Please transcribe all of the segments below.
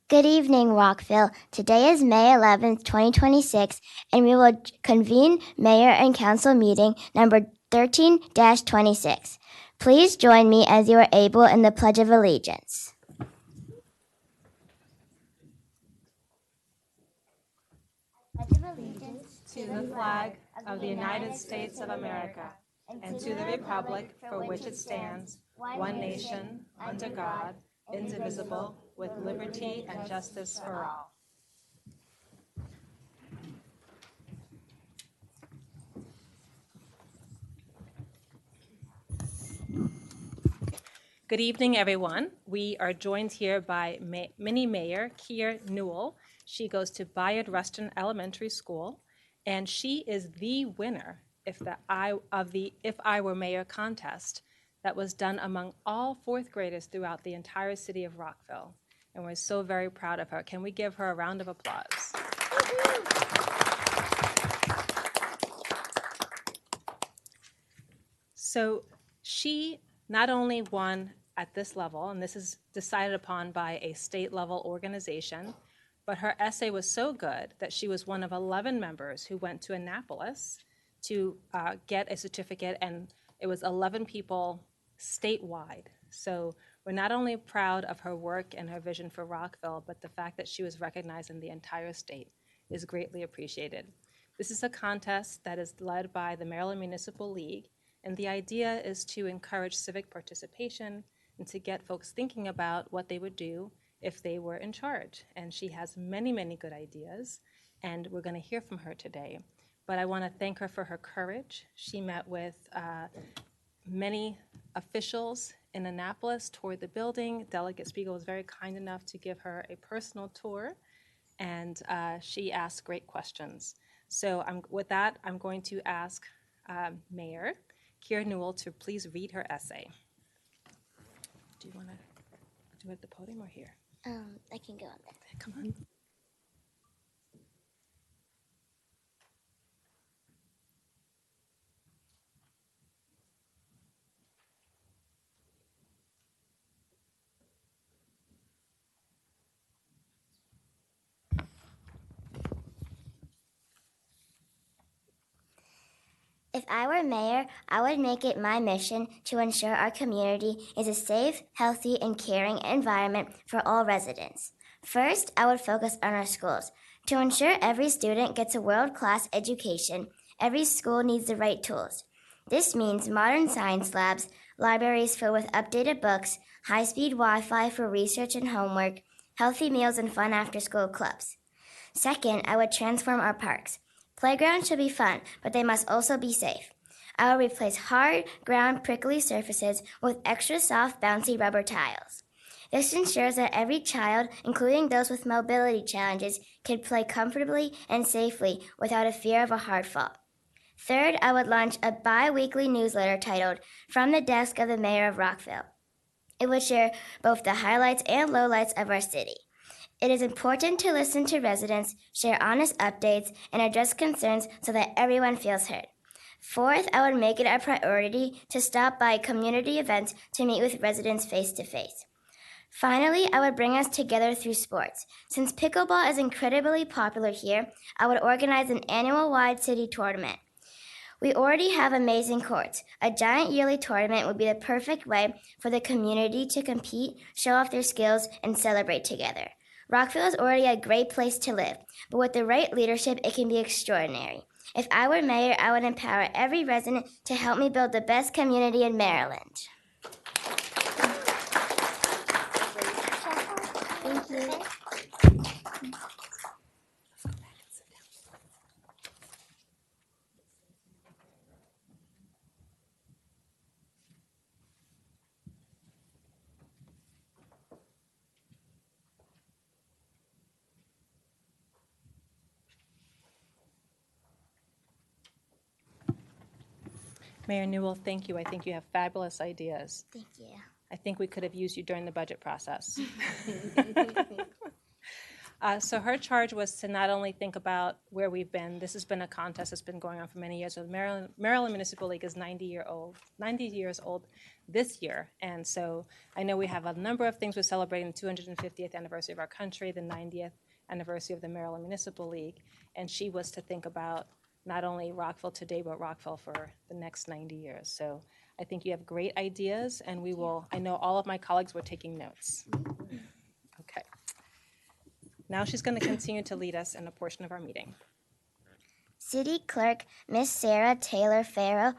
Good evening, Rockville. Today is May 11th, 2026, and we will convene Mayor and Council meeting number 13-26. Please join me as you are able in the Pledge of Allegiance. Pledge of allegiance to the flag of the United States of America and to the republic for which it stands, one nation, under God, indivisible, with liberty and justice for all. Good evening, everyone. We are joined here by Mini Mayor Keir Newell. She goes to Bayard Ruston Elementary School, and she is the winner of the If I Were Mayor contest that was done among all fourth graders throughout the entire city of Rockville. And we're so very proud of her. Can we give her a round of applause? So she not only won at this level, and this is decided upon by a state-level organization, but her essay was so good that she was one of 11 members who went to Annapolis to get a certificate, and it was 11 people statewide. So we're not only proud of her work and her vision for Rockville, but the fact that she was recognized in the entire state is greatly appreciated. This is a contest that is led by the Maryland Municipal League, and the idea is to encourage civic participation and to get folks thinking about what they would do if they were in charge. And she has many, many good ideas, and we're going to hear from her today. But I want to thank her for her courage. She met with many officials in Annapolis, toured the building. Delegate Spiegel was very kind enough to give her a personal tour, and she asked great questions. So with that, I'm going to ask Mayor Keir Newell to please read her essay. Do you want to do it at the podium or here? I can go on there. Come on. If I were mayor, I would make it my mission to ensure our community is a safe, healthy, and caring environment for all residents. First, I would focus on our schools. To ensure every student gets a world-class education, every school needs the right tools. This means modern science labs, libraries filled with updated books, high-speed Wi-Fi for research and homework, healthy meals, and fun after-school clubs. Second, I would transform our parks. Playgrounds should be fun, but they must also be safe. I will replace hard, ground, prickly surfaces with extra soft, bouncy rubber tiles. This ensures that every child, including those with mobility challenges, can play comfortably and safely without a fear of a hard fall. Third, I would launch a bi-weekly newsletter titled From the Desk of the Mayor of Rockville. It would share both the highlights and lowlights of our city. It is important to listen to residents, share honest updates, and address concerns so that everyone feels heard. Fourth, I would make it a priority to stop by community events to meet with residents face to face. Finally, I would bring us together through sports. Since pickleball is incredibly popular here, I would organize an annual-wide city tournament. We already have amazing courts. A giant yearly tournament would be the perfect way for the community to compete, show off their skills, and celebrate together. Rockville is already a great place to live, but with the right leadership, it can be extraordinary. If I were mayor, I would empower every resident to help me build the best community in Maryland. Thank you. Mayor Newell, thank you. I think you have fabulous ideas. Thank you. I think we could have used you during the budget process. So her charge was to not only think about where we've been. This has been a contest that's been going on for many years. So the Maryland Municipal League is 90 years old this year. And so I know we have a number of things. We're celebrating the 250th anniversary of our country, the 90th anniversary of the Maryland Municipal League. And she was to think about not only Rockville today, but Rockville for the next 90 years. So I think you have great ideas, and we will, I know all of my colleagues were taking notes. Okay. Now she's going to continue to lead us in a portion of our meeting. City Clerk, Miss Sarah Taylor Farrell,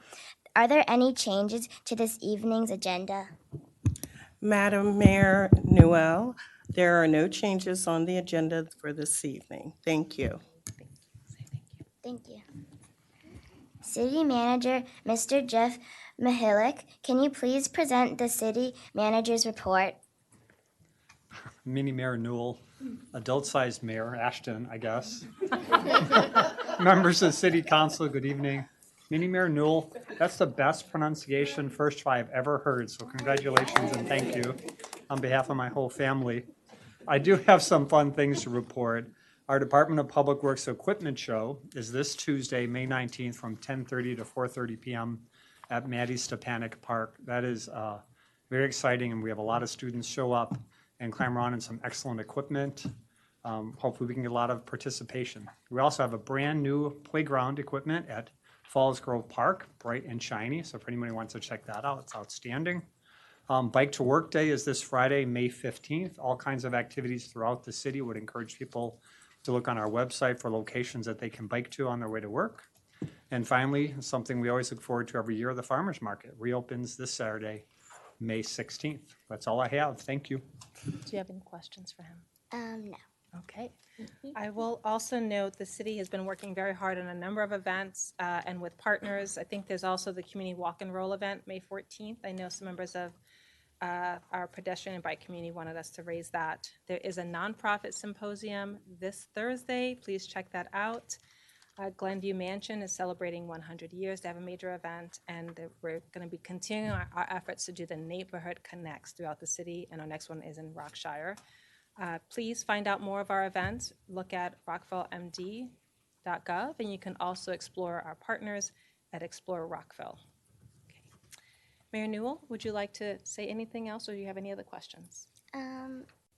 are there any changes to this evening's agenda? Madam Mayor Newell, there are no changes on the agenda for this evening. Thank you. Thank you. City Manager, Mr. Jeff Mahilick, can you please present the City Manager's report? Mini Mayor Newell, adult-sized Mayor Ashton, I guess. Members of City Council, good evening. Mini Mayor Newell, that's the best pronunciation first try I've ever heard, so congratulations and thank you on behalf of my whole family. I do have some fun things to report. Our Department of Public Works Equipment Show is this Tuesday, May 19th from 10:30 to 4:30 p.m. at Maddie Stepanek Park. That is very exciting, and we have a lot of students show up and climb around in some excellent equipment. Hopefully we can get a lot of participation. We also have a brand new playground equipment at Falls Grove Park, bright and shiny, so if anybody wants to check that out, it's outstanding. Bike to Work Day is this Friday, May 15th. All kinds of activities throughout the city. Would encourage people to look on our website for locations that they can bike to on their way to work. And finally, something we always look forward to every year, the Farmers Market reopens this Saturday, May 16th. That's all I have. Thank you. Do you have any questions for him? No. Okay. I will also note the city has been working very hard on a number of events and with partners. I think there's also the community walk and roll event, May 14th. I know some members of our pedestrian and bike community wanted us to raise that. There is a nonprofit symposium this Thursday. Please check that out. Glenview Mansion is celebrating 100 years. They have a major event, and we're going to be continuing our efforts to do the neighborhood connects throughout the city, and our next one is in Rockshire. Please find out more of our events. Look at rockvillemd.gov, and you can also explore our partners at Explore Rockville. Okay. Mayor Newell, would you like to say anything else, or do you have any other questions?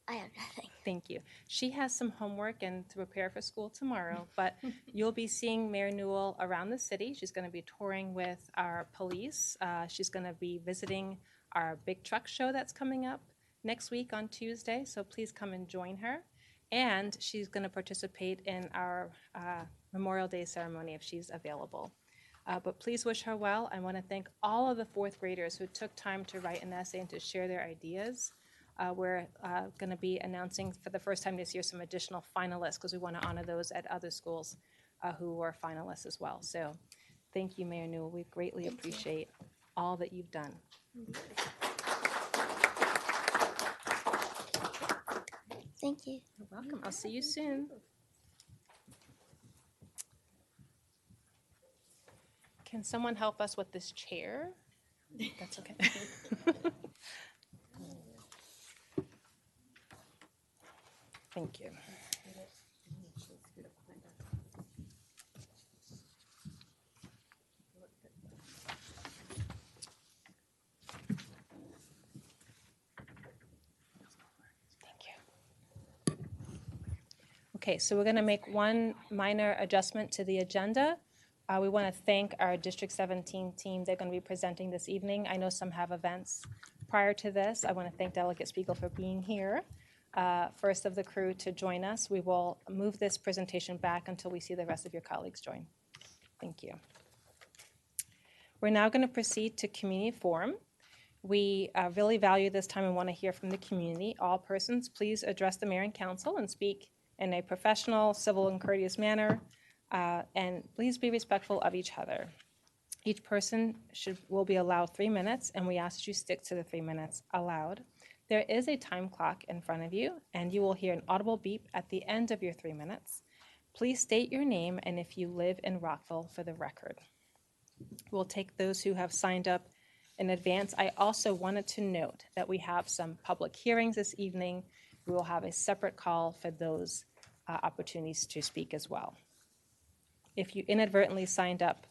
I have nothing. Thank you. She has some homework and to prepare for school tomorrow, but you'll be seeing Mayor Newell around the city. She's going to be touring with our police. She's going to be visiting our big truck show that's coming up next week on Tuesday, so please come and join her. And she's going to participate in our Memorial Day ceremony if she's available. But please wish her well. I want to thank all of the fourth graders who took time to write an essay and to share their ideas. we're going to be announcing for the first time this year some additional finalists because we want to honor those at other schools who were finalists as well. So thank you, Mayor Newell. We greatly appreciate all that you've done. Thank you. You're welcome. I'll see you soon. Can someone help us with this chair? That's okay. Thank you. Okay, so we're going to make one minor adjustment to the agenda. We want to thank our District 17 team. They're going to be presenting this evening. I know some have events prior to this. I want to thank Delegate Spiegel for being here. First of the crew to join us. We will move this presentation back until we see the rest of your colleagues join. Thank you. We're now going to proceed to community forum. We really value this time and want to hear from the community. All persons, please address the mayor and council and speak in a professional, civil, and courteous manner, and please be respectful of each other. Each person will be allowed 3 minutes, and we ask that you stick to the 3 minutes allowed. There is a time clock in front of you, and you will hear an audible beep at the end of your 3 minutes. Please state your name and if you live in Rockville for the record. We'll take those who have signed up in advance. I also wanted to note that we have some public hearings this evening. We will have a separate call for those opportunities to speak as well. If you inadvertently signed up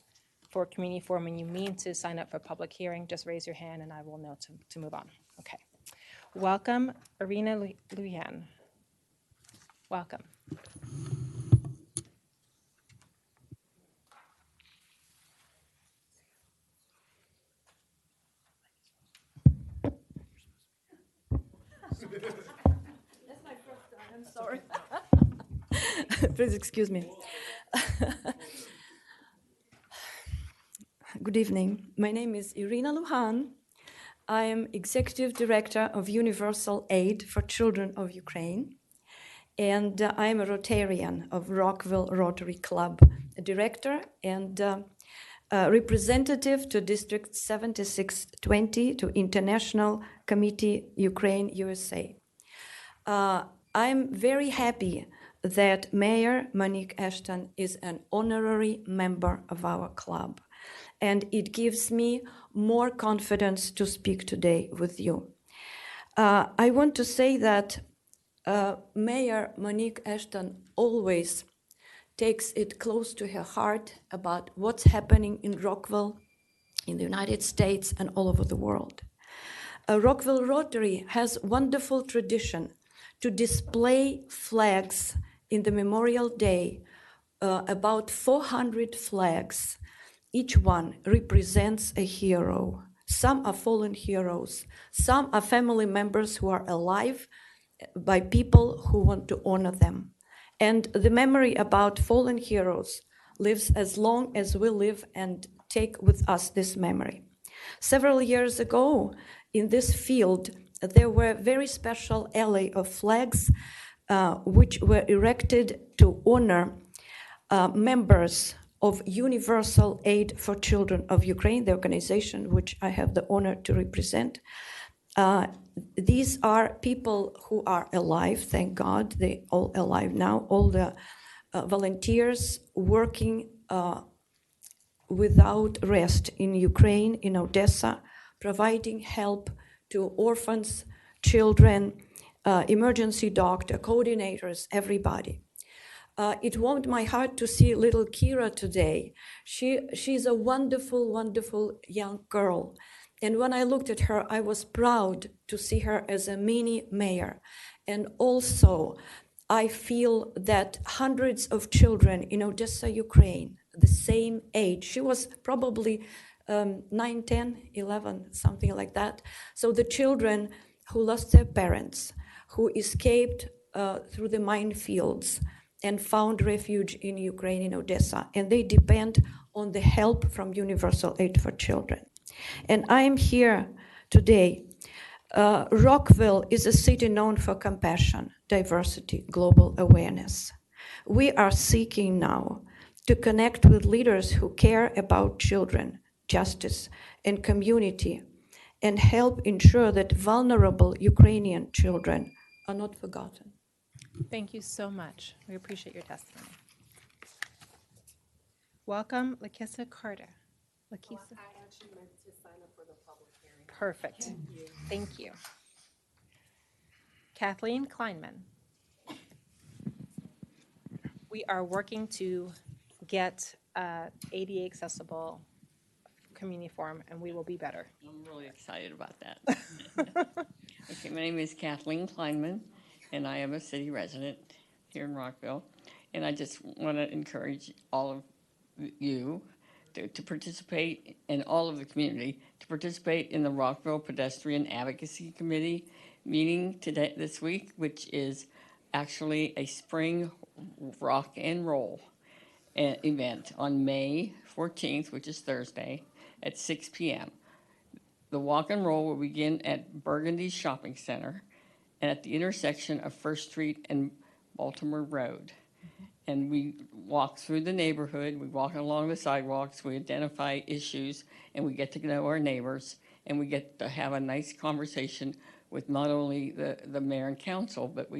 for community forum and you mean to sign up for public hearing, just raise your hand and I will know to move on. Okay. Welcome, Irina Lujan. Welcome. That's my first time, I'm sorry. Please excuse me. Good evening. My name is Irina Lujan. I am Executive Director of Universal Aid for Children of Ukraine, and I am a Rotarian of Rockville Rotary Club, a director and representative to District 7620 to International Committee Ukraine USA. I'm very happy that Mayor Monique Ashton is an honorary member of our club, and it gives me more confidence to speak today with you. I want to say that Mayor Monique Ashton always takes it close to her heart about what's happening in Rockville, in the United States, and all over the world. Rockville Rotary has wonderful tradition to display flags in the Memorial Day, about 400 flags. Each one represents a hero. Some are fallen heroes. Some are family members who are alive by people who want to honor them. And the memory about fallen heroes lives as long as we live and take with us this memory. Several years ago, in this field, there were very special alley of flags which were erected to honor members of Universal Aid for Children of Ukraine, the organization which I have the honor to represent. These are people who are alive, thank God, they're all alive now, all the volunteers working without rest in Ukraine, in Odessa, providing help to orphans, children, emergency doctor, coordinators, everybody. It warmed my heart to see little Kira today. She's a wonderful, wonderful young girl. And when I looked at her, I was proud to see her as a mini mayor. And also, I feel that hundreds of children in Odessa, Ukraine, the same age, she was probably 9, 10, 11, something like that. So the children who lost their parents, who escaped through the minefields and found refuge in Ukraine, in Odessa, and they depend on the help from Universal Aid for Children. And I'm here today Rockville is a city known for compassion, diversity, global awareness. We are seeking now to connect with leaders who care about children, justice, and community, and help ensure that vulnerable Ukrainian children are not forgotten. Thank you so much. We appreciate your testimony. Welcome, Lakissa Carter. Lakissa. I actually meant to sign up for the public hearing. Perfect. Thank you. Kathleen Kleinman. We are working to get ADA accessible community forum, and we will be better. I'm really excited about that. Okay, my name is Kathleen Kleinman, and I am a city resident here in Rockville. And I just want to encourage all of you to participate, and all of the community, to participate in the Rockville Pedestrian Advocacy Committee meeting this week, which is actually a spring rock and roll event on May 14th, which is Thursday, at 6 p.m. The walk and roll will begin at Burgundy Shopping Center and at the intersection of First Street and Baltimore Road. And we walk through the neighborhood, we walk along the sidewalks, we identify issues, and we get to know our neighbors, and we get to have a nice conversation with not only the mayor and council, but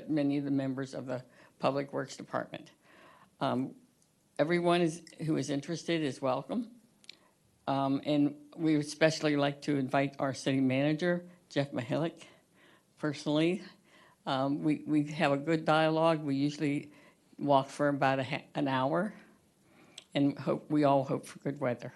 many of the members of the Public Works Department. Everyone who is interested is welcome. And we would especially like to invite our city manager, Jeff Mahalik, personally. We have a good dialogue. We usually walk for about an hour, and we all hope for good weather.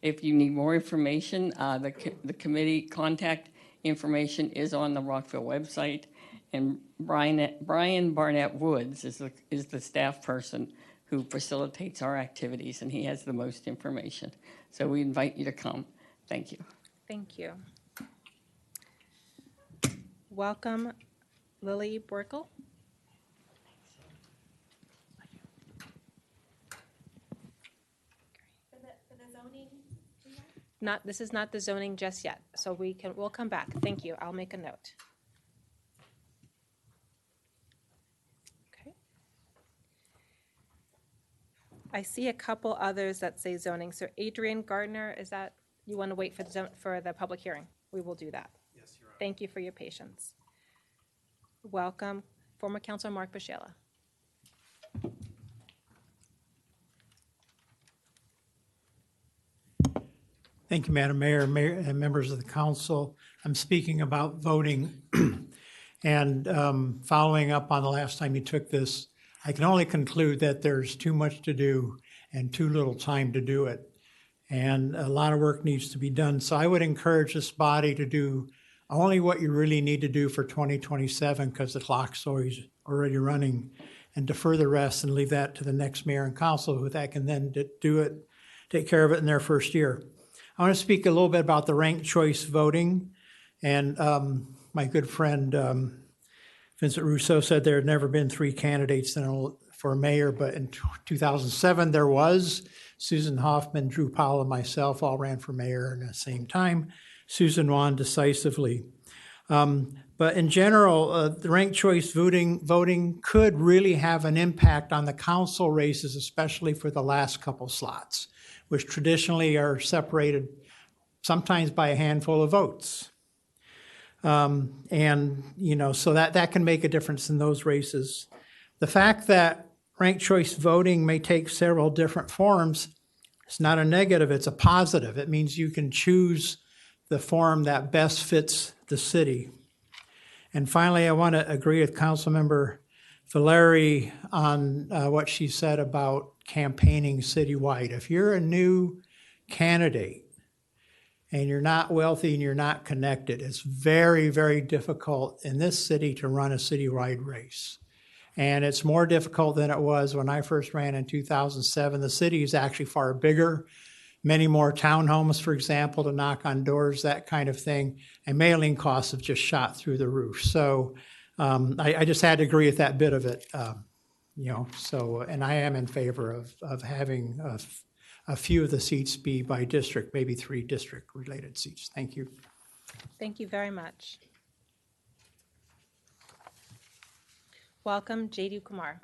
If you need more information, the committee contact information is on the Rockville website, and Brian Barnett Woods is the staff person who facilitates our activities, and he has the most information. So we invite you to come. Thank you. Thank you. Welcome, Lily Borkel. This is not the zoning just yet, so we'll come back. Thank you. I'll make a note. Okay. I see a couple others that say zoning. So Adrian Gardner, is that you want to wait for the public hearing? We will do that. Yes, Your Honor. Thank you for your patience. Welcome, former Councilor Mark Bashela. Thank you, Madam Mayor, and members of the council. I'm speaking about voting. And following up on the last time you took this, I can only conclude that there's too much to do and too little time to do it. And a lot of work needs to be done. So I would encourage this body to do only what you really need to do for 2027, because the clock's already running, and defer the rest and leave that to the next mayor and council, who that can then do it, take care of it in their first year. I want to speak a little bit about the ranked choice voting. And my good friend Vincent Rousseau said there had never been 3 candidates for mayor, but in 2007 there was. Susan Hoffman, Drew Powell, and myself all ran for mayor at the same time. Susan won decisively. But in general, the ranked choice voting could really have an impact on the council races, especially for the last couple slots, which traditionally are separated sometimes by a handful of votes. And, so that can make a difference in those races. The fact that ranked choice voting may take several different forms, it's not a negative, it's a positive. It means you can choose the form that best fits the city. And finally, I want to agree with Councilmember Valeri on what she said about campaigning citywide. If you're a new candidate and you're not wealthy and you're not connected, it's very, very difficult in this city to run a citywide race. And it's more difficult than it was when I first ran in 2007. The city is actually far bigger, many more townhomes, for example, to knock on doors, that kind of thing. And mailing costs have just shot through the roof. So I just had to agree with that bit of it. And I am in favor of having a few of the seats be by district, maybe 3 district-related seats. Thank you. Thank you very much. Welcome, J.D. Kumar.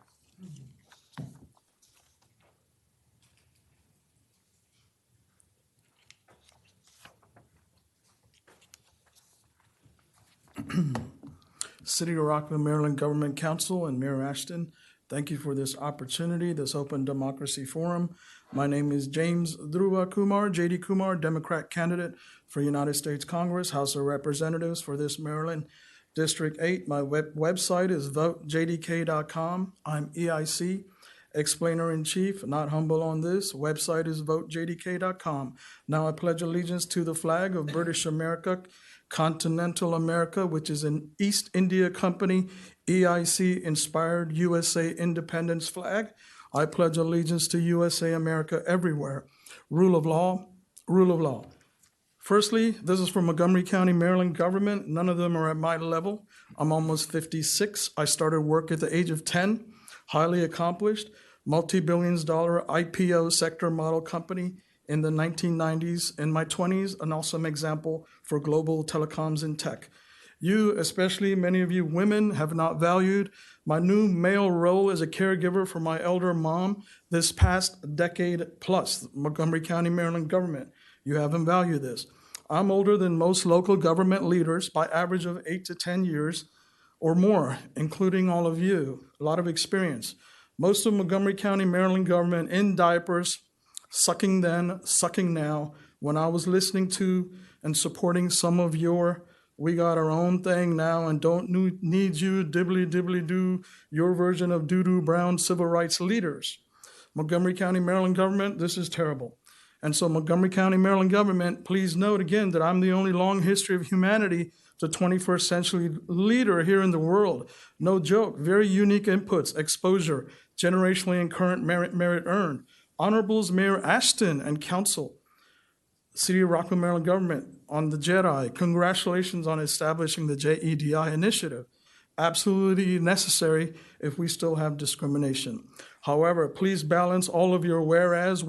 City of Rockville, Maryland Government Council, and Mayor Ashton, thank you for this opportunity, this Open Democracy Forum. My name is James Dhruva Kumar, J.D. Kumar, Democrat candidate for United States Congress, House of Representatives for this Maryland District 8. My website is votejdk.com. I'm EIC, explainer-in-chief, not humble on this. Website is votejdk.com. Now I pledge allegiance to the flag of British America, Continental America, which is an East India Company, EIC-inspired USA independence flag. I pledge allegiance to USA America everywhere. Rule of law, rule of law. Firstly, this is from Montgomery County, Maryland government. None of them are at my level. I'm almost 56. I started work at the age of 10, highly accomplished, multi-billions dollar IPO sector model company in the 1990s. In my 20s, an awesome example for global telecoms and tech. You, especially many of you women, have not valued my new male role as a caregiver for my elder mom this past decade plus. Montgomery County, Maryland government, you haven't valued this. I'm older than most local government leaders by average of 8 to 10 years or more, including all of you, a lot of experience. Most of Montgomery County, Maryland government in diapers, sucking then, sucking now, when I was listening to and supporting some of your we got our own thing now and don't need you dibbly do your version of doo-doo brown civil rights leaders. Montgomery County, Maryland government, this is terrible. And so Montgomery County, Maryland government, please note again that I'm the only long history of humanity to 21st century leader here in the world. No joke, very unique inputs, exposure, generationally and current merit earned. Honorables Mayor Ashton and Council, City of Rockville, Maryland government, on the JEDI, congratulations on establishing the JEDI initiative. Absolutely necessary if we still have discrimination. However, please balance all of your whereas,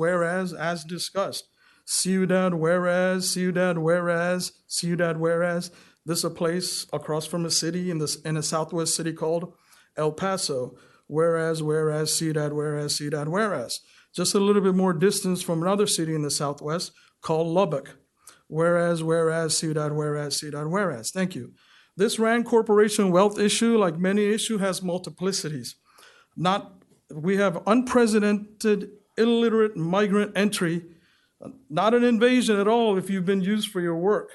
as discussed. Ciudad, whereas, Ciudad, whereas, Ciudad, whereas. This is a place across from a city in a southwest city called El Paso. Whereas, Ciudad, whereas. Just a little bit more distance from another city in the southwest called Lubbock. Whereas, Ciudad, whereas. Thank you. This Rand Corporation wealth issue, like many issues, has multiplicities. We have unprecedented illiterate migrant entry, not an invasion at all if you've been used for your work.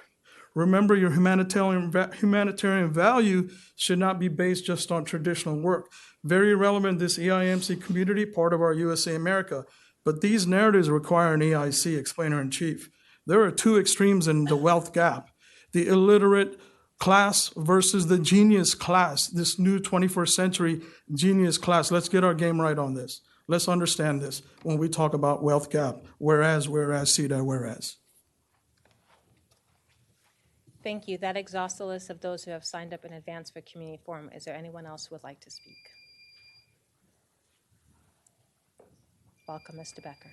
Remember, your humanitarian value should not be based just on traditional work. Very relevant, this EIMC community, part of our USA America. But these narratives require an EIC, explainer-in-chief. There are two extremes in the wealth gap. The illiterate class versus the genius class, this new 21st century genius class. Let's get our game right on this. Let's understand this when we talk about wealth gap. Whereas, Ciudad, whereas. Thank you. That exhausts the list of those who have signed up in advance for community forum. Is there anyone else who would like to speak? Welcome, Mr. Becker.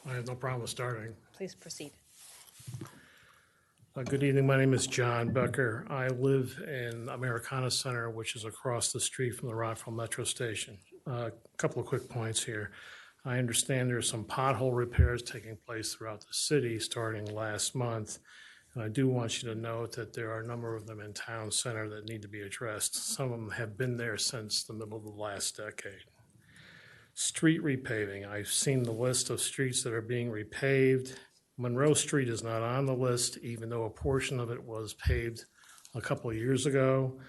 I have no problem with starting. Please proceed. Good evening. My name is John Becker. I live in Americana Center, which is across the street from the Rockville Metro Station. A couple of quick points here. I understand there's some pothole repairs taking place throughout the city starting last month. And I do want you to note that there are a number of them in town center that need to be addressed. Some of them have been there since the middle of the last decade. Street repaving. I've seen the list of streets that are being repaved. Monroe Street is not on the list, even though a portion of it was paved a couple of years ago.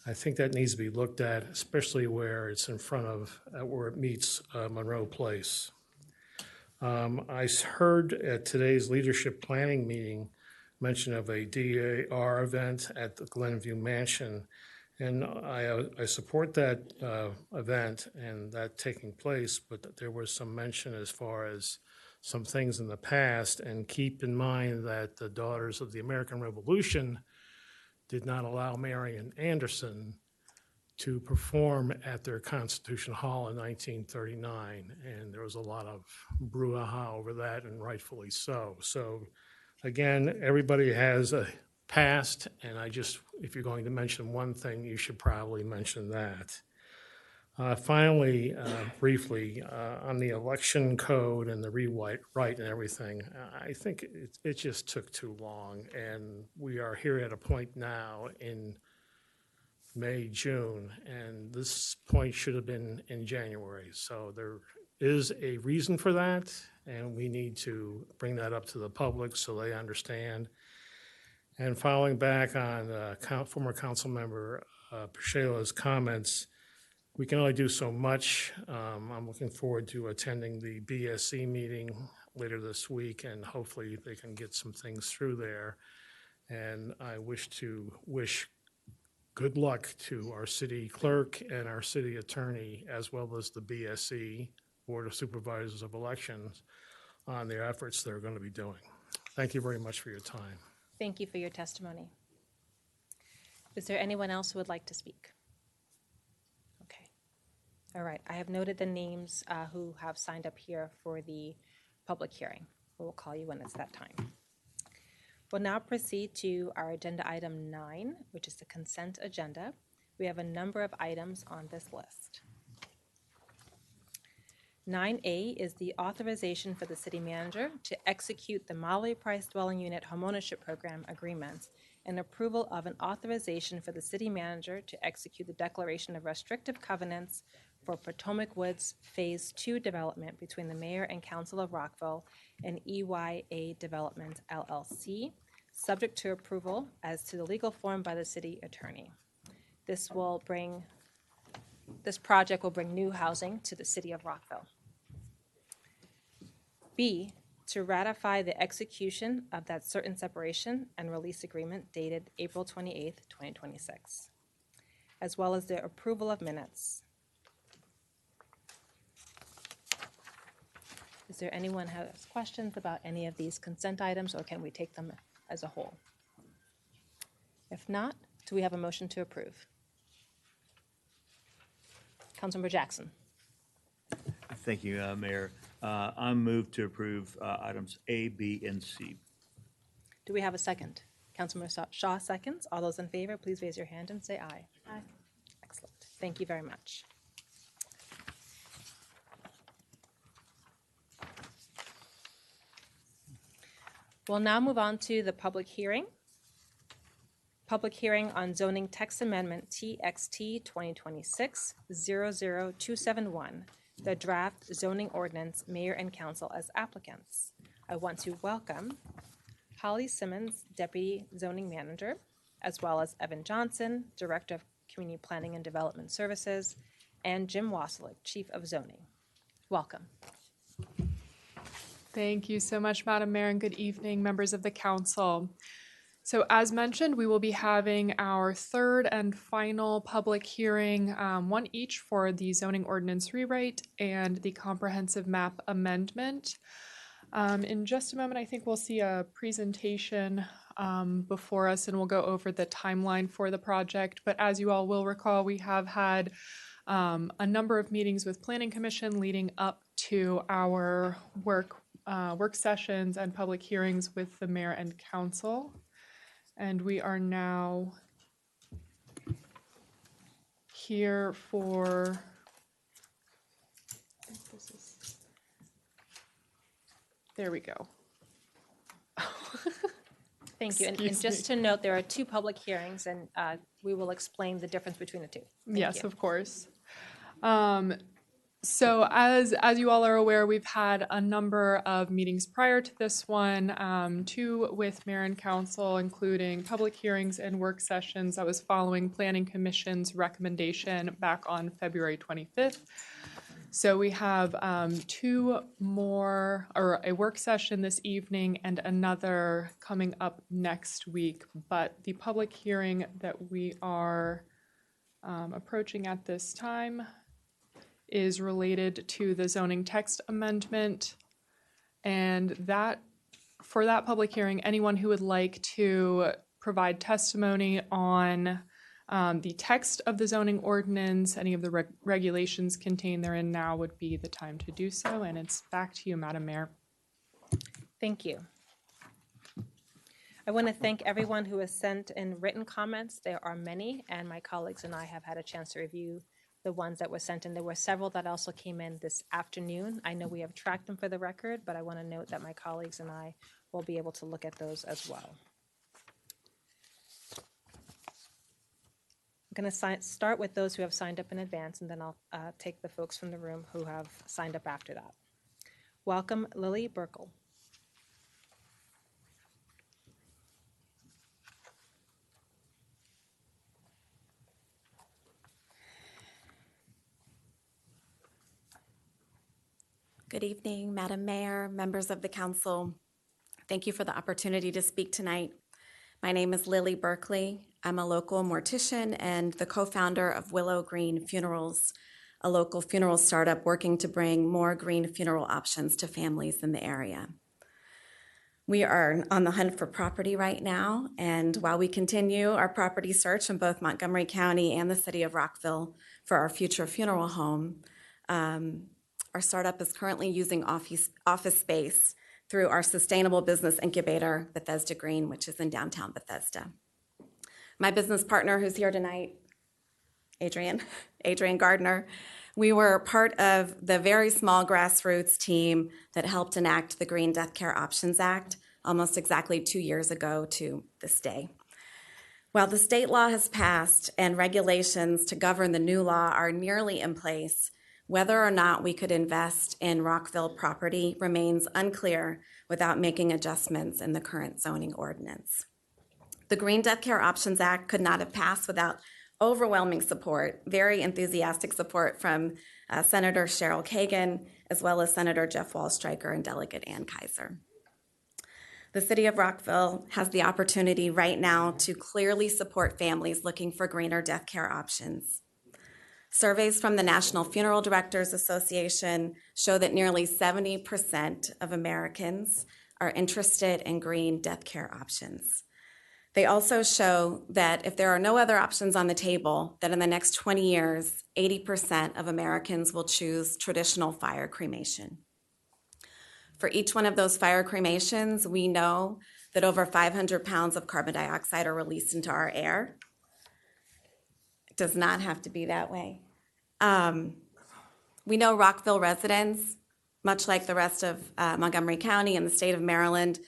I think that needs to be looked at, especially where it's in front of, where it meets Monroe Place. I heard at today's leadership planning meeting mention of a DAR event at the Glenview Mansion. And I support that event and that taking place, but there was some mention as far as some things in the past. And keep in mind that the Daughters of the American Revolution did not allow Marian Anderson to perform at their Constitution Hall in 1939. And there was a lot of brouhaha over that, and rightfully so. So again, everybody has a past, and if you're going to mention one thing, you should probably mention that. Finally, briefly, on the election code and the rewrite and everything, I think it just took too long. And we are here at a point now in May, June, and this point should have been in January. So there is a reason for that, and we need to bring that up to the public so they understand. And following back on former council member Pashela's comments, we can only do so much. I'm looking forward to attending the BSC meeting later this week, and hopefully they can get some things through there. And I wish good luck to our city clerk and our city attorney, as well as the BSC, Board of Supervisors of Elections, on their efforts they're going to be doing. Thank you very much for your time. Thank you for your testimony. Is there anyone else who would like to speak? Okay. All right. I have noted the names who have signed up here for the public hearing. We'll call you when it's that time. We'll now proceed to our agenda item 9, which is the consent agenda. We have a number of items on this list. 9A is the authorization for the city manager to execute the Mallory Price Dwelling Unit Homeownership Program agreements and approval of an authorization for the city manager to execute the declaration of restrictive covenants for Potomac Woods Phase 2 development between the Mayor and Council of Rockville and EYA Development, LLC, subject to approval as to the legal form by the city attorney. This project will bring new housing to the city of Rockville. B, to ratify the execution of that certain separation and release agreement dated April 28th, 2026, as well as the approval of minutes. Is there anyone who has questions about any of these consent items, or can we take them as a whole? If not, do we have a motion to approve? Councilmember Jackson. Thank you, Mayor. I move to approve items A, B, and C. Do we have a second? Councilmember Shaw seconds. All those in favor, please raise your hand and say aye. Aye. Excellent. Thank you very much. We'll now move on to the public hearing. Public hearing on zoning text amendment TXT 2026-00271, the draft zoning ordinance, mayor and council as applicants. I want to welcome Holly Simmons, Deputy Zoning Manager, as well as Evan Johnson, Director of Community Planning and Development Services, and Jim Wasselick, Chief of Zoning. Welcome. Thank you so much, Madam Mayor, and good evening, members of the council. So as mentioned, we will be having our third and final public hearing, one each for the zoning ordinance rewrite and the comprehensive map amendment. In just a moment, I think we'll see a presentation before us, and we'll go over the timeline for the project. But as you all will recall, we have had a number of meetings with Planning Commission leading up to our work sessions and public hearings with the mayor and council. And we are now here for, there we go. Thank you. And just to note, there are two public hearings, and we will explain the difference between the two. Yes, of course. So as you all are aware, we've had a number of meetings prior to this one, two with mayor and council, including public hearings and work sessions that was following Planning Commission's recommendation back on February 25th. So we have two more, or a work session this evening and another coming up next week. But the public hearing that we are approaching at this time is related to the zoning text amendment. And that, for that public hearing, anyone who would like to provide testimony on the text of the zoning ordinance, any of the regulations contained therein, now would be the time to do so. And it's back to you, Madam Mayor. Thank you. I want to thank everyone who has sent in written comments. There are many, and my colleagues and I have had a chance to review the ones that were sent in. There were several that also came in this afternoon. I know we have tracked them for the record, but I want to note that my colleagues and I will be able to look at those as well. I'm going to start with those who have signed up in advance, and then I'll take the folks from the room who have signed up after that. Welcome, Lily Burkle. Good evening, Madam Mayor, members of the council. Thank you for the opportunity to speak tonight. My name is Lily Berkeley. I'm a local mortician and the co-founder of Willow Green Funerals, a local funeral startup working to bring more green funeral options to families in the area. We are on the hunt for property right now, and while we continue our property search in both Montgomery County and the city of Rockville for our future funeral home, our startup is currently using office space through our sustainable business incubator, Bethesda Green, which is in downtown Bethesda. My business partner who's here tonight, Adrian Gardner, we were part of the very small grassroots team that helped enact the Green Death Care Options Act almost exactly 2 years ago to this day. While the state law has passed and regulations to govern the new law are nearly in place, whether or not we could invest in Rockville property remains unclear without making adjustments in the current zoning ordinance. The Green Death Care Options Act could not have passed without overwhelming support, very enthusiastic support from Senator Cheryl Kagan, as well as Senator Jeff Wallstreicher and Delegate Ann Kaiser. The city of Rockville has the opportunity right now to clearly support families looking for greener death care options. Surveys from the National Funeral Directors Association show that nearly 70% of Americans are interested in green death care options. They also show that if there are no other options on the table, that in the next 20 years, 80% of Americans will choose traditional fire cremation. For each one of those fire cremations, we know that over 500 pounds of carbon dioxide are released into our air. It does not have to be that way. We know Rockville residents, much like the rest of Montgomery County and the state of Maryland,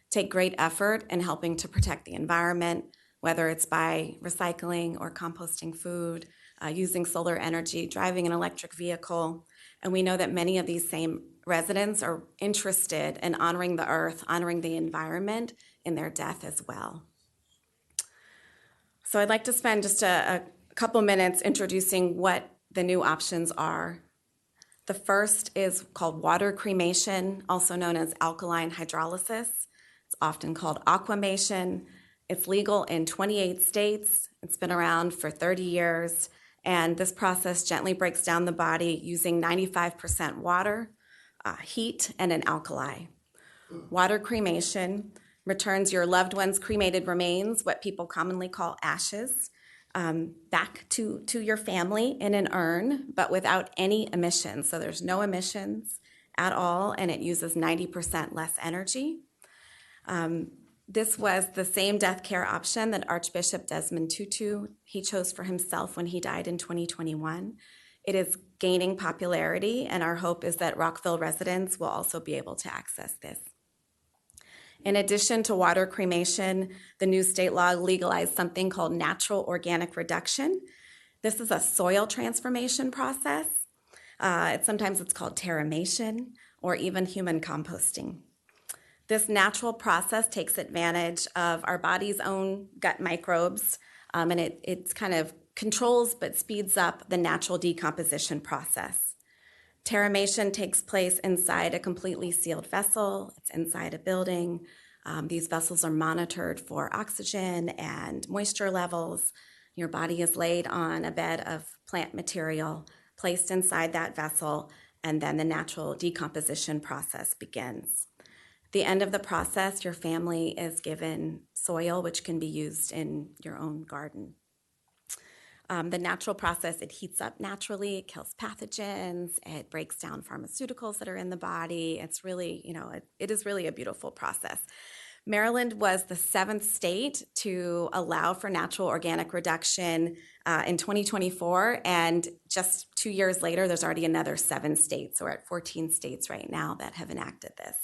take great effort in helping to protect the environment, whether it's by recycling or composting food, using solar energy, driving an electric vehicle. And we know that many of these same residents are interested in honoring the earth, honoring the environment in their death as well. So I'd like to spend just a couple minutes introducing what the new options are. The first is called water cremation, also known as alkaline hydrolysis. It's often called aquamation. It's legal in 28 states. It's been around for 30 years. And this process gently breaks down the body using 95% water, heat, and an alkali. Water cremation returns your loved one's cremated remains, what people commonly call ashes, back to your family in an urn, but without any emissions. So there's no emissions at all, and it uses 90% less energy. This was the same death care option that Archbishop Desmond Tutu, he chose for himself when he died in 2021. It is gaining popularity, and our hope is that Rockville residents will also be able to access this. In addition to water cremation, the new state law legalized something called natural organic reduction. This is a soil transformation process. Sometimes it's called terramation or even human composting. This natural process takes advantage of our body's own gut microbes, and it kind of controls but speeds up the natural decomposition process. Terramation takes place inside a completely sealed vessel. It's inside a building. These vessels are monitored for oxygen and moisture levels. Your body is laid on a bed of plant material, placed inside that vessel, and then the natural decomposition process begins. At the end of the process, your family is given soil, which can be used in your own garden. The natural process, it heats up naturally, it kills pathogens, it breaks down pharmaceuticals that are in the body. It's really, it is really a beautiful process. Maryland was the 7th state to allow for natural organic reduction in 2024, and just 2 years later, there's already another 7 states. So we're at 14 states right now that have enacted this.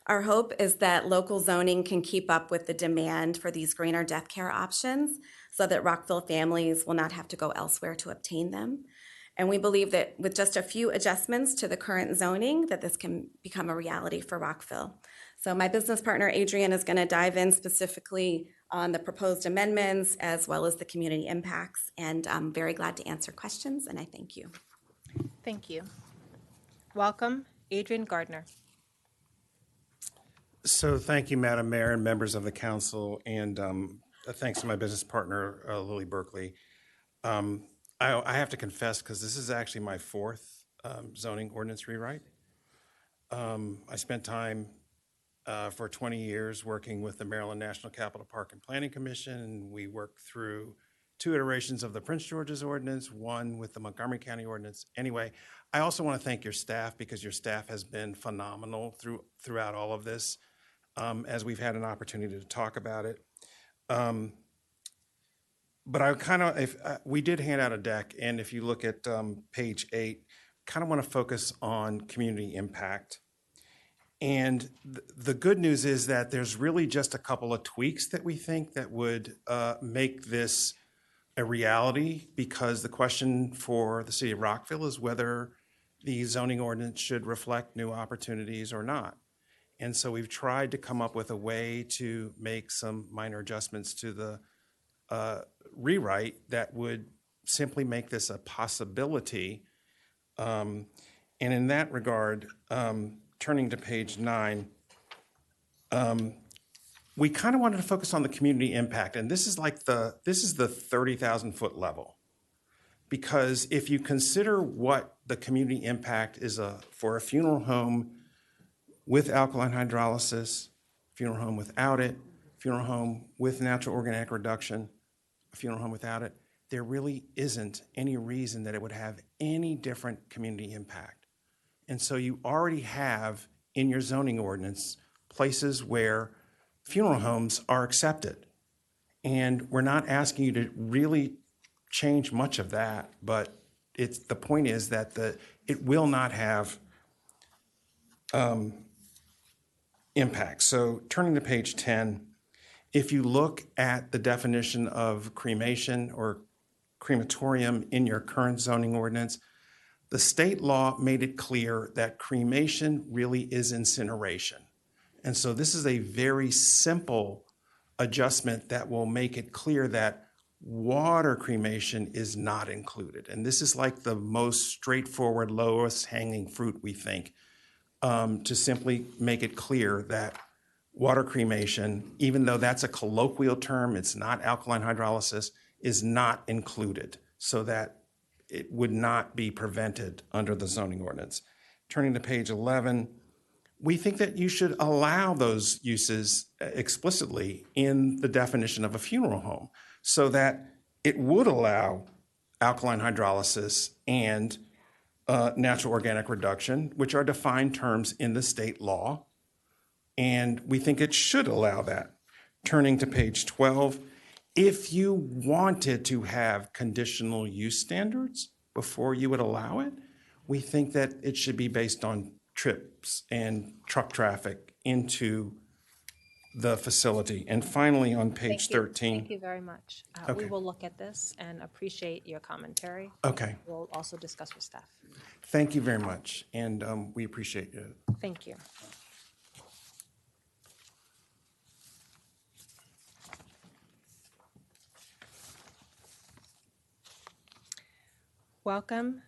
Our hope is that local zoning can keep up with the demand for these greener death care options so that Rockville families will not have to go elsewhere to obtain them. And we believe that with just a few adjustments to the current zoning, that this can become a reality for Rockville. So my business partner, Adrian, is going to dive in specifically on the proposed amendments as well as the community impacts. And I'm very glad to answer questions, and I thank you. Thank you. Welcome, Adrian Gardner. So thank you, Madam Mayor and members of the council, and thanks to my business partner, Lily Berkeley. I have to confess, because this is actually my 4th zoning ordinance rewrite. I spent time for 20 years working with the Maryland National Capital Park and Planning Commission, and we worked through 2 iterations of the Prince George's ordinance, 1 with the Montgomery County ordinance. Anyway, I also want to thank your staff, because your staff has been phenomenal throughout all of this. As we've had an opportunity to talk about it. But we did hand out a deck, and if you look at page 8, kind of want to focus on community impact. And the good news is that there's really just a couple of tweaks that we think that would make this a reality, because the question for the city of Rockville is whether the zoning ordinance should reflect new opportunities or not. And so we've tried to come up with a way to make some minor adjustments to the rewrite that would simply make this a possibility. And in that regard, turning to page 9, we kind of wanted to focus on the community impact. And this is the 30,000-foot level. Because if you consider what the community impact is for a funeral home with alkaline hydrolysis, funeral home without it, funeral home with natural organic reduction, a funeral home without it, there really isn't any reason that it would have any different community impact. And so you already have in your zoning ordinance places where funeral homes are accepted. And we're not asking you to really change much of that, but the point is that it will not have impact. So turning to page 10, if you look at the definition of cremation or crematorium in your current zoning ordinance, the state law made it clear that cremation really is incineration. And so this is a very simple adjustment that will make it clear that water cremation is not included. And this is like the most straightforward, lowest hanging fruit, we think, to simply make it clear that water cremation, even though that's a colloquial term, it's not alkaline hydrolysis, is not included, so that it would not be prevented under the zoning ordinance. Turning to page 11, we think that you should allow those uses explicitly in the definition of a funeral home, so that it would allow alkaline hydrolysis and natural organic reduction, which are defined terms in the state law, and we think it should allow that. Turning to page 12, if you wanted to have conditional use standards before you would allow it, we think that it should be based on trips and truck traffic into the facility. And finally, on page 13. Thank you very much. Okay. We will look at this and appreciate your commentary. Okay. We'll also discuss with staff. Thank you very much, and we appreciate it. Thank you. Welcome,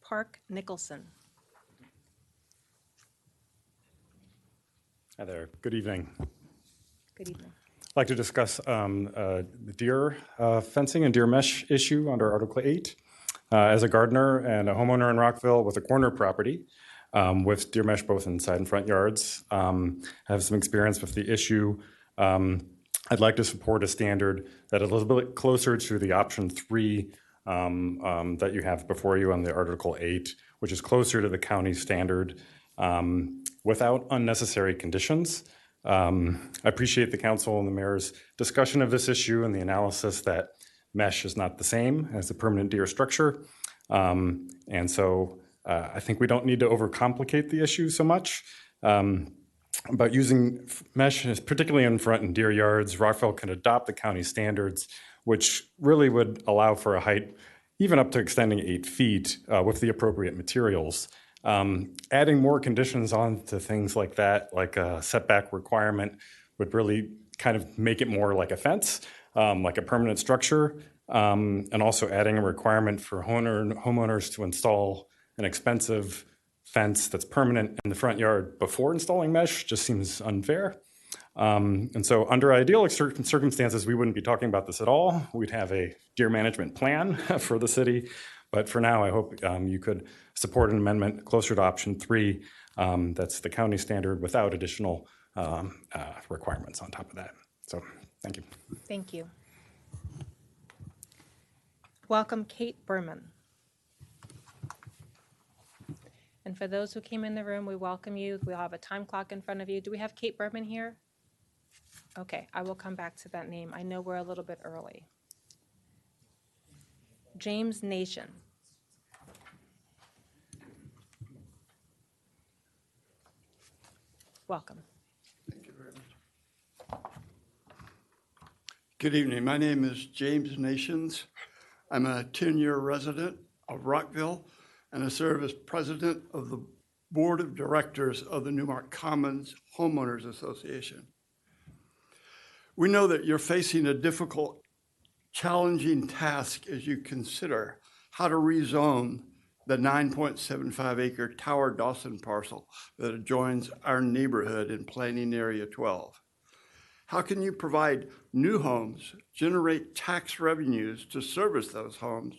Park Nicholson. Hi there. Good evening. Good evening. I'd like to discuss the deer fencing and deer mesh issue under Article 8. As a gardener and a homeowner in Rockville with a corner property with deer mesh both in side and front yards, I have some experience with the issue. I'd like to support a standard that is a little bit closer to the option 3 that you have before you on the Article 8, which is closer to the county standard without unnecessary conditions. I appreciate the council and the mayor's discussion of this issue and the analysis that mesh is not the same as the permanent deer structure. And so I think we don't need to overcomplicate the issue so much. But using mesh, particularly in front and deer yards, Rockville can adopt the county standards, which really would allow for a height even up to extending 8 feet with the appropriate materials. Adding more conditions on to things like that, like a setback requirement, would really kind of make it more like a fence, like a permanent structure, and also adding a requirement for homeowners to install an expensive fence that's permanent in the front yard before installing mesh just seems unfair. And so under ideal circumstances, we wouldn't be talking about this at all. We'd have a deer management plan for the city. But for now, I hope you could support an amendment closer to option 3. That's the county standard without additional requirements on top of that. So thank you. Thank you. Welcome, Kate Berman. And for those who came in the room, we welcome you. We'll have a time clock in front of you. Do we have Kate Berman here? Okay, I will come back to that name. I know we're a little bit early. James Nation. Welcome. Thank you very much. Good evening. My name is James Nations. I'm a 10-year resident of Rockville, and I serve as president of the board of directors of the Newmark Commons Homeowners Association. We know that you're facing a difficult, challenging task as you consider how to rezone the 9.75 acre Tower Dawson parcel that adjoins our neighborhood in Planning Area 12. How can you provide new homes, generate tax revenues to service those homes,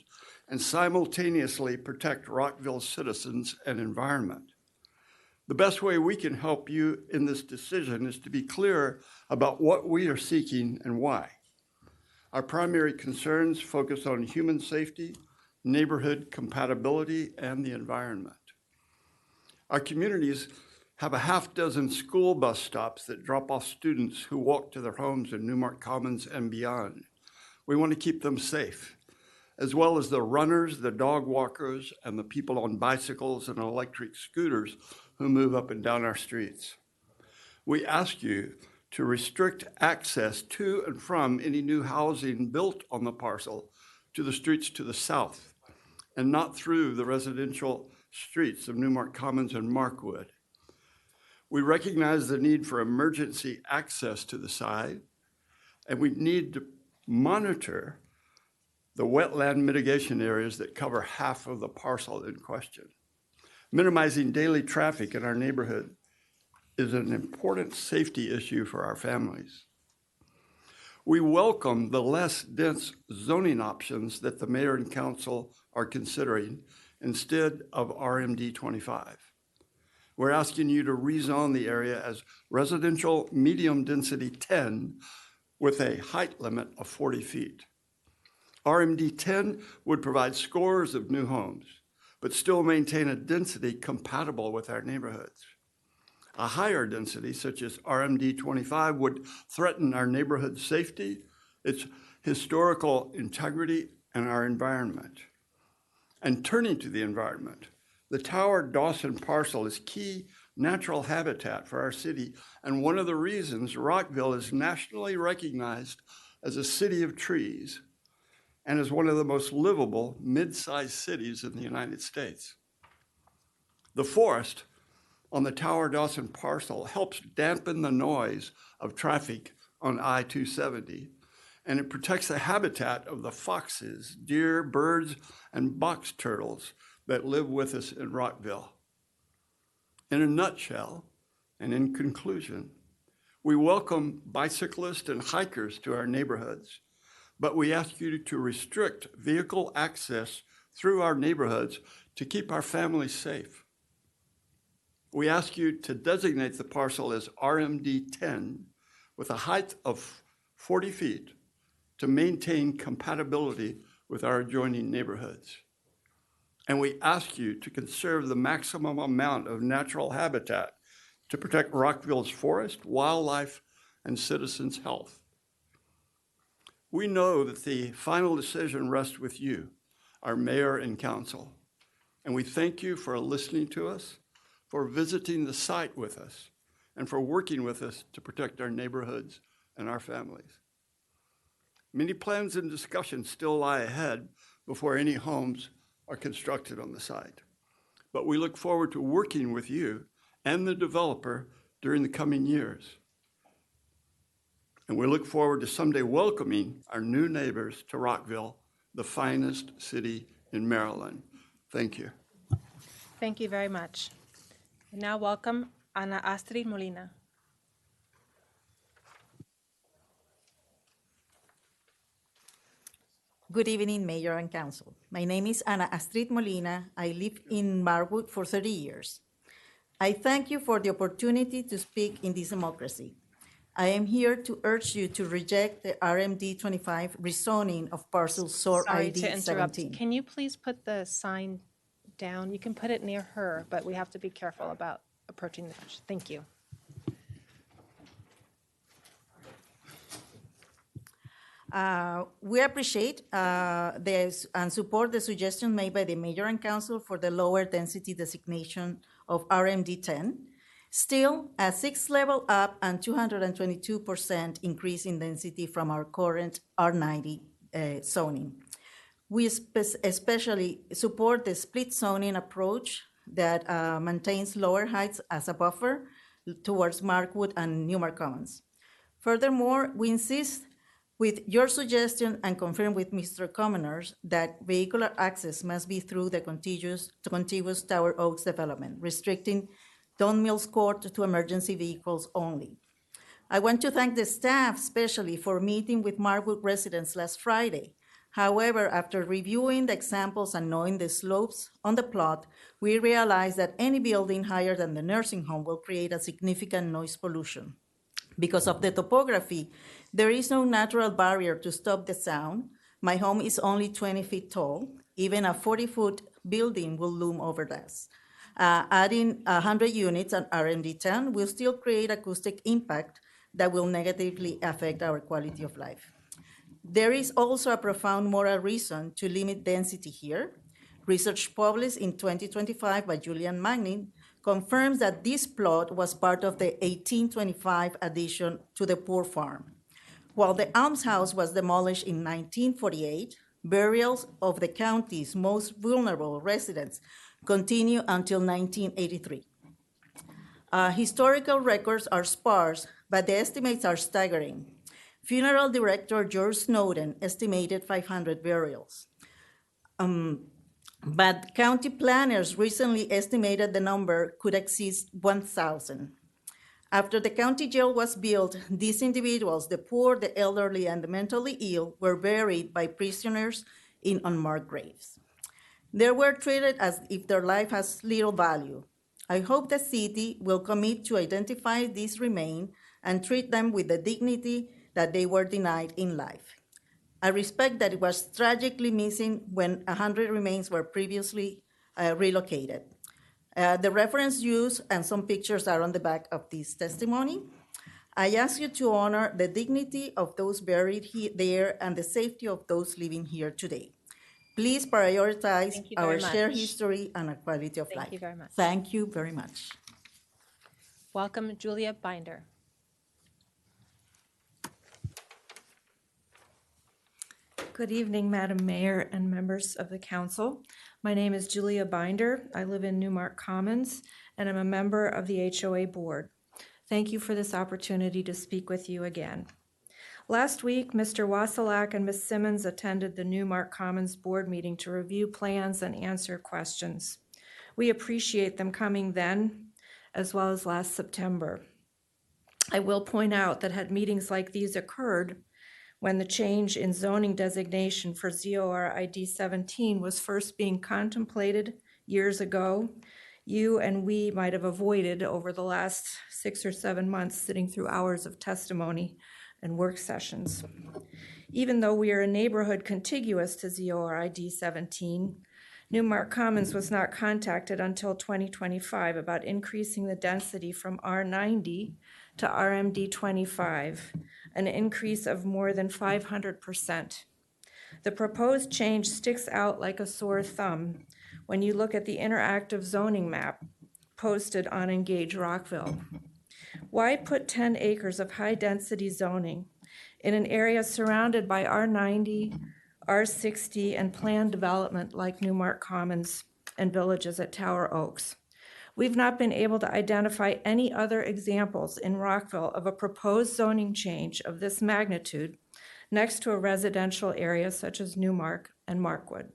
and simultaneously protect Rockville citizens and environment? The best way we can help you in this decision is to be clear about what we are seeking and why. Our primary concerns focus on human safety, neighborhood compatibility, and the environment. Our communities have a half dozen school bus stops that drop off students who walk to their homes in Newmark Commons and beyond. We want to keep them safe, as well as the runners, the dog walkers, and the people on bicycles and electric scooters who move up and down our streets. We ask you to restrict access to and from any new housing built on the parcel to the streets to the south, and not through the residential streets of Newmark Commons and Markwood. We recognize the need for emergency access to the site, and we need to monitor the wetland mitigation areas that cover half of the parcel in question. Minimizing daily traffic in our neighborhood is an important safety issue for our families. We welcome the less dense zoning options that the mayor and council are considering instead of RMD 25. We're asking you to rezone the area as residential medium density 10 with a height limit of 40 feet. RMD 10 would provide scores of new homes, but still maintain a density compatible with our neighborhoods. A higher density, such as RMD 25, would threaten our neighborhood safety, its historical integrity, and our environment. And turning to the environment, the Tower Dawson parcel is key natural habitat for our city, and one of the reasons Rockville is nationally recognized as a city of trees and is one of the most livable mid-sized cities in the United States. The forest on the Tower Dawson parcel helps dampen the noise of traffic on I-270, and it protects the habitat of the foxes, deer, birds, and box turtles that live with us in Rockville. In a nutshell, and in conclusion, we welcome bicyclists and hikers to our neighborhoods, but we ask you to restrict vehicle access through our neighborhoods to keep our families safe. We ask you to designate the parcel as RMD 10 with a height of 40 feet to maintain compatibility with our adjoining neighborhoods. And we ask you to conserve the maximum amount of natural habitat to protect Rockville's forest, wildlife, and citizens' health. We know that the final decision rests with you, our mayor and council, and we thank you for listening to us, for visiting the site with us, and for working with us to protect our neighborhoods and our families. Many plans and discussions still lie ahead before any homes are constructed on the site. But we look forward to working with you and the developer during the coming years. And we look forward to someday welcoming our new neighbors to Rockville, the finest city in Maryland. Thank you. Thank you very much. And now welcome Ana Astrid Molina. Good evening, Mayor and Council. My name is Ana Astrid Molina. I live in Marwood for 30 years. I thank you for the opportunity to speak in this democracy. I am here to urge you to reject the RMD 25 rezoning of parcel SOR Sorry ID to interrupt. 17. Can you please put the sign down? You can put it near her, but we have to be careful about approaching the bench. Thank you. We appreciate this and support the suggestion made by the Mayor and Council for the lower density designation of RMD 10. Still, a 6 level up and 222% increase in density from our current R90 zoning. We especially support the split zoning approach that maintains lower heights as a buffer towards Markwood and Newmark Commons. Furthermore, we insist with your suggestion and confirm with Mr. Commoners that vehicular access must be through the contiguous Tower Oaks development, restricting Don Mills Court to emergency vehicles only. I want to thank the staff especially for meeting with Markwood residents last Friday. However, after reviewing the examples and knowing the slopes on the plot, we realized that any building higher than the nursing home will create a significant noise pollution. Because of the topography, there is no natural barrier to stop the sound. My home is only 20 feet tall. Even a 40-foot building will loom over this. Adding 100 units on RMD 10 will still create acoustic impact that will negatively affect our quality of life. There is also a profound moral reason to limit density here. Research published in 2025 by Julian Magnin confirms that this plot was part of the 1825 addition to the Poor Farm. While the almshouse was demolished in 1948, burials of the county's most vulnerable residents continue until 1983. Historical records are sparse, but the estimates are staggering. Funeral director George Snowden estimated 500 burials. But county planners recently estimated the number could exceed 1,000. After the county jail was built, these individuals, the poor, the elderly, and the mentally ill, were buried by prisoners in unmarked graves. They were treated as if their life has little value. I hope the city will commit to identify these remains and treat them with the dignity that they were denied in life. I respect that it was tragically missing when 100 remains were previously relocated. The reference used and some pictures are on the back of this testimony. I ask you to honor the dignity of those buried there and the safety of those living here today. Please prioritize our shared history and our quality of life. Thank you very much. Thank you very much. Welcome, Julia Binder. Good evening, Madam Mayor and members of the council. My name is Julia Binder. I live in Newmark Commons, and I'm a member of the HOA board. Thank you for this opportunity to speak with you again. Last week, Mr. Wasilak and Ms. Simmons attended the Newmark Commons board meeting to review plans and answer questions. We appreciate them coming then, as well as last September. I will point out that had meetings like these occurred when the change in zoning designation for ZOR ID 17 was first being contemplated years ago, you and we might have avoided over the last 6 or 7 months sitting through hours of testimony and work sessions. Even though we are a neighborhood contiguous to ZORID 17, Newmark Commons was not contacted until 2025 about increasing the density from R90 to RMD 25, an increase of more than 500%. The proposed change sticks out like a sore thumb when you look at the interactive zoning map posted on Engage Rockville. Why put 10 acres of high-density zoning in an area surrounded by R90, R60, and planned development like Newmark Commons and villages at Tower Oaks? We've not been able to identify any other examples in Rockville of a proposed zoning change of this magnitude next to a residential area such as Newmark and Markwood.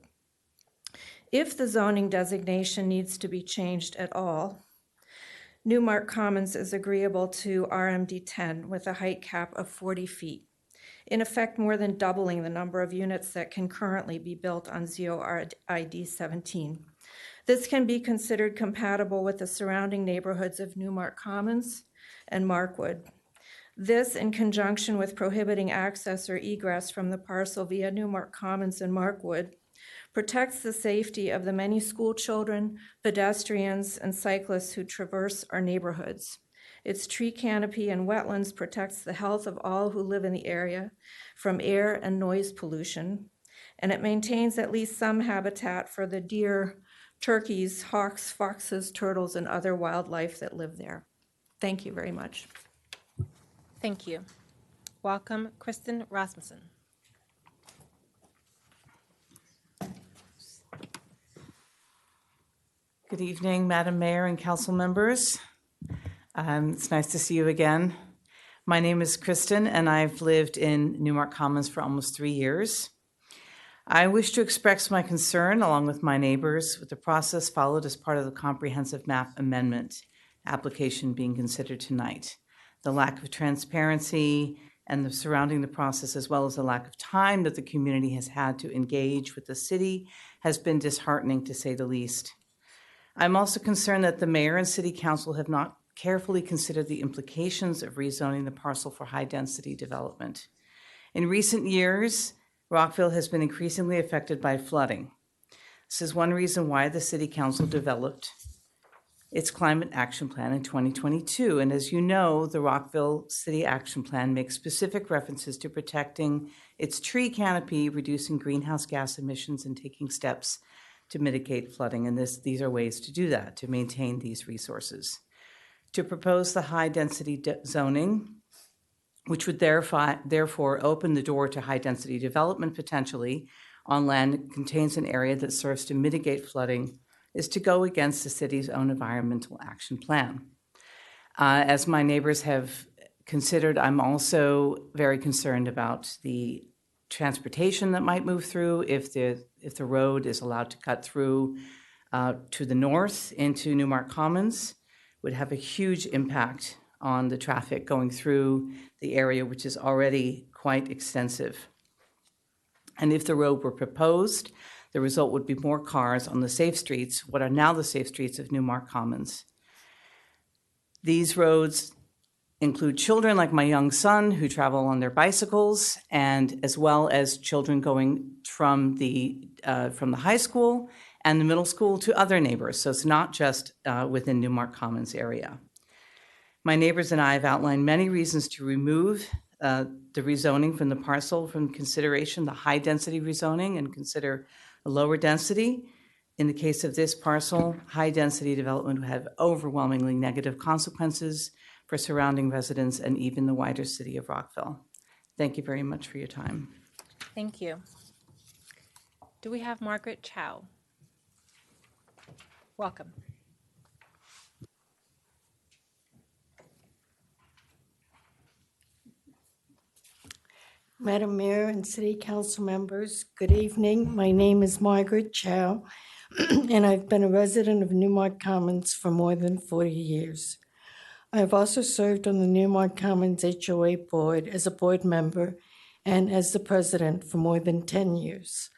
If the zoning designation needs to be changed at all, Newmark Commons is agreeable to RMD 10 with a height cap of 40 feet, in effect more than doubling the number of units that can currently be built on ZORID 17. This can be considered compatible with the surrounding neighborhoods of Newmark Commons and Markwood. This, in conjunction with prohibiting access or egress from the parcel via Newmark Commons and Markwood, protects the safety of the many school children, pedestrians, and cyclists who traverse our neighborhoods. Its tree canopy and wetlands protects the health of all who live in the area from air and noise pollution, and it maintains at least some habitat for the deer, turkeys, hawks, foxes, turtles, and other wildlife that live there. Thank you very much. Thank you. Welcome, Kristen Rasmussen. Good evening, Madam Mayor and council members. It's nice to see you again. My name is Kristen, and I've lived in Newmark Commons for almost 3 years. I wish to express my concern, along with my neighbors, with the process followed as part of the comprehensive map amendment application being considered tonight. The lack of transparency and the surrounding the process, as well as the lack of time that the community has had to engage with the city, has been disheartening, to say the least. I'm also concerned that the mayor and city council have not carefully considered the implications of rezoning the parcel for high-density development. In recent years, Rockville has been increasingly affected by flooding. This is one reason why the city council developed its climate action plan in 2022. And as you know, the Rockville City Action Plan makes specific references to protecting its tree canopy, reducing greenhouse gas emissions, and taking steps to mitigate flooding. And these are ways to do that, to maintain these resources. To propose the high-density zoning, which would therefore open the door to high-density development potentially on land that contains an area that serves to mitigate flooding, is to go against the city's own environmental action plan. As my neighbors have considered, I'm also very concerned about the transportation that might move through if the road is allowed to cut through to the north into Newmark Commons. Would have a huge impact on the traffic going through the area, which is already quite extensive. And if the road were proposed, the result would be more cars on the safe streets, what are now the safe streets of Newmark Commons. These roads include children like my young son who travel on their bicycles, and as well as children going from the high school and the middle school to other neighbors. So it's not just within Newmark Commons area. My neighbors and I have outlined many reasons to remove the rezoning from the parcel from consideration, the high density rezoning, and consider a lower density. In the case of this parcel, high density development would have overwhelmingly negative consequences for surrounding residents and even the wider city of Rockville. Thank you very much for your time. Thank you. Do we have Margaret Chow? Welcome. Madam Mayor and City Council members, good evening. My name is Margaret Chow, and I've been a resident of Newmark Commons for more than 40 years. I've also served on the Newmark Commons HOA board as a board member and as the president for more than 10 years.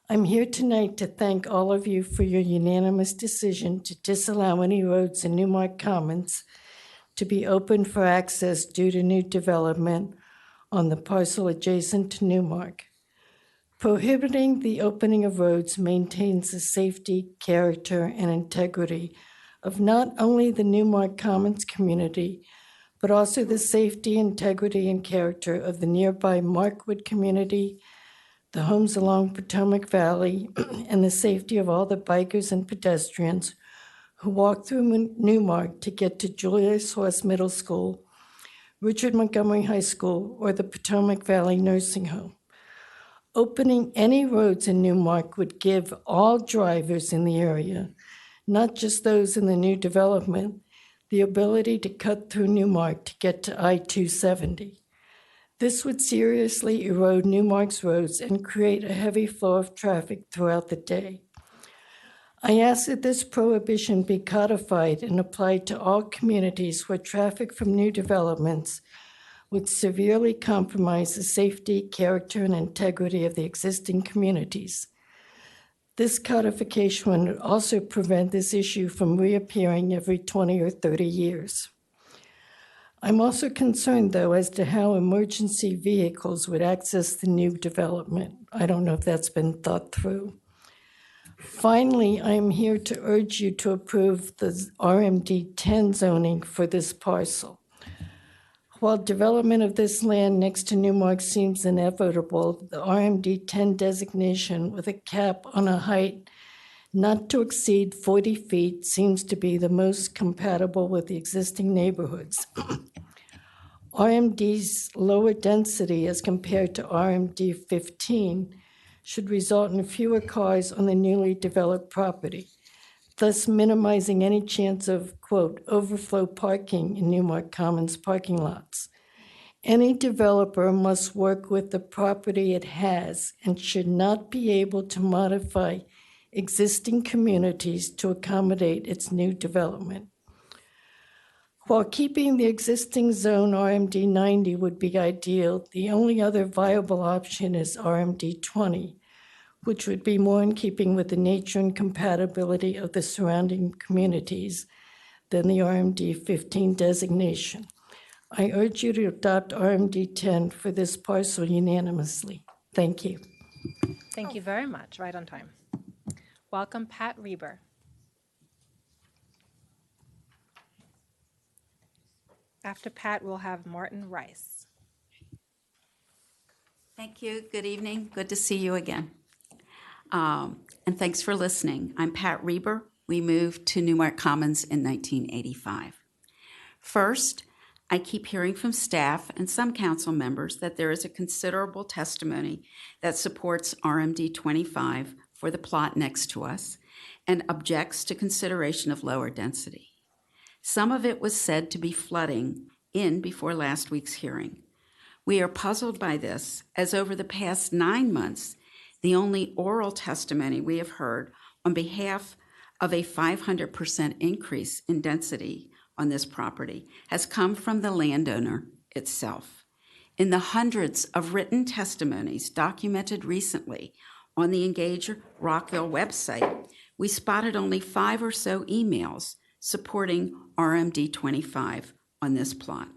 I'm here tonight to thank all of you for your unanimous decision to disallow any roads in Newmark Commons to be open for access due to new development on the parcel adjacent to Newmark. Prohibiting the opening of roads maintains the safety, character, and integrity of not only the Newmark Commons community, but also the safety, integrity, and character of the nearby Markwood community, the homes along Potomac Valley, and the safety of all the bikers and pedestrians who walk through Newmark to get to Julius Horst Middle School, Richard Montgomery High School, or the Potomac Valley Nursing Home. Opening any roads in Newmark would give all drivers in the area, not just those in the new development, the ability to cut through Newmark to get to I-270. This would seriously erode Newmark's roads and create a heavy flow of traffic throughout the day. I ask that this prohibition be codified and applied to all communities where traffic from new developments would severely compromise the safety, character, and integrity of the existing communities. This codification would also prevent this issue from reappearing every 20 or 30 years. I'm also concerned, though, as to how emergency vehicles would access the new development. I don't know if that's been thought through. Finally, I am here to urge you to approve the RMD 10 zoning for this parcel. While development of this land next to Newmark seems inevitable, the RMD 10 designation with a cap on a height not to exceed 40 feet seems to be the most compatible with the existing neighborhoods. RMD's lower density as compared to RMD 15 should result in fewer cars on the newly developed property, thus minimizing any chance of, quote, overflow parking in Newmark Commons parking lots. Any developer must work with the property it has and should not be able to modify existing communities to accommodate its new development. While keeping the existing zone RMD 90 would be ideal, the only other viable option is RMD 20, which would be more in keeping with the nature and compatibility of the surrounding communities than the RMD 15 designation. I urge you to adopt RMD 10 for this parcel unanimously. Thank you. Thank you very much. Right on time. Welcome, Pat Reber. After Pat, we'll have Martin Rice. Thank you. Good evening. Good to see you again. And thanks for listening. I'm Pat Reber. We moved to Newmark Commons in 1985. First, I keep hearing from staff and some council members that there is a considerable testimony that supports RMD 25 for the plot next to us and objects to consideration of lower density. Some of it was said to be flooding in before last week's hearing. We are puzzled by this, as over the past 9 months, the only oral testimony we have heard on behalf of a 500% increase in density on this property has come from the landowner itself. In the hundreds of written testimonies documented recently on the Engage Rockville website, we spotted only 5 or so emails supporting RMD 25 on this plot.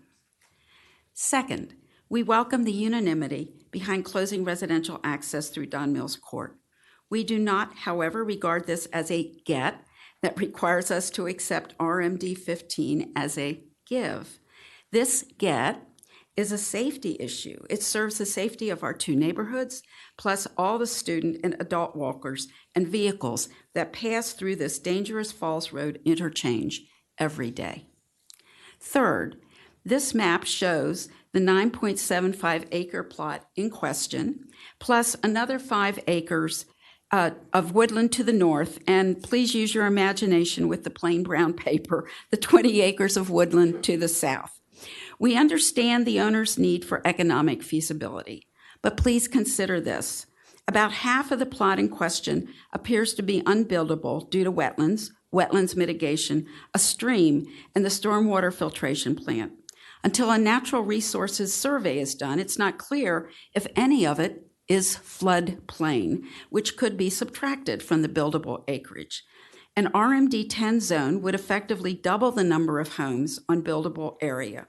Second, we welcome the unanimity behind closing residential access through Don Mills Court. We do not, however, regard this as a get that requires us to accept RMD 15 as a give. This get is a safety issue. It serves the safety of our 2 neighborhoods, plus all the student and adult walkers and vehicles that pass through this dangerous Falls Road interchange every day. Third, this map shows the 9.75 acre plot in question, plus another 5 acres of woodland to the north, and please use your imagination with the plain brown paper, the 20 acres of woodland to the south. We understand the owner's need for economic feasibility, but please consider this. About half of the plot in question appears to be unbuildable due to wetlands mitigation, a stream, and the stormwater filtration plant. Until a natural resources survey is done, it's not clear if any of it is floodplain, which could be subtracted from the buildable acreage. An RMD 10 zone would effectively double the number of homes on buildable area.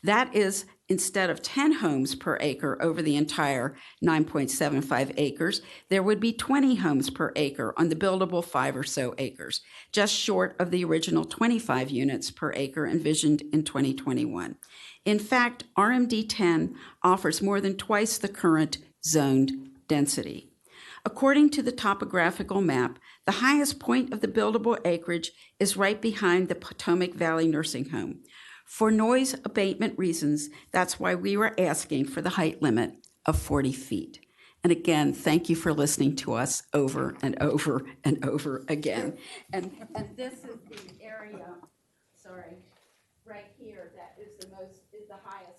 That is instead of 10 homes per acre over the entire 9.75 acres, there would be 20 homes per acre on the buildable 5 or so acres, just short of the original 25 units per acre envisioned in 2021. In fact, RMD 10 offers more than twice the current zoned density. According to the topographical map, the highest point of the buildable acreage is right behind the Potomac Valley Nursing Home. For noise abatement reasons, that's why we were asking for the height limit of 40 feet. And again, thank you for listening to us over and over and over again. And this is the area, right here, that is the highest.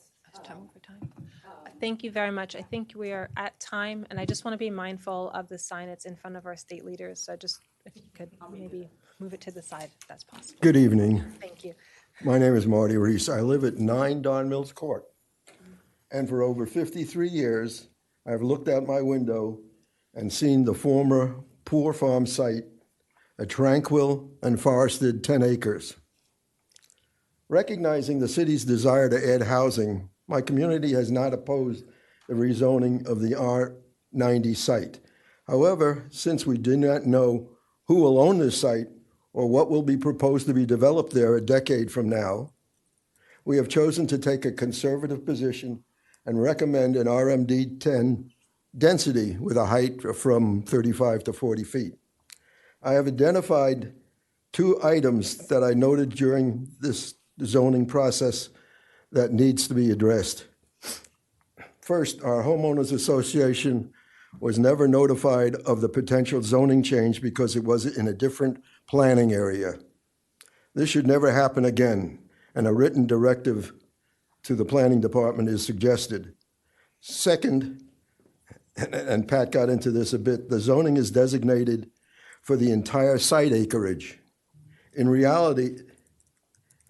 Thank you very much. I think we are at time, and I just want to be mindful of the sign that's in front of our state leaders. So just, if you could maybe move it to the side, if that's possible. Good evening. Thank you. My name is Marty Reese. I live at 9 Don Mills Court. And for over 53 years, I've looked out my window and seen the former Poor Farm site, a tranquil and forested 10 acres. Recognizing the city's desire to add housing, my community has not opposed the rezoning of the R90 site. However, since we do not know who will own this site or what will be proposed to be developed there a decade from now, we have chosen to take a conservative position and recommend an RMD 10 density with a height from 35 to 40 feet. I have identified 2 items that I noted during this zoning process that needs to be addressed. First, our homeowners association was never notified of the potential zoning change because it was in a different planning area. This should never happen again, and a written directive to the planning department is suggested. Second, and Pat got into this a bit, the zoning is designated for the entire site acreage. In reality,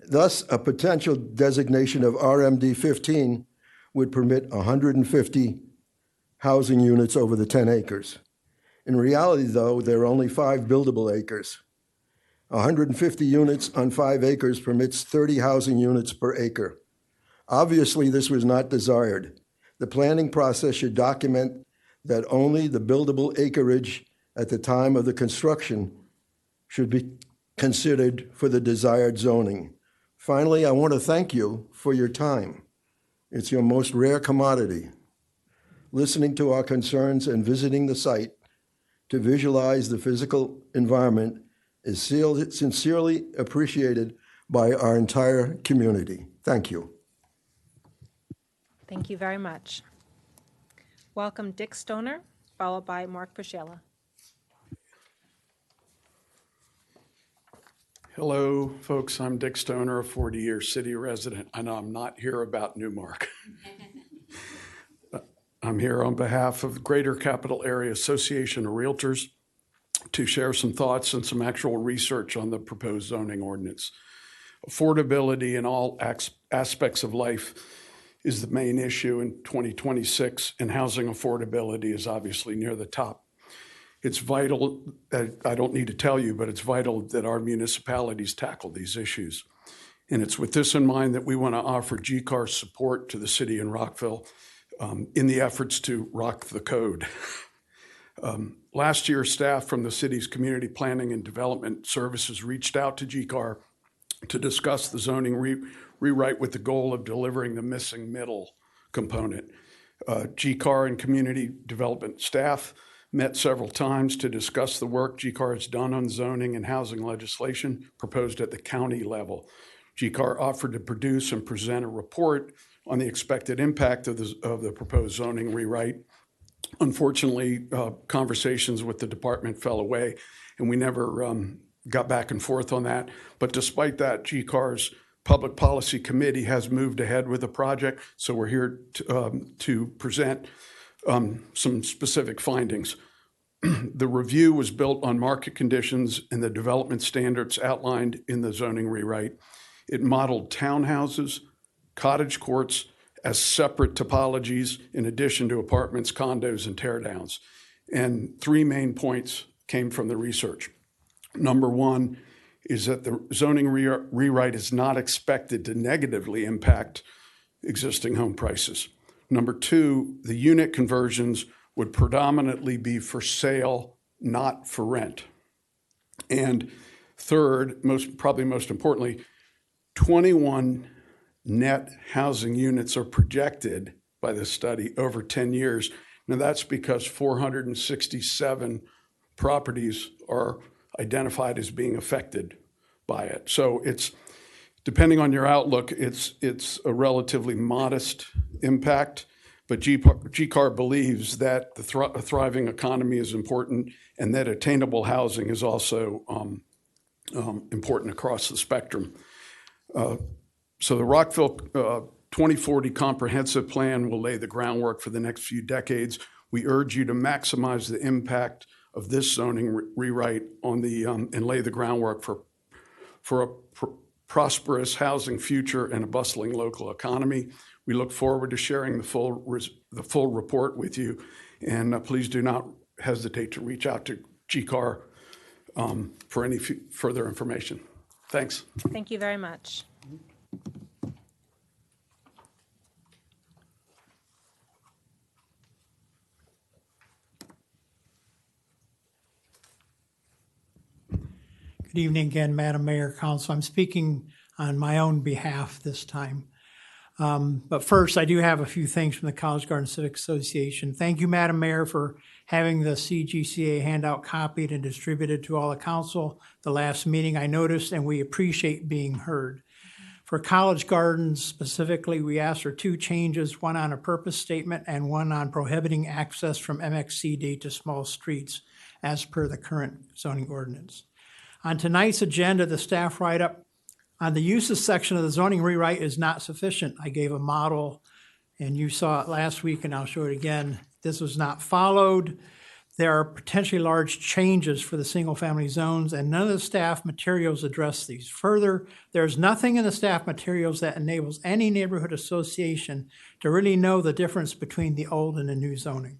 thus, a potential designation of RMD 15 would permit 150 housing units over the 10 acres. In reality, though, there are only 5 buildable acres. 150 units on 5 acres permits 30 housing units per acre. Obviously, this was not desired. The planning process should document that only the buildable acreage at the time of the construction should be considered for the desired zoning. Finally, I want to thank you for your time. It's your most rare commodity. Listening to our concerns and visiting the site to visualize the physical environment is sincerely appreciated by our entire community. Thank you. Thank you very much. Welcome Dick Stoner, followed by Mark Paschella. Hello, folks. I'm Dick Stoner, a 40-year city resident. I know I'm not here about Newmark. I'm here on behalf of the Greater Capital Area Association of Realtors to share some thoughts and some actual research on the proposed zoning ordinance. Affordability in all aspects of life is the main issue in 2026, and housing affordability is obviously near the top. It's vital, I don't need to tell you, but it's vital that our municipalities tackle these issues. And it's with this in mind that we want to offer GCAR support to the city in Rockville in the efforts to rock the code. Last year, staff from the city's Community Planning and Development Services reached out to GCAR to discuss the zoning rewrite with the goal of delivering the missing middle component. GCAR and community development staff met several times to discuss the work GCAR has done on zoning and housing legislation proposed at the county level. GCAR offered to produce and present a report on the expected impact of the proposed zoning rewrite. Unfortunately, conversations with the department fell away, and we never got back and forth on that. But despite that, GCAR's Public Policy Committee has moved ahead with the project, so we're here to present some specific findings. The review was built on market conditions and the development standards outlined in the zoning rewrite. It modeled townhouses, cottage courts as separate topologies in addition to apartments, condos, and teardowns. And 3 main points came from the research. Number 1 is that the zoning rewrite is not expected to negatively impact existing home prices. Number two, the unit conversions would predominantly be for sale, not for rent. And third, probably most importantly, 21 net housing units are projected by this study over 10 years. Now that's because 467 properties are identified as being affected by it. So it's, depending on your outlook, it's a relatively modest impact, but GCAR believes that a thriving economy is important and that attainable housing is also important across the spectrum. So the Rockville 2040 Comprehensive Plan will lay the groundwork for the next few decades. We urge you to maximize the impact of this zoning rewrite on the and lay the groundwork for a prosperous housing future and a bustling local economy. We look forward to sharing the full report with you, and please do not hesitate to reach out to GCAR for any further information. Thanks. Thank you very much. Good evening again, Madam Mayor, Council. I'm speaking on my own behalf this time. But first, I do have a few things from the College Garden Civic Association. Thank you, Madam Mayor, for having the CGCA handout copied and distributed to all the council the last meeting. I noticed, and we appreciate being heard. For College Gardens specifically, we asked for two changes, one on a purpose statement and one on prohibiting access from MXCD to small streets as per the current zoning ordinance. On tonight's agenda, the staff write-up on the uses section of the zoning rewrite is not sufficient. I gave a model, and you saw it last week, and I'll show it again. This was not followed. There are potentially large changes for the single-family zones, and none of the staff materials address these. Further, there's nothing in the staff materials that enables any neighborhood association to really know the difference between the old and the new zoning.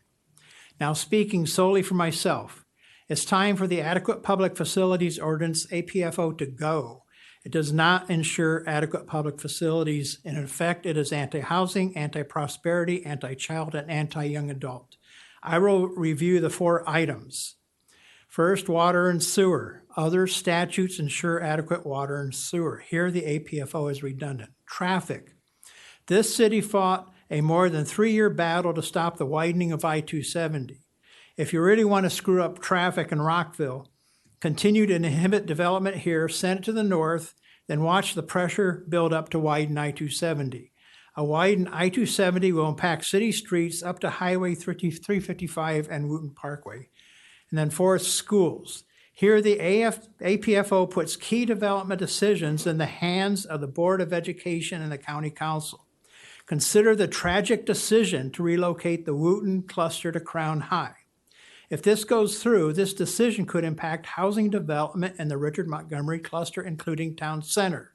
Now, speaking solely for myself, it's time for the Adequate Public Facilities Ordinance, APFO, to go. It does not ensure adequate public facilities. In effect, it is anti-housing, anti-prosperity, anti-child, and anti-young adult. I will review the 4 items. First, water and sewer. Other statutes ensure adequate water and sewer. Here, the APFO is redundant. Traffic. This city fought a more than 3-year battle to stop the widening of I-270. If you really want to screw up traffic in Rockville, continue to inhibit development here, send it to the north, then watch the pressure build up to widen I-270. A widened I-270 will impact city streets up to Highway 355 and Wooten Parkway. And then fourth, schools. Here, the APFO puts key development decisions in the hands of the Board of Education and the County Council. Consider the tragic decision to relocate the Wooten cluster to Crown High. If this goes through, this decision could impact housing development in the Richard Montgomery cluster, including Town Center.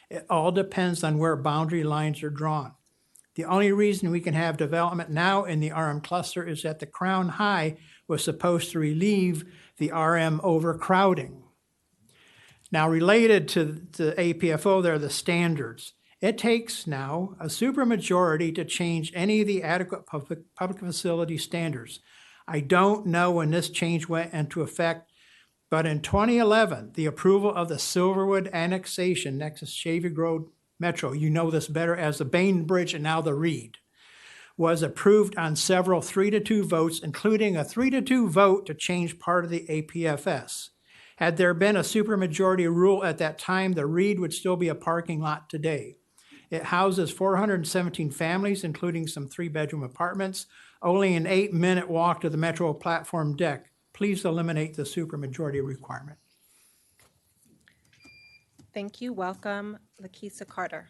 It all depends on where boundary lines are drawn. The only reason we can have development now in the RM cluster is that the Crown High was supposed to relieve the RM overcrowding. Now, related to the APFO, there are the standards. It takes now a supermajority to change any of the adequate public facility standards. I don't know when this change went into effect, but in 2011, the approval of the Silverwood annexation next to Shavy Road Metro, you know this better as the Bainbridge and now the Reed, was approved on several 3-2 votes, including a 3-2 vote to change part of the APFS. Had there been a supermajority rule at that time, the Reed would still be a parking lot today. It houses 417 families, including some 3-bedroom apartments, only an 8-minute walk to the Metro platform deck. Please eliminate the supermajority requirement. Thank you. Welcome, Lakeisha Carter.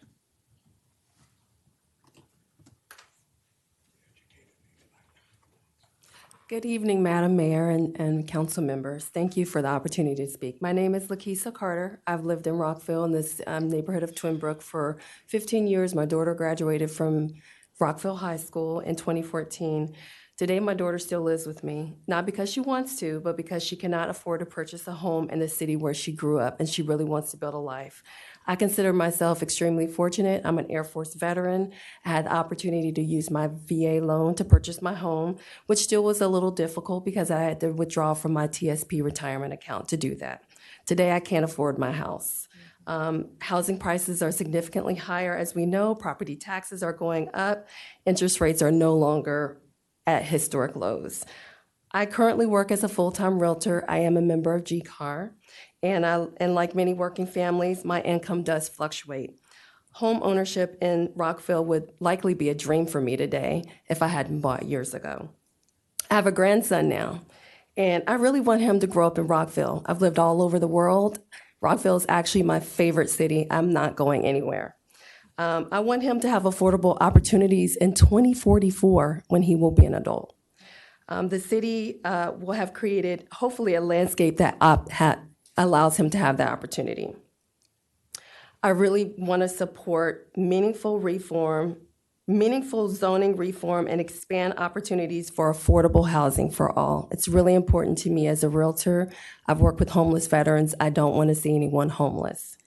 Good evening, Madam Mayor and council members. Thank you for the opportunity to speak. My name is Lakeisha Carter. I've lived in Rockville in this neighborhood of Twin Brook for 15 years. My daughter graduated from Rockville High School in 2014. Today, my daughter still lives with me, not because she wants to, but because she cannot afford to purchase a home in the city where she grew up, and she really wants to build a life. I consider myself extremely fortunate. I'm an Air Force veteran. I had the opportunity to use my VA loan to purchase my home, which still was a little difficult because I had to withdraw from my TSP retirement account to do that. Today, I can't afford my house. Housing prices are significantly higher, as we know. Property taxes are going up. Interest rates are no longer at historic lows. I currently work as a full-time realtor. I am a member of GCAR, and like many working families, my income does fluctuate. Home ownership in Rockville would likely be a dream for me today if I hadn't bought years ago. I have a grandson now, and I really want him to grow up in Rockville. I've lived all over the world. Rockville is actually my favorite city. I'm not going anywhere. I want him to have affordable opportunities in 2044 when he will be an adult. The city will have created, hopefully, a landscape that allows him to have that opportunity. I really want to support meaningful zoning reform, and expand opportunities for affordable housing for all. It's really important to me as a realtor. I've worked with homeless veterans. I don't want to see anyone homeless.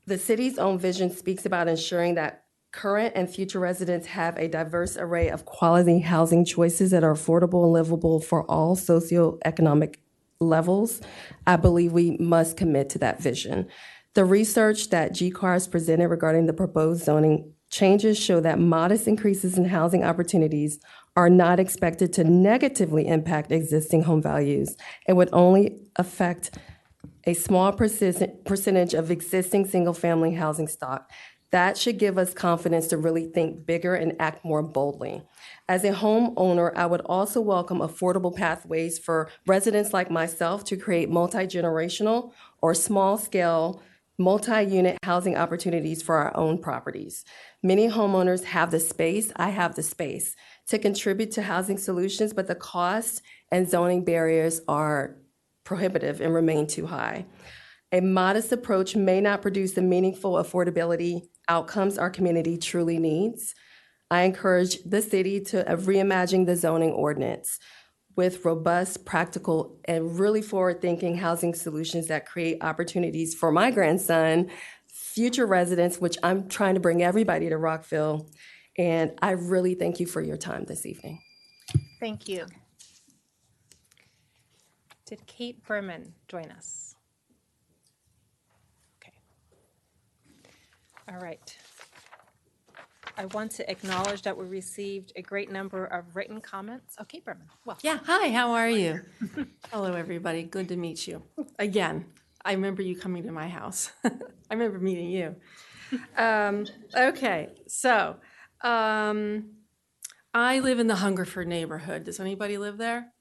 The city's own vision speaks about ensuring that current and future residents have a diverse array of quality housing choices that are affordable and livable for all socioeconomic levels. I believe we must commit to that vision. The research that GCAR has presented regarding the proposed zoning changes show that modest increases in housing opportunities are not expected to negatively impact existing home values and would only affect a small percentage of existing single-family housing stock. That should give us confidence to really think bigger and act more boldly. As a homeowner, I would also welcome affordable pathways for residents like myself to create multi-generational or small-scale multi-unit housing opportunities for our own properties. Many homeowners have the space, I have the space, to contribute to housing solutions, but the cost and zoning barriers are prohibitive and remain too high. A modest approach may not produce the meaningful affordability outcomes our community truly needs. I encourage the city to reimagine the zoning ordinance with robust, practical, and really forward-thinking housing solutions that create opportunities for my grandson, future residents, which I'm trying to bring everybody to Rockville. And I really thank you for your time this evening. Thank you. Did Kate Berman join us? Okay. All right. I want to acknowledge that we received a great number of written comments. Oh, Kate Berman, well. Yeah, hi, how are you? Hello, everybody. Good to meet you. Again, I remember you coming to my house. I remember meeting you. Okay, so I live in the Hungerford neighborhood. Does anybody live there?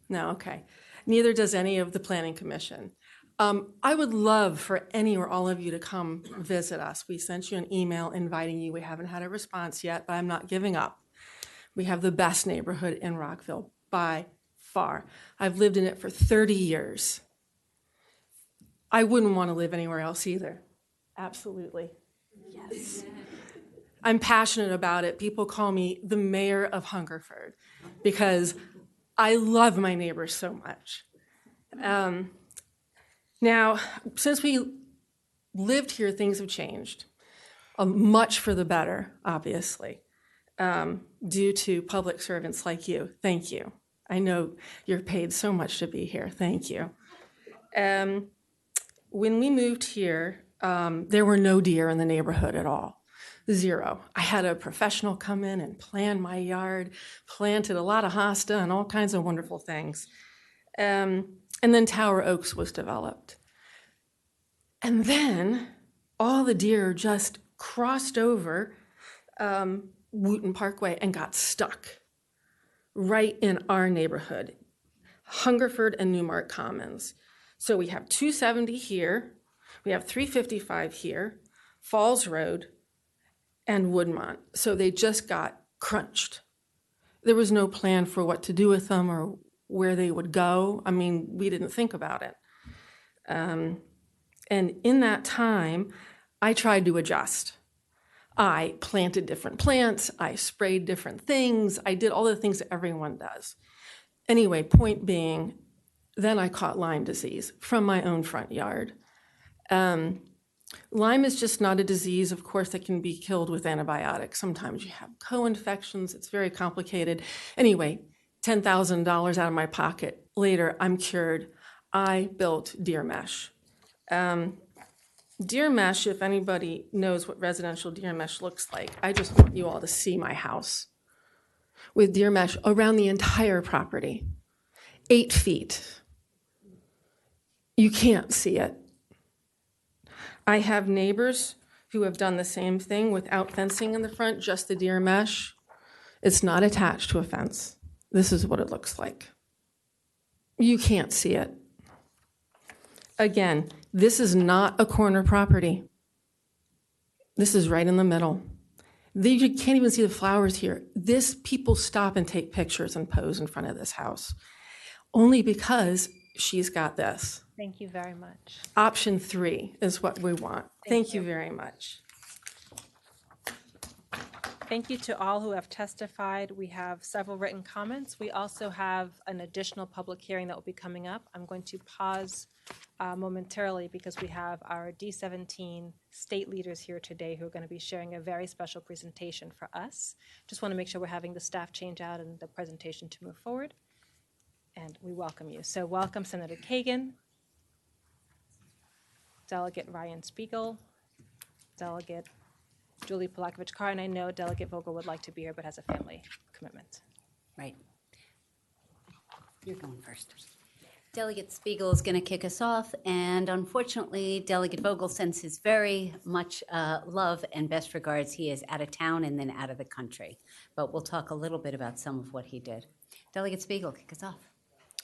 No, okay. Neither does any of the Planning Commission. I would love for any or all of you to come visit us. We sent you an email inviting you. We haven't had a response yet, but I'm not giving up. We have the best neighborhood in Rockville by far. I've lived in it for 30 years. I wouldn't want to live anywhere else either. Absolutely. Yes. I'm passionate about it. People call me the mayor of Hungerford because I love my neighbors so much. Now, since we lived here, things have changed, much for the better, obviously, due to public servants like you. Thank you. I know you're paid so much to be here. Thank you. When we moved here, there were no deer in the neighborhood at all. Zero. I had a professional come in and plan my yard, planted a lot of hosta and all kinds of wonderful things. And then Tower Oaks was developed. And then all the deer just crossed over Wooten Parkway and got stuck right in our neighborhood, Hungerford and Newmark Commons. So we have 270 here, we have 355 here, Falls Road, and Woodmont. So they just got crunched. There was no plan for what to do with them or where they would go. I mean, we didn't think about it. And in that time, I tried to adjust. I planted different plants, I sprayed different things, I did all the things that everyone does. Anyway, point being, then I caught Lyme disease from my own front yard. Lyme is just not a disease, of course, that can be killed with antibiotics. Sometimes you have co-infections, it's very complicated. Anyway, $10,000 out of my pocket. Later, I'm cured. I built deer mesh. Deer mesh, if anybody knows what residential deer mesh looks like, I just want you all to see my house with deer mesh around the entire property, 8 feet. You can't see it. I have neighbors who have done the same thing without fencing in the front, just the deer mesh. It's not attached to a fence. This is what it looks like. You can't see it. Again, this is not a corner property. This is right in the middle. You can't even see the flowers here. People stop and take pictures and pose in front of this house, only because she's got this. Thank you very much. Option 3 is what we want. Thank you very much. Thank you to all who have testified. We have several written comments. We also have an additional public hearing that will be coming up. I'm going to pause momentarily because we have our D17 state leaders here today who are going to be sharing a very special presentation for us. Just want to make sure we're having the staff change out and the presentation to move forward. And we welcome you. So welcome Senator Kagan, Delegate Ryan Spiegel, Delegate Julie Polakovich-Carr, and I know Delegate Vogel would like to be here but has a family commitment. Right. You're going first. Delegate Spiegel is going to kick us off, and unfortunately, Delegate Vogel sends his very much love and best regards. He is out of town and then out of the country, but we'll talk a little bit about some of what he did. Delegate Spiegel, kick us off.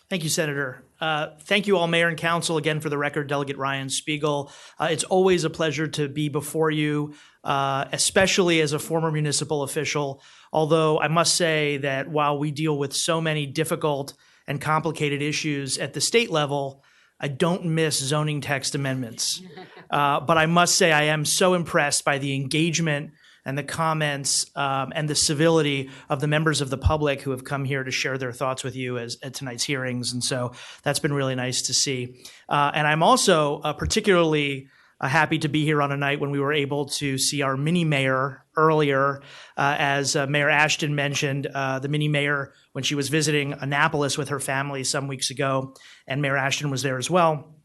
Thank you, Senator. Thank you all, Mayor and Council. Again, for the record, Delegate Ryan Spiegel. It's always a pleasure to be before you, especially as a former municipal official. Although I must say that while we deal with so many difficult and complicated issues at the state level, I don't miss zoning text amendments. But I must say I am so impressed by the engagement and the comments and the civility of the members of the public who have come here to share their thoughts with you at tonight's hearings. And so that's been really nice to see. And I'm also particularly happy to be here on a night when we were able to see our mini mayor earlier. As Mayor Ashton mentioned, the mini mayor, when she was visiting Annapolis with her family some weeks ago, and Mayor Ashton was there as well,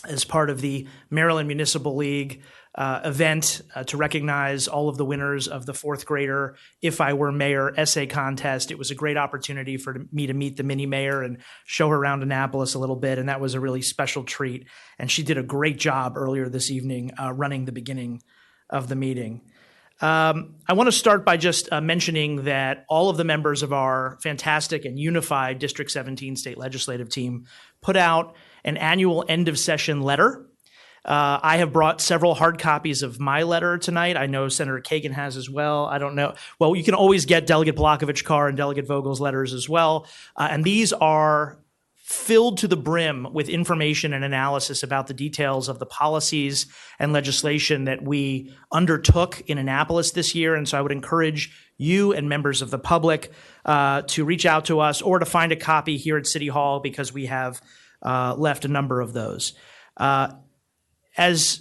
as part of the Maryland Municipal League event to recognize all of the winners of the fourth grader If I Were Mayor essay contest. It was a great opportunity for me to meet the mini mayor and show her around Annapolis a little bit, and that was a really special treat. And she did a great job earlier this evening running the beginning of the meeting. I want to start by just mentioning that all of the members of our fantastic and unified District 17 state legislative team put out an annual end of session letter. I have brought several hard copies of my letter tonight. I know Senator Kagan has as well. I don't know. Well, you can always get Delegate Polakovich-Carr and Delegate Vogel's letters as well. And these are filled to the brim with information and analysis about the details of the policies and legislation that we undertook in Annapolis this year. And so I would encourage you and members of the public to reach out to us or to find a copy here at City Hall, because we have left a number of those. As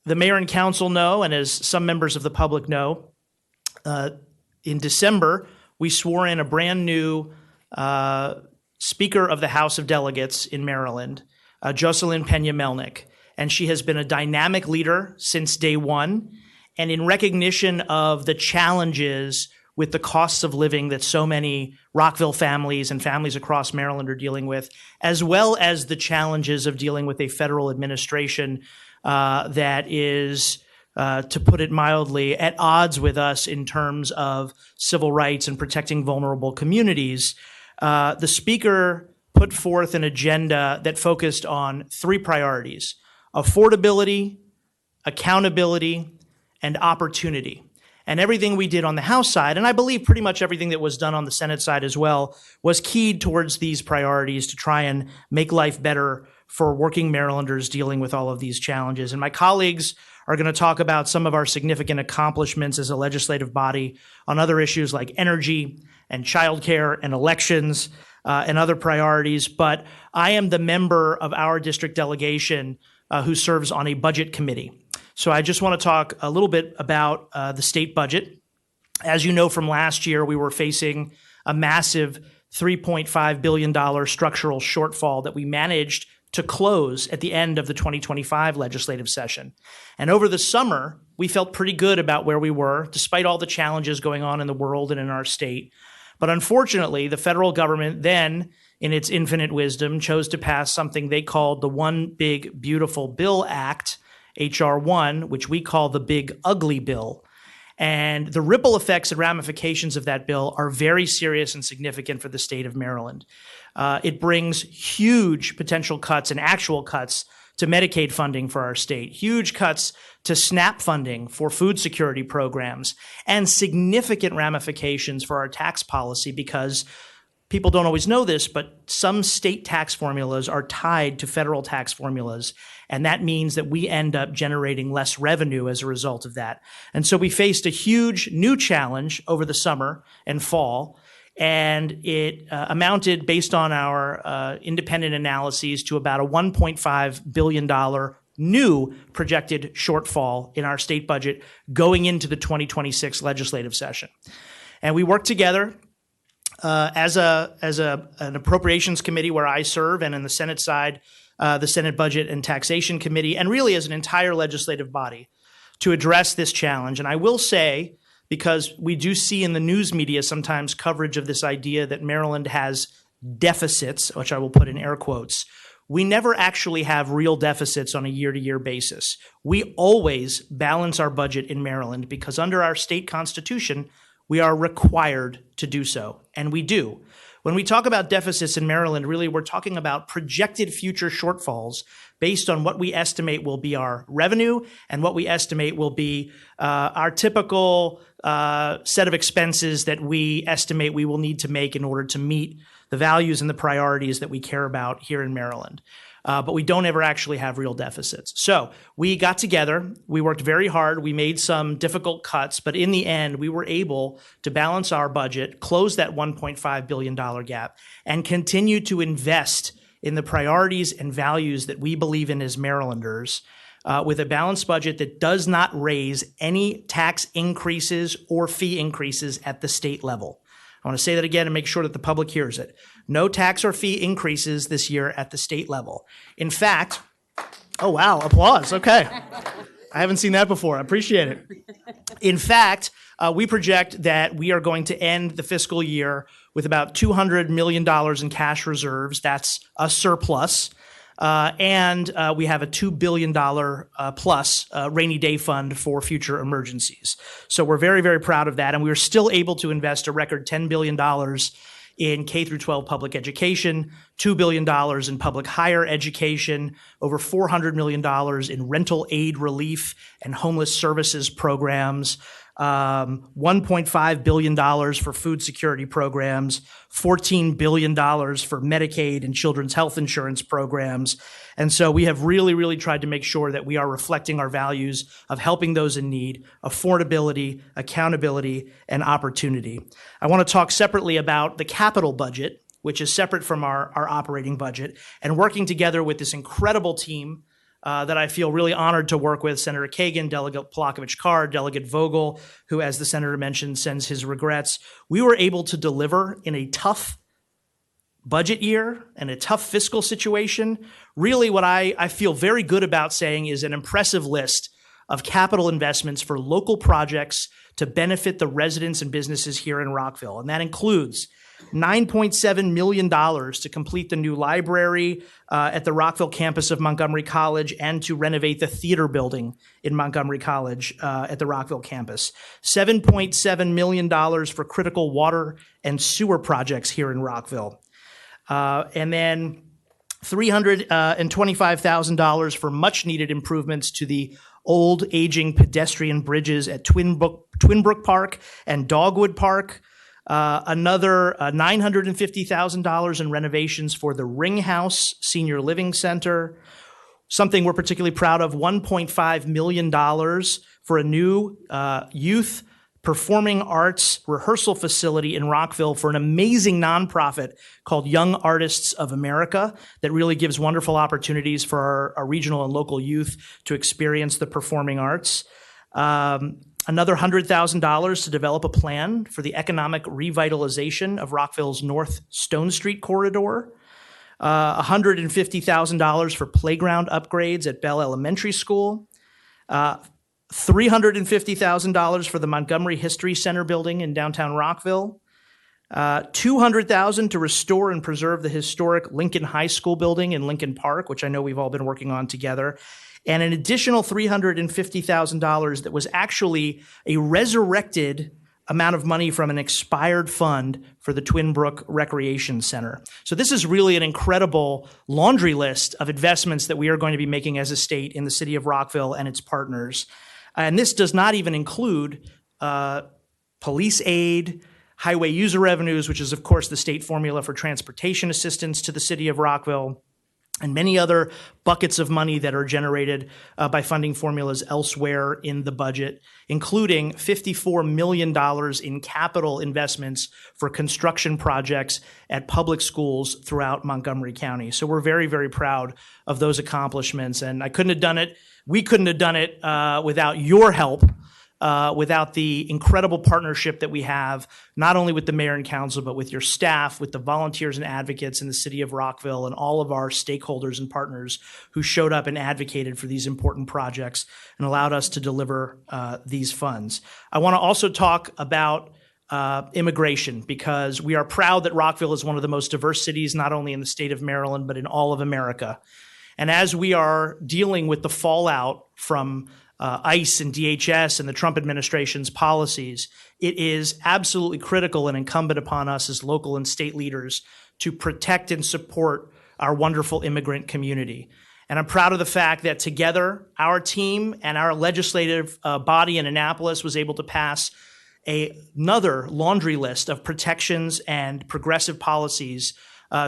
the mayor and council know, and as some members of the public know, in December, we swore in a brand new Speaker of the House of Delegates in Maryland, Jocelyn Pena-Melnick. And she has been a dynamic leader since day one. And in recognition of the challenges with the costs of living that so many Rockville families and families across Maryland are dealing with, as well as the challenges of dealing with a federal administration that is, to put it mildly, at odds with us in terms of civil rights and protecting vulnerable communities, the Speaker put forth an agenda that focused on 3 priorities: affordability, accountability, and opportunity. And everything we did on the House side, and I believe pretty much everything that was done on the Senate side as well, was keyed towards these priorities to try and make life better for working Marylanders dealing with all of these challenges. And my colleagues are going to talk about some of our significant accomplishments as a legislative body on other issues like energy and childcare and elections and other priorities. But I am the member of our district delegation who serves on a budget committee. So I just want to talk a little bit about the state budget. As you know from last year, we were facing a massive $3.5 billion structural shortfall that we managed to close at the end of the 2025 legislative session. And over the summer, we felt pretty good about where we were, despite all the challenges going on in the world and in our state. But unfortunately, the federal government then, in its infinite wisdom, chose to pass something they called the One Big Beautiful Bill Act, H.R. 1, which we call the Big Ugly Bill. And the ripple effects and ramifications of that bill are very serious and significant for the state of Maryland. It brings huge potential cuts and actual cuts to Medicaid funding for our state, huge cuts to SNAP funding for food security programs, and significant ramifications for our tax policy because people don't always know this, but some state tax formulas are tied to federal tax formulas. And that means that we end up generating less revenue as a result of that. And so we faced a huge new challenge over the summer and fall. And it amounted, based on our independent analyses, to about a $1.5 billion new projected shortfall in our state budget going into the 2026 legislative session. And we worked together as an appropriations committee where I serve, and in the Senate side, the Senate Budget and Taxation Committee, and really as an entire legislative body to address this challenge. And I will say, because we do see in the news media sometimes coverage of this idea that Maryland has deficits, which I will put in air quotes, we never actually have real deficits on a year-to-year basis. We always balance our budget in Maryland because under our state constitution, we are required to do so, and we do. When we talk about deficits in Maryland, really we're talking about projected future shortfalls based on what we estimate will be our revenue and what we estimate will be our typical set of expenses that we estimate we will need to make in order to meet the values and the priorities that we care about here in Maryland. But we don't ever actually have real deficits. So we got together, we worked very hard, we made some difficult cuts, but in the end, we were able to balance our budget, close that $1.5 billion gap, and continue to invest in the priorities and values that we believe in as Marylanders, with a balanced budget that does not raise any tax increases or fee increases at the state level. I want to say that again and make sure that the public hears it. No tax or fee increases this year at the state level. In fact, oh wow, applause, okay. I haven't seen that before, I appreciate it. In fact, we project that we are going to end the fiscal year with about $200 million in cash reserves. That's a surplus. And we have a $2 billion plus rainy day fund for future emergencies. So we're very, very proud of that. And we were still able to invest a record $10 billion in K through 12 public education, $2 billion in public higher education, over $400 million in rental aid relief and homeless services programs, $1.5 billion for food security programs, $14 billion for Medicaid and children's health insurance programs. And so we have really, really tried to make sure that we are reflecting our values of helping those in need, affordability, accountability, and opportunity. I want to talk separately about the capital budget, which is separate from our operating budget, and working together with this incredible team that I feel really honored to work with, Senator Kagan, Delegate Polakovich-Carr, Delegate Vogel, who, as the senator mentioned, sends his regrets. We were able to deliver in a tough budget year and a tough fiscal situation. Really what I feel very good about saying is an impressive list of capital investments for local projects to benefit the residents and businesses here in Rockville. And that includes $9.7 million to complete the new library at the Rockville campus of Montgomery College and to renovate the theater building in Montgomery College at the Rockville campus. $7.7 million for critical water and sewer projects here in Rockville. And then $325,000 for much needed improvements to the old aging pedestrian bridges at Twin Brook Park and Dogwood Park. Another $950,000 in renovations for the Ring House Senior Living Center. Something we're particularly proud of, $1.5 million for a new youth performing arts rehearsal facility in Rockville for an amazing nonprofit called Young Artists of America that really gives wonderful opportunities for our regional and local youth to experience the performing arts. Another $100,000 to develop a plan for the economic revitalization of Rockville's North Stone Street corridor. $150,000 for playground upgrades at Bell Elementary School. $350,000 for the Montgomery History Center building in downtown Rockville. $200,000 to restore and preserve the historic Lincoln High School building in Lincoln Park, which I know we've all been working on together. And an additional $350,000 that was actually a resurrected amount of money from an expired fund for the Twin Brook Recreation Center. So this is really an incredible laundry list of investments that we are going to be making as a state in the city of Rockville and its partners. And this does not even include police aid, highway user revenues, which is, of course, the state formula for transportation assistance to the city of Rockville, and many other buckets of money that are generated by funding formulas elsewhere in the budget, including $54 million in capital investments for construction projects at public schools throughout Montgomery County. So we're very, very proud of those accomplishments. And we couldn't have done it without your help, without the incredible partnership that we have, not only with the mayor and council, but with your staff, with the volunteers and advocates in the city of Rockville, and all of our stakeholders and partners who showed up and advocated for these important projects and allowed us to deliver these funds. I want to also talk about immigration, because we are proud that Rockville is one of the most diverse cities, not only in the state of Maryland, but in all of America. And as we are dealing with the fallout from ICE and DHS and the Trump administration's policies, it is absolutely critical and incumbent upon us as local and state leaders to protect and support our wonderful immigrant community. And I'm proud of the fact that together, our team and our legislative body in Annapolis was able to pass another laundry list of protections and progressive policies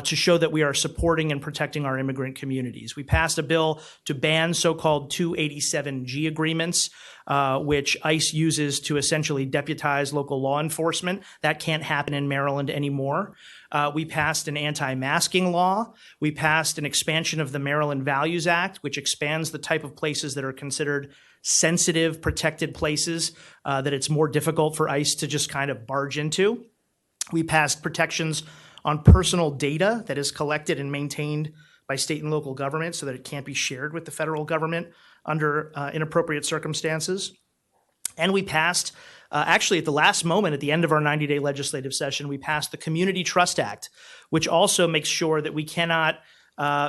to show that we are supporting and protecting our immigrant communities. We passed a bill to ban so-called 287G agreements, which ICE uses to essentially deputize local law enforcement. That can't happen in Maryland anymore. We passed an anti-masking law. We passed an expansion of the Maryland Values Act, which expands the type of places that are considered sensitive, protected places that it's more difficult for ICE to just kind of barge into. We passed protections on personal data that is collected and maintained by state and local government so that it can't be shared with the federal government under inappropriate circumstances. And we passed, actually at the last moment, at the end of our 90-day legislative session, we passed the Community Trust Act, which also makes sure that we cannot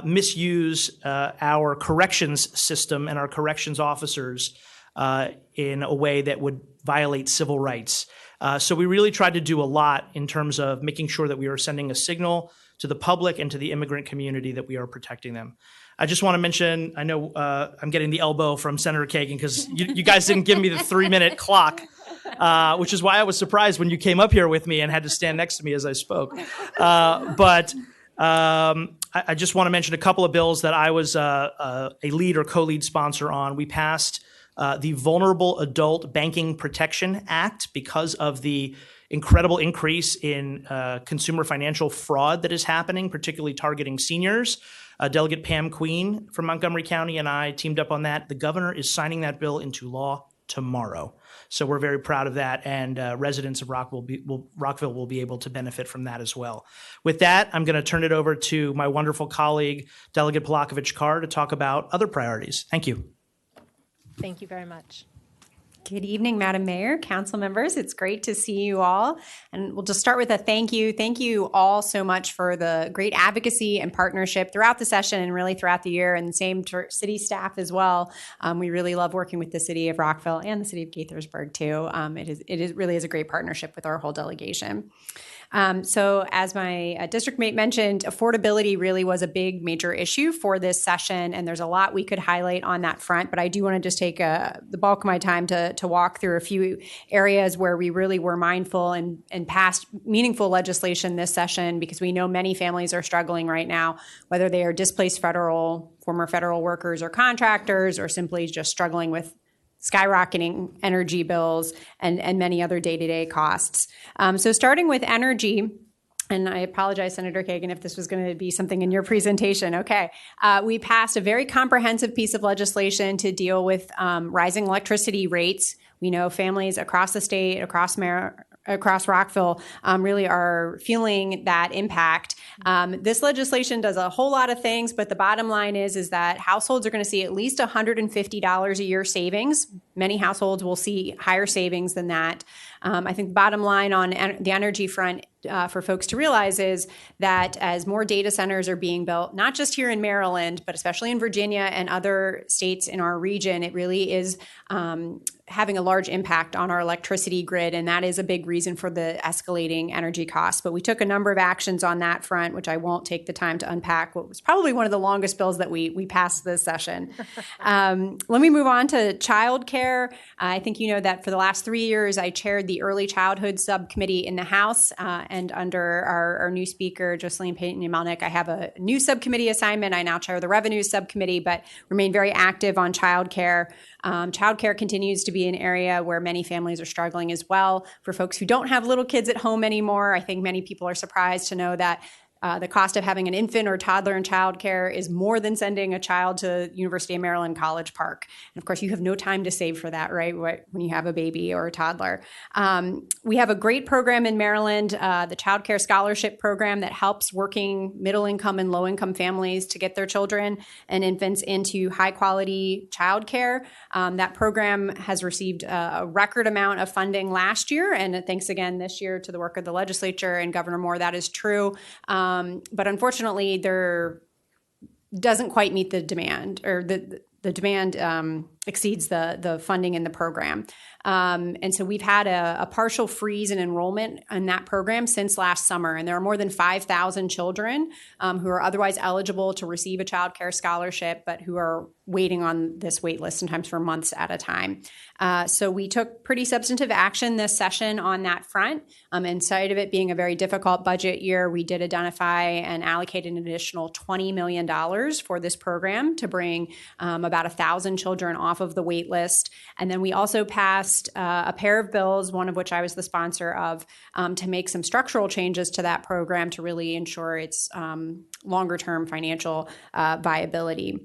misuse our corrections system and our corrections officers in a way that would violate civil rights. So we really tried to do a lot in terms of making sure that we are sending a signal to the public and to the immigrant community that we are protecting them. I just want to mention, I know I'm getting the elbow from Senator Kagan because you guys didn't give me the 3-minute clock, which is why I was surprised when you came up here with me and had to stand next to me as I spoke. But I just want to mention a couple of bills that I was a lead or co-lead sponsor on. We passed the Vulnerable Adult Banking Protection Act because of the incredible increase in consumer financial fraud that is happening, particularly targeting seniors. Delegate Pam Queen from Montgomery County and I teamed up on that. The governor is signing that bill into law tomorrow. So we're very proud of that, and residents of Rockville will be able to benefit from that as well. With that, I'm going to turn it over to my wonderful colleague, Delegate Polakovich-Carr, to talk about other priorities. Thank you. Thank you very much. Good evening, Madam Mayor, council members. It's great to see you all. And we'll just start with a thank you. Thank you all so much for the great advocacy and partnership throughout the session and really throughout the year, and the same to city staff as well. We really love working with the city of Rockville and the city of Gaithersburg too. It really is a great partnership with our whole delegation. So as my district mate mentioned, affordability really was a big major issue for this session, and there's a lot we could highlight on that front, but I do want to just take the bulk of my time to walk through a few areas where we really were mindful and passed meaningful legislation this session, because we know many families are struggling right now, whether they are displaced former federal workers or contractors, or simply just struggling with skyrocketing energy bills and many other day-to-day costs. So starting with energy, and I apologize, Senator Kagan, if this was going to be something in your presentation. Okay. We passed a very comprehensive piece of legislation to deal with rising electricity rates. We know families across the state, across Rockville, really are feeling that impact. This legislation does a whole lot of things, but the bottom line is that households are going to see at least $150 a year savings. Many households will see higher savings than that. I think the bottom line on the energy front for folks to realize is that as more data centers are being built, not just here in Maryland, but especially in Virginia and other states in our region, it really is having a large impact on our electricity grid, and that is a big reason for the escalating energy costs. But we took a number of actions on that front, which I won't take the time to unpack. What was probably one of the longest bills that we passed this session. Let me move on to childcare. I think you know that for the last 3 years, I chaired the Early Childhood Subcommittee in the House, and under our new speaker, Jocelyn Payton-Melnick, I have a new subcommittee assignment. I now chair the Revenue Subcommittee, but remain very active on childcare. Childcare continues to be an area where many families are struggling as well. For folks who don't have little kids at home anymore, I think many people are surprised to know that the cost of having an infant or toddler in childcare is more than sending a child to University of Maryland College Park. And of course, you have no time to save for that, right, when you have a baby or a toddler. We have a great program in Maryland, the Child Care Scholarship Program, that helps working middle-income and low-income families to get their children and infants into high-quality childcare. That program has received a record amount of funding last year, and thanks again this year to the work of the legislature and Governor Moore, that is true. But unfortunately, there doesn't quite meet the demand, or the demand exceeds the funding in the program. And so we've had a partial freeze in enrollment in that program since last summer. And there are more than 5,000 children who are otherwise eligible to receive a child care scholarship, but who are waiting on this wait list, sometimes for months at a time. So we took pretty substantive action this session on that front. In spite of it being a very difficult budget year, we did identify and allocate an additional $20 million for this program to bring about 1,000 children off of the wait list. And then we also passed a pair of bills, one of which I was the sponsor of, to make some structural changes to that program to really ensure its longer-term financial viability.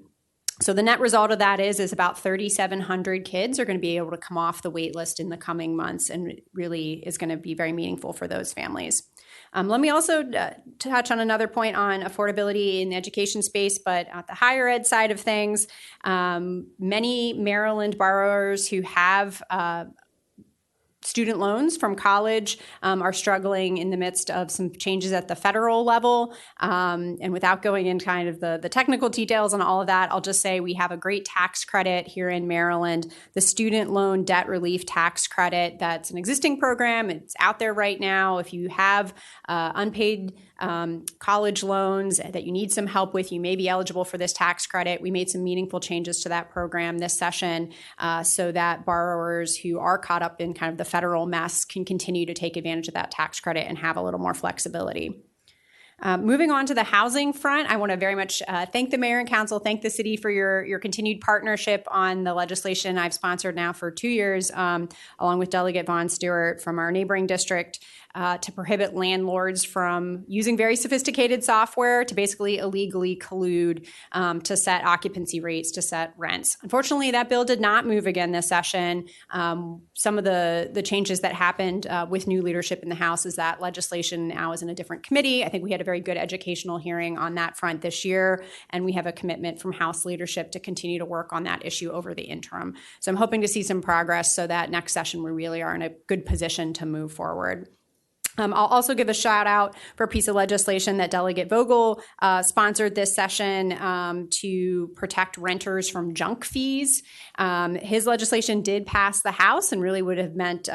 So the net result of that is about 3,700 kids are going to be able to come off the wait list in the coming months, and really is going to be very meaningful for those families. Let me also touch on another point on affordability in the education space, but at the higher ed side of things, many Maryland borrowers who have student loans from college are struggling in the midst of some changes at the federal level. And without going into kind of the technical details on all of that, I'll just say we have a great tax credit here in Maryland, the Student Loan Debt Relief Tax Credit. That's an existing program. It's out there right now. If you have unpaid college loans that you need some help with, you may be eligible for this tax credit. We made some meaningful changes to that program this session so that borrowers who are caught up in kind of the federal mess can continue to take advantage of that tax credit and have a little more flexibility. Moving on to the housing front, I want to very much thank the mayor and council, thank the city for your continued partnership on the legislation I've sponsored now for 2 years, along with Delegate Vaughn Stewart from our neighboring district, to prohibit landlords from using very sophisticated software to basically illegally collude to set occupancy rates, to set rents. Unfortunately, that bill did not move again this session. Some of the changes that happened with new leadership in the House is that legislation now is in a different committee. I think we had a very good educational hearing on that front this year, and we have a commitment from House leadership to continue to work on that issue over the interim. So I'm hoping to see some progress so that next session we really are in a good position to move forward. I'll also give a shout out for a piece of legislation that Delegate Vogel sponsored this session to protect renters from junk fees. His legislation did pass the House and really would have meant,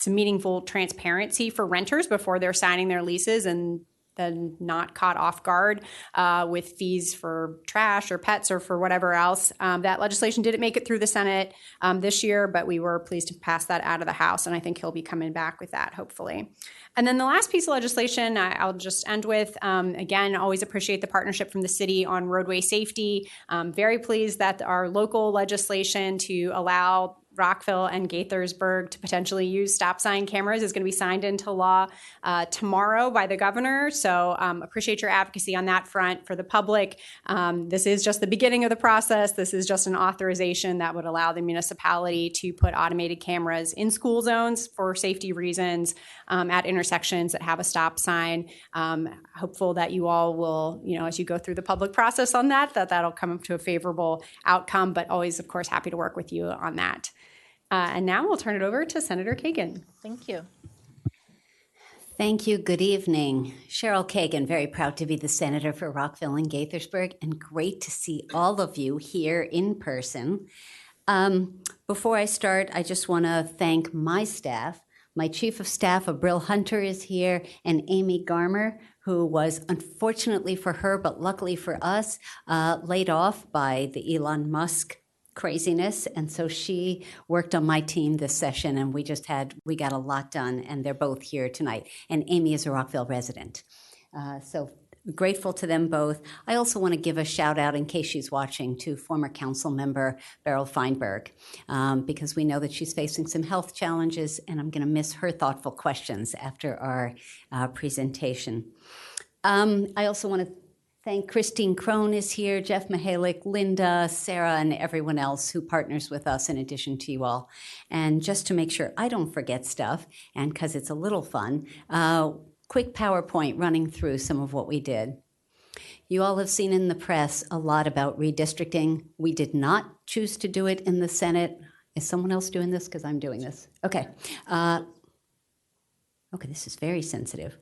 some meaningful transparency for renters before they're signing their leases and then not caught off guard with fees for trash or pets or for whatever else. That legislation didn't make it through the Senate this year, but we were pleased to pass that out of the House, and I think he'll be coming back with that, hopefully. And then the last piece of legislation I'll just end with, again, always appreciate the partnership from the city on roadway safety. Very pleased that our local legislation to allow Rockville and Gaithersburg to potentially use stop sign cameras is going to be signed into law tomorrow by the governor. So appreciate your advocacy on that front for the public. This is just the beginning of the process. This is just an authorization that would allow the municipality to put automated cameras in school zones for safety reasons at intersections that have a stop sign. Hopeful that you all will, as you go through the public process on that'll come to a favorable outcome, but always, of course, happy to work with you on that. And now we'll turn it over to Senator Kagan. Thank you. Thank you. Good evening. Cheryl Kagan, very proud to be the senator for Rockville and Gaithersburg, and great to see all of you here in person. Before I start, I just want to thank my staff. My chief of staff, Abril Hunter, is here, and Amy Garmer, who was, unfortunately for her, but luckily for us, laid off by the Elon Musk craziness. And so she worked on my team this session, and we got a lot done, and they're both here tonight. And Amy is a Rockville resident. So grateful to them both. I also want to give a shout out, in case she's watching, to former council member Beryl Feinberg, because we know that she's facing some health challenges, and I'm going to miss her thoughtful questions after our presentation. I also want to thank Christine Crone is here, Jeff Mihalik, Linda, Sarah, and everyone else who partners with us in addition to you all. And just to make sure I don't forget stuff, and because it's a little fun, quick PowerPoint running through some of what we did. You all have seen in the press a lot about redistricting. We did not choose to do it in the Senate. Is someone else doing this? Because I'm doing this. Okay. Okay, this is very sensitive.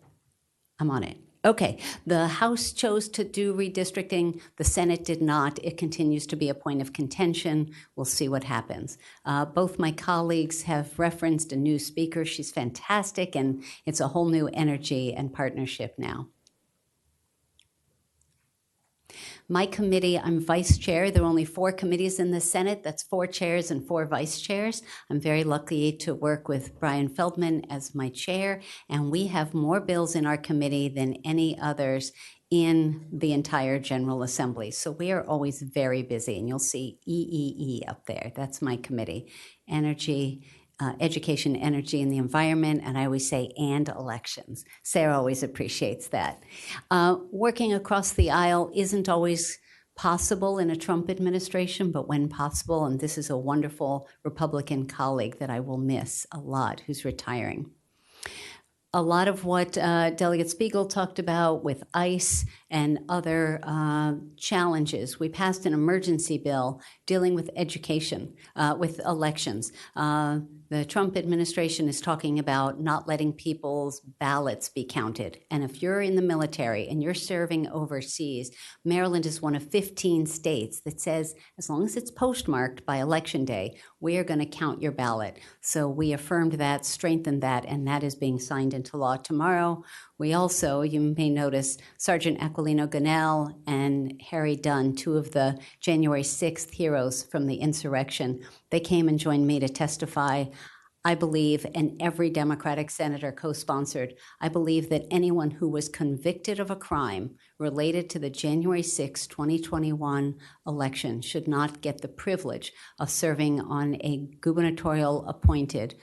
I'm on it. Okay, the House chose to do redistricting. The Senate did not. It continues to be a point of contention. We'll see what happens. Both my colleagues have referenced a new speaker. She's fantastic, and it's a whole new energy and partnership now. My committee, I'm vice chair. There are only 4 committees in the Senate. That's 4 chairs and 4 vice chairs. I'm very lucky to work with Brian Feldman as my chair, and we have more bills in our committee than any others in the entire General Assembly. So we are always very busy, and you'll see EEE up there. That's my committee. Energy, Education, Energy, and the Environment, and I always say, and elections. Sarah always appreciates that. Working across the aisle isn't always possible in a Trump administration, but when possible, and this is a wonderful Republican colleague that I will miss a lot, who's retiring. A lot of what Delegate Spiegel talked about with ICE and other challenges. We passed an emergency bill dealing with education, with elections. The Trump administration is talking about not letting people's ballots be counted. And if you're in the military and you're serving overseas, Maryland is one of 15 states that says, as long as it's postmarked by Election Day, we are going to count your ballot. So we affirmed that, strengthened that, and that is being signed into law tomorrow. We also, you may notice, Sergeant Aquilino Gunnell and Harry Dunn, 2 of the January 6th heroes from the insurrection, they came and joined me to testify. I believe, and every Democratic senator co-sponsored, I believe that anyone who was convicted of a crime related to the January 6, 2021 election should not get the privilege of serving on a gubernatorial appointed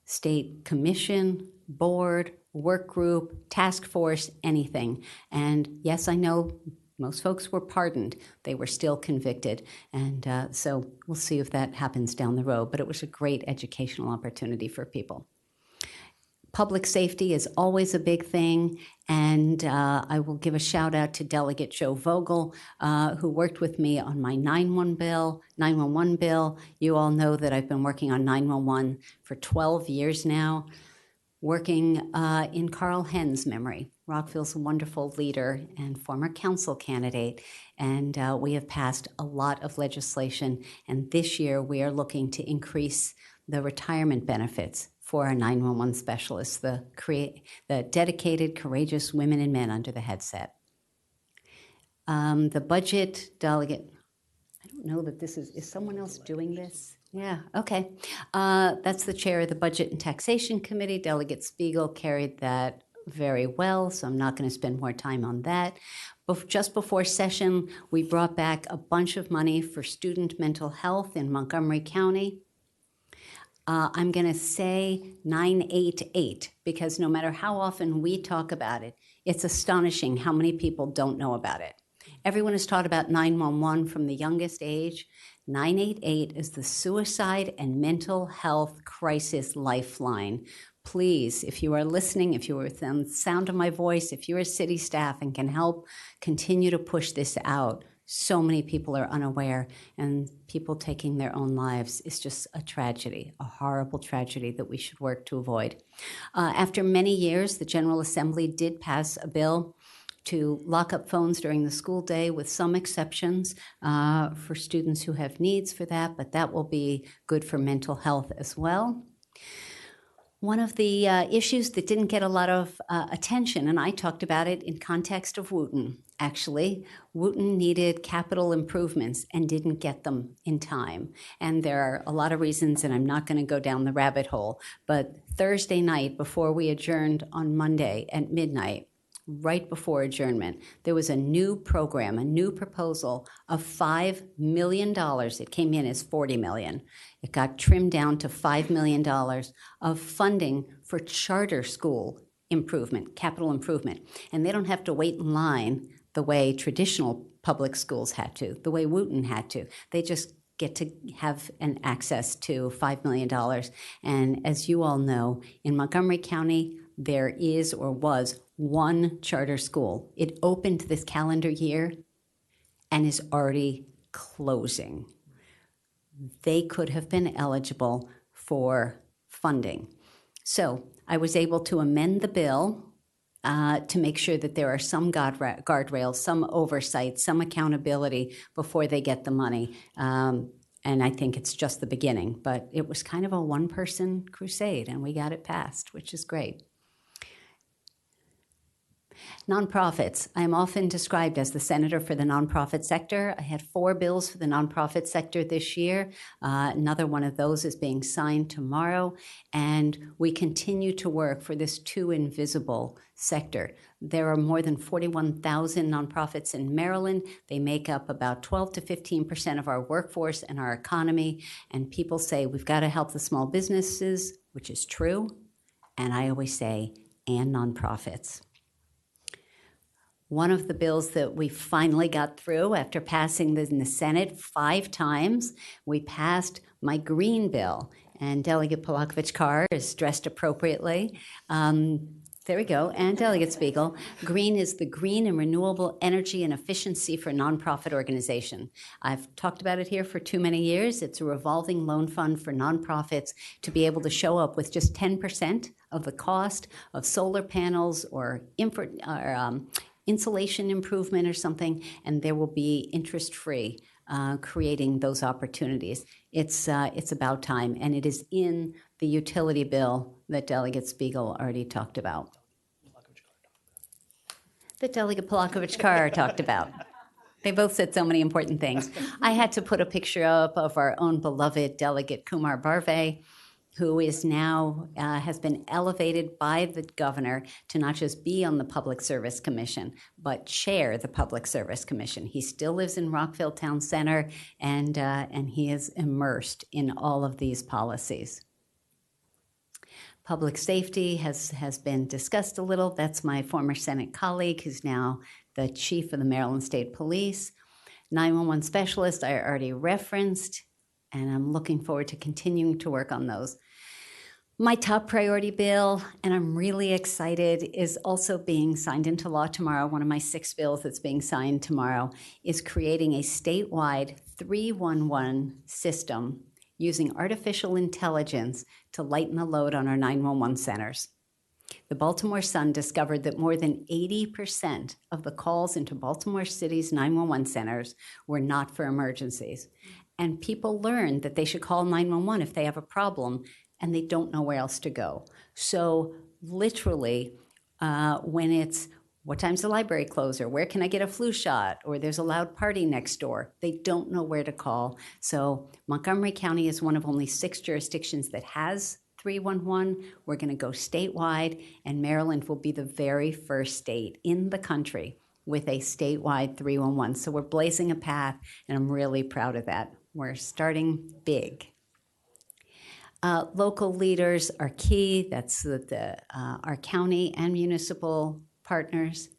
state commission, board, work group, task force, anything. And yes, I know most folks were pardoned. They were still convicted. And so we'll see if that happens down the road. But it was a great educational opportunity for people. Public safety is always a big thing. And I will give a shout out to Delegate Joe Vogel, who worked with me on my 911 bill. You all know that I've been working on 911 for 12 years now, working in Carl Henn's memory. Rockville's a wonderful leader and former council candidate, and we have passed a lot of legislation, and this year we are looking to increase the retirement benefits for our 911 specialists, the dedicated, courageous women and men under the headset. The budget delegate, I don't know that this is someone else doing this? Yeah, okay. That's the chair of the Budget and Taxation Committee. Delegate Spiegel carried that very well, so I'm not going to spend more time on that. Just before session, we brought back a bunch of money for student mental health in Montgomery County. I'm going to say 988 because no matter how often we talk about it, it's astonishing how many people don't know about it. Everyone has taught about 911 from the youngest age. 988 is the suicide and mental health crisis lifeline. Please, if you are listening, if you are within the sound of my voice, if you're a city staff and can help continue to push this out, so many people are unaware, and people taking their own lives is just a tragedy, a horrible tragedy that we should work to avoid. After many years, the General Assembly did pass a bill to lock up phones during the school day with some exceptions for students who have needs for that, but that will be good for mental health as well. One of the issues that didn't get a lot of attention, and I talked about it in context of Wooten, actually. Wooten needed capital improvements and didn't get them in time. And there are a lot of reasons, and I'm not going to go down the rabbit hole, but Thursday night before we adjourned on Monday at midnight, right before adjournment, there was a new program, a new proposal of $5 million. It came in as $40 million. It got trimmed down to $5 million of funding for charter school improvement, capital improvement. And they don't have to wait in line the way traditional public schools had to, the way Wooten had to. They just get to have an access to $5 million. And as you all know, in Montgomery County, there is or was one charter school. It opened this calendar year and is already closing. They could have been eligible for funding. So I was able to amend the bill to make sure that there are some guardrails, some oversight, some accountability before they get the money. And I think it's just the beginning. But it was kind of a one-person crusade, and we got it passed, which is great. Nonprofits. I am often described as the senator for the nonprofit sector. I had 4 bills for the nonprofit sector this year. Another one of those is being signed tomorrow. And we continue to work for this too invisible sector. There are more than 41,000 nonprofits in Maryland. They make up about 12 to 15% of our workforce and our economy. And people say, we've got to help the small businesses, which is true. And I always say, and nonprofits. One of the bills that we finally got through after passing this in the Senate 5 times, we passed my green bill. And Delegate Polakovich-Carr is dressed appropriately. There we go, and Delegate Spiegel. Green is the green and renewable energy and efficiency for nonprofit organization. I've talked about it here for too many years. It's a revolving loan fund for nonprofits to be able to show up with just 10% of the cost of solar panels or insulation improvement or something, and there will be interest-free, creating those opportunities. It's about time, and it is in the utility bill that Delegate Spiegel already talked about. That Delegate Polakovich-Carr talked about. They both said so many important things. I had to put a picture up of our own beloved Delegate Kumar Barve, who is now, has been elevated by the governor to not just be on the Public Service Commission, but chair the Public Service Commission. He still lives in Rockville Town Center, and he is immersed in all of these policies. Public safety has been discussed a little. That's my former Senate colleague, who's now the chief of the Maryland State Police. 911 specialist, I already referenced, and I'm looking forward to continuing to work on those. My top priority bill, and I'm really excited, is also being signed into law tomorrow. One of my 6 bills that's being signed tomorrow is creating a statewide 311 system using artificial intelligence to lighten the load on our 911 centers. The Baltimore Sun discovered that more than 80% of the calls into Baltimore City's 911 centers were not for emergencies. And people learned that they should call 911 if they have a problem, and they don't know where else to go. So literally, when it's, what time's the library close, or where can I get a flu shot, or there's a loud party next door, they don't know where to call. So Montgomery County is one of only 6 jurisdictions that has 311. We're going to go statewide, and Maryland will be the very first state in the country with a statewide 311. So we're blazing a path, and I'm really proud of that. We're starting big. Local leaders are key. That's our county and municipal partners.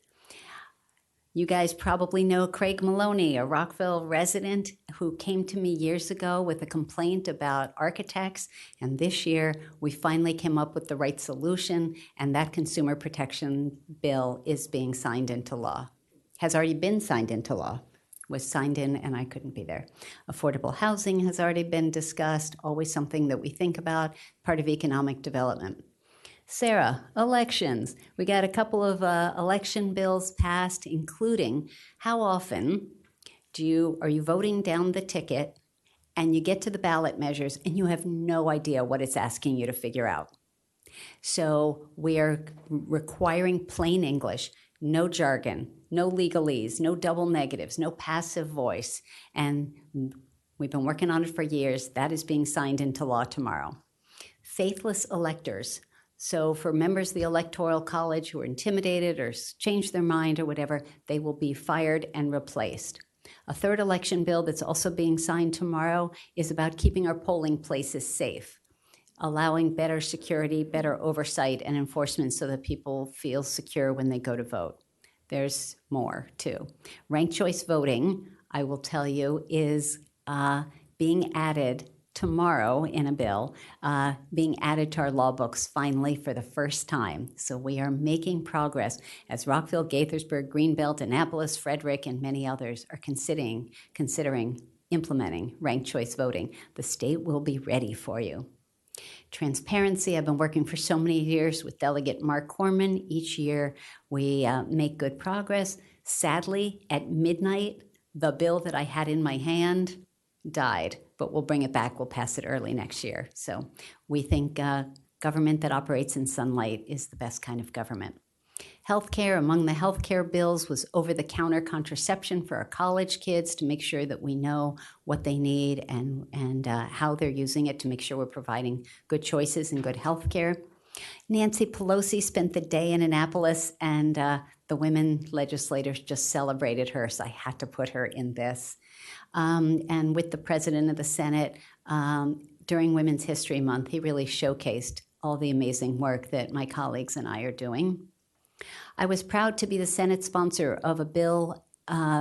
You guys probably know Craig Maloney, a Rockville resident who came to me years ago with a complaint about architects. And this year, we finally came up with the right solution, and that consumer protection bill is being signed into law. Has already been signed into law. Was signed in, and I couldn't be there. Affordable housing has already been discussed, always something that we think about, part of economic development. Sarah, elections. We got a couple of election bills passed, including how often are you voting down the ticket and you get to the ballot measures and you have no idea what it's asking you to figure out. So we are requiring plain English, no jargon, no legalese, no double negatives, no passive voice. And we've been working on it for years. That is being signed into law tomorrow. Faithless electors. So for members of the Electoral College who are intimidated or changed their mind or whatever, they will be fired and replaced. A third election bill that's also being signed tomorrow is about keeping our polling places safe, allowing better security, better oversight and enforcement so that people feel secure when they go to vote. There's more too. Ranked choice voting, I will tell you, is being added tomorrow in a bill, being added to our law books finally for the first time. So we are making progress as Rockville, Gaithersburg, Greenbelt, Annapolis, Frederick, and many others are considering implementing ranked choice voting. The state will be ready for you. Transparency, I've been working for so many years with Delegate Mark Corman. Each year we make good progress. Sadly, at midnight, the bill that I had in my hand died, but we'll bring it back. We'll pass it early next year. So we think government that operates in sunlight is the best kind of government. Healthcare, among the healthcare bills was over-the-counter contraception for our college kids to make sure that we know what they need and how they're using it to make sure we're providing good choices and good healthcare. Nancy Pelosi spent the day in Annapolis, and the women legislators just celebrated her, so I had to put her in this. And with the president of the Senate, during Women's History Month, he really showcased all the amazing work that my colleagues and I are doing. I was proud to be the Senate sponsor of a bill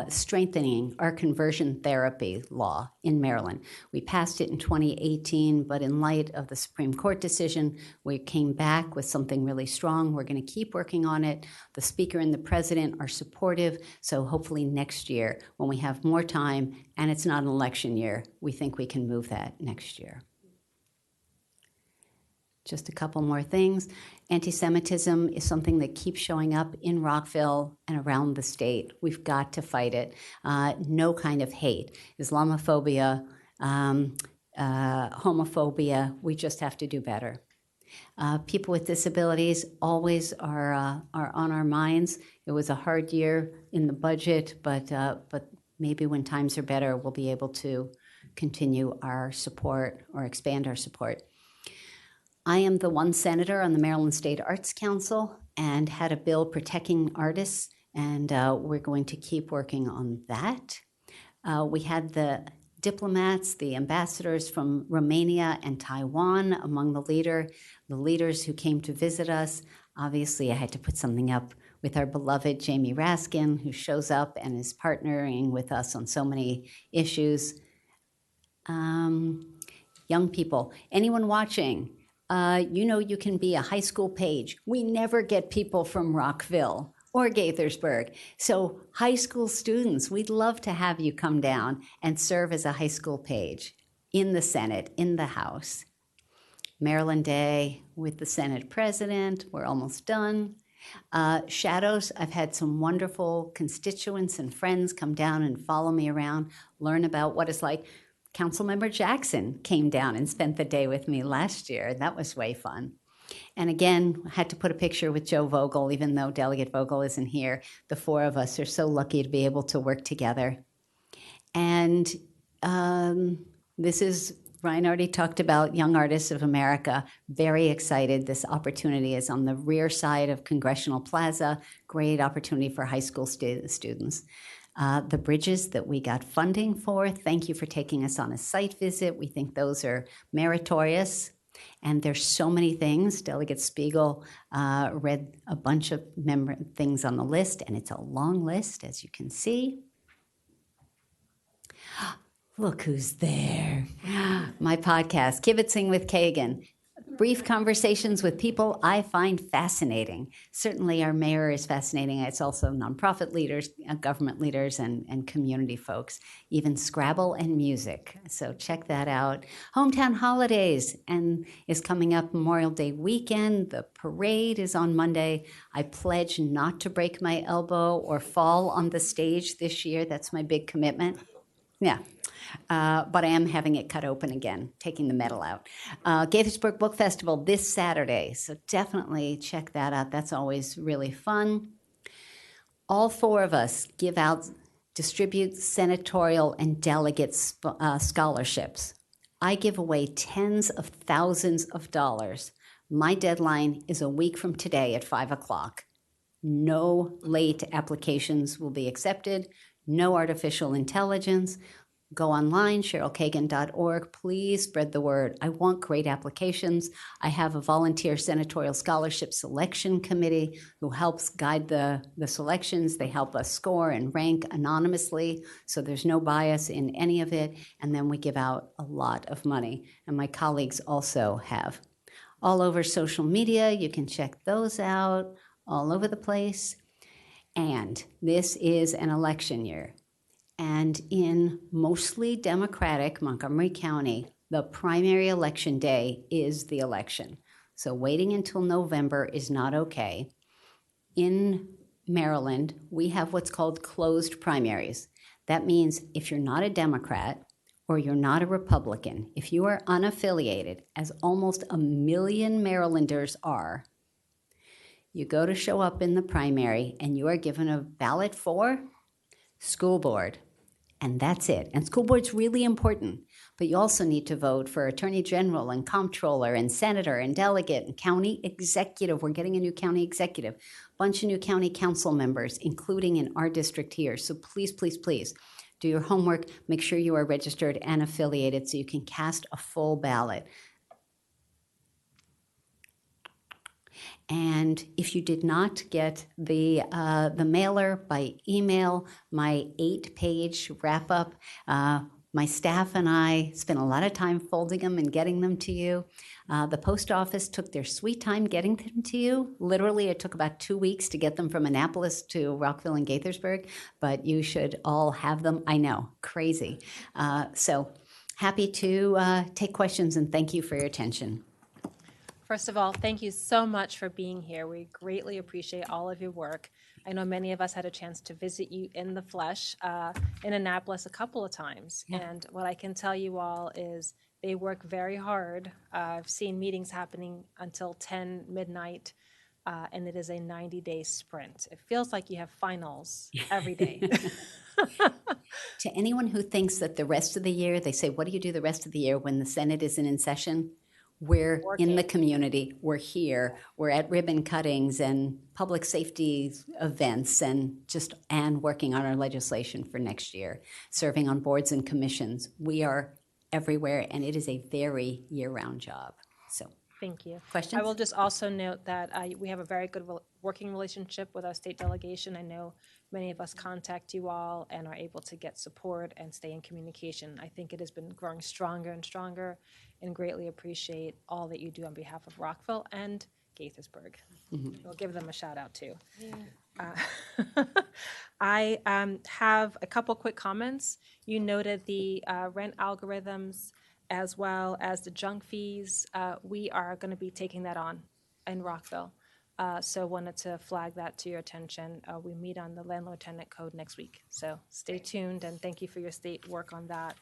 strengthening our conversion therapy law in Maryland. We passed it in 2018, but in light of the Supreme Court decision, we came back with something really strong. We're going to keep working on it. The Speaker and the President are supportive, so hopefully next year, when we have more time and it's not an election year, we think we can move that next year. Just a couple more things. Anti-Semitism is something that keeps showing up in Rockville and around the state. We've got to fight it. No kind of hate. Islamophobia, homophobia, we just have to do better. People with disabilities always are on our minds. It was a hard year in the budget, but maybe when times are better, we'll be able to continue our support or expand our support. I am the one senator on the Maryland State Arts Council and had a bill protecting artists, and we're going to keep working on that. We had the diplomats, the ambassadors from Romania and Taiwan among the leaders who came to visit us. Obviously, I had to put something up with our beloved Jamie Raskin, who shows up and is partnering with us on so many issues. Young people, anyone watching, you know you can be a high school page. We never get people from Rockville or Gaithersburg. So high school students, we'd love to have you come down and serve as a high school page in the Senate, in the House. Maryland Day with the Senate President, we're almost done. Shadows, I've had some wonderful constituents and friends come down and follow me around, learn about what it's like. Councilmember Jackson came down and spent the day with me last year. That was way fun. And again, had to put a picture with Joe Vogel, even though Delegate Vogel isn't here. The four of us are so lucky to be able to work together. And this is, Ryan already talked about Young Artists of America. Very excited. This opportunity is on the rear side of Congressional Plaza. Great opportunity for high school students. The bridges that we got funding for, thank you for taking us on a site visit. We think those are meritorious. And there's so many things. Delegate Spiegel read a bunch of things on the list, and it's a long list, as you can see. Look who's there. My podcast, Kibitzing with Kagan. Brief conversations with people I find fascinating. Certainly our mayor is fascinating. It's also nonprofit leaders, government leaders, and community folks, even Scrabble and music. So check that out. Hometown Holidays and is coming up Memorial Day weekend. The parade is on Monday. I pledge not to break my elbow or fall on the stage this year. That's my big commitment. Yeah. But I am having it cut open again, taking the metal out. Gaithersburg Book Festival this Saturday, so definitely check that out. That's always really fun. All four of us distribute senatorial and delegate scholarships. I give away tens of thousands of dollars. My deadline is a week from today at 5 o'clock. No late applications will be accepted. No artificial intelligence. Go online, CherylKagan.org. Please spread the word. I want great applications. I have a volunteer senatorial scholarship selection committee who helps guide the selections. They help us score and rank anonymously, so there's no bias in any of it. And then we give out a lot of money. And my colleagues also have. All over social media, you can check those out all over the place. And this is an election year. And in mostly Democratic Montgomery County, the primary election day is the election. So waiting until November is not okay. In Maryland, we have what's called closed primaries. That means if you're not a Democrat or you're not a Republican, if you are unaffiliated, as almost 1 million Marylanders are, you go to show up in the primary and you are given a ballot for school board. And that's it. And school board's really important, but you also need to vote for attorney general and comptroller and senator and delegate and county executive. We're getting a new county executive, bunch of new county council members, including in our district here. So please, please, please do your homework. Make sure you are registered and affiliated so you can cast a full ballot. And if you did not get the mailer by email, my 8-page wrap-up, my staff and I spent a lot of time folding them and getting them to you. The post office took their sweet time getting them to you. Literally, it took about 2 weeks to get them from Annapolis to Rockville and Gaithersburg, but you should all have them. I know, crazy. So happy to take questions, and thank you for your attention. First of all, thank you so much for being here. We greatly appreciate all of your work. I know many of us had a chance to visit you in the flesh in Annapolis a couple of times. Yeah. And what I can tell you all is they work very hard. I've seen meetings happening until 10 midnight, and it is a 90-day sprint. It feels like you have finals every day. To anyone who thinks that the rest of the year, they say, what do you do the rest of the year when the Senate isn't in session? We're in the community, we're here, we're at ribbon cuttings and public safety events and working on our legislation for next year, serving on boards and commissions. We are everywhere, and it is a very year-round job. So Thank you. Questions? I will just also note that we have a very good working relationship with our state delegation. I know many of us contact you all and are able to get support and stay in communication. I think it has been growing stronger and stronger, and greatly appreciate all that you do on behalf of Rockville and Gaithersburg. We'll give them a shout out too. I have a couple quick comments. You noted the rent algorithms as well as the junk fees. We are going to be taking that on in Rockville. So wanted to flag that to your attention. We meet on the landlord-tenant code next week. So stay tuned, and thank you for your state work on that.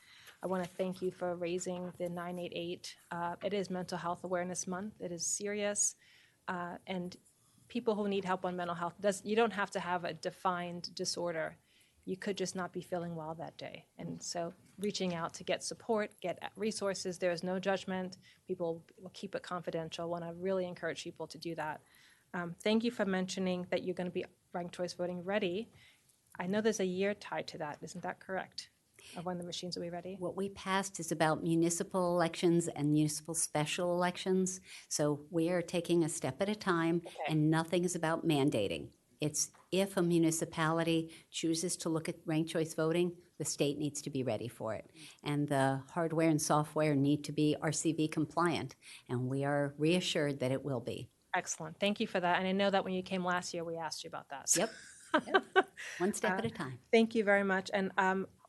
I want to thank you for raising the 988. It is Mental Health Awareness Month. It is serious. And people who need help on mental health, you don't have to have a defined disorder. You could just not be feeling well that day. And so reaching out to get support, get resources, there is no judgment. People will keep it confidential. I want to really encourage people to do that. Thank you for mentioning that you're going to be ranked choice voting ready. I know there's a year tied to that. Isn't that correct? Of when the machines will be ready? What we passed is about municipal elections and municipal special elections. So we are taking a step at a time, and nothing is about mandating. It's if a municipality chooses to look at ranked choice voting, the state needs to be ready for it. And the hardware and software need to be RCV compliant, and we are reassured that it will be. Excellent. Thank you for that. And I know that when you came last year, we asked you about that. Yep. One step at a time. Thank you very much. And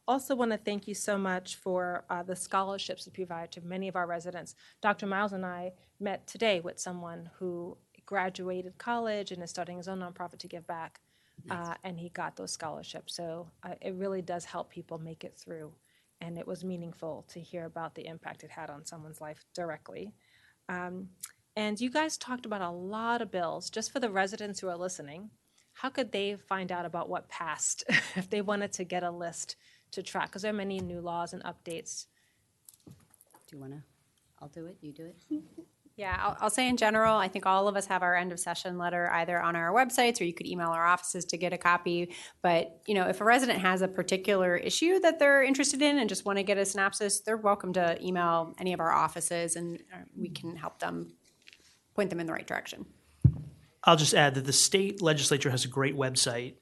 also want to thank you so much for the scholarships you provide to many of our residents. Dr. Miles and I met today with someone who graduated college and is starting his own nonprofit to give back, and he got those scholarships. So it really does help people make it through, and it was meaningful to hear about the impact it had on someone's life directly. And you guys talked about a lot of bills. Just for the residents who are listening, how could they find out about what passed if they wanted to get a list to track? Because there are many new laws and updates. Do you want to? I'll do it. You do it. Yeah, I'll say in general, I think all of us have our end of session letter either on our websites, or you could email our offices to get a copy. But, you know, if a resident has a particular issue that they're interested in and just want to get a synopsis, they're welcome to email any of our offices, and we can help them point them in the right direction. I'll just add that the state legislature has a great website.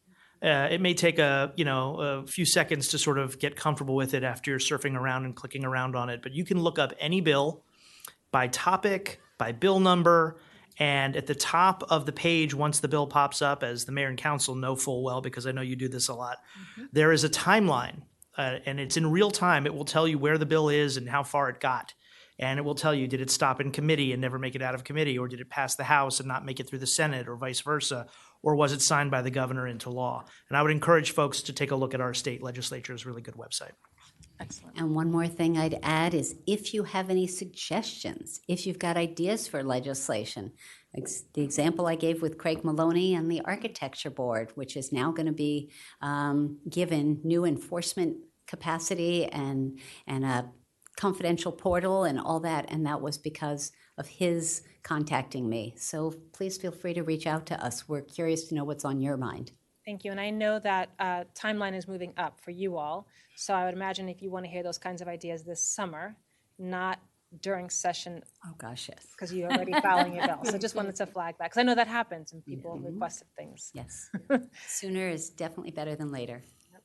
It may take a few seconds to sort of get comfortable with it after you're surfing around and clicking around on it, but you can look up any bill by topic, by bill number, and at the top of the page, once the bill pops up, as the mayor and council know full well, because I know you do this a lot, there is a timeline, and it's in real time. It will tell you where the bill is and how far it got. And it will tell you, did it stop in committee and never make it out of committee, or did it pass the House and not make it through the Senate, or vice versa, or was it signed by the governor into law? And I would encourage folks to take a look at our state legislature's really good website. Excellent. And one more thing I'd add is if you have any suggestions, if you've got ideas for legislation, the example I gave with Craig Maloney and the Architecture Board, which is now going to be given new enforcement capacity and a confidential portal and all that, and that was because of his contacting me. So please feel free to reach out to us. We're curious to know what's on your mind. Thank you. And I know that timeline is moving up for you all. So I would imagine if you want to hear those kinds of ideas this summer, not during session. Oh, gosh, yes. Because you're already filing your bill. So just wanted to flag that, because I know that happens and people requested things. Yes. Sooner is definitely better than later.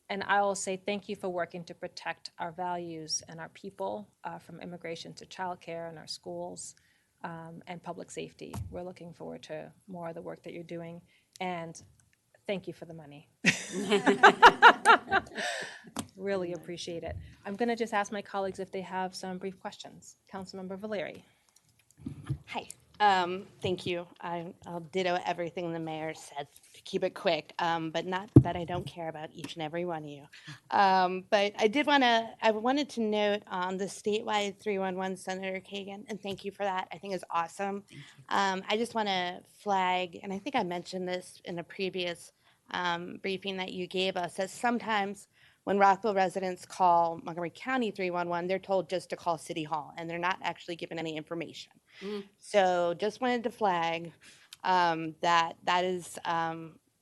And I will say thank you for working to protect our values and our people, from immigration to childcare and our schools, and public safety. We're looking forward to more of the work that you're doing. And thank you for the money. Really appreciate it. I'm going to just ask my colleagues if they have some brief questions. Councilmember Valeri. Hi. Thank you. I'll ditto everything the mayor said to keep it quick, but not that I don't care about each and every one of you. But I wanted to note on the statewide 311, Senator Kagan, and thank you for that. I think it's awesome. I just want to flag, and I think I mentioned this in a previous briefing that you gave us, that sometimes when Rockville residents call Montgomery County 311, they're told just to call City Hall, and they're not actually given any information. So just wanted to flag that is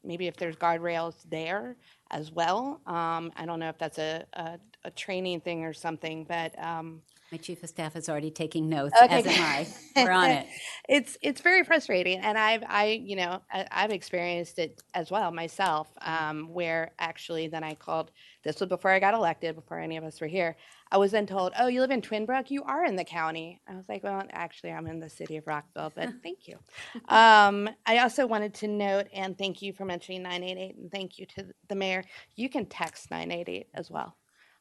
maybe if there's guardrails there as well. I don't know if that's a training thing or something, but my chief of staff is already taking notes, okay. as am I. We're on it. It's very frustrating, and I've experienced it as well myself, where actually then I called. This was before I got elected, before any of us were here. I was then told, "Oh, you live in Twin Brook? You are in the county." I was like, "Well, actually, I'm in the city of Rockville, but thank you." I also wanted to note, and thank you for mentioning 988, and thank you to the mayor. You can text 988 as well,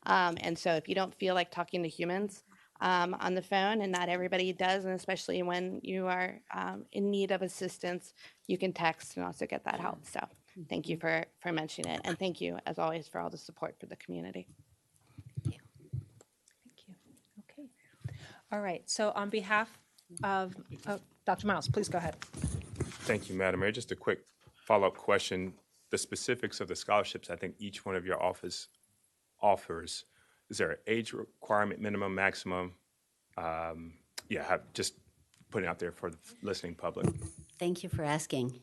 and so if you don't feel like talking to humans on the phone, and not everybody does, and especially when you are in need of assistance, you can text and also get that help. So thank you for mentioning it, and thank you as always for all the support for the community. Thank All right, so on behalf of, Dr. Miles, please go ahead. Thank you, Madam Mayor. Just a quick follow-up question. The specifics of the scholarships, I think each one of your office offers, is there an age requirement, minimum, maximum? Just putting it out there for the listening public. Thank you for asking.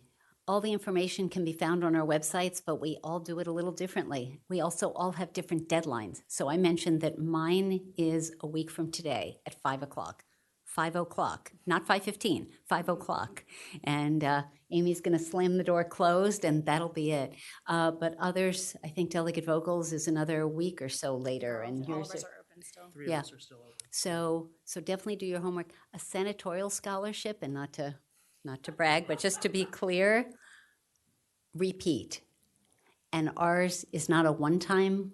All the information can be found on our websites, but we all do it a little differently. We also all have different deadlines. So I mentioned that mine is a week from today at 5 o'clock. 5 o'clock, not 5:15, 5 o'clock. And Amy's going to slam the door closed, and that'll be it. But others, I think Delegate Vogel's is another week or so later. And All yours of us are open still. Three of us are still open. So definitely do your homework. A senatorial scholarship, and not to brag, but just to be clear, repeat. And ours is not a one-time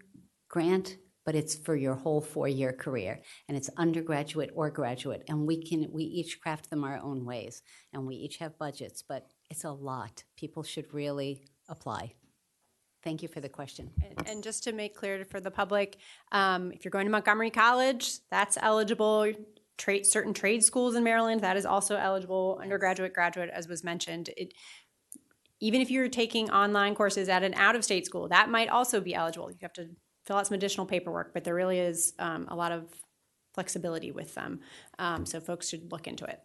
grant, but it's for your whole 4-year career. And it's undergraduate or graduate. And we each craft them our own ways. And we each have budgets, but it's a lot. People should really apply. Thank you for the question. And just to make clear for the public, if you're going to Montgomery College, that's eligible. Certain trade schools in Maryland, that is also eligible. Undergraduate, graduate, as was mentioned. Even if you're taking online courses at an out-of-state school, that might also be eligible. You have to fill out some additional paperwork, but there really is a lot of flexibility with them. So folks should look into it.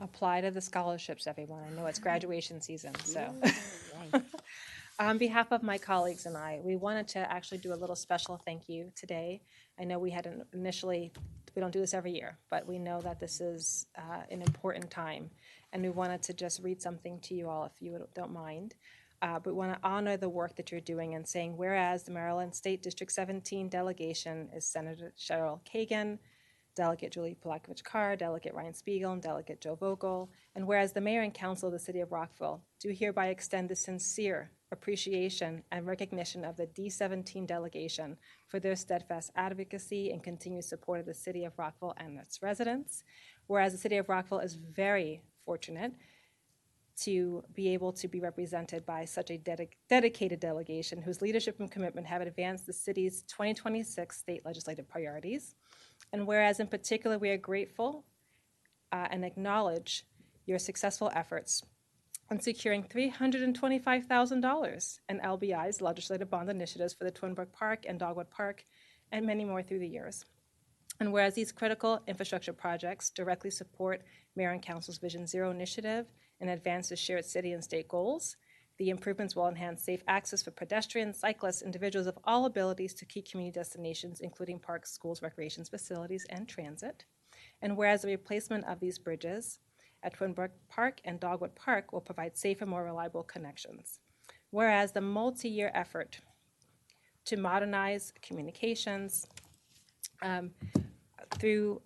Apply to the scholarships, everyone. I know it's graduation season, so. On behalf of my colleagues and I, we wanted to actually do a little special thank you today. I know we had initially, we don't do this every year, but we know that this is an important time. And we wanted to just read something to you all, if you don't mind. But we want to honor the work that you're doing and saying, whereas the Maryland State District 17 delegation is Senator Cheryl Kagan, Delegate Julie Polakovich-Carr, Delegate Ryan Spiegel, and Delegate Joe Vogel. And whereas the Mayor and Council of the City of Rockville do hereby extend the sincere appreciation and recognition of the D17 delegation for their steadfast advocacy and continued support of the City of Rockville and its residents. Whereas the City of Rockville is very fortunate to be able to be represented by such a dedicated delegation whose leadership and commitment have advanced the city's 2026 state legislative priorities. And whereas in particular we are grateful and acknowledge your successful efforts on securing $325,000 in LBI's legislative bond initiatives for the Twin Brook Park and Dogwood Park and many more through the years. And whereas these critical infrastructure projects directly support Mayor and Council's Vision Zero initiative and advance the shared city and state goals, the improvements will enhance safe access for pedestrians, cyclists, individuals of all abilities to key community destinations, including parks, schools, recreation facilities, and transit. And whereas the replacement of these bridges at Twin Brook Park and Dogwood Park will provide safer, more reliable connections. Whereas the multi-year effort to modernize communications through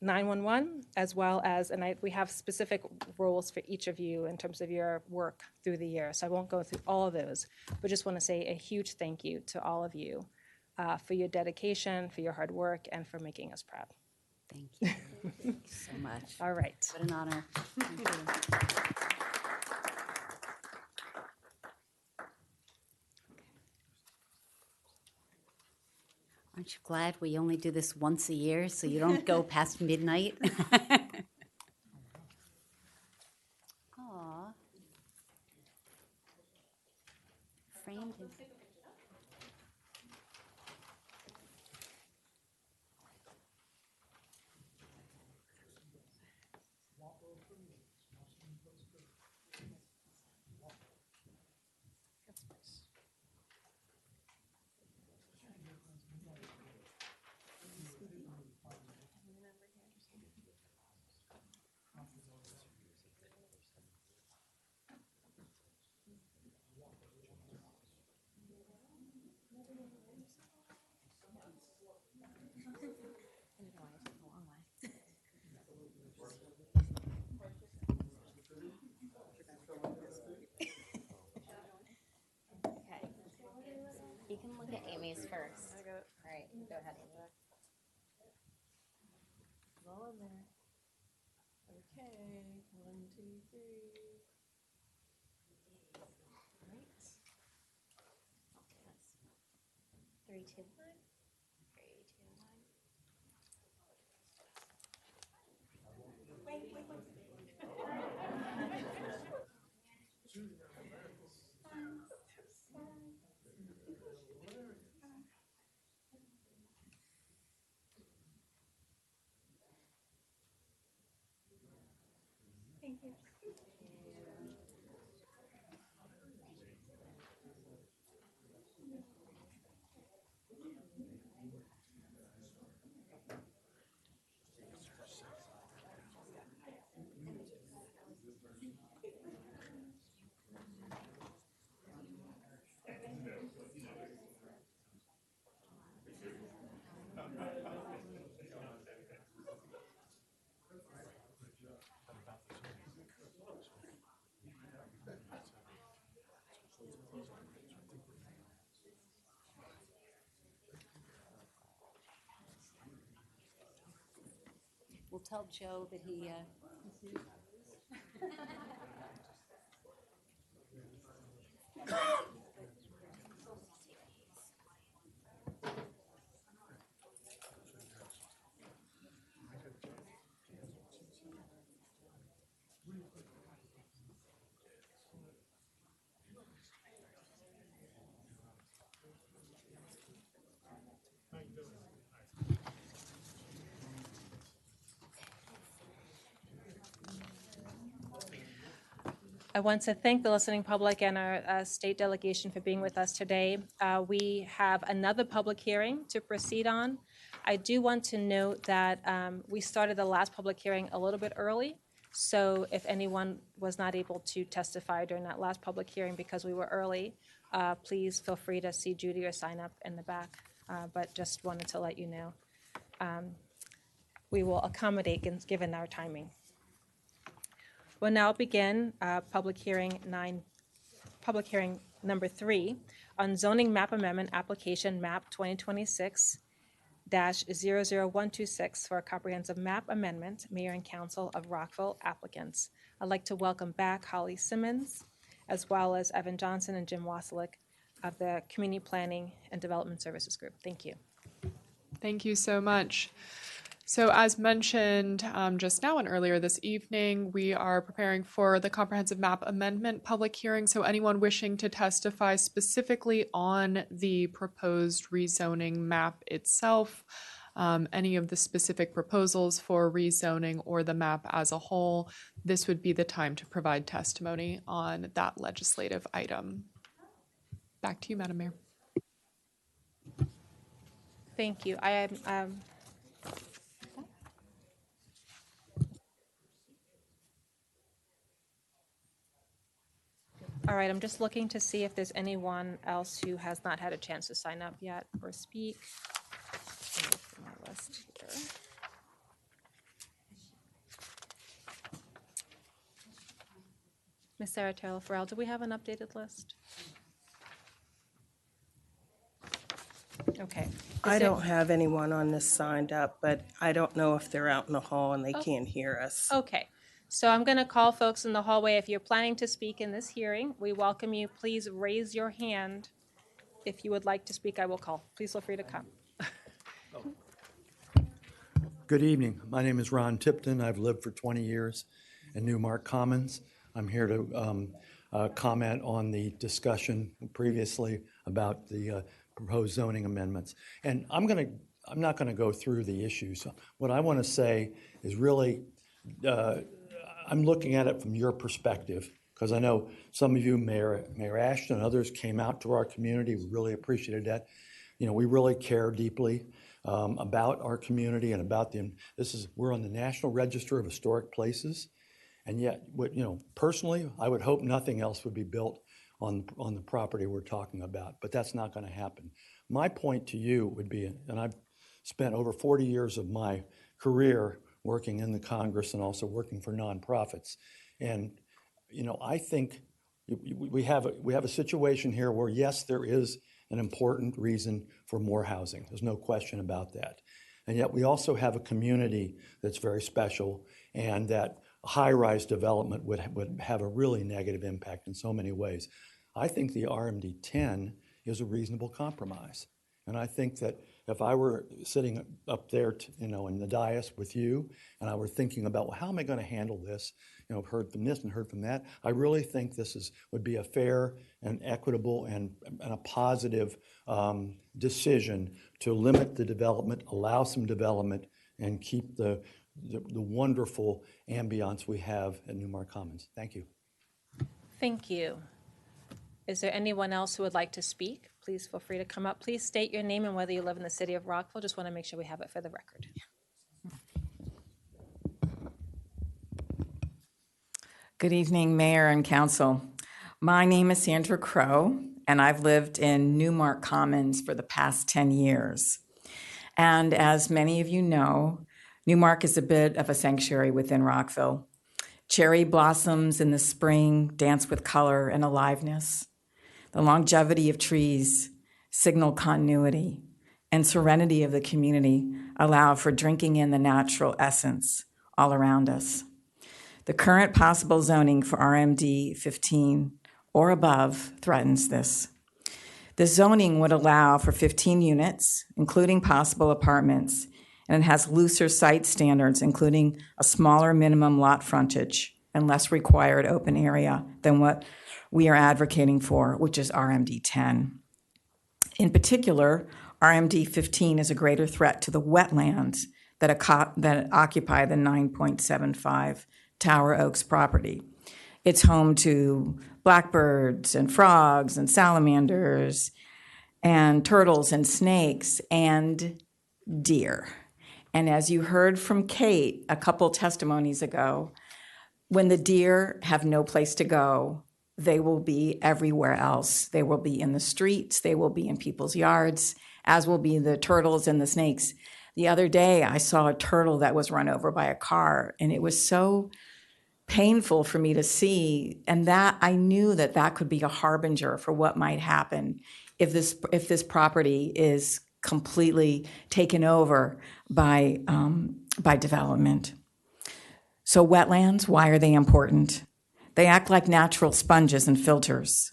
911, as well as, and we have specific roles for each of you in terms of your work through the year, so I won't go through all of those, but just want to say a huge thank you to all of you for your dedication, for your hard work, and for making us proud. Thank you. Thank you so much. All right. What an honor. Thank you. Aren't you glad we only do this once a year so you don't go past midnight? Aw. Framed in. You can look at Amy's first. All right, go ahead. All in there. Okay, 1, 2, 3. Right. 3, 2, 1. 3, 2, 1. We'll tell Joe that he. I want to thank the listening public and our state delegation for being with us today. We have another public hearing to proceed on. I do want to note that we started the last public hearing a little bit early. So if anyone was not able to testify during that last public hearing because we were early, please feel free to see Judy or sign up in the back. But just wanted to let you know. We will accommodate given our timing. We'll now begin public hearing number 3 on zoning map amendment application map 2026-00126 for a comprehensive map amendment, Mayor and Council of Rockville applicants. I'd like to welcome back Holly Simmons, as well as Evan Johnson and Jim Wasilick of the Community Planning and Development Services Group. Thank you. Thank you so much. So as mentioned just now and earlier this evening, we are preparing for the comprehensive map amendment public hearing. So anyone wishing to testify specifically on the proposed rezoning map itself, any of the specific proposals for rezoning or the map as a whole, this would be the time to provide testimony on that legislative item. Back to you, Madam Mayor. Thank you. All right, I'm just looking to see if there's anyone else who has not had a chance to sign up yet or speak. Let me look through my list here. Ms. Sarah Taylor Farrell, do we have an updated list? Okay. I don't have anyone on this signed up, but I don't know if they're out in the hall and they can't hear us. Okay. So I'm going to call folks in the hallway. If you're planning to speak in this hearing, we welcome you. Please raise your hand. If you would like to speak, I will call. Please feel free to come. Good evening. My name is Ron Tipton. I've lived for 20 years in Newmark Commons. I'm here to comment on the discussion previously about the proposed zoning amendments. And I'm not going to go through the issues. What I want to say is really, I'm looking at it from your perspective, because I know some of you, Mayor Ashton and others, came out to our community. We really appreciated that. You know, we really care deeply about our community and about them. We're on the National Register of Historic Places, and yet, personally, I would hope nothing else would be built on the property we're talking about, but that's not going to happen. My point to you would be, and I've spent over 40 years of my career working in the Congress and also working for nonprofits, and I think we have a situation here where, yes, there is an important reason for more housing. There's no question about that. And yet we also have a community that's very special, and that high-rise development would have a really negative impact in so many ways. I think the RMD 10 is a reasonable compromise. And I think that if I were sitting up there, in the dais with you, and I were thinking about, well, how am I going to handle this? I've heard from this and heard from that. I really think this would be a fair and equitable and a positive decision to limit the development, allow some development, and keep the the wonderful ambiance we have at Newmark Commons. Thank you. Thank you. Is there anyone else who would like to speak? Please feel free to come up. Please state your name and whether you live in the city of Rockville. Just want to make sure we have it for the record. Good evening, Mayor and Council. My name is Sandra Crow, and I've lived in Newmark Commons for the past 10 years. And as many of you know, Newmark is a bit of a sanctuary within Rockville. Cherry blossoms in the spring dance with color and aliveness. The longevity of trees signal continuity, and serenity of the community allow for drinking in the natural essence all around us. The current possible zoning for RMD 15 or above threatens this. The zoning would allow for 15 units, including possible apartments, and it has looser site standards, including a smaller minimum lot frontage and less required open area than what we are advocating for, which is RMD 10. In particular, RMD 15 is a greater threat to the wetlands that occupy the 9.75 Tower Oaks property. It's home to blackbirds and frogs and salamanders and turtles and snakes and deer. And as you heard from Kate a couple testimonies ago, when the deer have no place to go, they will be everywhere else. They will be in the streets, they will be in people's yards, as will be the turtles and the snakes. The other day, I saw a turtle that was run over by a car, and it was so painful for me to see, and that I knew that that could be a harbinger for what might happen if this property is completely taken over by development. So wetlands, why are they important? They act like natural sponges and filters.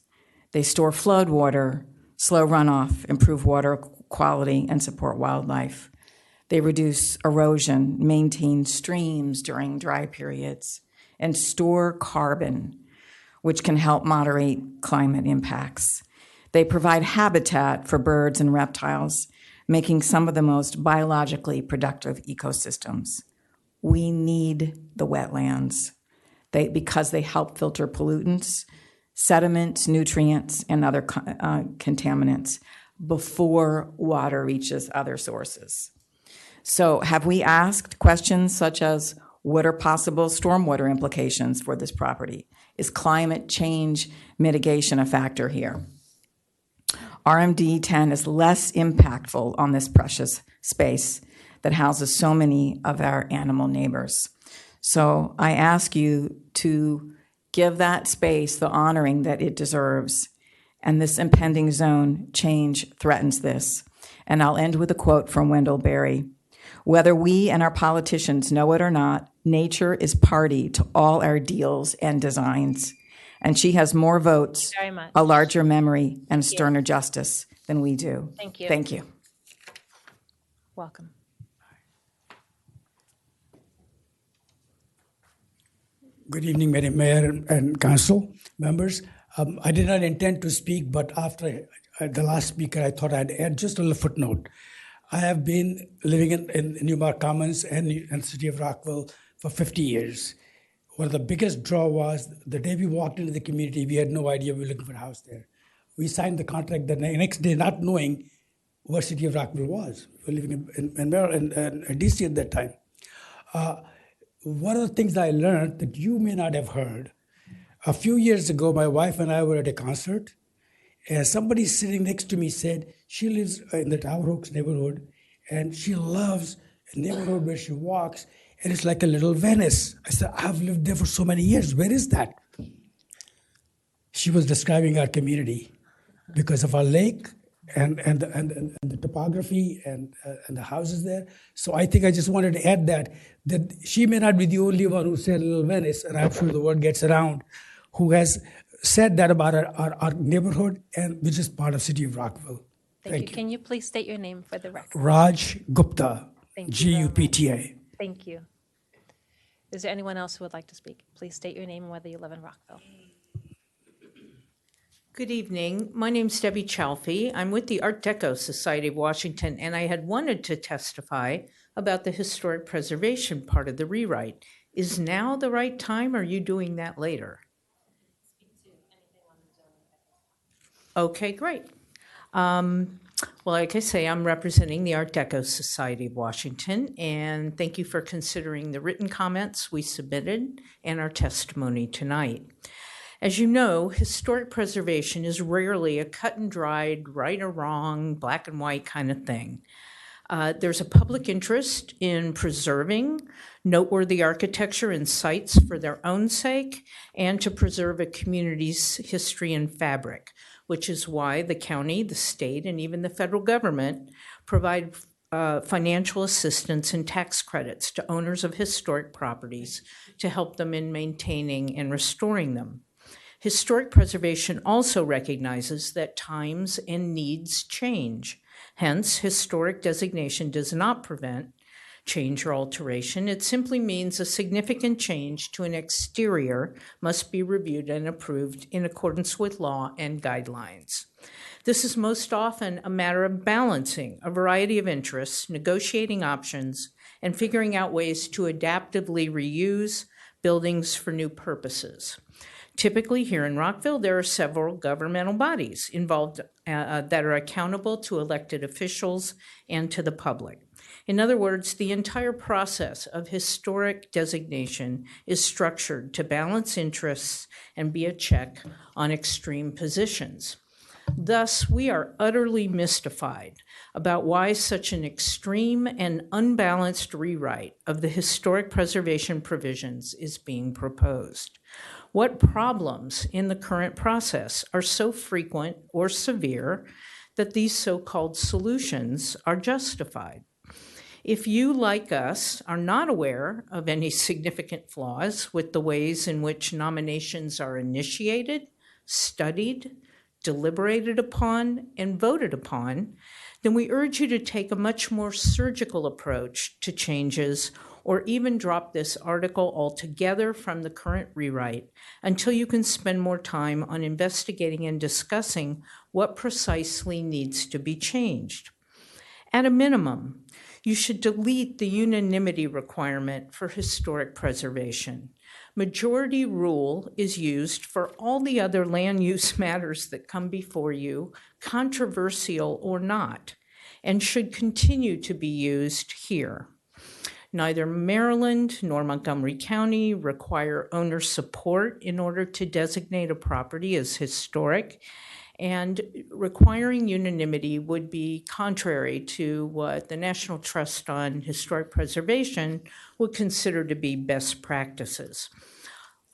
They store flood water, slow runoff, improve water quality, and support wildlife. They reduce erosion, maintain streams during dry periods, and store carbon, which can help moderate climate impacts. They provide habitat for birds and reptiles, making some of the most biologically productive ecosystems. We need the wetlands because they help filter pollutants, sediments, nutrients, and other contaminants before water reaches other sources. So have we asked questions such as, what are possible stormwater implications for this property? Is climate change mitigation a factor here? RMD 10 is less impactful on this precious space that houses so many of our animal neighbors. So I ask you to give that space the honoring that it deserves, and this impending zone change threatens this. And I'll end with a quote from Wendell Berry. Whether we and our politicians know it or not, nature is party to all our deals and designs. And she has more votes, Very much. a larger memory, and sterner justice than we do. Thank you. Thank you. Welcome. Good evening, Madam Mayor and Council members. I did not intend to speak, but after the last speaker, I thought I'd add just a little footnote. I have been living in Newmark Commons and the city of Rockville for 50 years. One of the biggest draw was the day we walked into the community, we had no idea we were looking for a house there. We signed the contract the next day not knowing what city of Rockville was. We were living in DC at that time. One of the things I learned that you may not have heard, a few years ago, my wife and I were at a concert, and somebody sitting next to me said she lives in the Tower Oaks neighborhood, and she loves a neighborhood where she walks, and it's like a little Venice. I said, I've lived there for so many years. Where is that? She was describing our community because of our lake and the topography and the houses there. So I think I just wanted to add that she may not be the only one who said Little Venice, and I'm sure the word gets around, who has said that about our neighborhood, and which is part of city of Rockville. Thank you. Can you please state your name for the record? Raj Gupta, Thank you very much. Gupta. Thank you. Is there anyone else who would like to speak? Please state your name and whether you live in Rockville. Good evening. My name's Debbie Chalfie. I'm with the Art Deco Society of Washington, and I had wanted to testify about the historic preservation part of the rewrite. Is now the right time, or are you doing that later? Okay, great. Well, like I say, I'm representing the Art Deco Society of Washington, and thank you for considering the written comments we submitted and our testimony tonight. As you know, historic preservation is rarely a cut and dried, right or wrong, black and white kind of thing. There's a public interest in preserving noteworthy architecture and sites for their own sake, and to preserve a community's history and fabric, which is why the county, the state, and even the federal government provide financial assistance and tax credits to owners of historic properties to help them in maintaining and restoring them. Historic preservation also recognizes that times and needs change. Hence, historic designation does not prevent change or alteration. It simply means a significant change to an exterior must be reviewed and approved in accordance with law and guidelines. This is most often a matter of balancing a variety of interests, negotiating options, and figuring out ways to adaptively reuse buildings for new purposes. Typically, here in Rockville, there are several governmental bodies involved that are accountable to elected officials and to the public. In other words, the entire process of historic designation is structured to balance interests and be a check on extreme positions. Thus, we are utterly mystified about why such an extreme and unbalanced rewrite of the historic preservation provisions is being proposed. What problems in the current process are so frequent or severe that these so-called solutions are justified? If you, like us, are not aware of any significant flaws with the ways in which nominations are initiated, studied, deliberated upon, and voted upon, then we urge you to take a much more surgical approach to changes, or even drop this article altogether from the current rewrite until you can spend more time on investigating and discussing what precisely needs to be changed. At a minimum, you should delete the unanimity requirement for historic preservation. Majority rule is used for all the other land use matters that come before you, controversial or not, and should continue to be used here. Neither Maryland nor Montgomery County require owner support in order to designate a property as historic, and requiring unanimity would be contrary to what the National Trust on Historic Preservation would consider to be best practices.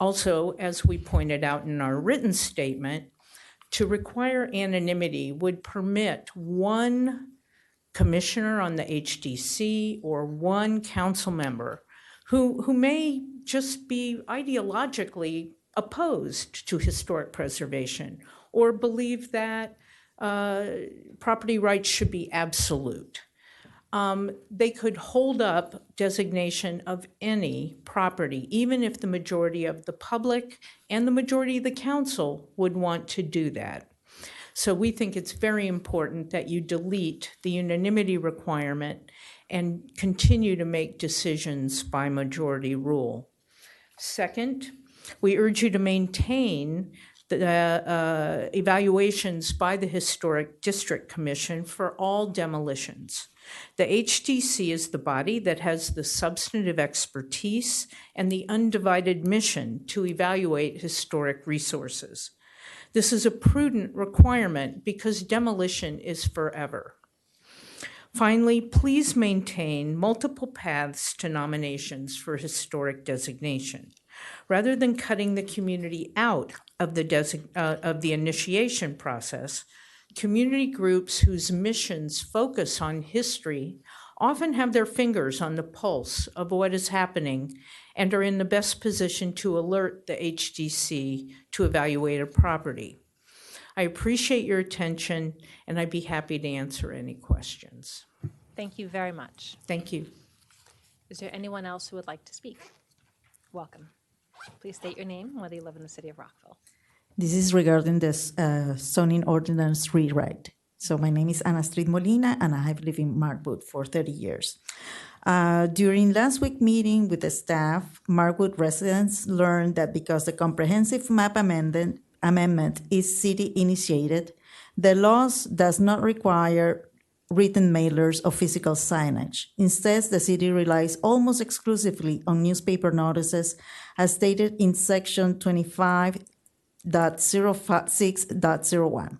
Also, as we pointed out in our written statement, to require anonymity would permit one commissioner on the HDC or one council member who may just be ideologically opposed to historic preservation or believe that property rights should be absolute. They could hold up designation of any property, even if the majority of the public and the majority of the council would want to do that. So we think it's very important that you delete the unanimity requirement and continue to make decisions by majority rule. Second, we urge you to maintain the evaluations by the Historic District Commission for all demolitions. The HDC is the body that has the substantive expertise and the undivided mission to evaluate historic resources. This is a prudent requirement because demolition is forever. Finally, please maintain multiple paths to nominations for historic designation. Rather than cutting the community out of the initiation process, community groups whose missions focus on history often have their fingers on the pulse of what is happening and are in the best position to alert the HDC to evaluate a property. I appreciate your attention, and I'd be happy to answer any questions. Thank you very much. Thank you. Is there anyone else who would like to speak? Welcome. Please state your name and whether you live in the city of Rockville. This is regarding this zoning ordinance rewrite. So my name is Ana Astrid Molina, and I have lived in Markwood for 30 years. During last week's meeting with the staff, Markwood residents learned that because the comprehensive map amendment is city-initiated, the laws does not require written mailers or physical signage. Instead, the city relies almost exclusively on newspaper notices, as stated in Section 25.06.01.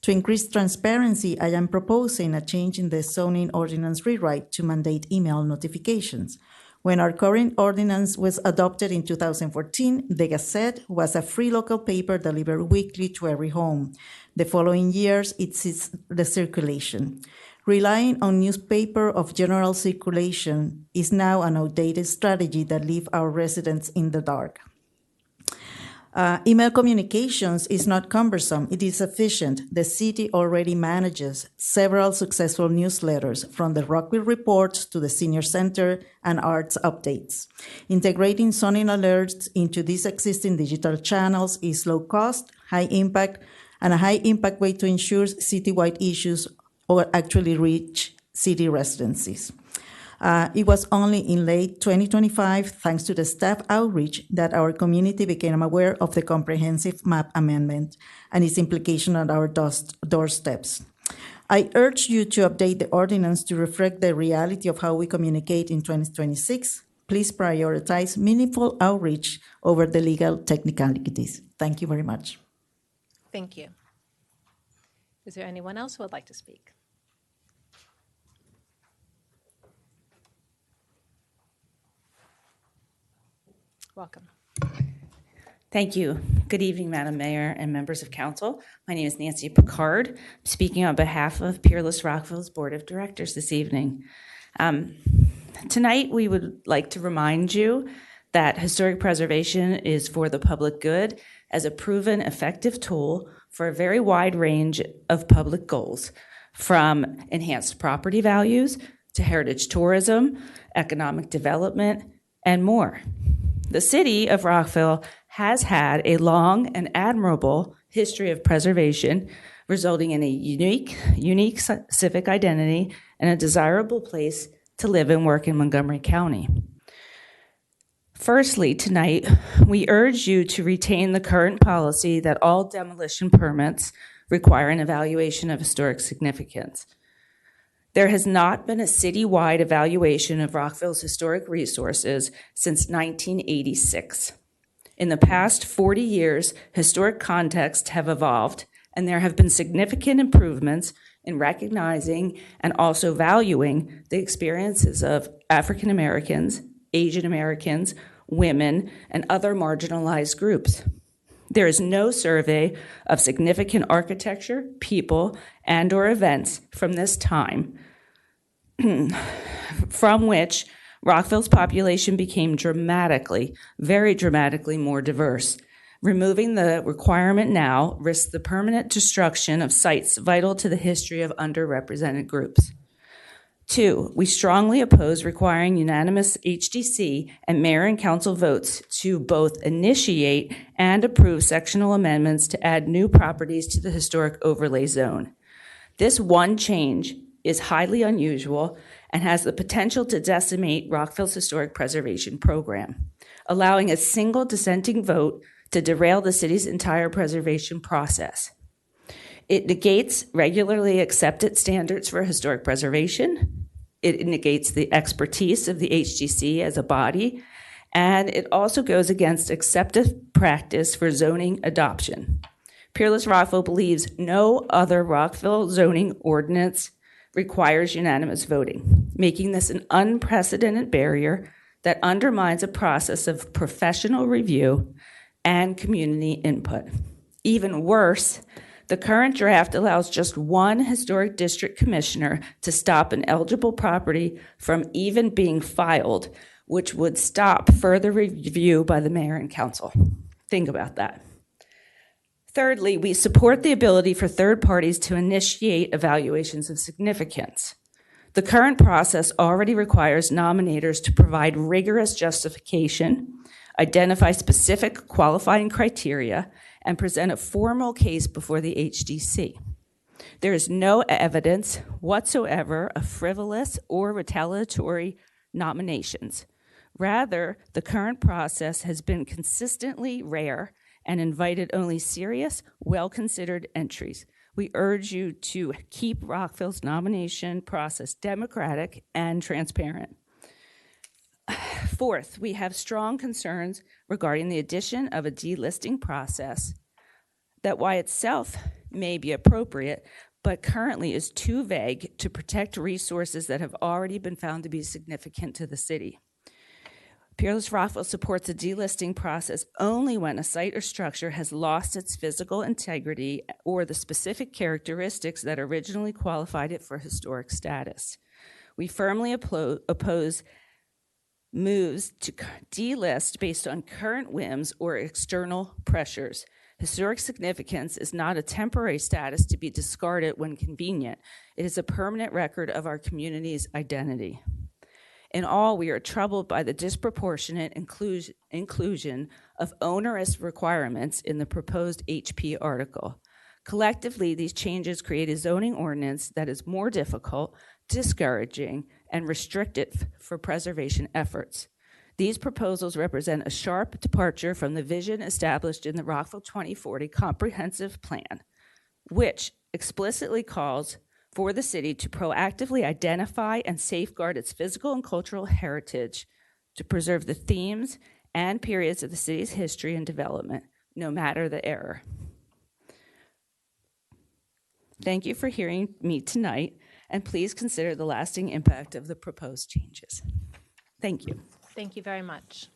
To increase transparency, I am proposing a change in the zoning ordinance rewrite to mandate email notifications. When our current ordinance was adopted in 2014, the Gazette was a free local paper delivered weekly to every home. The following years, it ceased the circulation. Relying on newspaper of general circulation is now an outdated strategy that leaves our residents in the dark. Email communications is not cumbersome, it is efficient. The city already manages several successful newsletters, from the Rockville reports to the senior center and arts updates. Integrating zoning alerts into these existing digital channels is low cost, high impact, and a high impact way to ensure citywide issues or actually reach city residencies. It was only in late 2025, thanks to the staff outreach, that our community became aware of the comprehensive map amendment and its implication on our doorsteps. I urge you to update the ordinance to reflect the reality of how we communicate in 2026. Please prioritize meaningful outreach over the legal technicalities. Thank you very much. Thank you. Is there anyone else who would like to speak? Welcome. Thank you. Good evening, Madam Mayor and members of council. My name is Nancy Picard. I'm speaking on behalf of Peerless Rockville's Board of Directors this evening. Tonight, we would like to remind you that historic preservation is for the public good as a proven effective tool for a very wide range of public goals, from enhanced property values to heritage tourism, economic development, and more. The city of Rockville has had a long and admirable history of preservation, resulting in a unique civic identity and a desirable place to live and work in Montgomery County. Firstly, tonight, we urge you to retain the current policy that all demolition permits require an evaluation of historic significance. There has not been a citywide evaluation of Rockville's historic resources since 1986. In the past 40 years, historic contexts have evolved, and there have been significant improvements in recognizing and also valuing the experiences of African Americans, Asian Americans, women, and other marginalized groups. There is no survey of significant architecture, people, and/or events from this time from which Rockville's population became very dramatically more diverse. Removing the requirement now risks the permanent destruction of sites vital to the history of underrepresented groups. 2, we strongly oppose requiring unanimous HDC and mayor and council votes to both initiate and approve sectional amendments to add new properties to the historic overlay zone. This one change is highly unusual and has the potential to decimate Rockville's historic preservation program, allowing a single dissenting vote to derail the city's entire preservation process. It negates regularly accepted standards for historic preservation. It negates the expertise of the HGC as a body, and it also goes against accepted practice for zoning adoption. Peerless Rockville believes no other Rockville zoning ordinance requires unanimous voting, making this an unprecedented barrier that undermines a process of professional review and community input. Even worse, the current draft allows just one historic district commissioner to stop an eligible property from even being filed, which would stop further review by the mayor and council. Think about that. Thirdly, we support the ability for third parties to initiate evaluations of significance. The current process already requires nominators to provide rigorous justification, identify specific qualifying criteria, and present a formal case before the HDC. There is no evidence whatsoever of frivolous or retaliatory nominations. Rather, the current process has been consistently rare and invited only serious, well-considered entries. We urge you to keep Rockville's nomination process democratic and transparent. Fourth, we have strong concerns regarding the addition of a delisting process that, while itself may be appropriate, but currently is too vague to protect resources that have already been found to be significant to the city. Peerless Rockville supports a delisting process only when a site or structure has lost its physical integrity or the specific characteristics that originally qualified it for historic status. We firmly oppose moves to delist based on current whims or external pressures. Historic significance is not a temporary status to be discarded when convenient. It is a permanent record of our community's identity. In all, we are troubled by the disproportionate inclusion of onerous requirements in the proposed HP article. Collectively, these changes create a zoning ordinance that is more difficult, discouraging, and restrictive for preservation efforts. These proposals represent a sharp departure from the vision established in the Rockville 2040 Comprehensive Plan, which explicitly calls for the city to proactively identify and safeguard its physical and cultural heritage, to preserve the themes and periods of the city's history and development, no matter the era. Thank you for hearing me tonight, and please consider the lasting impact of the proposed changes. Thank you. Thank you very much.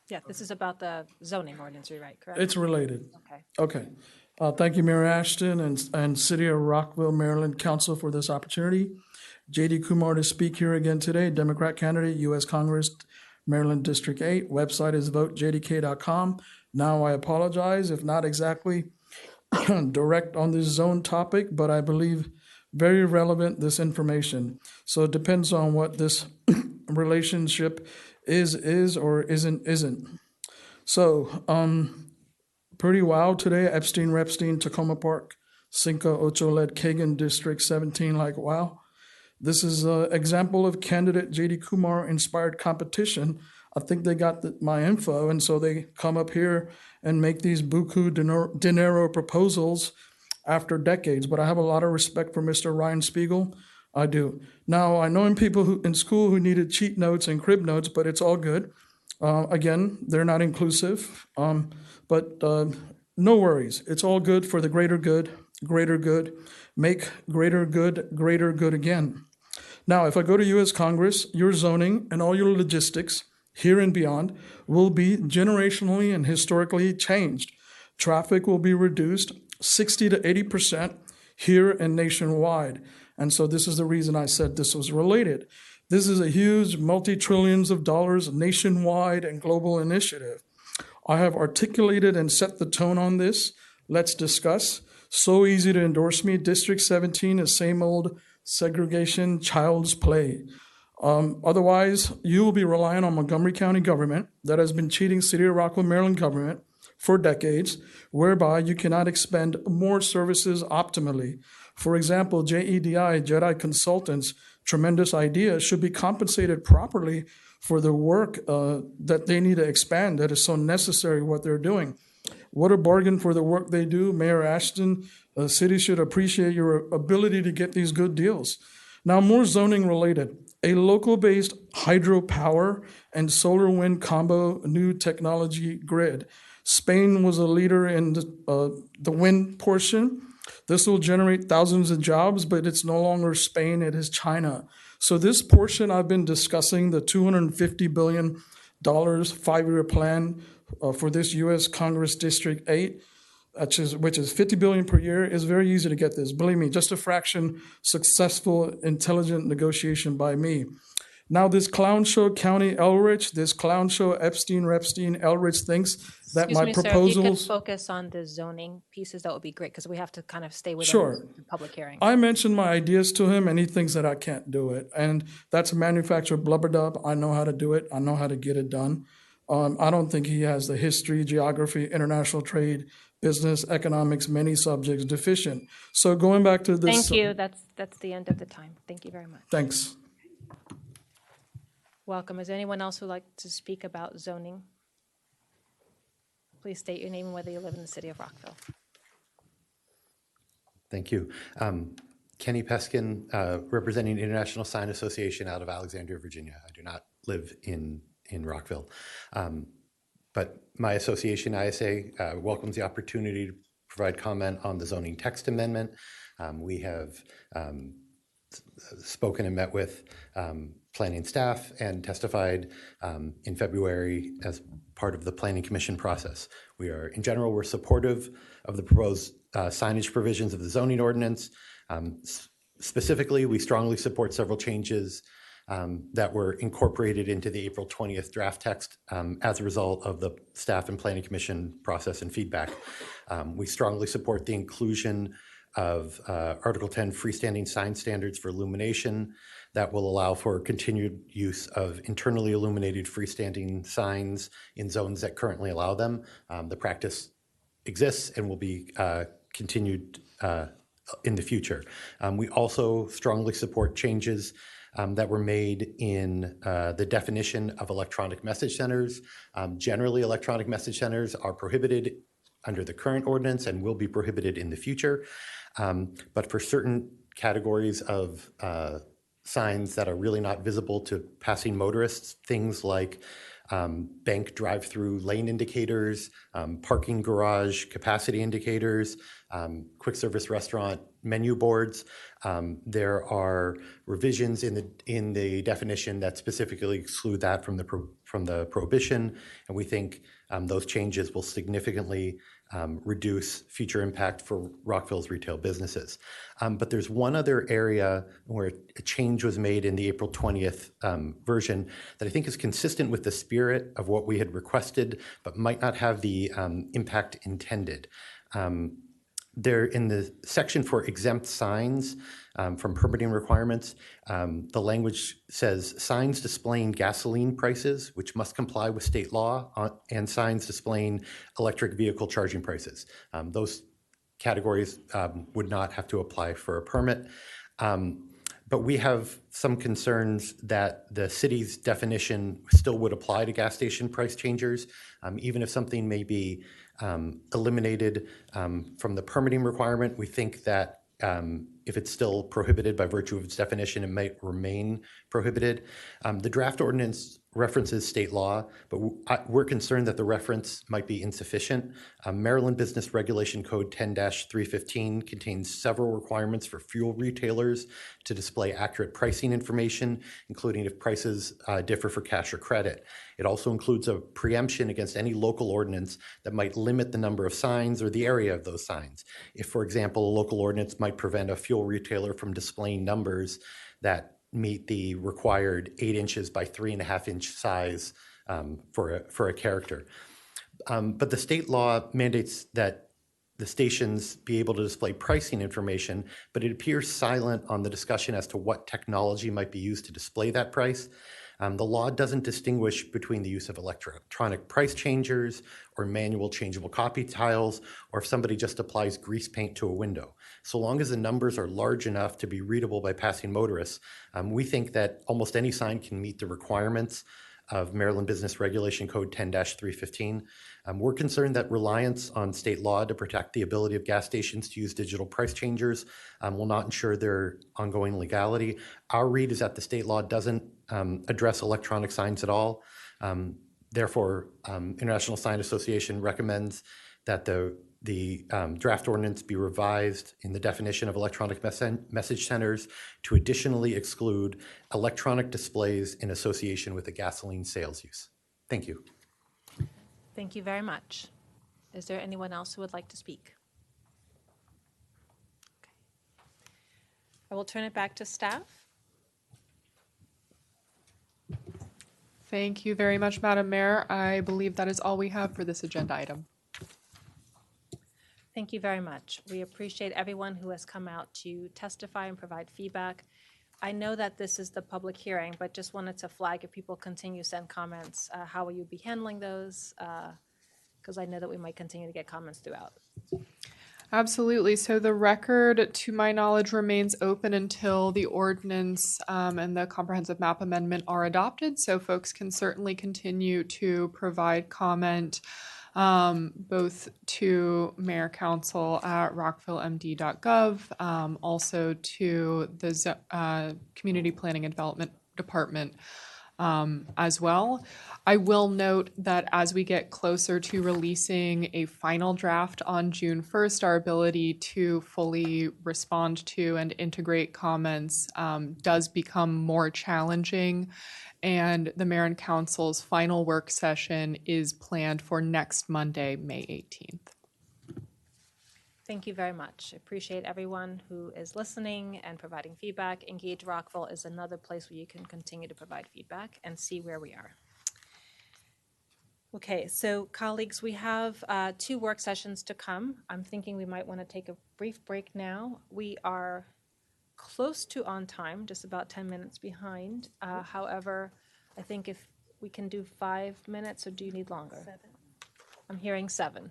Yeah, this is about the zoning ordinance rewrite, correct? It's related. Okay. Okay. Thank you, Mayor Ashton and City of Rockville, Maryland Council for this opportunity. J.D. Kumar to speak here again today, Democrat candidate, U.S. Congress, Maryland District 8. Website is votejdk.com. Now, I apologize if not exactly direct on this zone topic, but I believe very relevant, this information. So it depends on what this relationship is or isn't. So, pretty wild today, Epstein, Repstein, Tacoma Park, Cinco Ocho led Kagan District 17, like wow. This is an example of candidate J.D. Kumar inspired competition. I think they got my info, and so they come up here and make these buku dinero proposals after decades. But I have a lot of respect for Mr. Ryan Spiegel. I do. Now, I know people who in school who needed cheat notes and crib notes, but it's all good. Again, they're not inclusive, but no worries. It's all good for the greater good, make greater good again. Now, if I go to U.S. Congress, your zoning and all your logistics here and beyond will be generationally and historically changed. Traffic will be reduced 60 to 80% here and nationwide. And so this is the reason I said this was related. This is a huge multi-trillions of dollars nationwide and global initiative. I have articulated and set the tone on this. Let's discuss. So easy to endorse me. District 17 is same old segregation, child's play. Otherwise, you will be relying on Montgomery County government that has been cheating City of Rockville, Maryland government for decades, whereby you cannot expend more services optimally. For example, JEDI, Jedi Consultants, tremendous idea, should be compensated properly for the work that they need to expand that is so necessary what they're doing. What a bargain for the work they do. Mayor Ashton, the city should appreciate your ability to get these good deals. Now, more zoning related. A local-based hydropower and solar wind combo new technology grid. Spain was a leader in the wind portion. This will generate thousands of jobs, but it's no longer Spain, it is China. So this portion I've been discussing, the $250 billion 5-year plan for this U.S. Congress District 8, which is $50 billion per year, is very easy to get this. Believe me, just a fraction successful, intelligent negotiation by me. Now this clown show County Elrich, this clown show Epstein, Repstein, Elrich thinks that Excuse my me, sir, if you could proposals. focus on the zoning pieces, that would be great, because we have to kind of stay within Sure. the public hearing. I mentioned my ideas to him and he thinks that I can't do it. And that's a manufactured blubber dub. I know how to do it. I know how to get it done. I don't think he has the history, geography, international trade, business, economics, many subjects deficient. So going back to this. Thank you. That's the end of the time. Thank you very much. Thanks. Welcome. Is there anyone else who would like to speak about zoning? Please state your name and whether you live in the city of Rockville. Thank you. Kenny Peskin, representing International Sign Association out of Alexandria, Virginia. I do not live in Rockville. But my association, ISA, welcomes the opportunity to provide comment on the zoning text amendment. We have spoken and met with planning staff and testified in February as part of the Planning Commission process. In general, we're supportive of the proposed signage provisions of the zoning ordinance. Specifically, we strongly support several changes that were incorporated into the April 20th draft text as a result of the staff and Planning Commission process and feedback. We strongly support the inclusion of Article 10 freestanding sign standards for illumination that will allow for continued use of internally illuminated freestanding signs in zones that currently allow them. The practice exists and will be continued in the future. We also strongly support changes that were made in the definition of electronic message centers. Generally, electronic message centers are prohibited under the current ordinance and will be prohibited in the future. But for certain categories of signs that are really not visible to passing motorists, things like bank drive-through lane indicators, parking garage capacity indicators, quick service restaurant menu boards. There are revisions in the definition that specifically exclude that from the prohibition, and we think those changes will significantly reduce future impact for Rockville's retail businesses. But there's one other area where a change was made in the April 20th version that I think is consistent with the spirit of what we had requested, but might not have the impact intended. There, in the section for exempt signs from permitting requirements, the language says signs displaying gasoline prices, which must comply with state law, and signs displaying electric vehicle charging prices. Those categories would not have to apply for a permit. But we have some concerns that the city's definition still would apply to gas station price changers, even if something may be eliminated from the permitting requirement. We think that if it's still prohibited by virtue of its definition, it might remain prohibited. The draft ordinance references state law, but we're concerned that the reference might be insufficient. Maryland Business Regulation Code 10-315 contains several requirements for fuel retailers to display accurate pricing information, including if prices differ for cash or credit. It also includes a preemption against any local ordinance that might limit the number of signs or the area of those signs. If, for example, a local ordinance might prevent a fuel retailer from displaying numbers that meet the required 8 inches by 3.5 inch size for a character. But the state law mandates that the stations be able to display pricing information, but it appears silent on the discussion as to what technology might be used to display that price. The law doesn't distinguish between the use of electronic price changers or manual changeable copy tiles, or if somebody just applies grease paint to a window. So long as the numbers are large enough to be readable by passing motorists, we think that almost any sign can meet the requirements of Maryland Business Regulation Code 10-315. We're concerned that reliance on state law to protect the ability of gas stations to use digital price changers will not ensure their ongoing legality. Our read is that the state law doesn't address electronic signs at all. Therefore, International Sign Association recommends that the draft ordinance be revised in the definition of electronic message centers to additionally exclude electronic displays in association with a gasoline sales use. Thank you. Thank you very much. Is there anyone else who would like to speak? Okay. I will turn it back to staff. Thank you very much, Madam Mayor. I believe that is all we have for this agenda item. Thank you very much. We appreciate everyone who has come out to testify and provide feedback. I know that this is the public hearing, but just wanted to flag if people continue to send comments, how will you be handling those? Because I know that we might continue to get comments throughout. Absolutely. So the record, to my knowledge, remains open until the ordinance and the comprehensive map amendment are adopted. So folks can certainly continue to provide comment both to Mayor Council at rockvillemd.gov, also to the Community Planning and Development Department as well. I will note that as we get closer to releasing a final draft on June 1st, our ability to fully respond to and integrate comments does become more challenging. And the Mayor and Council's final work session is planned for next Monday, May 18th. Thank you very much. Appreciate everyone who is listening and providing feedback. Engage Rockville is another place where you can continue to provide feedback and see where we are. Okay, so colleagues, we have 2 work sessions to come. I'm thinking we might want to take a brief break now. We are close to on time, just about 10 minutes behind. However, I think if we can do 5 minutes, or do you need longer? 7. I'm hearing 7.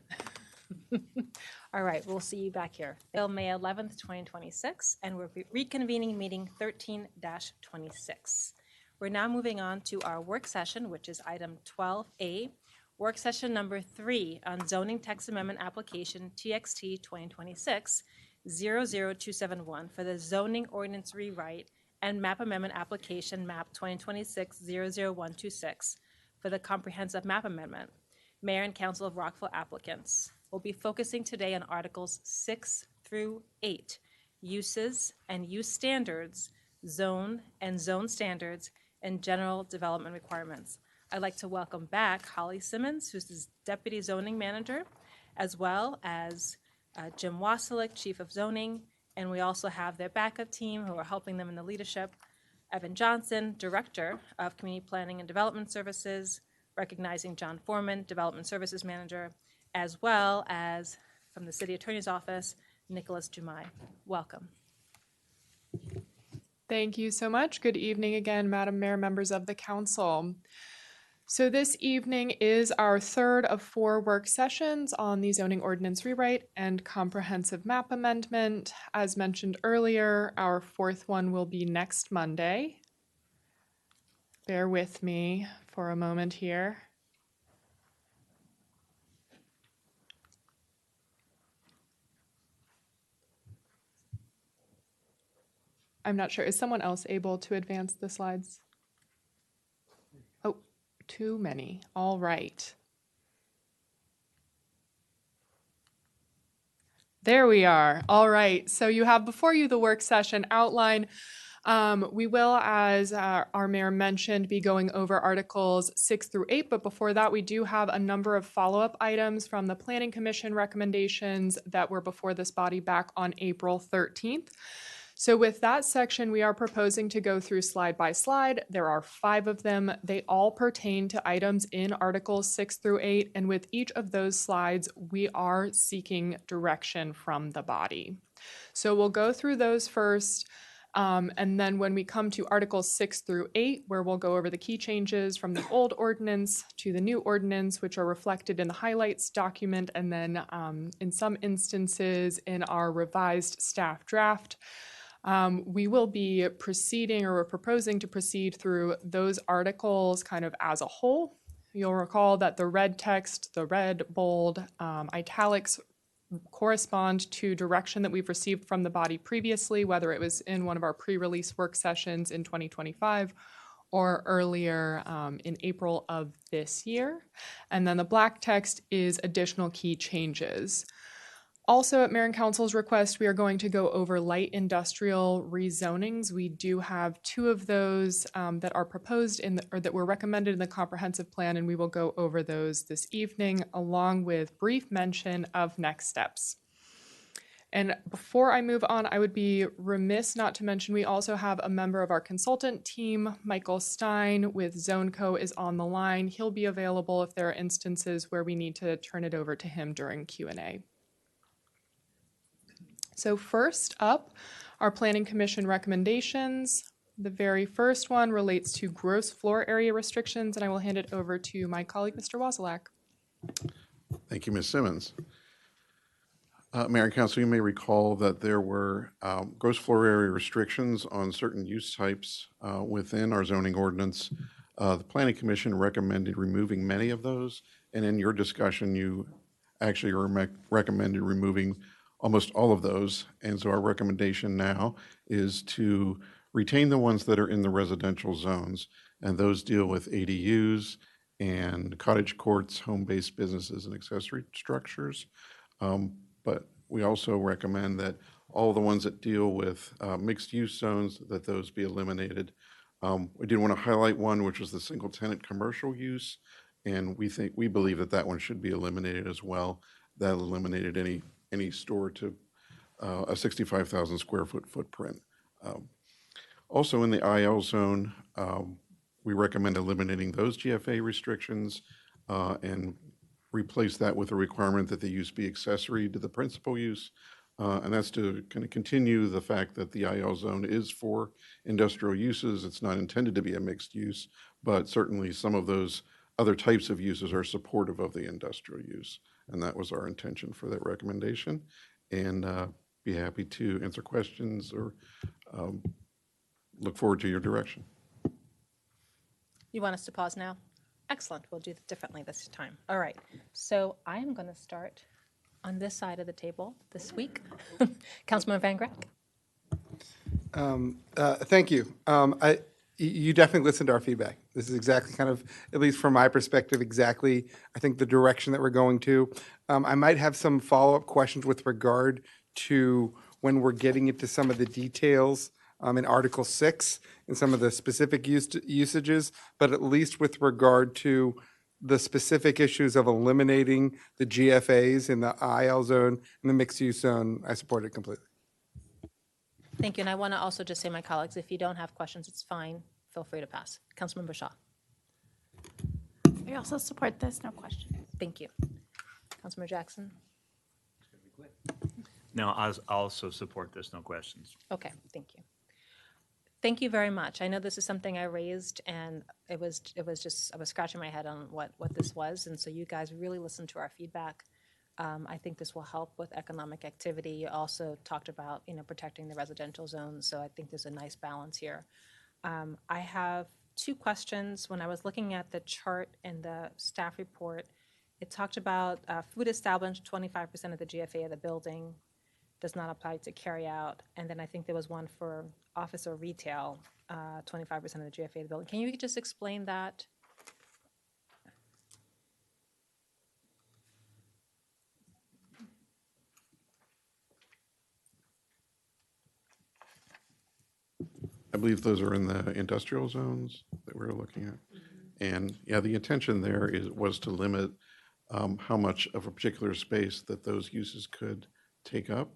All right, we'll see you back here. Till May 11th, 2026, and we're reconvening meeting 13-26. We're now moving on to our work session, which is item 12A, work session number 3 on zoning text amendment application TXT 2026-00271 for the zoning ordinance rewrite and map amendment application map 2026-00126 for the comprehensive map amendment. Mayor and Council of Rockville applicants. We'll be focusing today on Articles 6 through 8, uses and use standards, zone and zone standards, and general development requirements. I'd like to welcome back Holly Simmons, who's the Deputy Zoning Manager, as well as Jim Wasilick, Chief of Zoning, and we also have their backup team who are helping them in the leadership. Evan Johnson, Director of Community Planning and Development Services, recognizing John Foreman, Development Services Manager, as well as from the City Attorney's Office, Nicholas Jumai. Welcome. Thank you so much. Good evening again, Madam Mayor, members of the Council. So this evening is our 3rd of 4 work sessions on the zoning ordinance rewrite and comprehensive map amendment. As mentioned earlier, our 4th one will be next Monday. Bear with me for a moment here. I'm not sure. Is someone else able to advance the slides? Oh, too many. All right. There we are. All right. So you have before you the work session outline. We will, as our mayor mentioned, be going over Articles 6 through 8, but before that, we do have a number of follow-up items from the Planning Commission recommendations that were before this body back on April 13th. So with that section, we are proposing to go through slide by slide. There are 5 of them. They all pertain to items in Articles 6 through 8, and with each of those slides, we are seeking direction from the body. So we'll go through those first. And then when we come to Articles 6 through 8, where we'll go over the key changes from the old ordinance to the new ordinance, which are reflected in the highlights document, and then in some instances in our revised staff draft. We will be proceeding, or we're proposing to proceed through those articles kind of as a whole. You'll recall that the red text, the red, bold, italics correspond to direction that we've received from the body previously, whether it was in one of our pre-release work sessions in 2025 or earlier in April of this year. And then the black text is additional key changes. Also, at Mayor and Council's request, we are going to go over light industrial rezonings. We do have 2 of those that are proposed or that were recommended in the comprehensive plan, and we will go over those this evening, along with brief mention of next steps. And before I move on, I would be remiss not to mention we also have a member of our consultant team, Michael Stein with ZoneCo, is on the line. He'll be available if there are instances where we need to turn it over to him during Q&A. So first up, our Planning Commission recommendations. The very first one relates to gross floor area restrictions, and I will hand it over to my colleague, Mr. Wasilak. Thank you, Ms. Simmons. Mayor and Council, you may recall that there were gross floor area restrictions on certain use types within our zoning ordinance. The Planning Commission recommended removing many of those, and in your discussion, you actually recommended removing almost all of those. And so our recommendation now is to retain the ones that are in the residential zones, and those deal with ADUs and cottage courts, home-based businesses, and accessory structures. But we also recommend that all the ones that deal with mixed-use zones, that those be eliminated. We did want to highlight one, which was the single-tenant commercial use, and we believe that that one should be eliminated as well. That eliminated any store to a 65,000 square foot footprint. Also in the IL zone, we recommend eliminating those GFA restrictions and replace that with a requirement that the use be accessory to the principal use. And that's to kind of continue the fact that the IL zone is for industrial uses. It's not intended to be a mixed use, but certainly some of those other types of uses are supportive of the industrial use. And that was our intention for that recommendation. And be happy to answer questions or look forward to your direction. You want us to pause now? Excellent. We'll do it differently this time. All right. So I am going to start on this side of the table this week. Councilman Van Grack. Thank you. You definitely listened to our feedback. This is exactly kind of, at least from my perspective, exactly, I think, the direction that we're going to. I might have some follow-up questions with regard to when we're getting into some of the details in Article 6 and some of the specific usages, but at least with regard to the specific issues of eliminating the GFAs in the IL zone and the mixed-use zone, I support it completely. Thank you. And I want to also just say, my colleagues, if you don't have questions, it's fine. Feel free to pass. Councilmember Shaw. I also support this, no question. Thank you. Councilmember Jackson. No, I also support this, no questions. Okay, thank you. Thank you very much. I know this is something I raised, and it was just, I was scratching my head on what this was, and so you guys really listened to our feedback. I think this will help with economic activity. You also talked about, protecting the residential zones, so I think there's a nice balance here. I have two questions. When I was looking at the chart in the staff report, it talked about food establishment, 25% of the GFA of the building does not apply to carry out. And then I think there was one for office or retail, 25% of the GFA of the building. Can you just explain that? I believe those are in the industrial zones that we're looking at. And yeah, the intention there was to limit how much of a particular space that those uses could take up,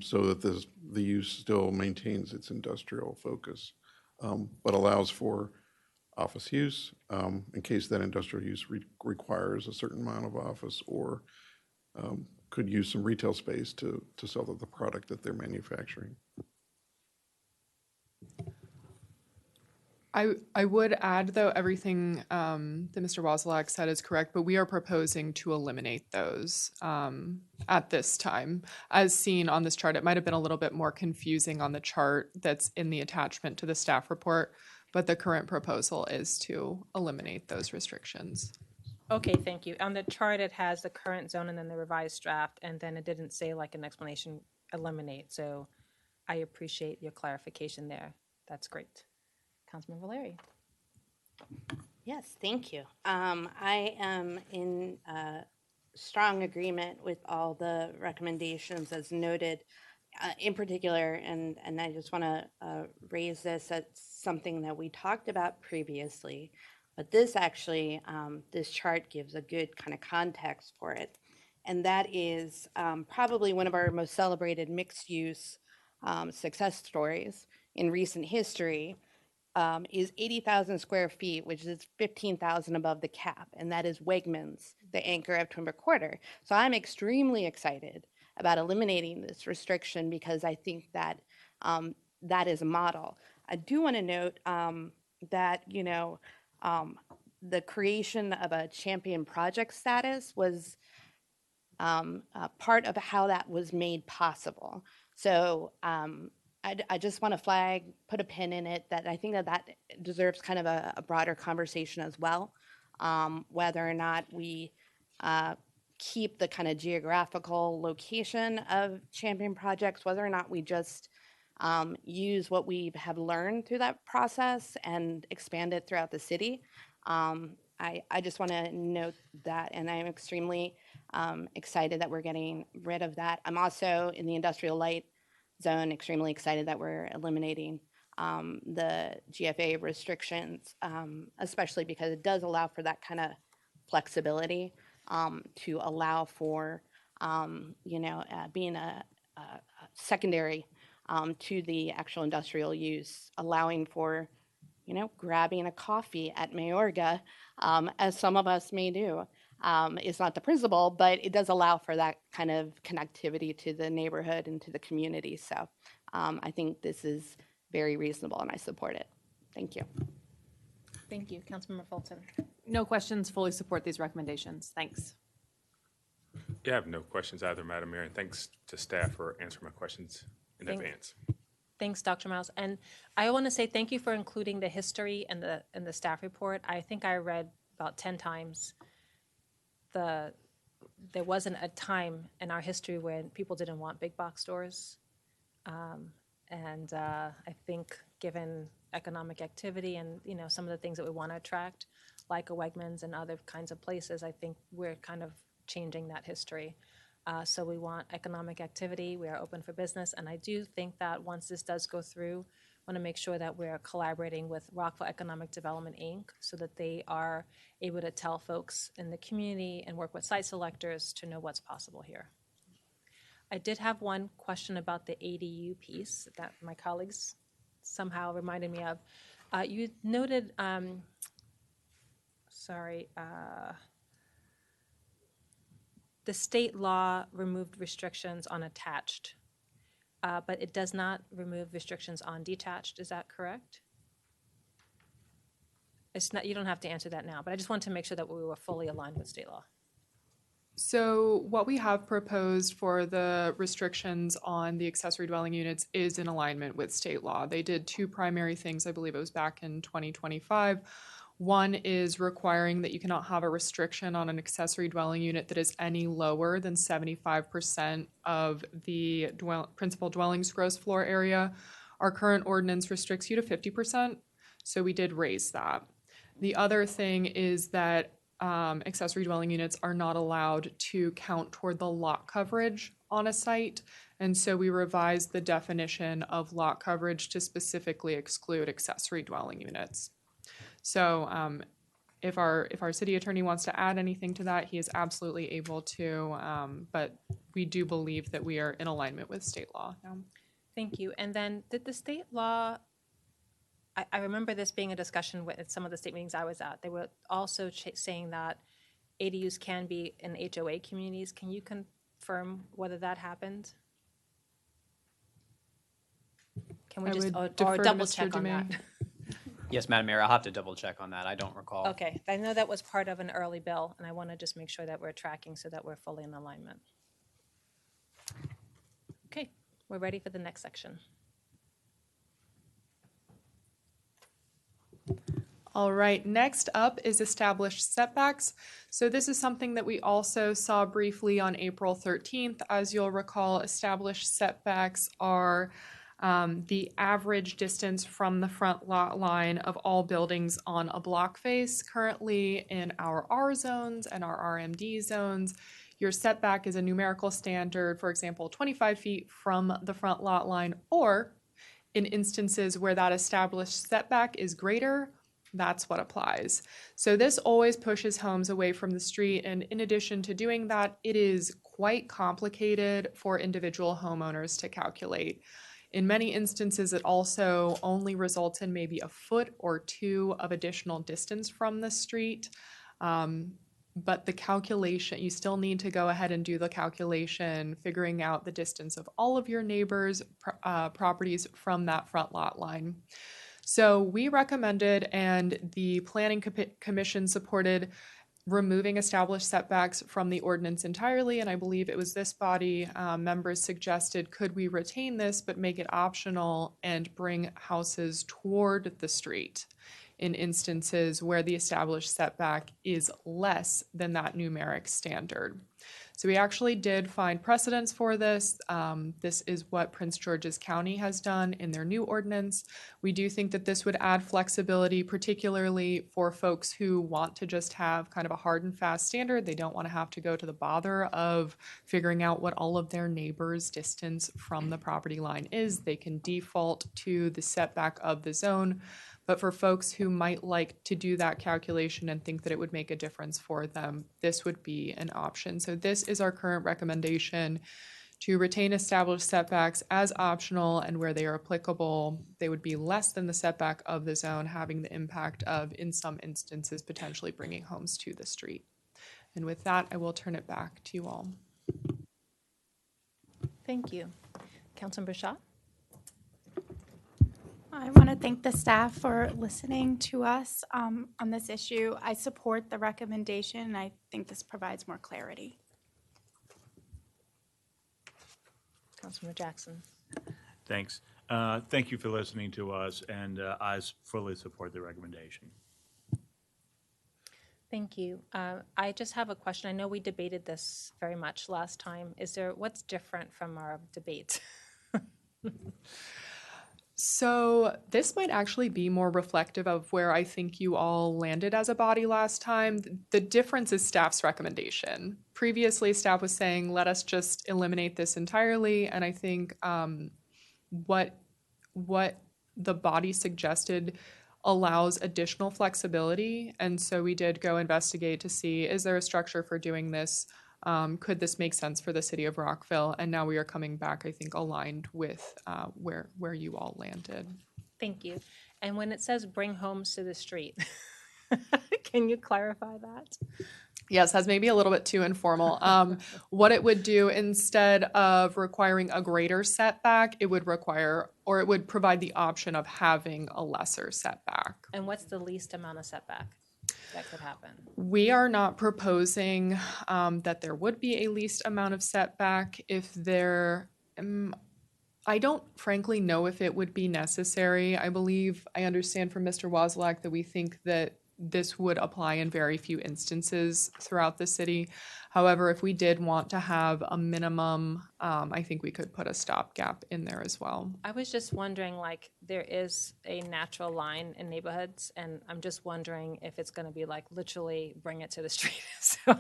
so that the use still maintains its industrial focus, but allows for office use in case that industrial use requires a certain amount of office, or could use some retail space to sell the product that they're manufacturing. I would add, though, everything that Mr. Wasilak said is correct, but we are proposing to eliminate those at this time. As seen on this chart, it might have been a little bit more confusing on the chart that's in the attachment to the staff report, but the current proposal is to eliminate those restrictions. Okay, thank you. On the chart, it has the current zone and then the revised draft, and then it didn't say like an explanation, eliminate. So I appreciate your clarification there. That's great. Councilman Valeri. Yes, thank you. I am in strong agreement with all the recommendations as noted. In particular, and I just want to raise this as something that we talked about previously, but this actually, this chart gives a good kind of context for it. and that is probably one of our most celebrated mixed-use success stories in recent history. Is 80,000 square feet, which is 15,000 above the cap, and that is Wegmans, the anchor of Twin Brook Quarter. So I'm extremely excited about eliminating this restriction because I think that that is a model. I do want to note that, the creation of a champion project status was part of how that was made possible. So I just want to flag, put a pin in it, that I think that that deserves kind of a broader conversation as well, whether or not we keep the kind of geographical location of champion projects, whether or not we just use what we have learned through that process and expand it throughout the city. I just want to note that, and I'm extremely excited that we're getting rid of that. I'm also in the industrial light zone, extremely excited that we're eliminating the GFA restrictions, especially because it does allow for that kind of flexibility to allow for, being a secondary to the actual industrial use, allowing for, grabbing a coffee at Mayorga, as some of us may do. It's not the principle, but it does allow for that kind of connectivity to the neighborhood and to the community. So I think this is very reasonable and I support it. Thank you. Thank you. Councilmember Fulton. No questions, fully support these recommendations. Thanks. Yeah, I have no questions either, Madam Mayor, and thanks to staff for answering my questions in advance. Thanks, Dr. Miles. And I want to say thank you for including the history and the staff report. I think I read about 10 times there wasn't a time in our history when people didn't want big box stores. I think given economic activity and some of the things that we want to attract, like a Wegmans and other kinds of places, I think we're kind of changing that history. So we want economic activity. We are open for business. And I do think that once this does go through, I want to make sure that we're collaborating with Rockville Economic Development, Inc., so that they are able to tell folks in the community and work with site selectors to know what's possible here. I did have one question about the ADU piece that my colleagues somehow reminded me of. You noted, the state law removed restrictions on attached, but it does not remove restrictions on detached. Is that correct? It's not. You don't have to answer that now, but I just want to make sure that we were fully aligned with state law. So what we have proposed for the restrictions on the accessory dwelling units is in alignment with state law. They did two primary things. I believe it was back in 2025. One is requiring that you cannot have a restriction on an accessory dwelling unit that is any lower than 75% of the principal dwelling's gross floor area. Our current ordinance restricts you to 50%, so we did raise that. The other thing is that accessory dwelling units are not allowed to count toward the lot coverage on a site, and so we revised the definition of lot coverage to specifically exclude accessory dwelling units. So if our city attorney wants to add anything to that, he is absolutely able to, but we do believe that we are in alignment with state law now. Thank you. And then did the state law, I remember this being a discussion at some of the state meetings I was at. They were also saying that ADUs can be in HOA communities. Can you confirm whether that happened? Can we just or double check on that? Yes, Madam Mayor, I'll have to double check on that. I don't recall. Okay, I know that was part of an early bill, and I want to just make sure that we're tracking so that we're fully in alignment. Okay, we're ready for the next section. All right, next up is established setbacks. So this is something that we also saw briefly on April 13th. As you'll recall, established setbacks are the average distance from the front lot line of all buildings on a block face. Currently in our R zones and our RMD zones, your setback is a numerical standard, for example, 25 feet from the front lot line, or in instances where that established setback is greater, That's what applies. So this always pushes homes away from the street, and in addition to doing that, it is quite complicated for individual homeowners to calculate. In many instances, it also only results in maybe a foot or two of additional distance from the street. But the calculation, you still need to go ahead and do the calculation, figuring out the distance of all of your neighbors' properties from that front lot line. So we recommended, and the Planning Commission supported, removing established setbacks from the ordinance entirely, and I believe it was this body members suggested, could we retain this but make it optional and bring houses toward the street in instances where the established setback is less than that numeric standard. So we actually did find precedents for this. This is what Prince George's County has done in their new ordinance. We do think that this would add flexibility, particularly for folks who want to just have kind of a hard and fast standard. They don't want to have to go to the bother of figuring out what all of their neighbors' distance from the property line is. They can default to the setback of the zone. But for folks who might like to do that calculation and think that it would make a difference for them, this would be an option. So this is our current recommendation, to retain established setbacks as optional, and where they are applicable, they would be less than the setback of the zone, having the impact of, in some instances, potentially bringing homes to the street. And with that, I will turn it back to you all. Thank you. Councilmember Shaw? I want to thank the staff for listening to us on this issue. I support the recommendation. I think this provides more clarity. Councilmember Jackson? Thanks. Thank you for listening to us, and I fully support the recommendation. Thank you. I just have a question. I know we debated this very much last time. What's different from our debate? So this might actually be more reflective of where I think you all landed as a body last time. The difference is staff's recommendation. Previously, staff was saying, let us just eliminate this entirely. And I think what the body suggested allows additional flexibility. And so we did go investigate to see, is there a structure for doing this? Could this make sense for the city of Rockville? And now we are coming back, I think, aligned with where you all landed. Thank you. And when it says bring homes to the street, can you clarify that? Yes, that's maybe a little bit too informal. What it would do, instead of requiring a greater setback, it would require, or it would provide the option of having a lesser setback. And what's the least amount of setback that could happen? We are not proposing that there would be a least amount of setback. If there, I don't frankly know if it would be necessary. I believe I understand from Mr. Wozlak that we think that this would apply in very few instances throughout the city. However, if we did want to have a minimum, I think we could put a stopgap in there as well. I was just wondering, like, there is a natural line in neighborhoods, and I'm just wondering if it's going to be like literally bring it to the street. So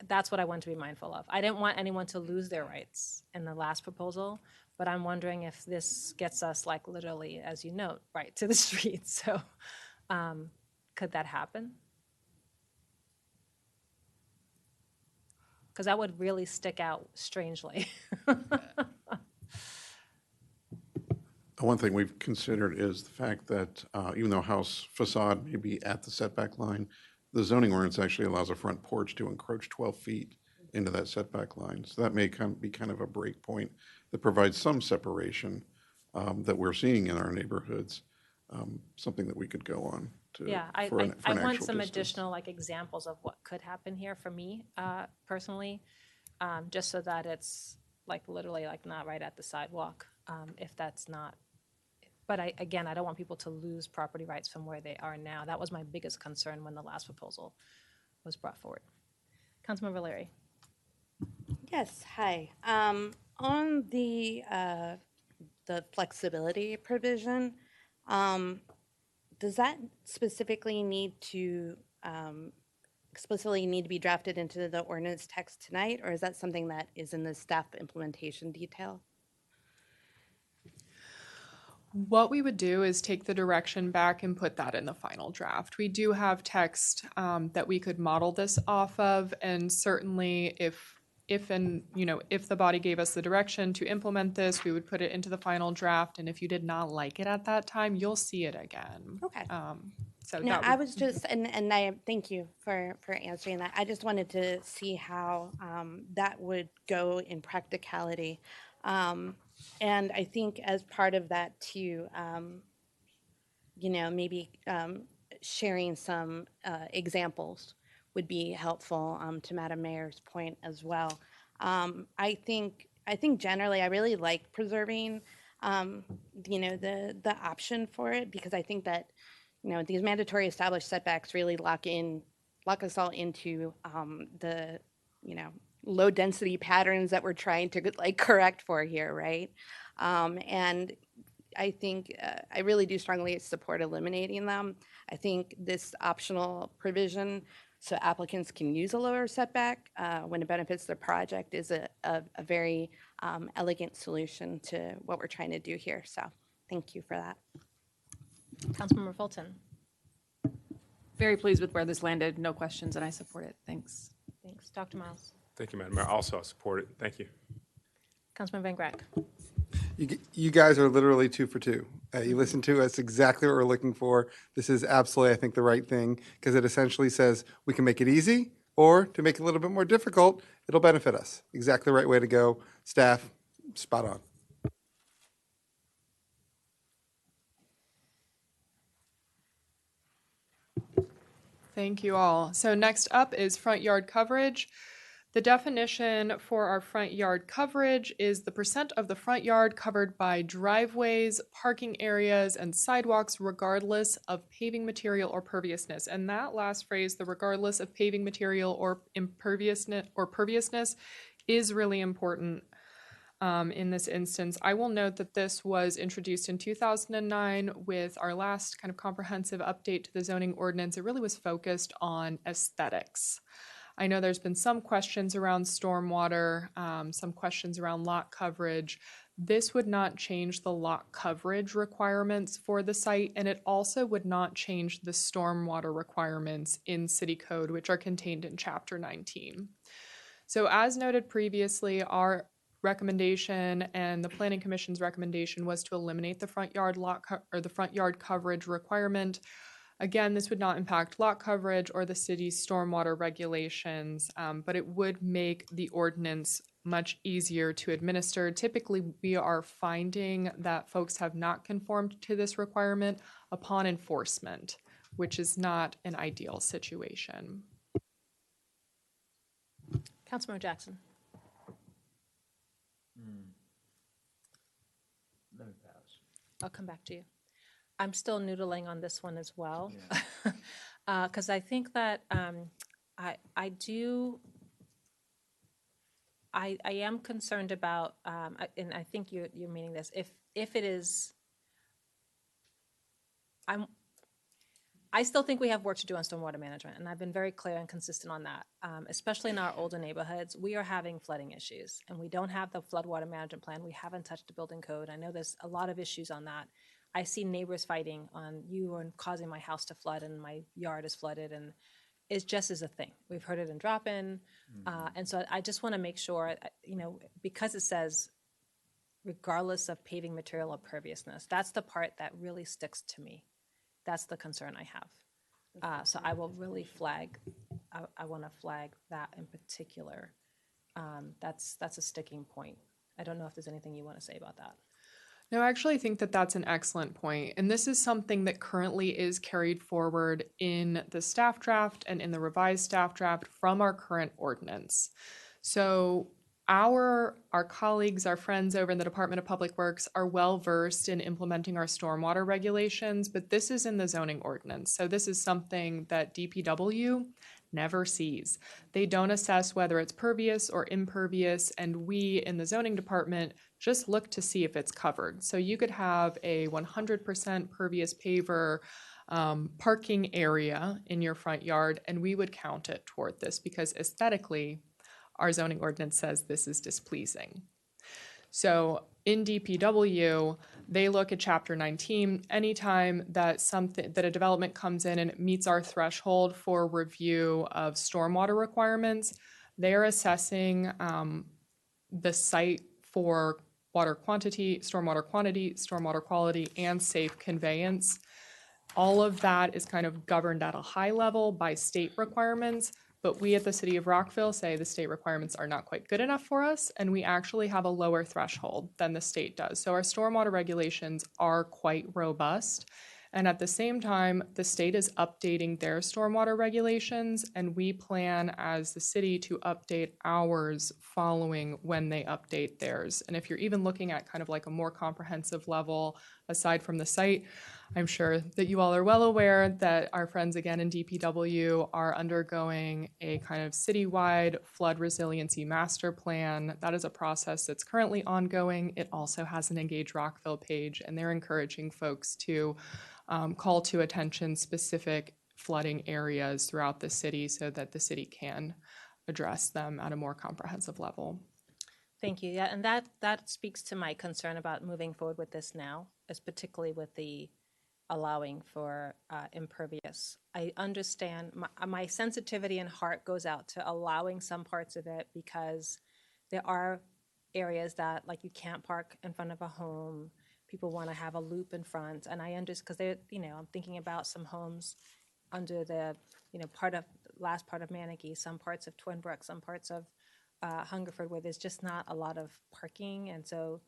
that's what I want to be mindful of. I didn't want anyone to lose their rights in the last proposal, but I'm wondering if this gets us, like, literally, as you note, right to the street. So could that happen? Because that would really stick out strangely. One thing we've considered is the fact that even though a house facade may be at the setback line, the zoning ordinance actually allows a front porch to encroach 12 feet into that setback line. So that may be kind of a break point that provides some separation that we're seeing in our neighborhoods, something that we could go on to. Yeah, I for an want actual some distance. additional, like, examples of what could happen here for me personally, just so that it's, like, literally, like, not right at the sidewalk, if that's not. But again, I don't want people to lose property rights from where they are now. That was my biggest concern when the last proposal was brought forward. Councilmember Larry. Yes, hi. On the flexibility provision, does that specifically need to explicitly need to be drafted into the ordinance text tonight, or is that something that is in the staff implementation detail? What we would do is take the direction back and put that in the final draft. We do have text that we could model this off of, and certainly if the body gave us the direction to implement this, we would put it into the final draft. And if you did not like it at that time, you'll see it again. Okay. So No, that I would, was just, and I thank you for answering that. I just wanted to see how that would go in practicality. And I think as part of that too, maybe sharing some examples would be helpful to Madam Mayor's point as well. I think generally I really like preserving, the option for it, because I think that these mandatory established setbacks really lock us all into the low density patterns that we're trying to like correct for here, right? And I think I really do strongly support eliminating them. I think this optional provision, so applicants can use a lower setback when it benefits their project, is a very elegant solution to what we're trying to do here. So thank you for that. Councilmember Fulton. Very pleased with where this landed. No questions, and I support it. Thanks. Thanks. Dr. Miles. Thank you, Madam Mayor. Also, I support it. Thank you. Councilman Van Grack. You guys are literally 2 for 2. You listen to us, exactly what we're looking for. This is absolutely, I think, the right thing, because it essentially says we can make it easy, or to make it a little bit more difficult, it'll benefit us. Exactly the right way to go. Staff, spot on. thank you all. So next up is front yard coverage. The definition for our front yard coverage is the percent of the front yard covered by driveways, parking areas, and sidewalks regardless of paving material or perviousness. And that last phrase, the regardless of paving material or perviousness, is really important in this instance. I will note that this was introduced in 2009 with our last kind of comprehensive update to the zoning ordinance. It really was focused on aesthetics. I know there's been some questions around stormwater, some questions around lot coverage. This would not change the lot coverage requirements for the site, and it also would not change the stormwater requirements in City Code, which are contained in Chapter 19. So as noted previously, our recommendation and the Planning Commission's recommendation was to eliminate the front yard the front yard coverage requirement. Again, this would not impact lot coverage or the city's stormwater regulations, but it would make the ordinance much easier to administer. Typically, we are finding that folks have not conformed to this requirement upon enforcement, which is not an ideal situation. Councilmember Jackson. Let me pass. I'll come back to you. I'm still noodling on this one as well, because I think that I am concerned about, and I think you're meaning this. If it is, I still think we have work to do on stormwater management, and I've been very clear and consistent on that. Especially in our older neighborhoods, we are having flooding issues, and we don't have the floodwater management plan. We haven't touched the building code. I know there's a lot of issues on that. I see neighbors fighting on you and causing my house to flood and my yard is flooded, and it just is a thing. We've heard it in drop-in, and so I just want to make sure, because it says regardless of paving material or perviousness, that's the part that really sticks to me. That's the concern I have. So I will really flag. I want to flag that in particular. That's a sticking point. I don't know if there's anything you want to say about that. No, I actually think that that's an excellent point. And this is something that currently is carried forward in the staff draft and in the revised staff draft from our current ordinance. So our colleagues, our friends over in the Department of Public Works are well versed in implementing our stormwater regulations, but this is in the zoning ordinance. So this is something that DPW never sees. They don't assess whether it's pervious or impervious, and we in the zoning department just look to see if it's covered. So you could have a 100% pervious paver parking area in your front yard, and we would count it toward this because aesthetically, our zoning ordinance says this is displeasing. So in DPW, they look at Chapter 19 anytime that a development comes in and it meets our threshold for review of stormwater requirements. They are assessing the site for water quantity, stormwater quality, and safe conveyance. All of that is kind of governed at a high level by state requirements, but we at the City of Rockville say the state requirements are not quite good enough for us, and we actually have a lower threshold than the state does. So our stormwater regulations are quite robust. And at the same time, the state is updating their stormwater regulations, and we plan as the city to update ours following when they update theirs. And if you're even looking at kind of like a more comprehensive level, aside from the site, I'm sure that you all are well aware that our friends again in DPW are undergoing a kind of citywide flood resiliency master plan. That is a process that's currently ongoing. It also has an Engage Rockville page, and they're encouraging folks to call to attention specific flooding areas throughout the city so that the city can address them at a more comprehensive level. Thank you. Yeah, and that speaks to my concern about moving forward with this now, as particularly with the allowing for impervious. I understand my sensitivity and heart goes out to allowing some parts of it because there are areas that like you can't park in front of a home. People want to have a loop in front, and I understand because they're, I'm thinking about some homes under the, last part of Manatee, some parts of Twin Brook, some parts of Hungerford, where there's just not a lot of parking, and so,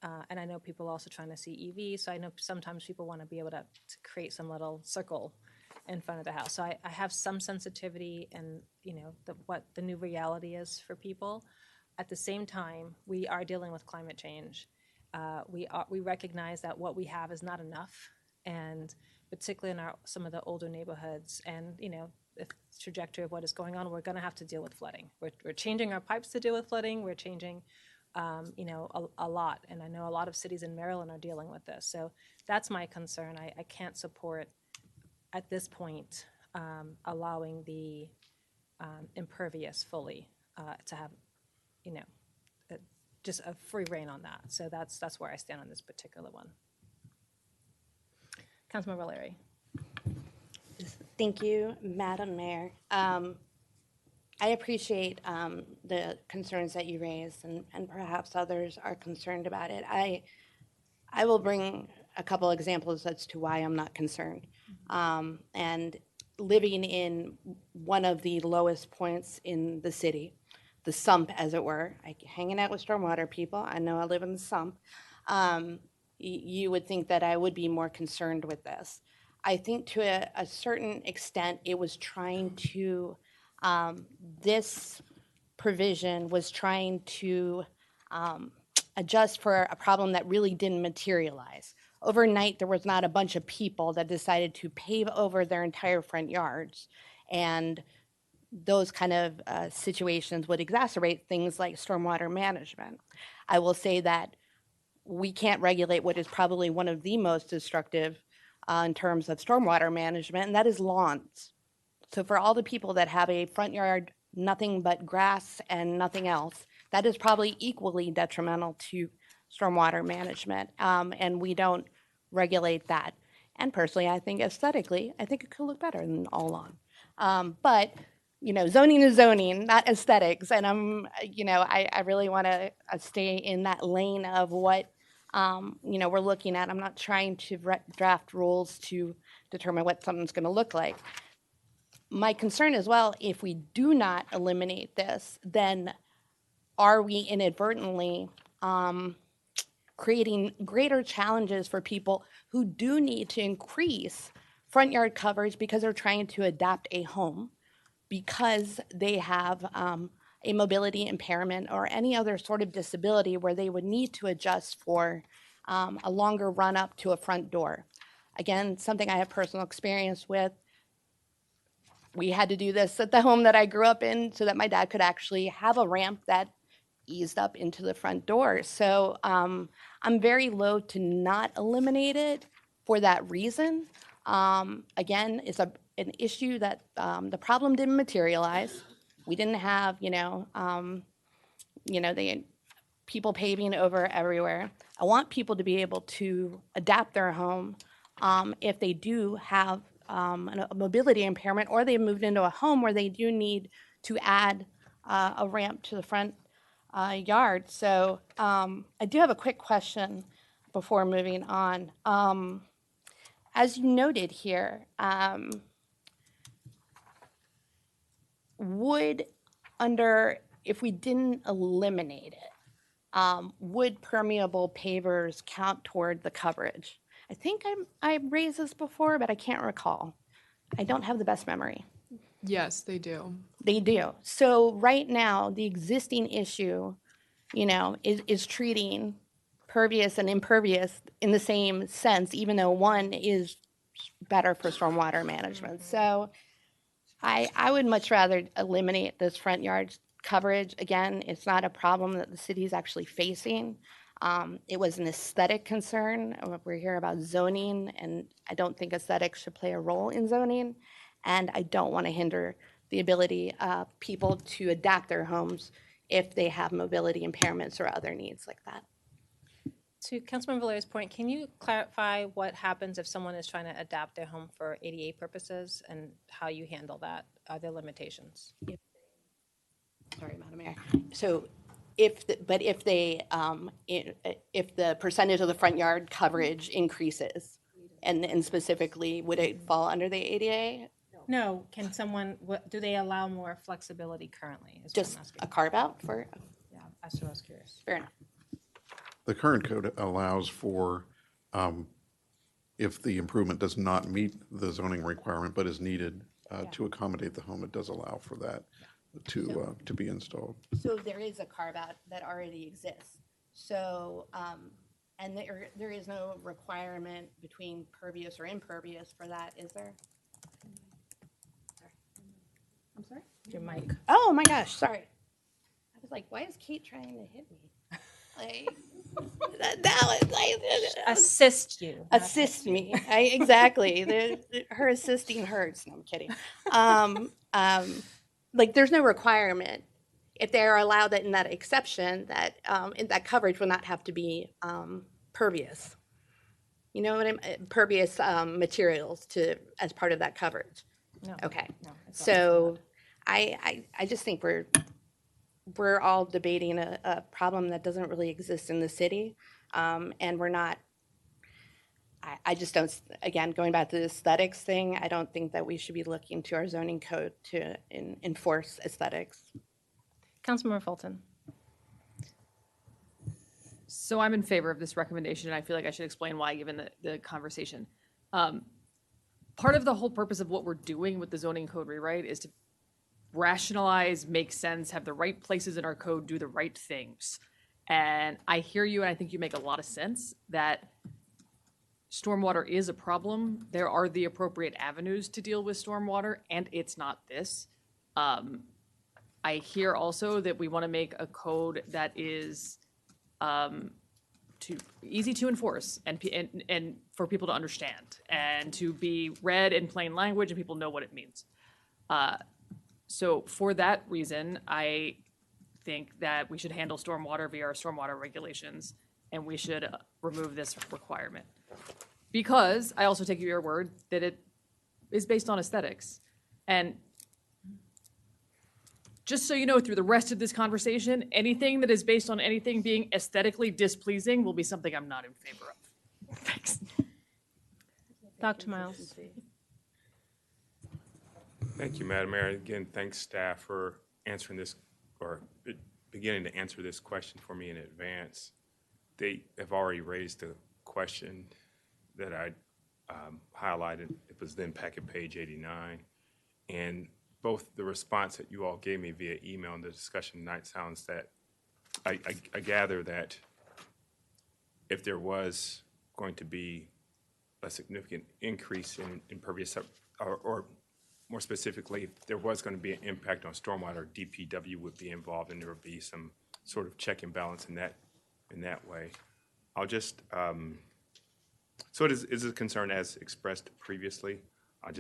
and I know people also trying to see EVs, so I know sometimes people want to be able to create some little circle in front of the house. So I have some sensitivity and, what the new reality is for people. At the same time, we are dealing with climate change. We recognize that what we have is not enough, and particularly in some of the older neighborhoods, and the trajectory of what is going on, we're going to have to deal with flooding. We're changing our pipes to deal with flooding. We're changing, a lot, and I know a lot of cities in Maryland are dealing with this. So that's my concern. I can't support at this point allowing the impervious fully to have, just a free reign on that. So that's where I stand on this particular one. Councilmember Larry. Thank you, Madam Mayor. I appreciate the concerns that you raised, and perhaps others are concerned about it. I will bring a couple examples as to why I'm not concerned. And living in one of the lowest points in the city, the sump, as it were, hanging out with stormwater people, I know I live in the sump, you would think that I would be more concerned with this. I think to a certain extent, it was trying to, this provision was trying to adjust for a problem that really didn't materialize. Overnight, there was not a bunch of people that decided to pave over their entire front yards, and those kind of situations would exacerbate things like stormwater management. I will say that we can't regulate what is probably one of the most destructive in terms of stormwater management, and that is lawns. So for all the people that have a front yard, nothing but grass and nothing else, that is probably equally detrimental to stormwater management, and we don't regulate that. And personally, I think aesthetically, I think it could look better than all lawn. But zoning is zoning, not aesthetics, and I really want to stay in that lane of what we're looking at. I'm not trying to draft rules to determine what something's going to look like. My concern as well, if we do not eliminate this, then are we inadvertently creating greater challenges for people who do need to increase front yard coverage because they're trying to adapt a home, because they have a mobility impairment or any other sort of disability where they would need to adjust for a longer run up to a front door. Again, something I have personal experience with. We had to do this at the home that I grew up in so that my dad could actually have a ramp that eased up into the front door. So I'm very loath to not eliminate it for that reason. Again, it's an issue that the problem didn't materialize. We didn't have, people paving over everywhere. I want people to be able to adapt their home if they do have a mobility impairment, or they've moved into a home where they do need to add a ramp to the front yard. So I do have a quick question before moving on. As you noted here, if we didn't eliminate it, would permeable pavers count toward the coverage? I think I raised this before, but I can't recall. I don't have the best memory. Yes, they do. They do. So right now, the existing issue, is treating pervious and impervious in the same sense, even though one is better for stormwater management. So I would much rather eliminate this front yard coverage. Again, it's not a problem that the city is actually facing. It was an aesthetic concern. We're here about zoning, and I don't think aesthetics should play a role in zoning. And I don't want to hinder the ability of people to adapt their homes if they have mobility impairments or other needs like that. To Councilman Valeri's point, can you clarify what happens if someone is trying to adapt their home for ADA purposes and how you handle that? Are there limitations? Sorry, Madam Mayor. So if the percentage of the front yard coverage increases, and specifically, would it fall under the ADA? No. Can someone, do they allow more flexibility currently? Is what Just I'm asking. a carve out for? Yeah, that's what I was curious. Fair enough. The current code allows for, if the improvement does not meet the zoning requirement but is needed to accommodate the home, it does allow for that to be installed. So there is a carve out that already exists. So, and there is no requirement between pervious or impervious for that, is there? I'm sorry? Your mic. Oh my gosh, sorry. I was like, why is Kate trying to hit me? Like, that was like assist you. Assist me. Exactly. Her assisting hurts. No, I'm kidding. Like, there's no requirement if they are allowed that in that exception that that coverage will not have to be pervious. You know what I'm pervious materials as part of that coverage. No. Okay. No, So I just think we're all debating a problem that doesn't really exist in the city, and we're not. I just don't. Again, going back to the aesthetics thing, I don't think that we should be looking to our zoning code to enforce aesthetics. Councilmember Fulton. So I'm in favor of this recommendation, and I feel like I should explain why, given the conversation. Part of the whole purpose of what we're doing with the zoning code rewrite is to rationalize, make sense, have the right places in our code do the right things. And I hear you, and I think you make a lot of sense that stormwater is a problem. There are the appropriate avenues to deal with stormwater, and it's not this. I hear also that we want to make a code that is easy to enforce and for people to understand and to be read in plain language and people know what it means. So for that reason, I think that we should handle stormwater via our stormwater regulations, and we should remove this requirement. Because I also take your word that it is based on aesthetics. And just so you know, through the rest of this conversation, anything that is based on anything being aesthetically displeasing will be something I'm not in favor of. Thanks. Dr. Miles. Thank you, Madam Mayor. Again, thanks staff for answering this or beginning to answer this question for me in advance. They have already raised a question that I highlighted. It was then packet page 89. And both the response that you all gave me via email and the discussion tonight sounds that I gather that if there was going to be a significant increase in impervious, or more specifically, if there was going to be an impact on stormwater, DPW would be involved and there would be some sort of check and balance in that way. I'll just, so it is a concern as expressed previously. I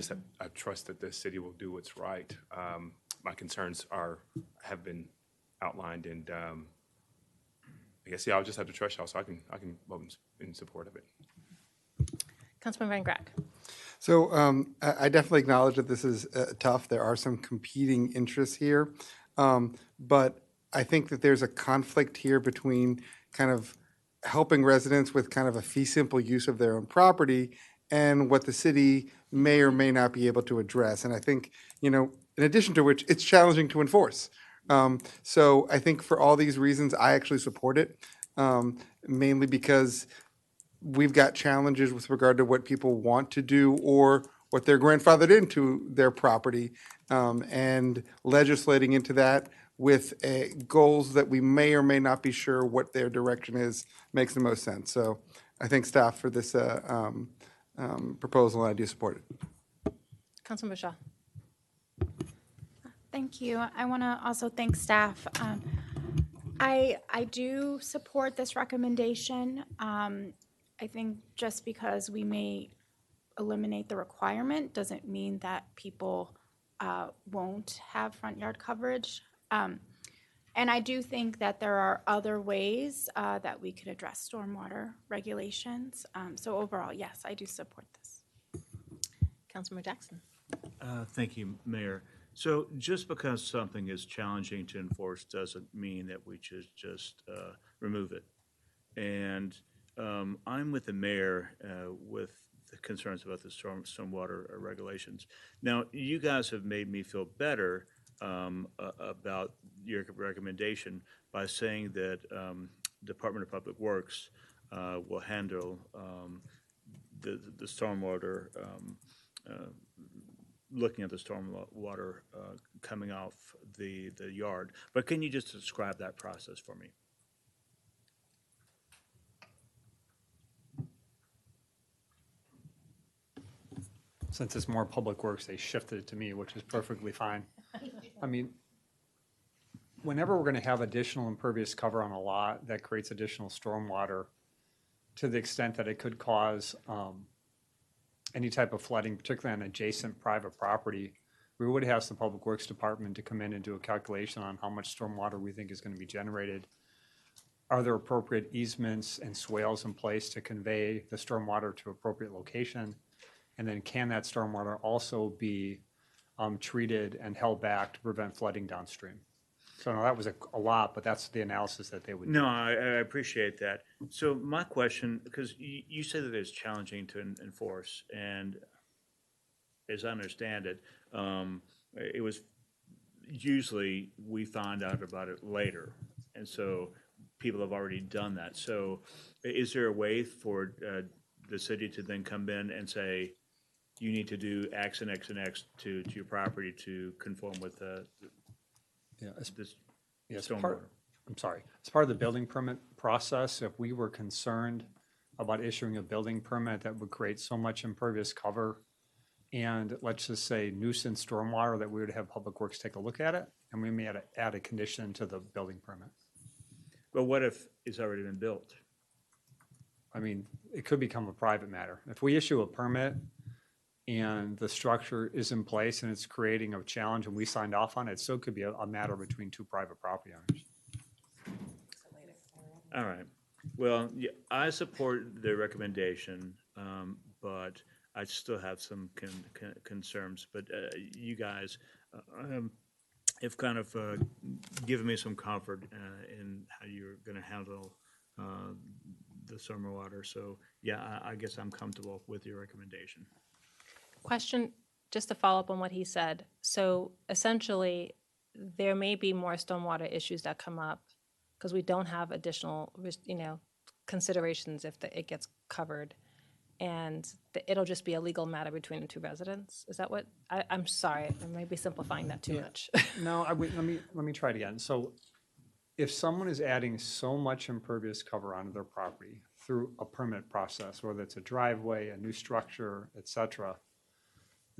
trust that the city will do what's right. My concerns have been outlined and I guess, yeah, I'll just have to trust y'all, so I can vote in support of it. Councilman Van Grack. So I definitely acknowledge that this is tough. There are some competing interests here. But I think that there's a conflict here between kind of helping residents with kind of a fee simple use of their own property and what the city may or may not be able to address. And I think, in addition to which, it's challenging to enforce. So I think for all these reasons, I actually support it, mainly because we've got challenges with regard to what people want to do or what they're grandfathered into their property, and legislating into that with goals that we may or may not be sure what their direction is makes the most sense. So I thank staff for this proposal, and I do support it. Councilman Bashaw. Thank you. I want to also thank staff. I do support this recommendation. I think just because we may eliminate the requirement doesn't mean that people won't have front yard coverage. And I do think that there are other ways that we could address stormwater regulations. So overall, yes, I do support this. Councilman Jackson. Thank you, Mayor. So just because something is challenging to enforce doesn't mean that we should just remove it. And I'm with the mayor with the concerns about the stormwater regulations. Now, you guys have made me feel better about your recommendation by saying that Department of Public Works will handle the stormwater, looking at the stormwater coming off the yard. But can you just describe that process for me? Since it's more Public Works, they shifted it to me, which is perfectly fine. I mean, whenever we're going to have additional impervious cover on a lot, that creates additional stormwater to the extent that it could cause any type of flooding, particularly on adjacent private property. We would ask the Public Works Department to come in and do a calculation on how much stormwater we think is going to be generated. Are there appropriate easements and swales in place to convey the stormwater to appropriate location? And then can that stormwater also be treated and held back to prevent flooding downstream? So no, that was a lot, but that's the analysis that they would do. No, I appreciate that. So my question, because you say that it's challenging to enforce, and as I understand it, it was usually we find out about it later, and so people have already done that. So is there a way for the city to then come in and say, you need to do X and X and X to your property to conform with this stormwater? I'm sorry. As part of the building permit process, if we were concerned about issuing a building permit that would create so much impervious cover and let's just say nuisance stormwater, that we would have Public Works take a look at it, and we may add a condition to the building permit. But what if it's already been built? I mean, it could become a private matter. If we issue a permit and the structure is in place and it's creating a challenge and we signed off on it, so it could be a matter between two private property owners. All right. Well, yeah, I support the recommendation, but I still have some concerns. But you guys have kind of given me some comfort in how you're going to handle the summer water. So, yeah, I guess I'm comfortable with your recommendation. Question, just to follow up on what he said. So essentially, there may be more stormwater issues that come up because we don't have additional, considerations if it gets covered, and it'll just be a legal matter between the two residents. Is that what? I'm sorry, I may be simplifying that too much. No, let me try it again. So, if someone is adding so much impervious cover onto their property through a permit process, whether it's a driveway, a new structure, et cetera,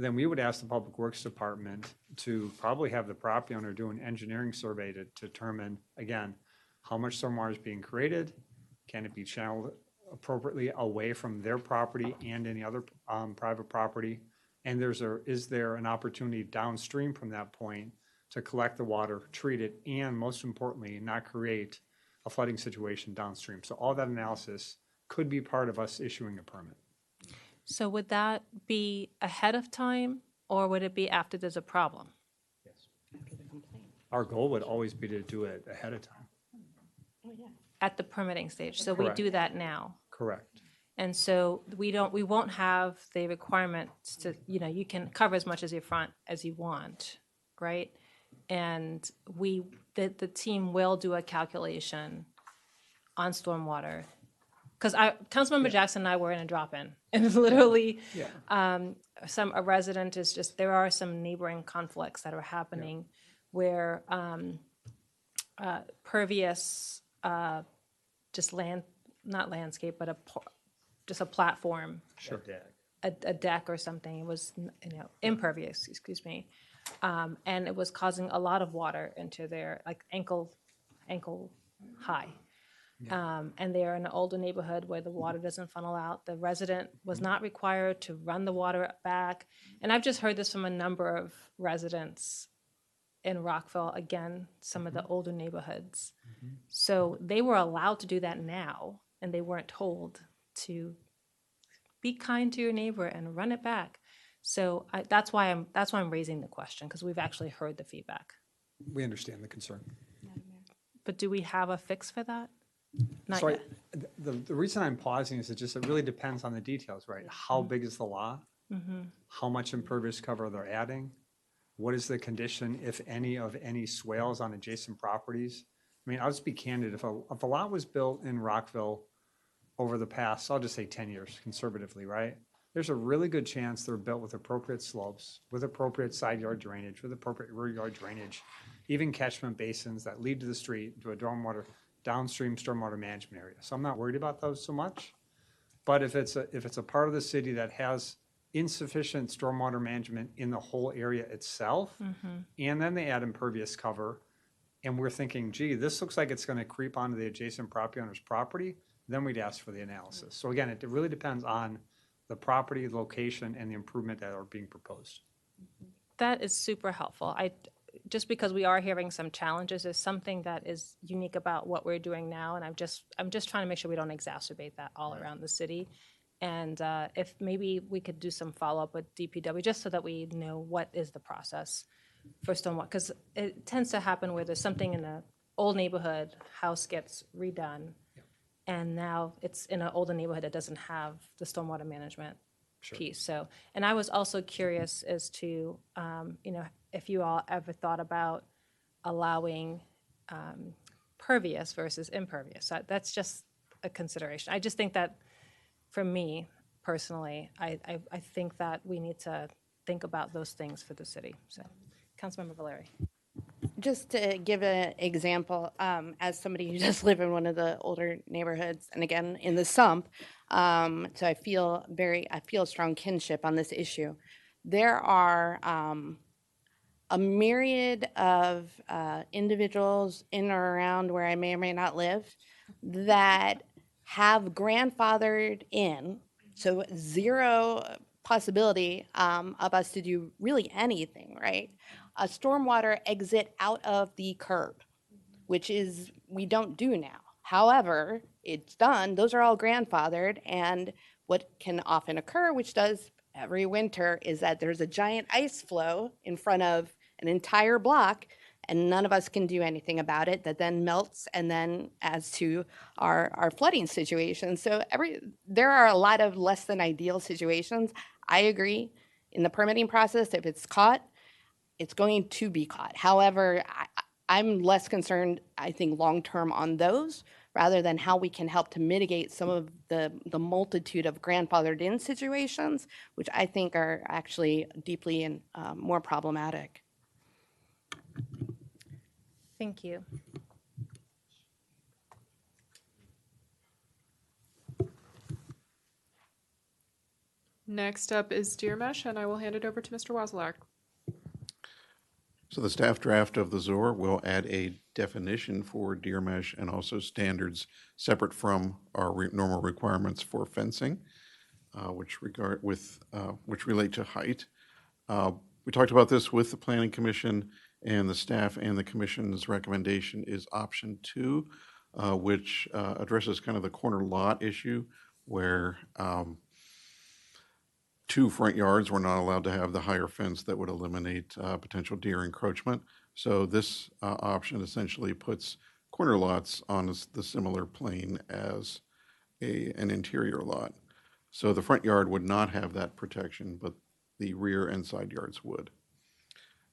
then we would ask the Public Works Department to probably have the property owner do an engineering survey to determine, again, how much stormwater is being created, can it be channeled appropriately away from their property and any other private property, and is there an opportunity downstream from that point to collect the water, treat it, and most importantly, not create a flooding situation downstream. So all that analysis could be part of us issuing a permit. So would that be ahead of time, or would it be after there's a problem? Our goal would always be to do it ahead of time. At the permitting stage, so we Correct. do that now. Correct. And so we won't have the requirements to, you can cover as much as your front as you want, right? And the team will do a calculation on stormwater. Because Councilmember Jackson and I were in a drop-in, and literally, a resident is there are some neighboring conflicts that are happening where pervious, just not landscape, but just a platform, Sure. a deck or something. It was, impervious, excuse me. And it was causing a lot of water into their, like ankle high. And they're in an older neighborhood where the water doesn't funnel out. The resident was not required to run the water back. And I've just heard this from a number of residents in Rockville, again, some of the older neighborhoods. So they were allowed to do that now, and they weren't told to be kind to your neighbor and run it back. So that's why I'm raising the question, because we've actually heard the feedback. We understand the concern. But do we have a fix for that? Not So yet. the reason I'm pausing is it really depends on the details, right? How big is the lot? How much impervious cover they're adding? What is the condition, if any, of any swales on adjacent properties? I mean, I'll just be candid. If a lot was built in Rockville over the past, I'll just say 10 years, conservatively, right? There's a really good chance they're built with appropriate slopes, with appropriate side yard drainage, with appropriate rear yard drainage, even catchment basins that lead to the street, to a downstream stormwater management area. So I'm not worried about those so much. But if it's a part of the city that has insufficient stormwater management in the whole area itself, and then they add impervious cover, and we're thinking, gee, this looks like it's going to creep onto the adjacent property owner's property, then we'd ask for the analysis. So again, it really depends on the property, the location, and the improvement that are being proposed. That is super helpful. Just because we are hearing some challenges, is something that is unique about what we're doing now, and I'm just trying to make sure we don't exacerbate that all around the city. And if maybe we could do some follow-up with DPW, just so that we know what is the process for stormwater, because it tends to happen where there's something in an old neighborhood, house gets redone, and now it's in an older neighborhood that doesn't have the stormwater management piece. So, and I was also curious as to, if you all ever thought about allowing pervious versus impervious. So that's just a consideration. I just think that, for me personally, I think that we need to think about those things for the city. So, Councilmember Valeri. Just to give an example, as somebody who does live in one of the older neighborhoods, and again in the sump, so I feel a strong kinship on this issue. There are a myriad of individuals in or around where I may or may not live that have grandfathered in, so zero possibility of us to do really anything, right? A stormwater exit out of the curb, which is, we don't do now. However, it's done, those are all grandfathered, and what can often occur, which does every winter, is that there's a giant ice flow in front of an entire block, and none of us can do anything about it, that then melts and then adds to our flooding situation. So there are a lot of less than ideal situations. I agree, in the permitting process, if it's caught, it's going to be caught. However, I'm less concerned, I think, long-term on those, rather than how we can help to mitigate some of the multitude of grandfathered in situations, which I think are actually deeply and more problematic. Thank you. Next up is Deer Mesh, and I will hand it over to Mr. Wasilak. So the staff draft of the ZOR will add a definition for deer mesh and also standards separate from our normal requirements for fencing, which relate to height. We talked about this with the Planning Commission, and the staff and the Commission's recommendation is option 2 which addresses kind of the corner lot issue where two front yards were not allowed to have the higher fence that would eliminate potential deer encroachment. So this option essentially puts corner lots on the similar plane as an interior lot. So the front yard would not have that protection, but the rear and side yards would.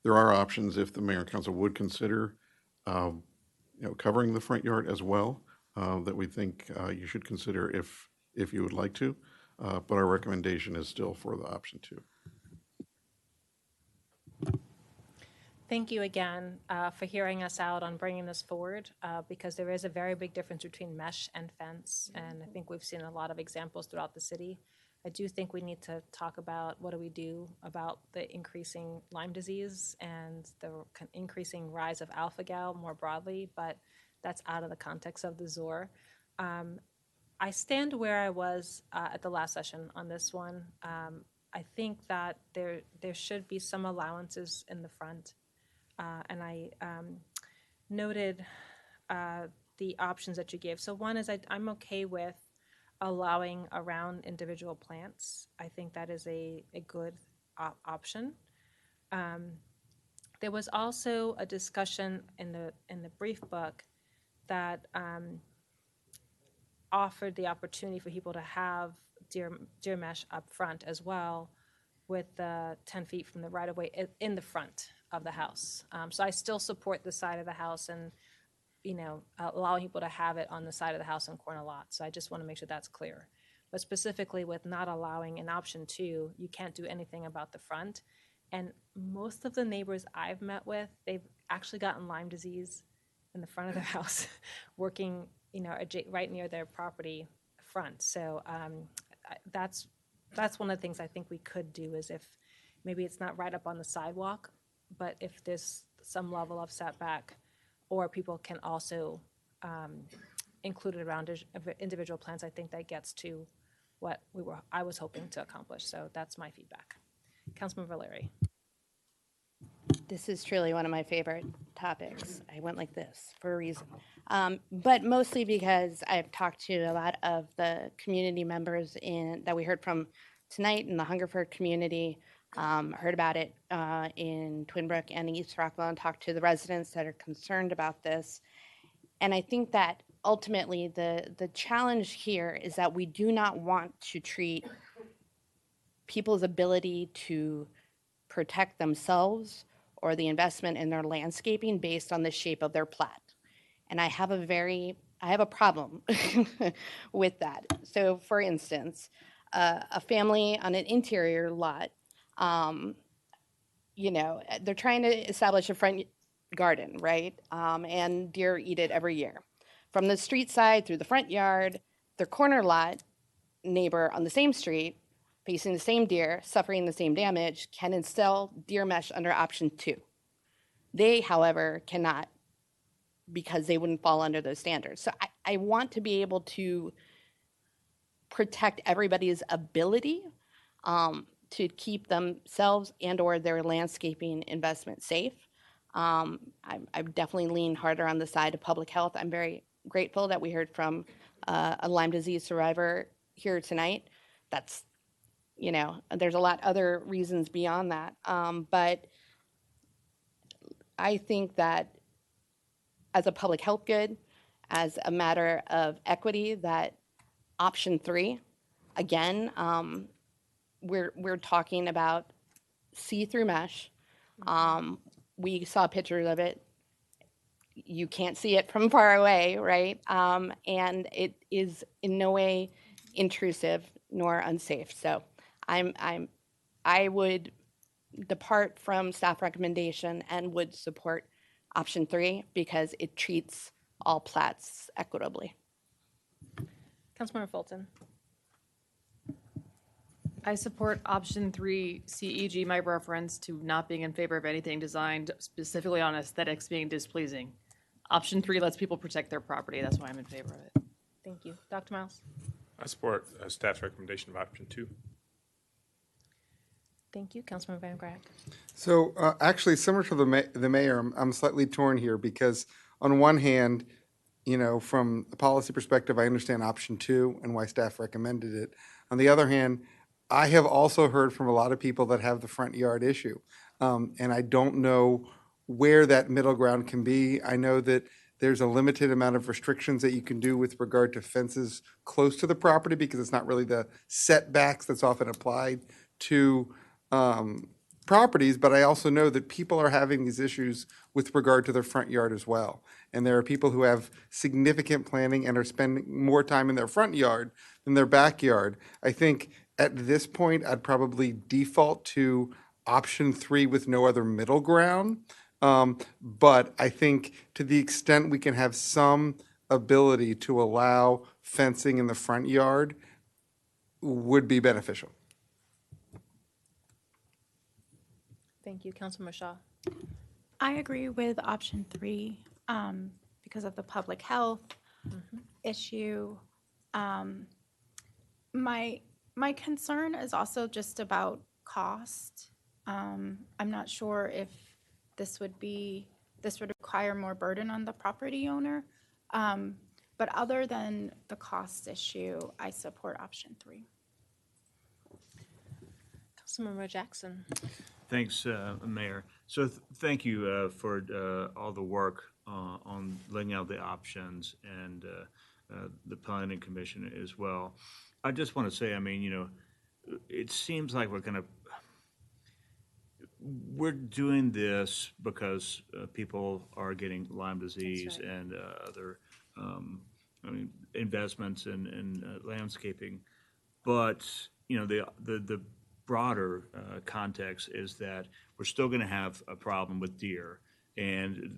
There are options if the mayor and council would consider, covering the front yard as well, that we think you should consider if you would like to. But our recommendation is still for the option 2. Thank you again for hearing us out on bringing this forward, because there is a very big difference between mesh and fence, and I think we've seen a lot of examples throughout the city. I do think we need to talk about what do we do about the increasing Lyme disease and the increasing rise of alpha-gal more broadly, but that's out of the context of the ZOR. I stand where I was at the last session on this one. I think that there should be some allowances in the front. And I noted the options that you gave. So one is I'm okay with allowing around individual plants. I think that is a good option. There was also a discussion in the brief book that offered the opportunity for people to have deer mesh up front as well, with 10 feet from the right of way in the front of the house. So I still support the side of the house and, allowing people to have it on the side of the house and corner lots. So I just want to make sure that's clear. But specifically with not allowing in option 2, you can't do anything about the front. And most of the neighbors I've met with, they've actually gotten Lyme disease in the front of their house, working, right near their property front. So that's one of the things I think we could do, is if maybe it's not right up on the sidewalk, but if there's some level of setback, or people can also include it around individual plants, I think that gets to what I was hoping to accomplish. So that's my feedback. Councilmember Larry. This is truly one of my favorite topics. I went like this for a reason. But mostly because I've talked to a lot of the community members that we heard from tonight in the Hungerford community, heard about it in Twin Brook and East Rockville, and talked to the residents that are concerned about this. And I think that ultimately the challenge here is that we do not want to treat people's ability to protect themselves or the investment in their landscaping based on the shape of their plat. And I have a problem with that. So for instance, a family on an interior lot, they're trying to establish a front garden, right? And deer eat it every year. From the street side through the front yard, their corner lot neighbor on the same street, facing the same deer, suffering the same damage, can install deer mesh under option 2. They, however, cannot, because they wouldn't fall under those standards. So I want to be able to protect everybody's ability to keep themselves and or their landscaping investment safe. I've definitely leaned harder on the side of public health. I'm very grateful that we heard from a Lyme disease survivor here tonight. That's, there's a lot other reasons beyond that. But I think that as a public health good, as a matter of equity, that option 3, again, we're talking about see-through mesh. We saw pictures of it. You can't see it from far away, right? And it is in no way intrusive nor unsafe. So I would depart from staff recommendation and would support option 3 because it treats all plats equitably. Councilmember Fulton. I support option 3, CEG, my reference to not being in favor of anything designed specifically on aesthetics being displeasing. Option 3 lets people protect their property. That's why I'm in favor of it. Thank you. Dr. Miles. I support staff's recommendation of option 2. Thank you. Councilmember Van Grack. So actually, similar to the mayor, I'm slightly torn here because on one hand, from a policy perspective, I understand option 2 and why staff recommended it. On the other hand, I have also heard from a lot of people that have the front yard issue. And I don't know where that middle ground can be. I know that there's a limited amount of restrictions that you can do with regard to fences close to the property because it's not really the setbacks that's often applied to properties, but I also know that people are having these issues with regard to their front yard as well. And there are people who have significant planning and are spending more time in their front yard than their backyard. I think at this point, I'd probably default to option 3 with no other middle ground. But I think to the extent we can have some ability to allow fencing in the front yard would be beneficial. Thank you. Councilmember Shaw. I agree with option 3 because of the public health issue. My concern is also just about cost. I'm not sure if this would require more burden on the property owner. But other than the cost issue, I support option 3. Councilmember Jackson. Thanks, Mayor. So thank you for all the work on laying out the options and the Planning Commission as well. I just want to say, I mean, it seems like we're doing this because people are getting Lyme disease and other investments in landscaping. But, the broader context is that we're still going to have a problem with deer. And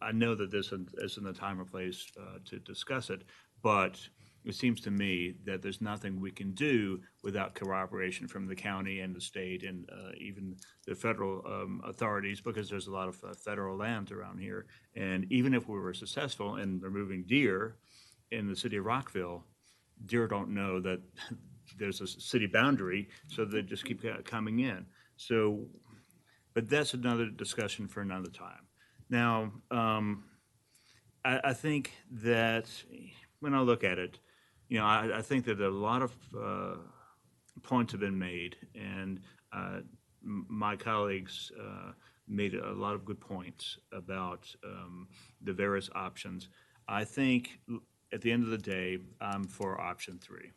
I know that this isn't the time or place to discuss it, but it seems to me that there's nothing we can do without cooperation from the county and the state and even the federal authorities, because there's a lot of federal land around here. And even if we were successful in removing deer in the city of Rockville, deer don't know that there's a city boundary, so they just keep coming in. So, but that's another discussion for another time. Now, I think that when I look at it, I think that a lot of points have been made, and my colleagues made a lot of good points about the various options. I think at the end of the day, I'm for option 3.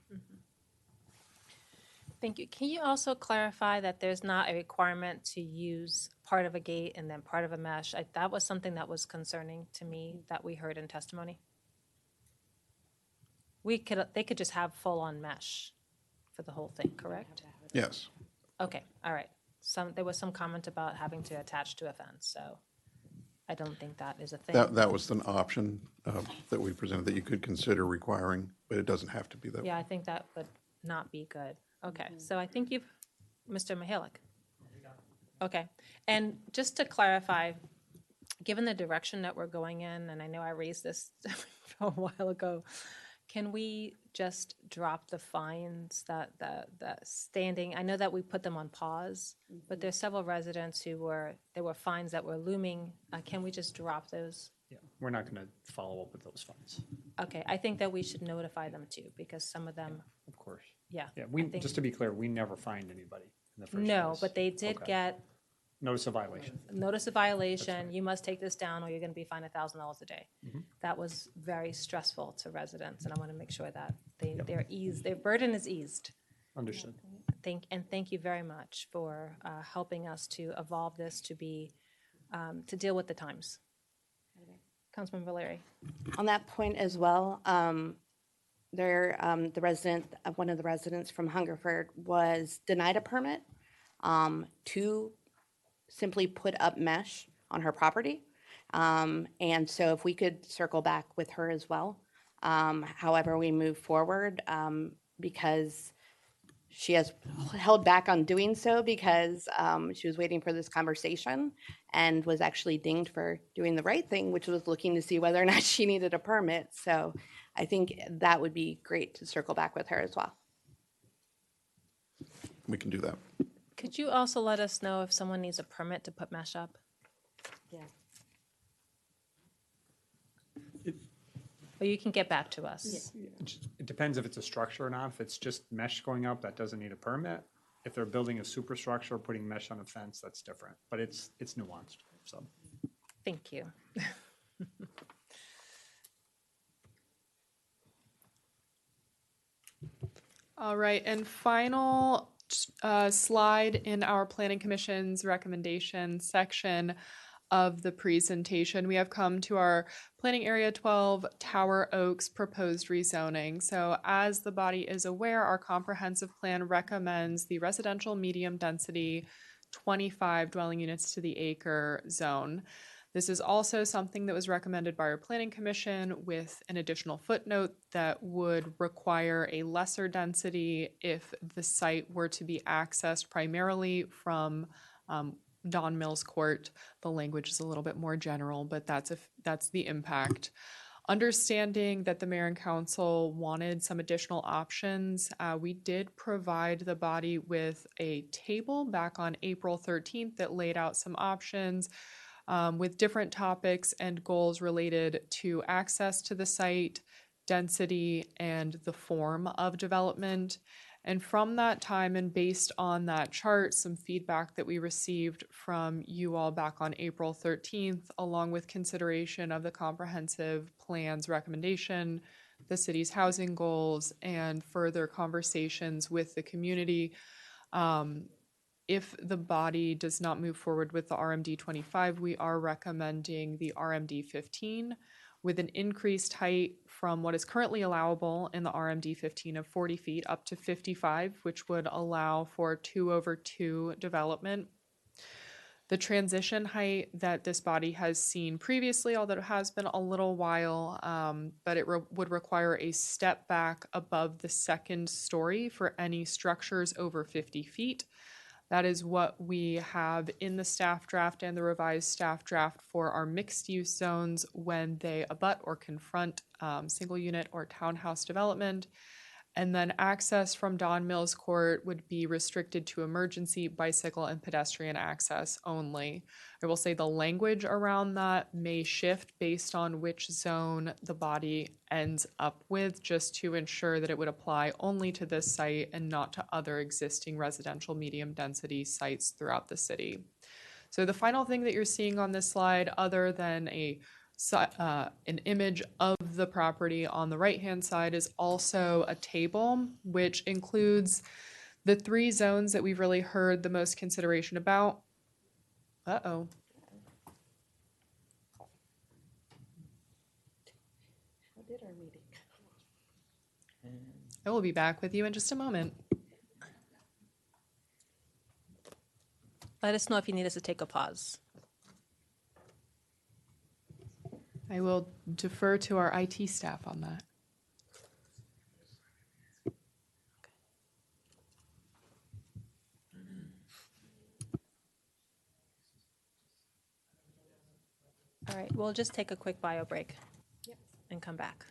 Thank you. Can you also clarify that there's not a requirement to use part of a gate and then part of a mesh? That was something that was concerning to me that we heard in testimony. They could just have full-on mesh for the whole thing, correct? Yes. Okay, all right. There was some comment about having to attach to a fence, so I don't think that is a thing. That was an option that we presented that you could consider requiring, but it doesn't have to be that way. Yeah, I think that would not be good. Okay, so I think Mr. Mihalik. Okay, and just to clarify, given the direction that we're going in, and I know I raised this a while ago, can we just drop the fines that standing? I know that we put them on pause, but there's several residents there were fines that were looming. Can we just drop those? Yeah, we're not going to follow up with those fines. Okay, I think that we should notify them too, because some of them. Of course. Yeah. Yeah, just to be clear, we never fined anybody in the first place. No, but they did get notice of violation. Notice of violation, you must take this down or you're going to be fined $1,000 a day. That was very stressful to residents, and I want to make sure that their burden is eased. Understood. Thank you very much for helping us to evolve this to deal with the times. Councilman Valeri. On that point as well, one of the residents from Hungerford was denied a permit to simply put up mesh on her property. And so if we could circle back with her as well, however we move forward, because she has held back on doing so because she was waiting for this conversation and was actually dinged for doing the right thing, which was looking to see whether or not she needed a permit. So I think that would be great to circle back with her as well. We can do that. Could you also let us know if someone needs a permit to put mesh up? Yeah. But you can get back to us. It depends if it's a structure or not. If it's just mesh going up, that doesn't need a permit. If they're building a superstructure or putting mesh on a fence, that's different, but it's nuanced, so. Thank you. All right, and final slide in our Planning Commission's recommendation section of the presentation. We have come to our Planning Area 12 Tower Oaks proposed rezoning. So as the body is aware, our comprehensive plan recommends the residential medium density 25 dwelling units to the acre zone. This is also something that was recommended by our Planning Commission with an additional footnote that would require a lesser density if the site were to be accessed primarily from Don Mills Court. The language is a little bit more general, but that's the impact. Understanding that the mayor and council wanted some additional options, we did provide the body with a table back on April 13th that laid out some options with different topics and goals related to access to the site, density, and the form of development. And from that time and based on that chart, some feedback that we received from you all back on April 13th, along with consideration of the comprehensive plan's recommendation, the city's housing goals, and further conversations with the community, if the body does not move forward with the RMD 25, we are recommending the RMD 15 with an increased height from what is currently allowable in the RMD 15 of 40 feet up to 55, which would allow for 2/2 development. The transition height that this body has seen previously, although it has been a little while, but it would require a step back above the second story for any structures over 50 feet. That is what we have in the staff draft and the revised staff draft for our mixed-use zones when they abut or confront single unit or townhouse development. And then access from Don Mills Court would be restricted to emergency bicycle and pedestrian access only. I will say the language around that may shift based on which zone the body ends up with, just to ensure that it would apply only to this site and not to other existing residential medium density sites throughout the city. So the final thing that you're seeing on this slide, other than an image of the property on the right-hand side, is also a table which includes the 3 zones that we've really heard the most consideration about. Uh-oh. How did our meeting go? I will be back with you in just a moment. Let us know if you need us to take a pause. I will defer to our IT staff on that. All right, we'll just take a quick bio break and come back.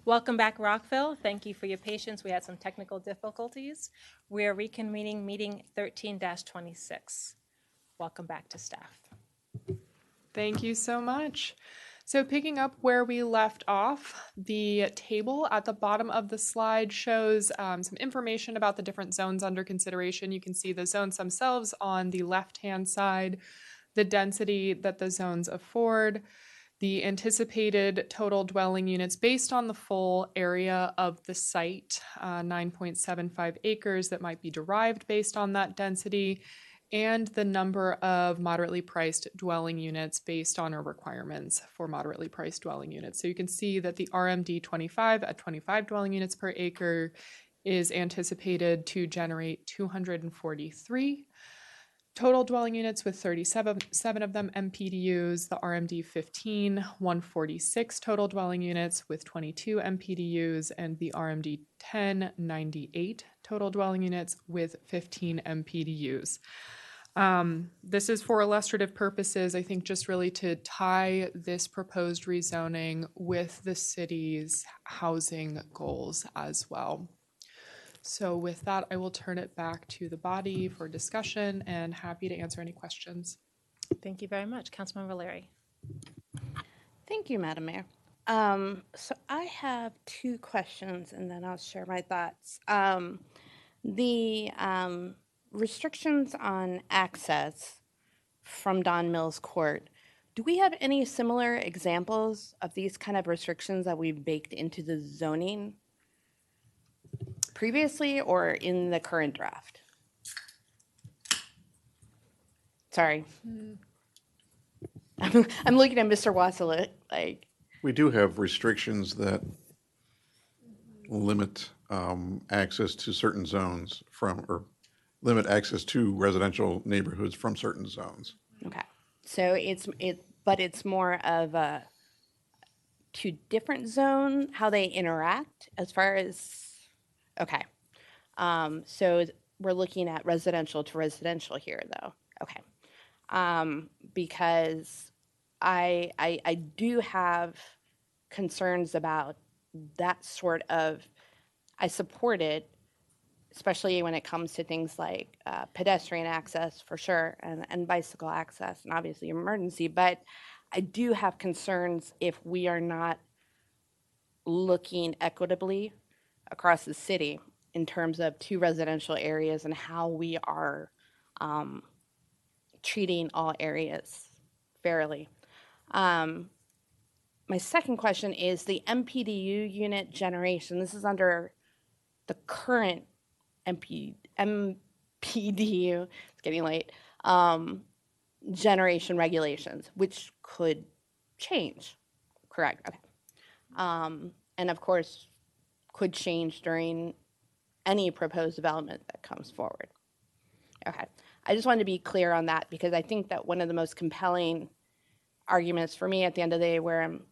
Welcome back, Rockville. Thank you for your patience. We had some technical difficulties. We are reconvening meeting 13-26. Welcome back to staff. Thank you so much. So picking up where we left off, the table at the bottom of the slide shows some information about the different zones under consideration. You can see the zones themselves on the left-hand side, the density that the zones afford, the anticipated total dwelling units based on the full area of the site, 9.75 acres that might be derived based on that density, and the number of moderately priced dwelling units based on our requirements for moderately priced dwelling units. So you can see that the RMD 25 at 25 dwelling units per acre is anticipated to generate 243 total dwelling units with 37 of them MPDUs, the RMD 15, 146 total dwelling units with 22 MPDUs, and the RMD 10, 98 total dwelling units with 15 MPDUs. This is for illustrative purposes, I think just really to tie this proposed rezoning with the city's housing goals as well. So with that, I will turn it back to the body for discussion and happy to answer any questions. Thank you very much. Councilmember Larry. Thank you, Madam Mayor. So I have two questions, and then I'll share my thoughts. The restrictions on access from Don Mills Court, do we have any similar examples of these kind of restrictions that we've baked into the zoning previously or in the current draft? Sorry. I'm looking at Mr. Wassela, like. We do have restrictions that limit access to certain zones from, or limit access to residential neighborhoods from certain zones. Okay, so but it's more of a two different zone, how they interact as far as, okay. So we're looking at residential to residential here though, okay. Because I do have concerns about that sort of, I support it, especially when it comes to things like pedestrian access for sure, and bicycle access, and obviously emergency, but I do have concerns if we are not looking equitably across the city in terms of two residential areas and how we are treating all areas fairly. My second question is the MPDU unit generation. This is under the current MPDU, it's getting late, generation regulations, which could change, correct? Okay. And of course, could change during any proposed development that comes forward. Okay, I just wanted to be clear on that because I think that one of the most compelling arguments for me at the end of the day where I'm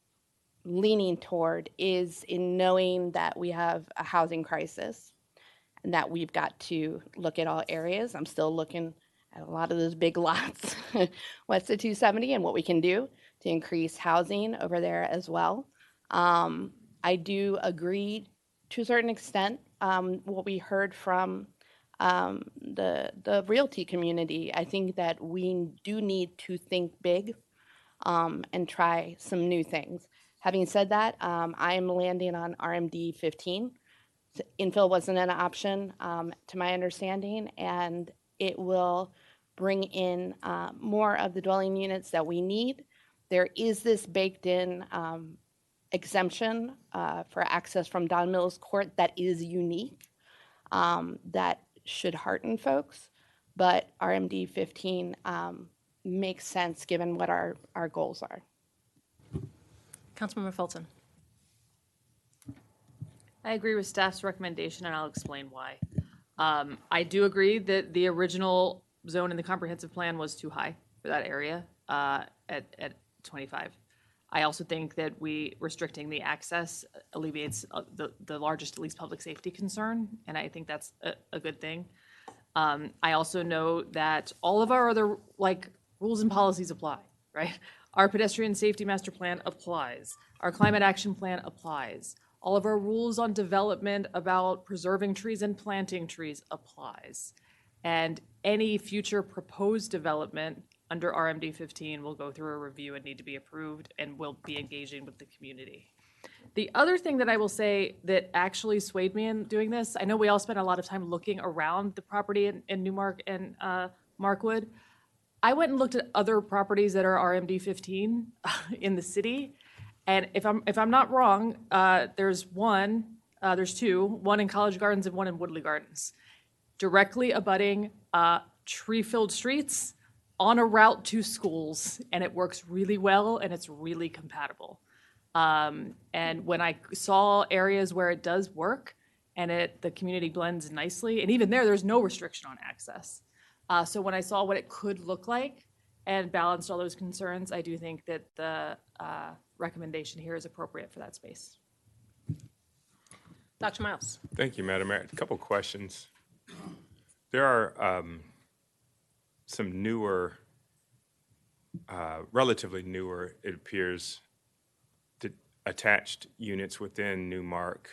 leaning toward is in knowing that we have a housing crisis and that we've got to look at all areas. I'm still looking at a lot of those big lots west of 270 and what we can do to increase housing over there as well. I do agree to a certain extent what we heard from the realty community. I think that we do need to think big and try some new things. Having said that, I am landing on RMD 15. Infill wasn't an option to my understanding, and it will bring in more of the dwelling units that we need. There is this baked in exemption for access from Don Mills Court that is unique, that should hearten folks, but RMD 15 makes sense given what our goals are. Councilmember Fulton. I agree with staff's recommendation, and I'll explain why. I do agree that the original zone in the comprehensive plan was too high for that area at 25. I also think that restricting the access alleviates the largest, at least public safety concern, and I think that's a good thing. I also know that all of our other rules and policies apply, right? Our pedestrian safety master plan applies. Our climate action plan applies. All of our rules on development about preserving trees and planting trees applies. And any future proposed development under RMD 15 will go through a review and need to be approved and will be engaging with the community. The other thing that I will say that actually swayed me in doing this, I know we all spent a lot of time looking around the property in Newmark and Markwood. I went and looked at other properties that are RMD 15 in the city. And if I'm not wrong, there's two, one in College Gardens and one in Woodley Gardens, directly abutting tree-filled streets on a route to schools, and it works really well and it's really compatible. And when I saw areas where it does work and the community blends nicely, and even there's no restriction on access. So when I saw what it could look like and balanced all those concerns, I do think that the recommendation here is appropriate for that space. Dr. Miles. Thank you, Madam Mayor. A couple questions. There are some newer, relatively newer, it appears, attached units within Newmark.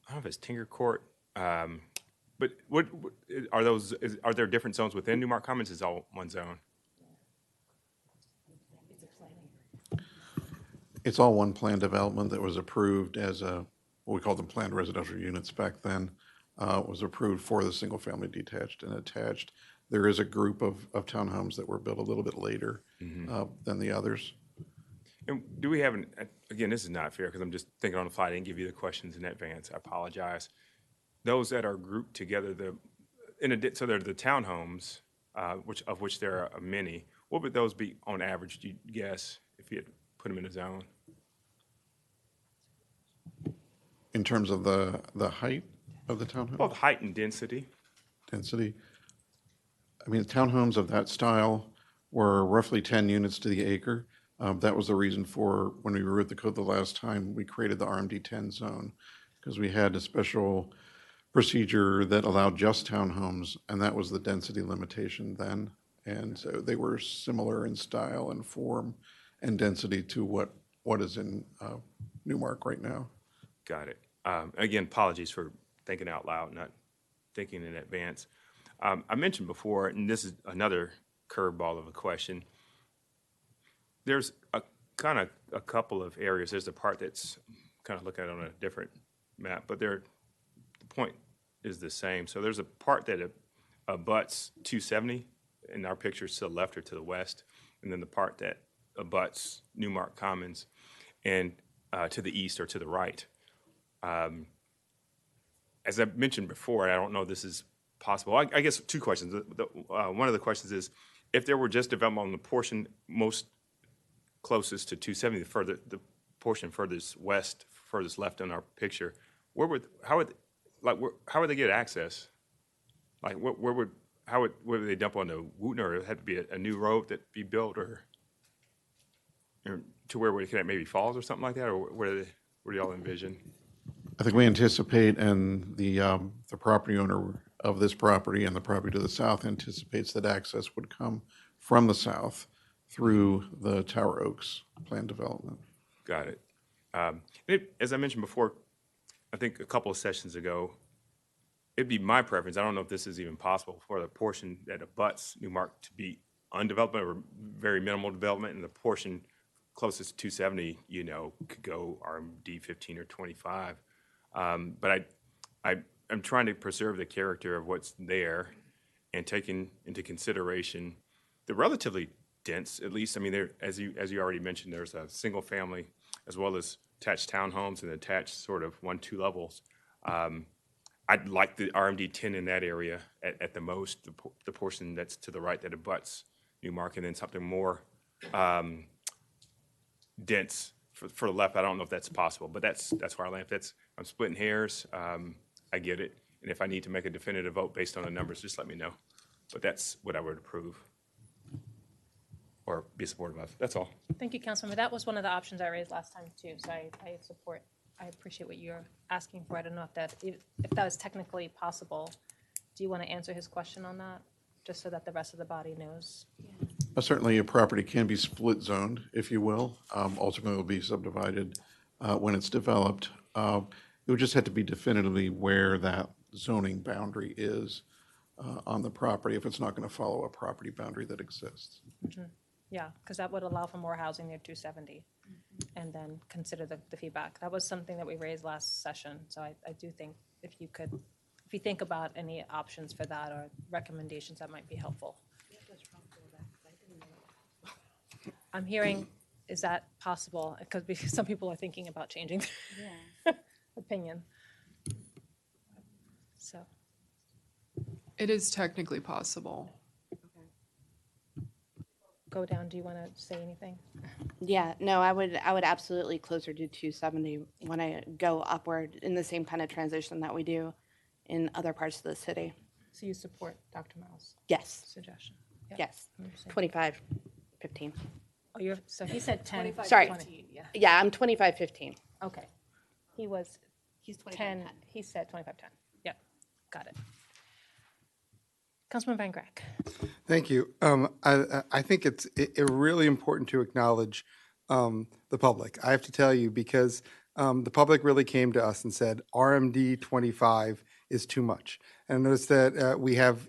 I don't know if it's Tinker Court, but what are those? Are there different zones within Newmark Commons? Is all one zone? It's all one planned development that was approved as what we called them planned residential units back then. Was approved for the single-family detached and attached. There is a group of townhomes that were built a little bit later than the others. And do we have again, this is not fair because I'm just thinking on the fly. I didn't give you the questions in advance. I apologize. Those that are grouped together, so they're the townhomes, of which there are many. What would those be on average, do you guess, if you had put them in a zone? In terms of the height of the townhome? Both height and density. Density. I mean, townhomes of that style were roughly 10 units to the acre. That was the reason for when we rewrote the code the last time, we created the RMD 10 zone, because we had a special procedure that allowed just townhomes, and that was the density limitation then. And so they were similar in style and form and density to what is in Newmark right now. Got it. Again, apologies for thinking out loud, not thinking in advance. I mentioned before, and this is another curveball of a question. There's a couple of areas. There's a part that's kind of looking at it on a different map, but the point is the same. So there's a part that abuts 270, in our pictures to the left or to the west, and then the part that abuts Newmark Commons and to the east or to the right. As I mentioned before, I don't know if this is possible. I guess two questions. One of the questions is, if there were just development on the portion most closest to 270, the portion furthest west, furthest left in our picture, how would they get access? Like, how would they dump onto Wooten, or it had to be a new road that be built, or to where it maybe falls or something like that, or where do y'all envision? I think we anticipate, and the property owner of this property and the property to the south anticipates that access would come from the south through the Tower Oaks planned development. Got it. As I mentioned before, I think a couple of sessions ago, it'd be my preference, I don't know if this is even possible, for the portion that abuts Newmark to be undeveloped or very minimal development, and the portion closest to 270, could go RMD 15 or 25. But I'm trying to preserve the character of what's there and taking into consideration the relatively dense, at least, I mean, there, as you already mentioned, there's a single family as well as attached townhomes and attached sort of 1-2 levels. I'd like the RMD 10 in that area at the most, the portion that's to the right that abuts Newmark, and then something more dense for the left. I don't know if that's possible, but that's where I land. I'm splitting hairs. I get it. And if I need to make a definitive vote based on the numbers, just let me know. But that's what I would approve or be supportive of. That's all. Thank you, Councilmember. That was one of the options I raised last time too, so I appreciate what you're asking for. I don't know if that is technically possible. Do you want to answer his question on that, just so that the rest of the body knows? Certainly, a property can be split zoned, if you will. Ultimately, it will be subdivided when it's developed. It would just have to be definitively where that zoning boundary is on the property if it's not going to follow a property boundary that exists. Yeah, because that would allow for more housing near 270, and then consider the feedback. That was something that we raised last session, so I do think if you think about any options for that or recommendations, that might be helpful. I'm hearing, is that possible? Because some people are thinking about changing their opinion. So, It is technically possible. go down, do you want to say anything? Yeah, no, I would absolutely closer to 270 when I go upward in the same kind of transition that we do in other parts of the city. So you support Dr. Miles' Yes. suggestion? Yeah. Yes. I'm saying. 2515. Oh, so he said 10. Sorry. 20, yeah. Yeah, I'm 2515. Okay. He's 10, he said 2510. Yep, got it. Councilman Van Grack. Thank you. I think it's really important to acknowledge the public. I have to tell you, because the public really came to us and said, RMD 25 is too much. And notice that we have,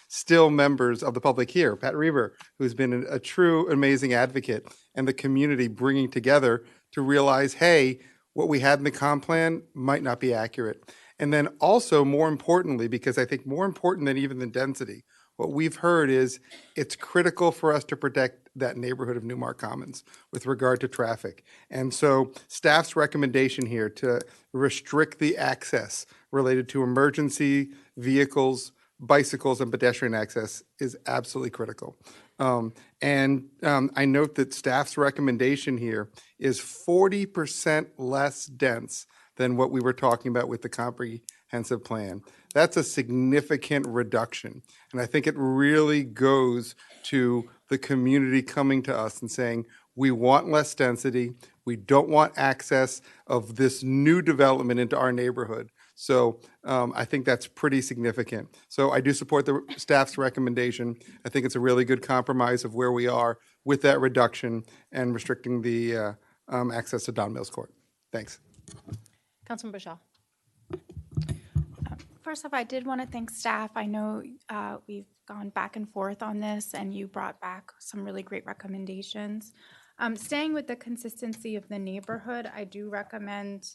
still members of the public here, Pat Reber, who's been a true amazing advocate, and the community bringing together to realize, hey, what we had in the comp plan might not be accurate. And then also, more importantly, because I think more important than even the density, what we've heard is it's critical for us to protect that neighborhood of Newmark Commons with regard to traffic. And so staff's recommendation here to restrict the access related to emergency vehicles, bicycles, and pedestrian access is absolutely critical. I note that staff's recommendation here is 40% less dense than what we were talking about with the comprehensive plan. That's a significant reduction. And I think it really goes to the community coming to us and saying, we want less density. We don't want access of this new development into our neighborhood. So I think that's pretty significant. So I do support the staff's recommendation. I think it's a really good compromise of where we are with that reduction and restricting the access to Don Mills Court. Thanks. Councilman Bashal. First off, I did want to thank staff. I know we've gone back and forth on this, and you brought back some really great recommendations. Staying with the consistency of the neighborhood, I do recommend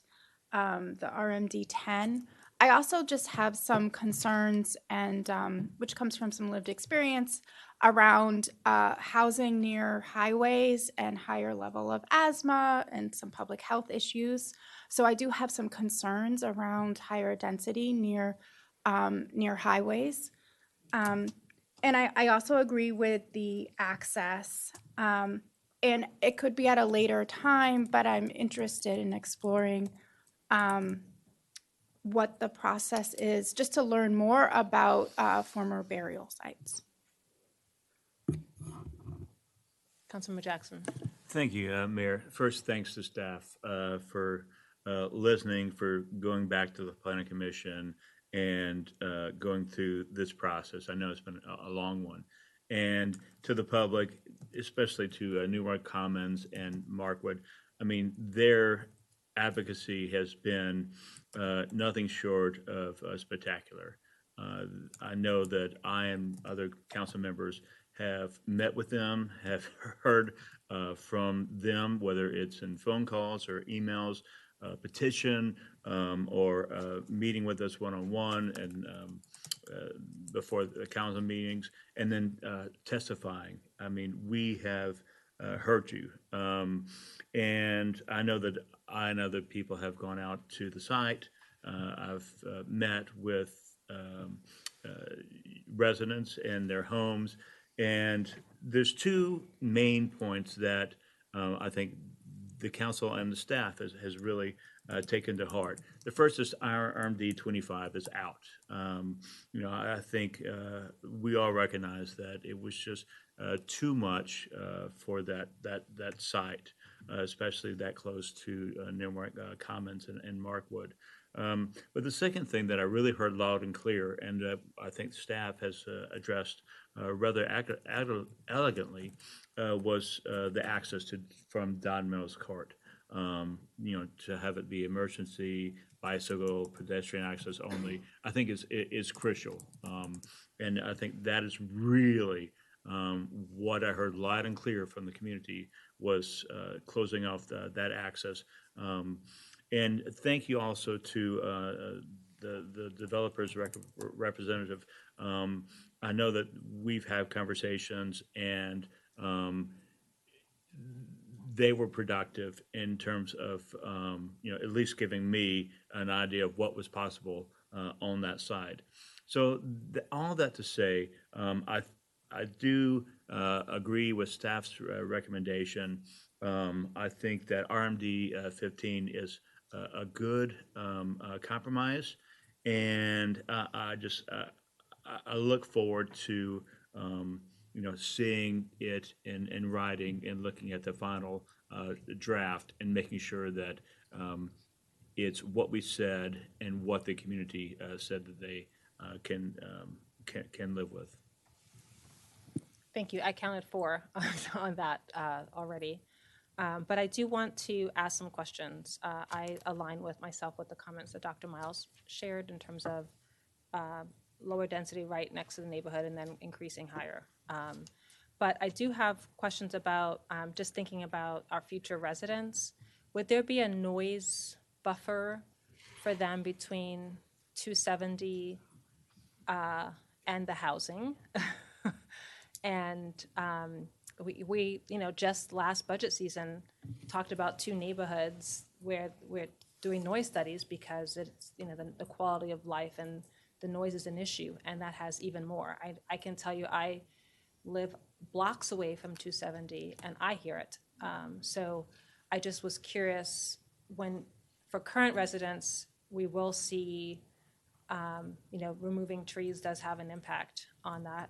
the RMD 10. I also just have some concerns, and which comes from some lived experience around housing near highways and higher level of asthma and some public health issues. So I do have some concerns around higher density near highways. And I also agree with the access. And it could be at a later time, but I'm interested in exploring what the process is, just to learn more about former burial sites. Councilman Jackson. Thank you, Mayor. First, thanks to staff for listening, for going back to the Planning Commission and going through this process. I know it's been a long one. And to the public, especially to Newmark Commons and Markwood, I mean, their advocacy has been nothing short of spectacular. I know that I and other council members have met with them, have heard from them, whether it's in phone calls or emails, petition, or meeting with us one-on-one and before the council meetings, and then testifying. I mean, we have heard you. And I know that I and other people have gone out to the site. I've met with residents in their homes. And there's two main points that I think the council and the staff has really taken to heart. The first is our RMD 25 is out. I think we all recognize that it was just too much for that site, especially that close to Newmark Commons and Markwood. But the second thing that I really heard loud and clear, and I think staff has addressed rather elegantly, was the access from Don Mills Court. to have it be emergency, bicycle, pedestrian access only, I think is crucial. And I think that is really what I heard loud and clear from the community was closing off that access. And thank you also to the developers representative. I know that we've had conversations and they were productive in terms of, at least giving me an idea of what was possible on that side. So all that to say, I do agree with staff's recommendation. I think that RMD 15 is a good compromise, and I look forward to seeing it in writing and looking at the final draft and making sure that it's what we said and what the community said that they can live with. Thank you. I counted 4 on that already. But I do want to ask some questions. I align with the comments that Dr. Miles shared in terms of lower density right next to the neighborhood and then increasing higher. But I do have questions about just thinking about our future residents. Would there be a noise buffer for them between 270 and the housing? And we just last budget season talked about 2 neighborhoods where we're doing noise studies because it's the quality of life and the noise is an issue, and that has even more. I can tell you I live blocks away from 270 and I hear it. So I just was curious, when for current residents we will see removing trees does have an impact on that.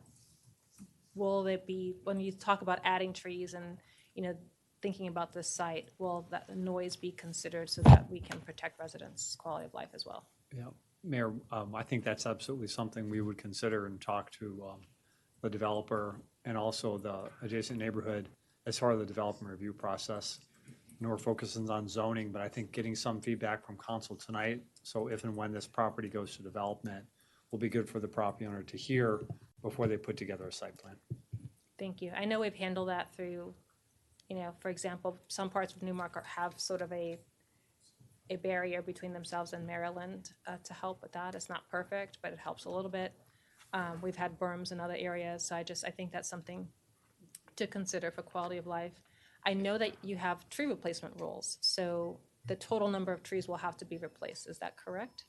Will it be, when you talk about adding trees and thinking about this site, will that noise be considered so that we can protect residents' quality of life as well? Yeah, Mayor, I think that's absolutely something we would consider and talk to the developer and also the adjacent neighborhood as part of the development review process. We're focusing on zoning, but I think getting some feedback from council tonight, so if and when this property goes to development, will be good for the property owner to hear before they put together a site plan. Thank you. I know we've handled that through, for example, some parts of Newmark have sort of a barrier between themselves and Maryland to help with that. It's not perfect, but it helps a little bit. We've had berms in other areas, so I think that's something to consider for quality of life. I know that you have tree replacement rules, so the total number of trees will have to be replaced. Is that correct?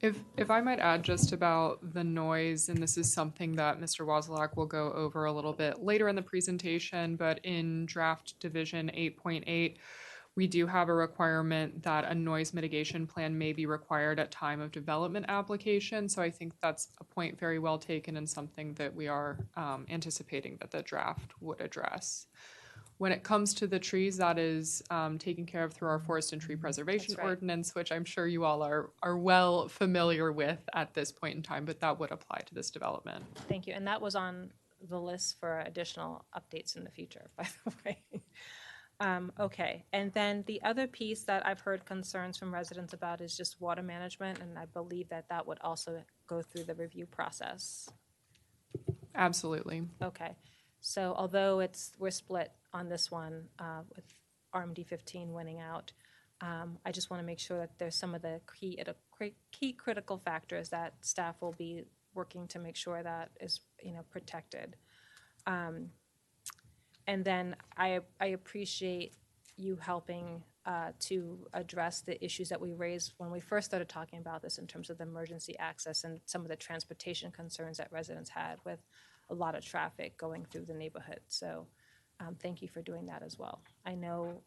If I might add just about the noise, and this is something that Mr. Wozlak will go over a little bit later in the presentation, but in draft division 8.8, we do have a requirement that a noise mitigation plan may be required at time of development application. So I think that's a point very well taken and something that we are anticipating that the draft would address. When it comes to the trees, that is taken care of through our forest and tree preservation ordinance, which I'm sure you all are well familiar with at this point in time, but that would apply to this development. Thank you. And that was on the list for additional updates in the future, by the way. Okay. And then the other piece that I've heard concerns from residents about is just water management, and I believe that would also go through the review process. Absolutely. Okay. So although we're split on this one with RMD 15 winning out, I just want to make sure that there's some of the key critical factors that staff will be working to make sure that is protected. And then I appreciate you helping to address the issues that we raised when we first started talking about this in terms of the emergency access and some of the transportation concerns that residents had with a lot of traffic going through the neighborhood. So thank you for doing that as well. I know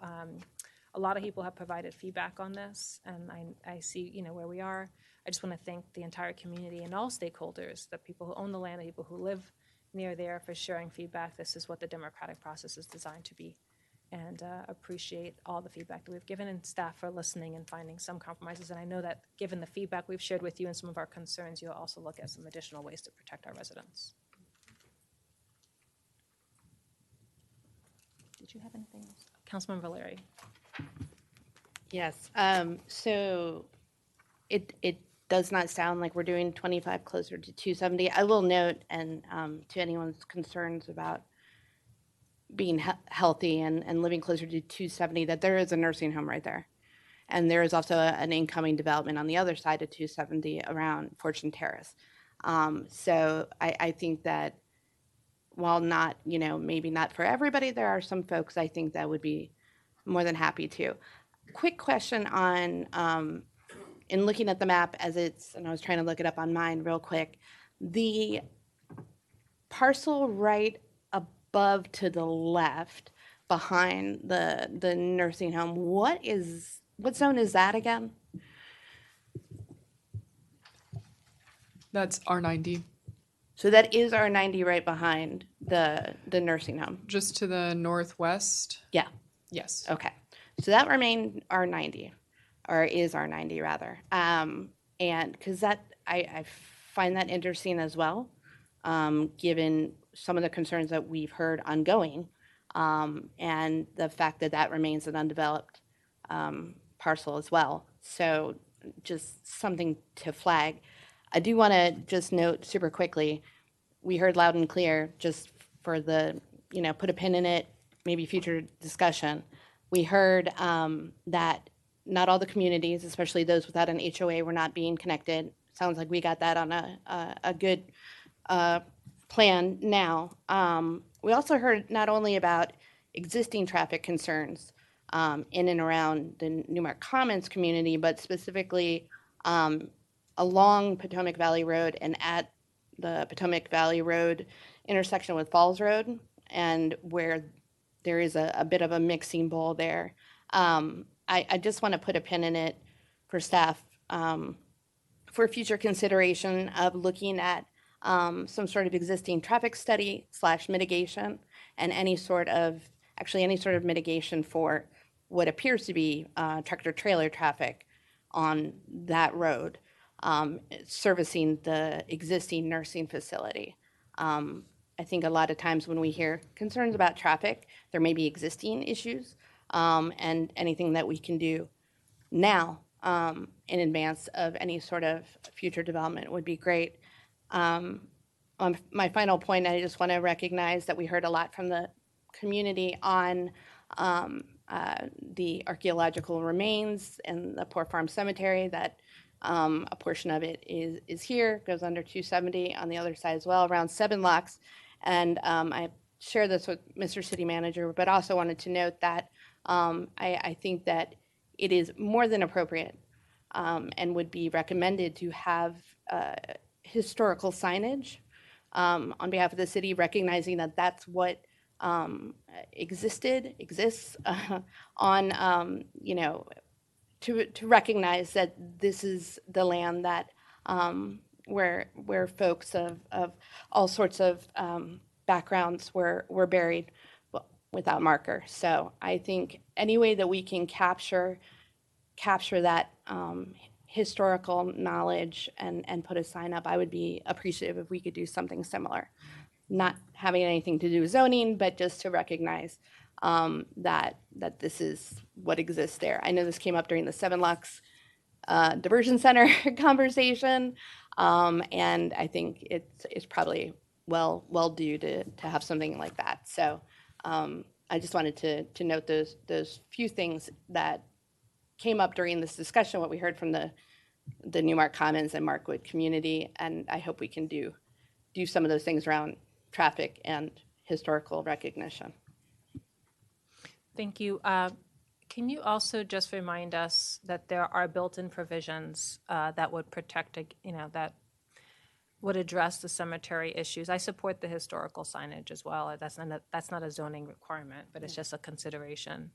a lot of people have provided feedback on this, and I see where we are. I just want to thank the entire community and all stakeholders, the people who own the land, the people who live near there, for sharing feedback. This is what the democratic process is designed to be, and appreciate all the feedback that we've given, and staff for listening and finding some compromises. And I know that given the feedback we've shared with you and some of our concerns, you'll also look at some additional ways to protect our residents. Did you have anything else? Councilmember Larry. Yes. So it does not sound like we're doing 25 closer to 270. I will note, and to anyone's concerns about being healthy and living closer to 270, that there is a nursing home right there. And there is also an incoming development on the other side of 270 around Fortune Terrace. So I think that while not, maybe not for everybody, there are some folks I think that would be more than happy to. Quick question on, in looking at the map as it's, and I was trying to look it up on mine real quick, the parcel right above to the left behind the nursing home, what zone is that again? That's R90. So that is R90 right behind the nursing home. Just to the northwest? Yeah. Yes. Okay. So that remained R90, or is R90 rather. And because that, I find that interesting as well, given some of the concerns that we've heard ongoing, and the fact that that remains an undeveloped parcel as well. So just something to flag. I do want to just note super quickly, we heard loud and clear, just for the, put a pin in it, maybe future discussion. We heard that not all the communities, especially those without an HOA, were not being connected. Sounds like we got that on a good plan now. We also heard not only about existing traffic concerns in and around the Newmark Commons community, but specifically along Potomac Valley Road and at the Potomac Valley Road intersection with Falls Road, and where there is a bit of a mixing bowl there. I just want to put a pin in it for staff for future consideration of looking at some sort of existing traffic study / mitigation, and any sort of mitigation for what appears to be tractor trailer traffic on that road, servicing the existing nursing facility. I think a lot of times when we hear concerns about traffic, there may be existing issues, and anything that we can do now in advance of any sort of future development would be great. On my final point, I just want to recognize that we heard a lot from the community on the archaeological remains and the Poor Farm Cemetery, that a portion of it is here, goes under 270 on the other side as well, around 7 Locks. And I share this with Mr. City Manager, but also wanted to note that I think that it is more than appropriate and would be recommended to have historical signage on behalf of the city, recognizing that that's what exists on, to recognize that this is the land that where folks of all sorts of backgrounds were buried without marker. So I think any way that we can capture that historical knowledge and put a sign up, I would be appreciative if we could do something similar. Not having anything to do with zoning, but just to recognize that this is what exists there. I know this came up during the 7 Lux Diversion Center conversation, and I think it's probably well due to have something like that. So I just wanted to note those few things that came up during this discussion, what we heard from the Newmark Commons and Markwood community, and I hope we can do some of those things around traffic and historical recognition. Thank you. Can you also just remind us that there are built-in provisions that would protect, that would address the cemetery issues? I support the historical signage as well. That's not a zoning requirement, but it's just a consideration.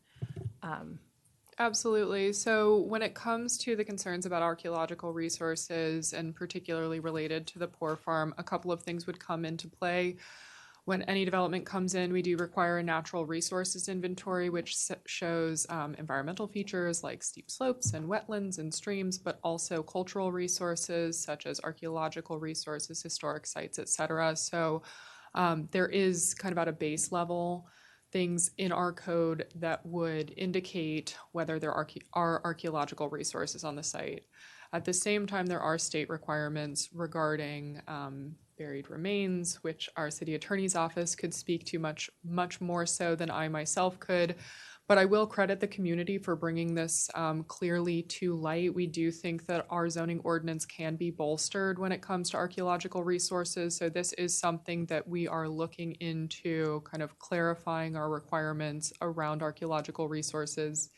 Absolutely. So when it comes to the concerns about archaeological resources, and particularly related to the Poor Farm, a couple of things would come into play. When any development comes in, we do require a natural resources inventory, which shows environmental features like steep slopes and wetlands and streams, but also cultural resources such as archaeological resources, historic sites, etc. So there is kind of at a base level things in our code that would indicate whether there are archaeological resources on the site. At the same time, there are state requirements regarding buried remains, which our city attorney's office could speak to much more so than I myself could. But I will credit the community for bringing this clearly to light. We do think that our zoning ordinance can be bolstered when it comes to archaeological resources. So this is something that we are looking into, kind of clarifying our requirements around archaeological resources.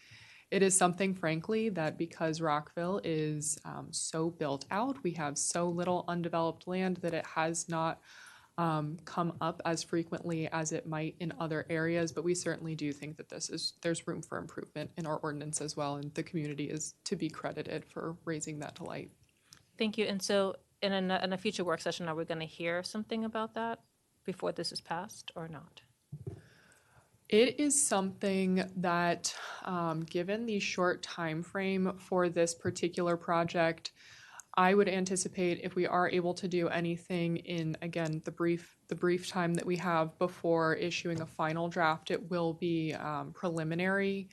It is something, frankly, that because Rockville is so built out, we have so little undeveloped land that it has not come up as frequently as it might in other areas, but we certainly do think that there's room for improvement in our ordinance as well, and the community is to be credited for raising that to light. Thank you. And so in a future work session, are we going to hear something about that before this is passed or not? It is something that, given the short time frame for this particular project, I would anticipate if we are able to do anything in, again, the brief time that we have before issuing a final draft, it will be preliminary,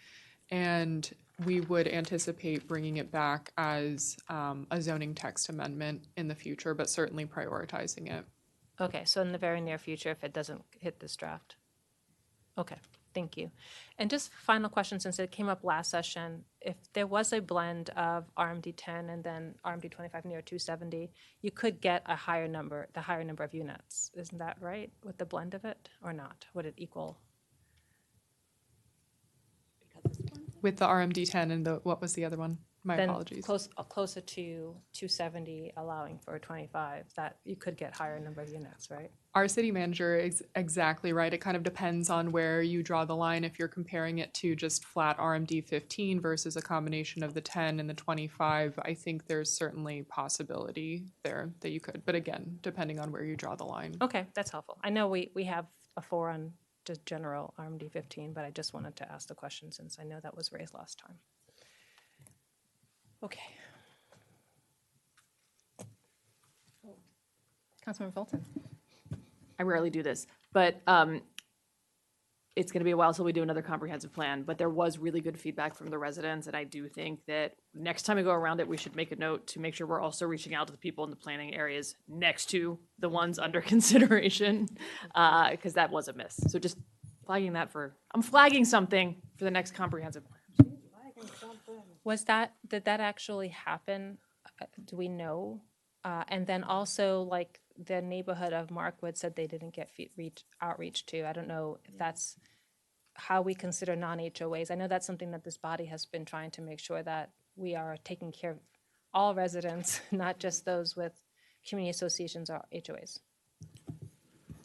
and we would anticipate bringing it back as a zoning text amendment in the future, but certainly prioritizing it. Okay, so in the very near future, if it doesn't hit this draft. Okay, thank you. And just final question, since it came up last session, if there was a blend of RMD 10 and then RMD 25 near 270, you could get the higher number of units. Isn't that right, with the blend of it, or not? Would it equal? With the RMD 10 and what was the other one? My Then apologies. Closer to 270, allowing for 25, that you could get higher number of units, right? Our city manager is exactly right. It kind of depends on where you draw the line. If you're comparing it to just flat RMD 15 versus a combination of the 10 and the 25, I think there's certainly possibility there that you could. But again, depending on where you draw the line. Okay, that's helpful. I know we have a 4 on just general RMD 15, but I just wanted to ask the question since I know that was raised last time. Okay. Councilmember Fulton. I rarely do this, but it's going to be a while until we do another comprehensive plan, but there was really good feedback from the residents, and I do think that next time we go around it, we should make a note to make sure we're also reaching out to the people in the planning areas next to the ones under consideration, because that was a miss. So just flagging that I'm flagging something for the next comprehensive plan. Did that actually happen? Do we know? And then also, like, the neighborhood of Markwood said they didn't get outreach to. I don't know if that's how we consider non-HOAs. I know that's something that this body has been trying to make sure that we are taking care of all residents, not just those with community associations or HOAs.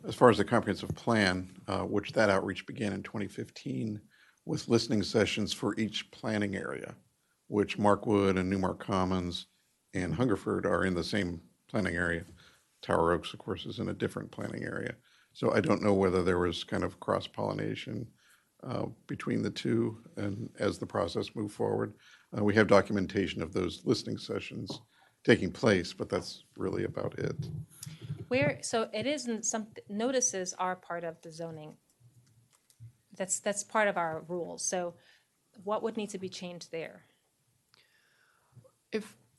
As far as the comprehensive plan, which that outreach began in 2015 with listening sessions for each planning area, which Markwood and Newmark Commons and Hungerford are in the same planning area. Tower Oaks, of course, is in a different planning area. So I don't know whether there was kind of cross-pollination between the two, and as the process moved forward. We have documentation of those listening sessions taking place, but that's really about it. So it isn't notices are part of the zoning. That's part of our rules. So what would need to be changed there?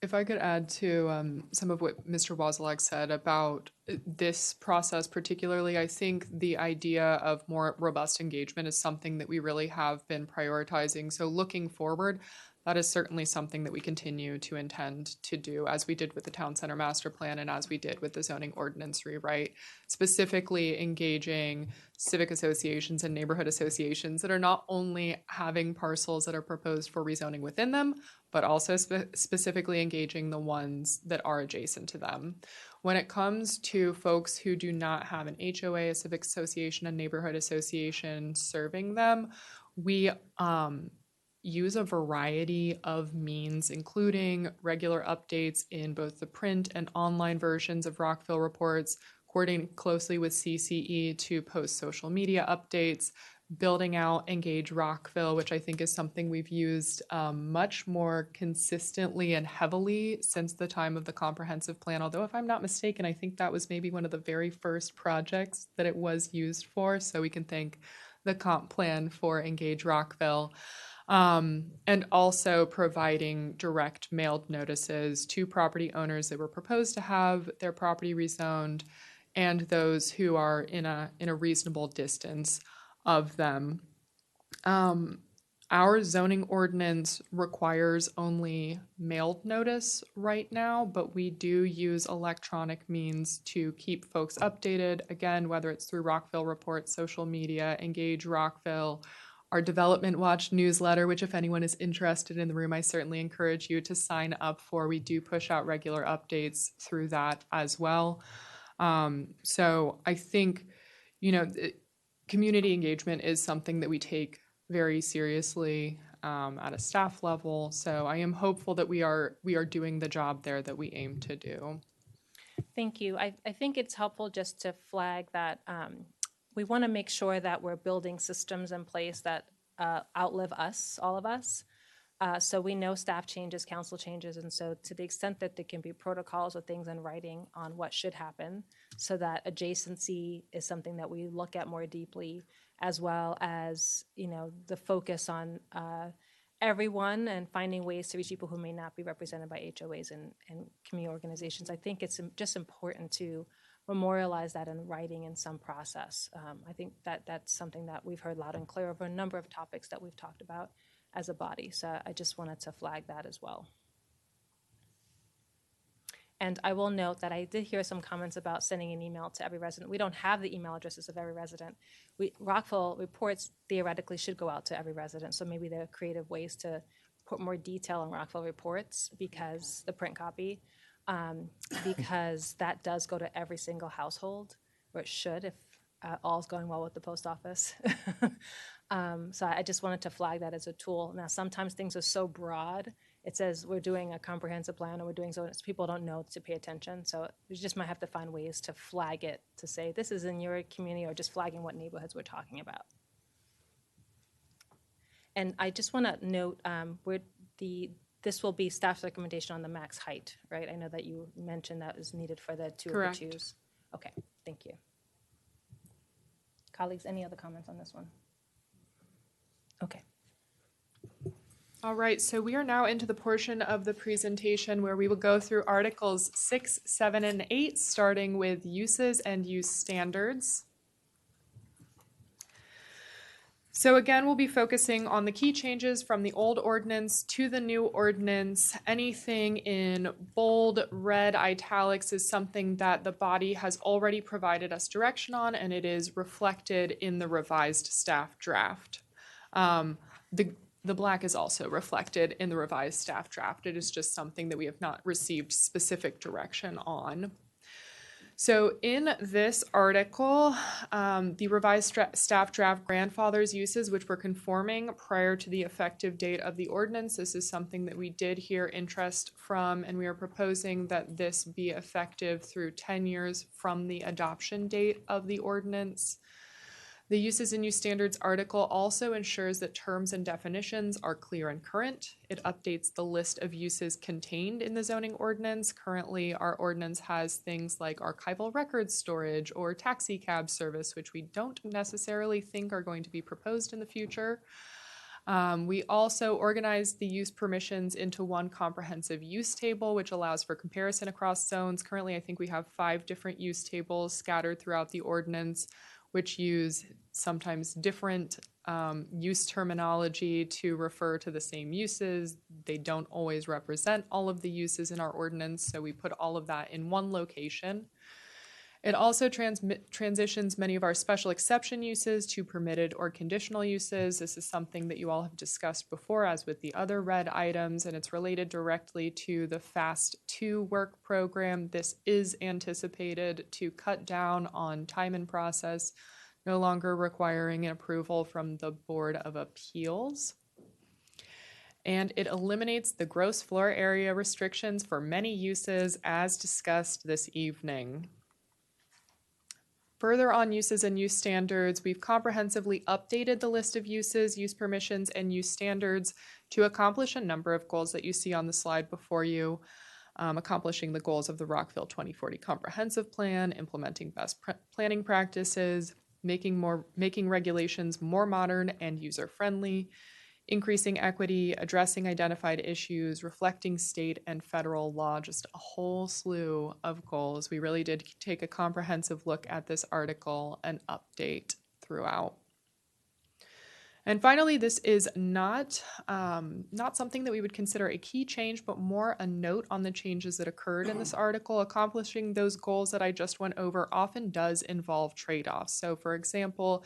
If I could add to some of what Mr. Wozniak said about this process particularly, I think the idea of more robust engagement is something that we really have been prioritizing. So looking forward, that is certainly something that we continue to intend to do, as we did with the Town Center Master Plan and as we did with the zoning ordinance rewrite, specifically engaging civic associations and neighborhood associations that are not only having parcels that are proposed for rezoning within them, but also specifically engaging the ones that are adjacent to them. When it comes to folks who do not have an HOA, a civic association, a neighborhood association serving them, we use a variety of means, including regular updates in both the print and online versions of Rockville reports, coordinating closely with CCE to post social media updates, building out Engage Rockville, which I think is something we've used much more consistently and heavily since the time of the comprehensive plan. Although if I'm not mistaken, I think that was maybe one of the very first projects that it was used for. So we can thank the comp plan for Engage Rockville. And also providing direct mailed notices to property owners that were proposed to have their property rezoned and those who are in a reasonable distance of them. Our zoning ordinance requires only mailed notice right now, but we do use electronic means to keep folks updated. Again, whether it's through Rockville Report, social media, Engage Rockville, our Development Watch newsletter, which if anyone is interested in the room, I certainly encourage you to sign up for. We do push out regular updates through that as well. So I think, community engagement is something that we take very seriously at a staff level. So I am hopeful that we are doing the job there that we aim to do. Thank you. I think it's helpful just to flag that we want to make sure that we're building systems in place that outlive us, all of us. So we know staff changes, council changes, and so to the extent that there can be protocols or things in writing on what should happen, so that adjacency is something that we look at more deeply, as well as the focus on everyone and finding ways to reach people who may not be represented by HOAs and community organizations. I think it's just important to memorialize that in writing in some process. I think that that's something that we've heard loud and clear over a number of topics that we've talked about as a body. So I just wanted to flag that as well. And I will note that I did hear some comments about sending an email to every resident. We don't have the email addresses of every resident. Rockville reports theoretically should go out to every resident, so maybe there are creative ways to put more detail on Rockville reports, because the print copy, because that does go to every single household, or it should if all's going well with the post office. So I just wanted to flag that as a tool. Now, sometimes things are so broad. It says we're doing a comprehensive plan or we're doing so people don't know to pay attention. So we just might have to find ways to flag it to say this is in your community, or just flagging what neighborhoods we're talking about. And I just want to note this will be staff's recommendation on the max height, right? I know that you mentioned that is needed for the two Correct. of the twos. Okay, thank you. Colleagues, any other comments on this one? Okay. All right, so we are now into the portion of the presentation where we will go through Articles 6, 7, and 8, starting with uses and use standards. So again, we'll be focusing on the key changes from the old ordinance to the new ordinance. Anything in bold, red, italics is something that the body has already provided us direction on, and it is reflected in the revised staff draft. The black is also reflected in the revised staff draft. It is just something that we have not received specific direction on. So in this article, the revised staff draft grandfathers uses which were conforming prior to the effective date of the ordinance. This is something that we did hear interest from, and we are proposing that this be effective through 10 years from the adoption date of the ordinance. The uses and use standards article also ensures that terms and definitions are clear and current. It updates the list of uses contained in the zoning ordinance. Currently, our ordinance has things like archival record storage or taxi cab service, which we don't necessarily think are going to be proposed in the future. We also organized the use permissions into one comprehensive use table, which allows for comparison across zones. Currently, I think we have 5 different use tables scattered throughout the ordinance, which use sometimes different use terminology to refer to the same uses. They don't always represent all of the uses in our ordinance, so we put all of that in one location. It also transitions many of our special exception uses to permitted or conditional uses. This is something that you all have discussed before, as with the other red items, and it's related directly to the FAST 2 work program. This is anticipated to cut down on time and process, no longer requiring an approval from the Board of Appeals. And it eliminates the gross floor area restrictions for many uses as discussed this evening. Further on uses and use standards, we've comprehensively updated the list of uses, use permissions, and use standards to accomplish a number of goals that you see on the slide before you, accomplishing the goals of the Rockville 2040 Comprehensive Plan, implementing best planning practices, making regulations more modern and user-friendly, increasing equity, addressing identified issues, reflecting state and federal law, just a whole slew of goals. We really did take a comprehensive look at this article and update throughout. And finally, this is not something that we would consider a key change, but more a note on the changes that occurred in this article. Accomplishing those goals that I just went over often does involve trade-offs. So for example,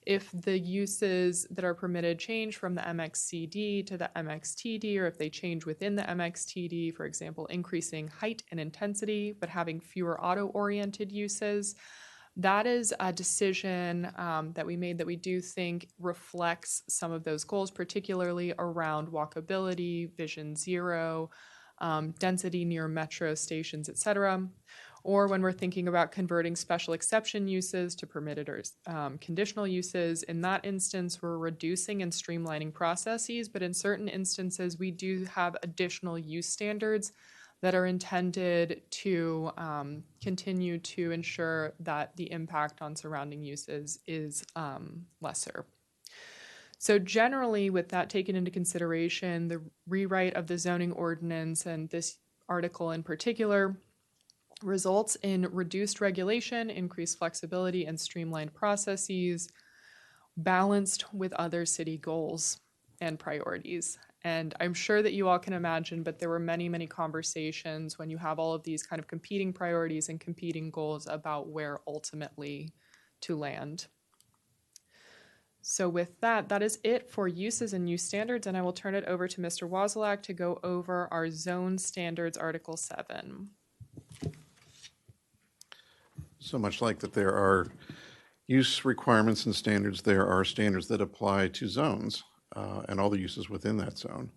if the uses that are permitted change from the MXCD to the MXTD, or if they change within the MXTD, for example, increasing height and intensity, but having fewer auto-oriented uses, that is a decision that we made that we do think reflects some of those goals, particularly around walkability, vision zero, density near metro stations, et cetera. Or when we're thinking about converting special exception uses to permitted or conditional uses, in that instance, we're reducing and streamlining processes, but in certain instances, we do have additional use standards that are intended to continue to ensure that the impact on surrounding uses is lesser. So generally, with that taken into consideration, the rewrite of the zoning ordinance and this article in particular results in reduced regulation, increased flexibility, and streamlined processes, balanced with other city goals and priorities. And I'm sure that you all can imagine, but there were many, many conversations when you have all of these kind of competing priorities and competing goals about where ultimately to land. So with that, that is it for uses and use standards, and I will turn it over to Mr. Wozlak to go over our zone standards, Article 7. So much like that there are use requirements and standards, there are standards that apply to zones and all the uses within that zone.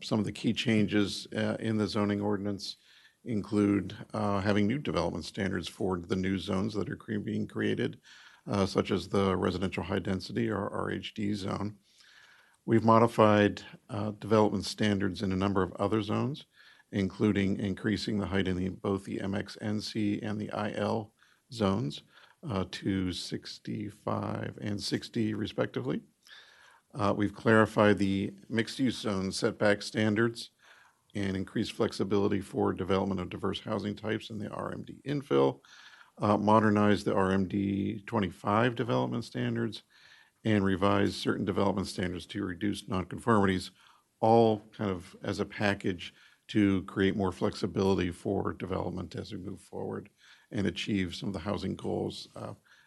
Some of the key changes in the zoning ordinance include having new development standards for the new zones that are being created, such as the residential high density or RHD zone. We've modified development standards in a number of other zones, including increasing the height in both the MXNC and the IL zones to 65 and 60 respectively. We've clarified the mixed-use zone setback standards and increased flexibility for development of diverse housing types in the RMD infill, modernized the RMD 25 development standards, and revised certain development standards to reduce nonconformities, all kind of as a package to create more flexibility for development as we move forward and achieve some of the housing goals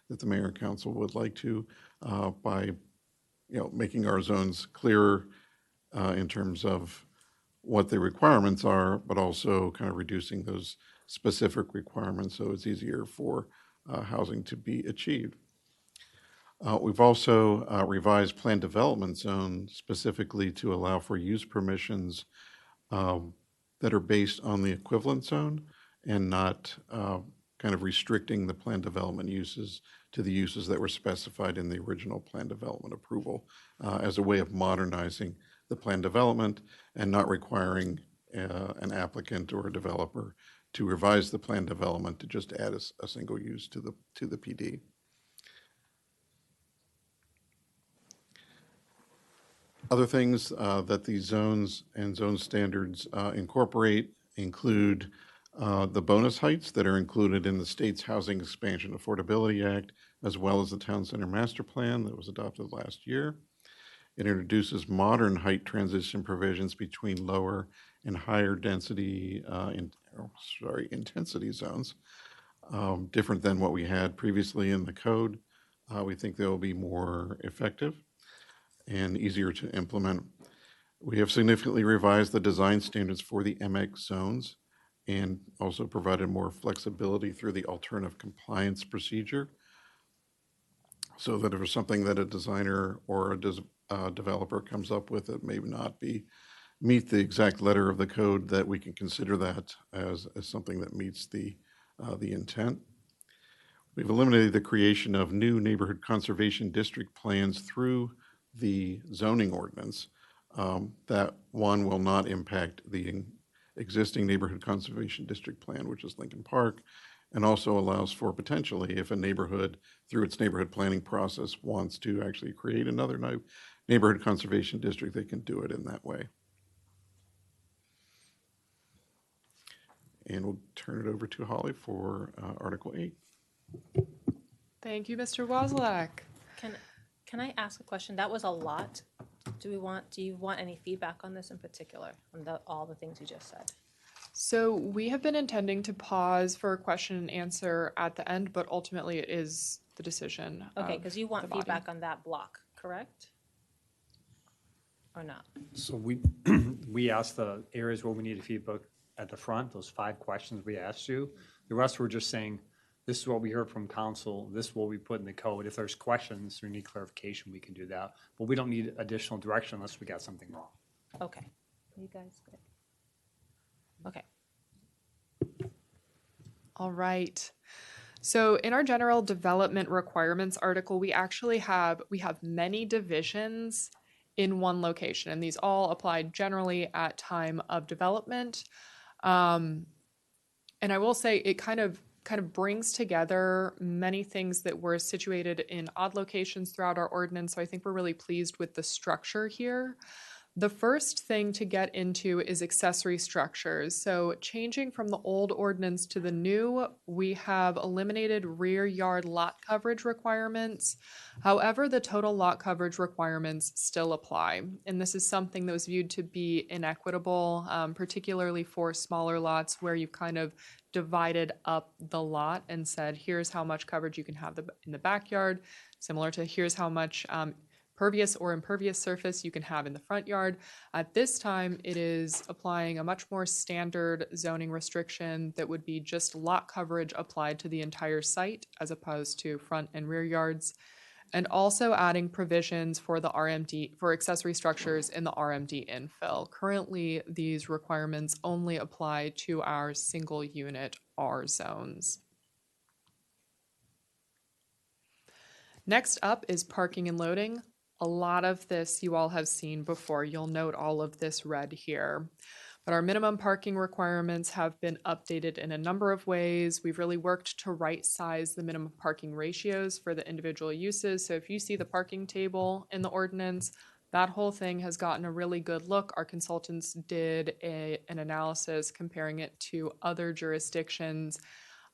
that the mayor and council would like to by making our zones clearer in terms of what the requirements are, but also kind of reducing those specific requirements so it's easier for housing to be achieved. We've also revised planned development zones specifically to allow for use permissions that are based on the equivalent zone and not kind of restricting the planned development uses to the uses that were specified in the original planned development approval as a way of modernizing the planned development and not requiring an applicant or a developer to revise the planned development to just add a single use to the PD. Other things that these zones and zone standards incorporate include the bonus heights that are included in the state's Housing Expansion Affordability Act, as well as the Town Center Master Plan that was adopted last year. It introduces modern height transition provisions between lower and higher density, intensity zones, different than what we had previously in the code. We think they will be more effective and easier to implement. We have significantly revised the design standards for the MX zones and also provided more flexibility through the alternative compliance procedure so that if there's something that a designer or a developer comes up with that may not meet the exact letter of the code, that we can consider that as something that meets the intent. We've eliminated the creation of new neighborhood conservation district plans through the zoning ordinance. That one will not impact the existing neighborhood conservation district plan, which is Lincoln Park, and also allows for potentially, if a neighborhood, through its neighborhood planning process, wants to actually create another neighborhood conservation district, they can do it in that way. And we'll turn it over to Holly for Article 8. Thank you, Mr. Wozlak. Can I ask a question? That was a lot. Do you want any feedback on this in particular, on all the things you just said? So we have been intending to pause for a question and answer at the end, but ultimately it is the decision. Okay, because you want the body. feedback on that block, correct? Or not? So we asked the areas where we needed feedback at the front, those 5 questions we asked you. The rest were just saying, this is what we heard from council, this is what we put in the code. If there's questions or need clarification, we can do that. But we don't need additional direction unless we got something wrong. Okay. You guys good? Okay. All right. So in our general development requirements article, we actually have many divisions in one location, and these all apply generally at time of development. And I will say it kind of brings together many things that were situated in odd locations throughout our ordinance. So I think we're really pleased with the structure here. The first thing to get into is accessory structures. So changing from the old ordinance to the new, we have eliminated rear yard lot coverage requirements. However, the total lot coverage requirements still apply. And this is something that was viewed to be inequitable, particularly for smaller lots where you've kind of divided up the lot and said, here's how much coverage you can have in the backyard, similar to here's how much pervious or impervious surface you can have in the front yard. At this time, it is applying a much more standard zoning restriction that would be just lot coverage applied to the entire site as opposed to front and rear yards, and also adding provisions for the RMD, for accessory structures in the RMD infill. Currently, these requirements only apply to our single unit R zones. Next up is parking and loading. A lot of this you all have seen before. You'll note all of this red here. But our minimum parking requirements have been updated in a number of ways. We've really worked to right size the minimum parking ratios for the individual uses. So if you see the parking table in the ordinance, that whole thing has gotten a really good look. Our consultants did an analysis comparing it to other jurisdictions,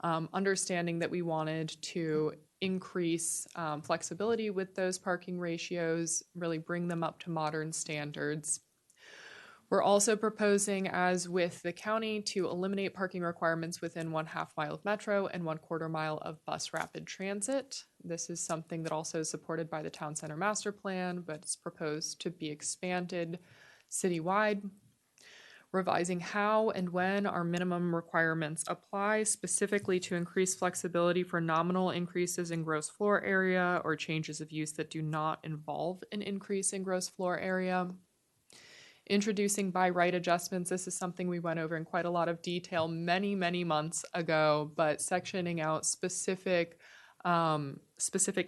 understanding that we wanted to increase flexibility with those parking ratios, really bring them up to modern standards. We're also proposing, as with the county, to eliminate parking requirements within 1/2 mile of metro and 1/4 mile of bus rapid transit. This is something that also is supported by the Town Center Master Plan, but it's proposed to be expanded citywide. Revising how and when our minimum requirements apply, specifically to increase flexibility for nominal increases in gross floor area or changes of use that do not involve an increase in gross floor area. Introducing by right adjustments. This is something we went over in quite a lot of detail many, many months ago, but sectioning out specific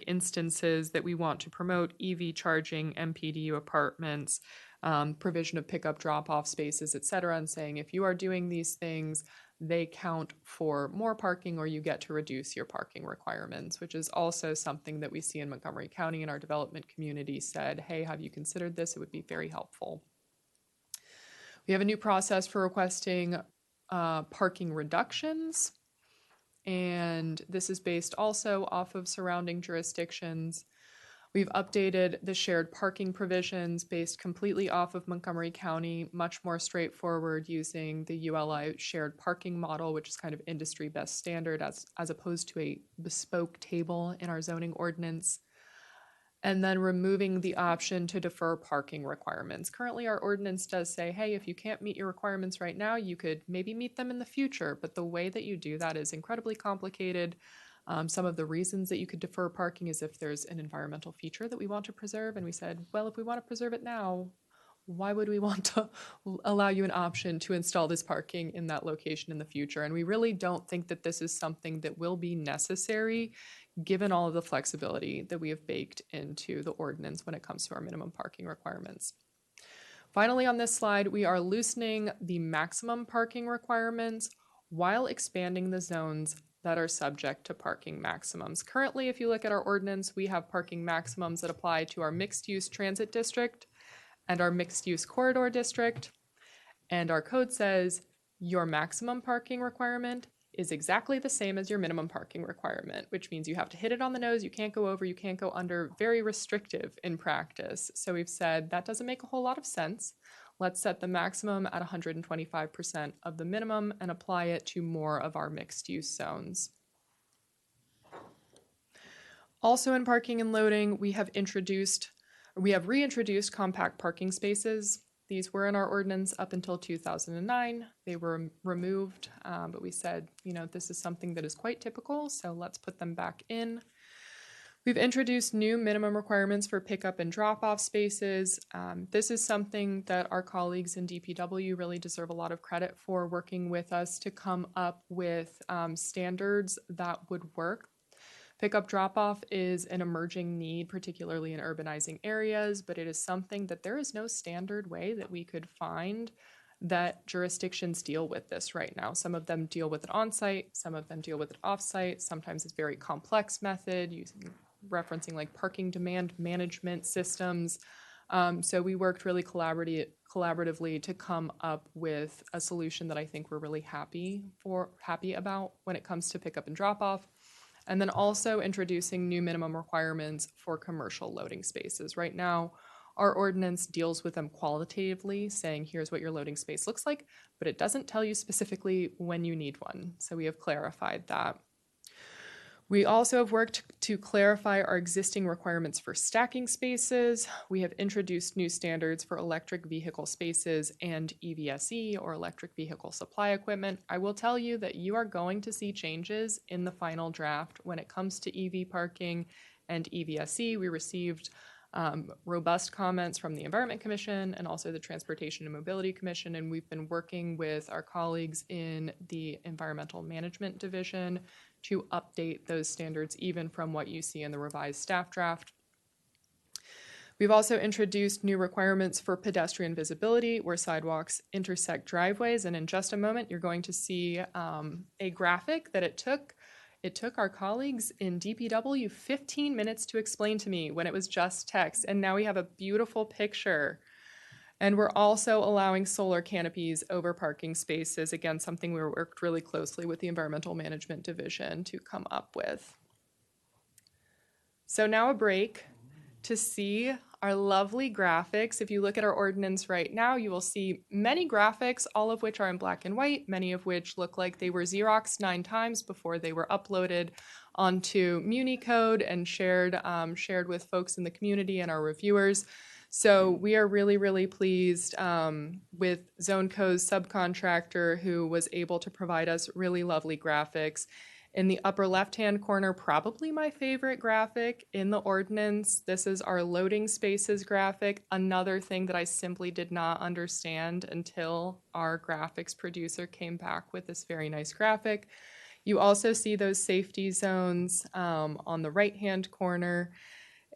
instances that we want to promote: EV charging, MPDU apartments, provision of pickup drop-off spaces, et cetera, and saying if you are doing these things, they count for more parking or you get to reduce your parking requirements, which is also something that we see in Montgomery County, and our development community said, hey, have you considered this? It would be very helpful. We have a new process for requesting parking reductions, and this is based also off of surrounding jurisdictions. We've updated the shared parking provisions based completely off of Montgomery County, much more straightforward, using the ULI shared parking model, which is kind of industry best standard as opposed to a bespoke table in our zoning ordinance. And then removing the option to defer parking requirements. Currently, our ordinance does say, hey, if you can't meet your requirements right now, you could maybe meet them in the future. But the way that you do that is incredibly complicated. Some of the reasons that you could defer parking is if there's an environmental feature that we want to preserve. And we said, well, if we want to preserve it now, why would we want to allow you an option to install this parking in that location in the future? And we really don't think that this is something that will be necessary, given all of the flexibility that we have baked into the ordinance when it comes to our minimum parking requirements. Finally, on this slide, we are loosening the maximum parking requirements while expanding the zones that are subject to parking maximums. Currently, if you look at our ordinance, we have parking maximums that apply to our mixed-use transit district and our mixed-use corridor district. And our code says your maximum parking requirement is exactly the same as your minimum parking requirement, which means you have to hit it on the nose, you can't go over, you can't go under, very restrictive in practice. So we've said that doesn't make a whole lot of sense. Let's set the maximum at 125% of the minimum and apply it to more of our mixed-use zones. Also in parking and loading, we have reintroduced compact parking spaces. These were in our ordinance up until 2009. They were removed, but we said, this is something that is quite typical, so let's put them back in. We've introduced new minimum requirements for pickup and drop-off spaces. This is something that our colleagues in DPW really deserve a lot of credit for, working with us to come up with standards that would work. Pickup drop-off is an emerging need, particularly in urbanizing areas, but it is something that there is no standard way that we could find that jurisdictions deal with this right now. Some of them deal with it on-site, some of them deal with it off-site. Sometimes it's a very complex method, referencing like parking demand management systems. So we worked really collaboratively to come up with a solution that I think we're really happy about when it comes to pickup and drop-off. And then also introducing new minimum requirements for commercial loading spaces. Right now, our ordinance deals with them qualitatively, saying here's what your loading space looks like, but it doesn't tell you specifically when you need one. So we have clarified that. We also have worked to clarify our existing requirements for stacking spaces. We have introduced new standards for electric vehicle spaces and EVSE, or electric vehicle supply equipment. I will tell you that you are going to see changes in the final draft when it comes to EV parking and EVSE. We received robust comments from the Environment Commission and also the Transportation and Mobility Commission, and we've been working with our colleagues in the Environmental Management Division to update those standards even from what you see in the revised staff draft. We've also introduced new requirements for pedestrian visibility where sidewalks intersect driveways, and in just a moment you're going to see a graphic that it took our colleagues in DPW 15 minutes to explain to me when it was just text, and now we have a beautiful picture. And we're also allowing solar canopies over parking spaces, again, something we worked really closely with the Environmental Management Division to come up with. So now a break to see our lovely graphics. If you look at our ordinance right now, you will see many graphics, all of which are in black and white, many of which look like they were Xeroxed 9 times before they were uploaded onto MuniCode and shared with folks in the community and our reviewers. So we are really, really pleased with ZoneCo's subcontractor who was able to provide us really lovely graphics. In the upper left-hand corner, probably my favorite graphic in the ordinance, this is our loading spaces graphic, another thing that I simply did not understand until our graphics producer came back with this very nice graphic. You also see those safety zones on the right-hand corner,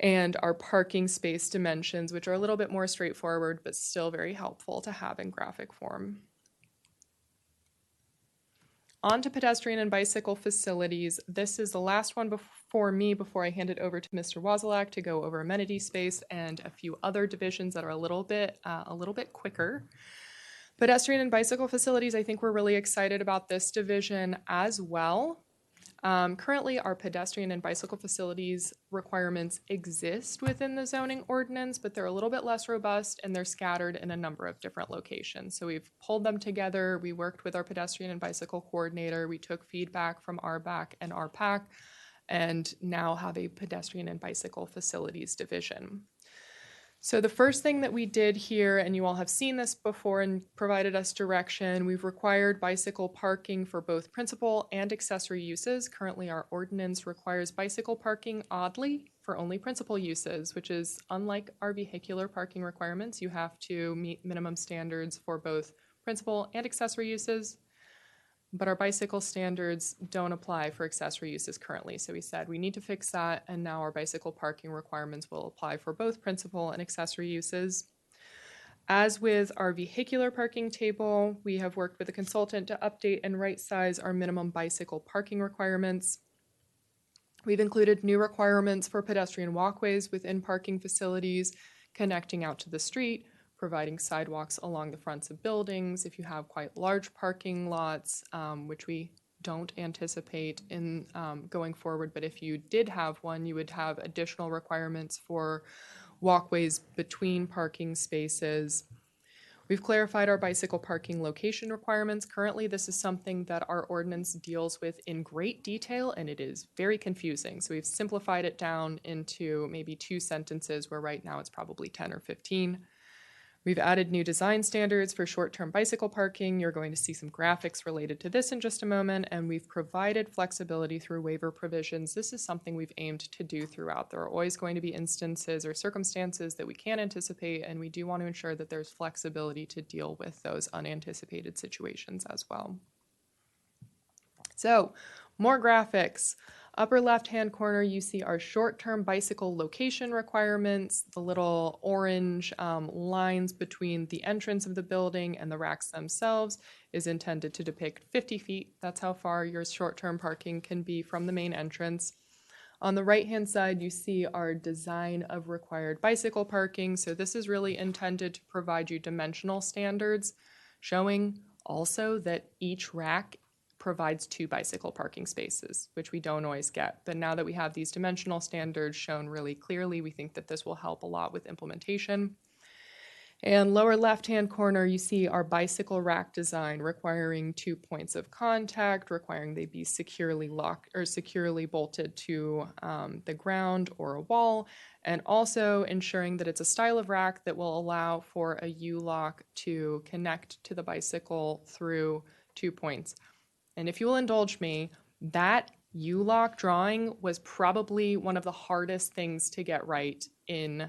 and our parking space dimensions, which are a little bit more straightforward, but still very helpful to have in graphic form. On to pedestrian and bicycle facilities. This is the last one before me before I hand it over to Mr. Wozolak to go over amenity space and a few other divisions that are a little bit quicker. Pedestrian and bicycle facilities, I think we're really excited about this division as well. Currently, our pedestrian and bicycle facilities requirements exist within the zoning ordinance, but they're a little bit less robust and they're scattered in a number of different locations. So we've pulled them together. We worked with our pedestrian and bicycle coordinator. We took feedback from RBAC and RPAC and now have a pedestrian and bicycle facilities division. So the first thing that we did here, and you all have seen this before and provided us direction, we've required bicycle parking for both principal and accessory uses. Currently, our ordinance requires bicycle parking, oddly, for only principal uses, which is unlike our vehicular parking requirements. You have to meet minimum standards for both principal and accessory uses. But our bicycle standards don't apply for accessory uses currently. So we said we need to fix that, and now our bicycle parking requirements will apply for both principal and accessory uses. As with our vehicular parking table, we have worked with a consultant to update and right-size our minimum bicycle parking requirements. We've included new requirements for pedestrian walkways within parking facilities, connecting out to the street, providing sidewalks along the fronts of buildings if you have quite large parking lots, which we don't anticipate in going forward, but if you did have one, you would have additional requirements for walkways between parking spaces. We've clarified our bicycle parking location requirements. Currently, this is something that our ordinance deals with in great detail, and it is very confusing. So we've simplified it down into maybe 2 sentences, where right now it's probably 10 or 15. We've added new design standards for short-term bicycle parking. You're going to see some graphics related to this in just a moment, and we've provided flexibility through waiver provisions. This is something we've aimed to do throughout. There are always going to be instances or circumstances that we can't anticipate, and we do want to ensure that there's flexibility to deal with those unanticipated situations as well. So, more graphics. Upper left-hand corner, you see our short-term bicycle location requirements, the little orange lines between the entrance of the building and the racks themselves is intended to depict 50 feet. That's how far your short-term parking can be from the main entrance. On the right-hand side, you see our design of required bicycle parking. So this is really intended to provide you dimensional standards, showing also that each rack provides 2 bicycle parking spaces, which we don't always get. But now that we have these dimensional standards shown really clearly, we think that this will help a lot with implementation. And lower left-hand corner, you see our bicycle rack design requiring 2 points of contact, requiring they be securely locked or securely bolted to the ground or a wall, and also ensuring that it's a style of rack that will allow for a U-lock to connect to the bicycle through 2 points. And if you will indulge me, that U-lock drawing was probably one of the hardest things to get right in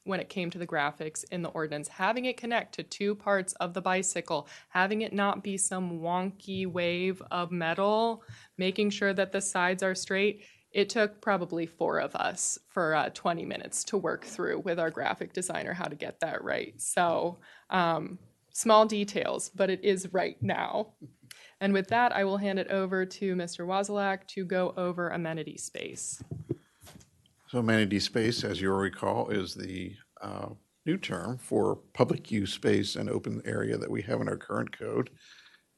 when it came to the graphics in the ordinance. Having it connect to 2 parts of the bicycle, having it not be some wonky wave of metal, making sure that the sides are straight, it took probably 4 of us for 20 minutes to work through with our graphic designer how to get that right. So small details, but it is right now. And with that, I will hand it over to Mr. Wozolak to go over amenity space. So amenity space, as you'll recall, is the new term for public use space and open area that we have in our current code.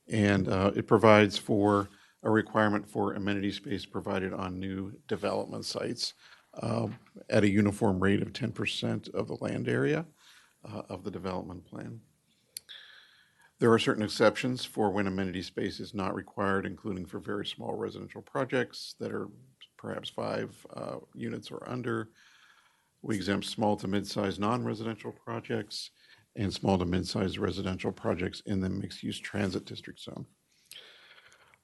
And it provides for a requirement for amenity space provided on new development sites at a uniform rate of 10% of the land area of the development plan. There are certain exceptions for when amenity space is not required, including for very small residential projects that are perhaps 5 units or under. We exempt small to mid-sized non-residential projects and small to mid-sized residential projects in the mixed-use transit district zone.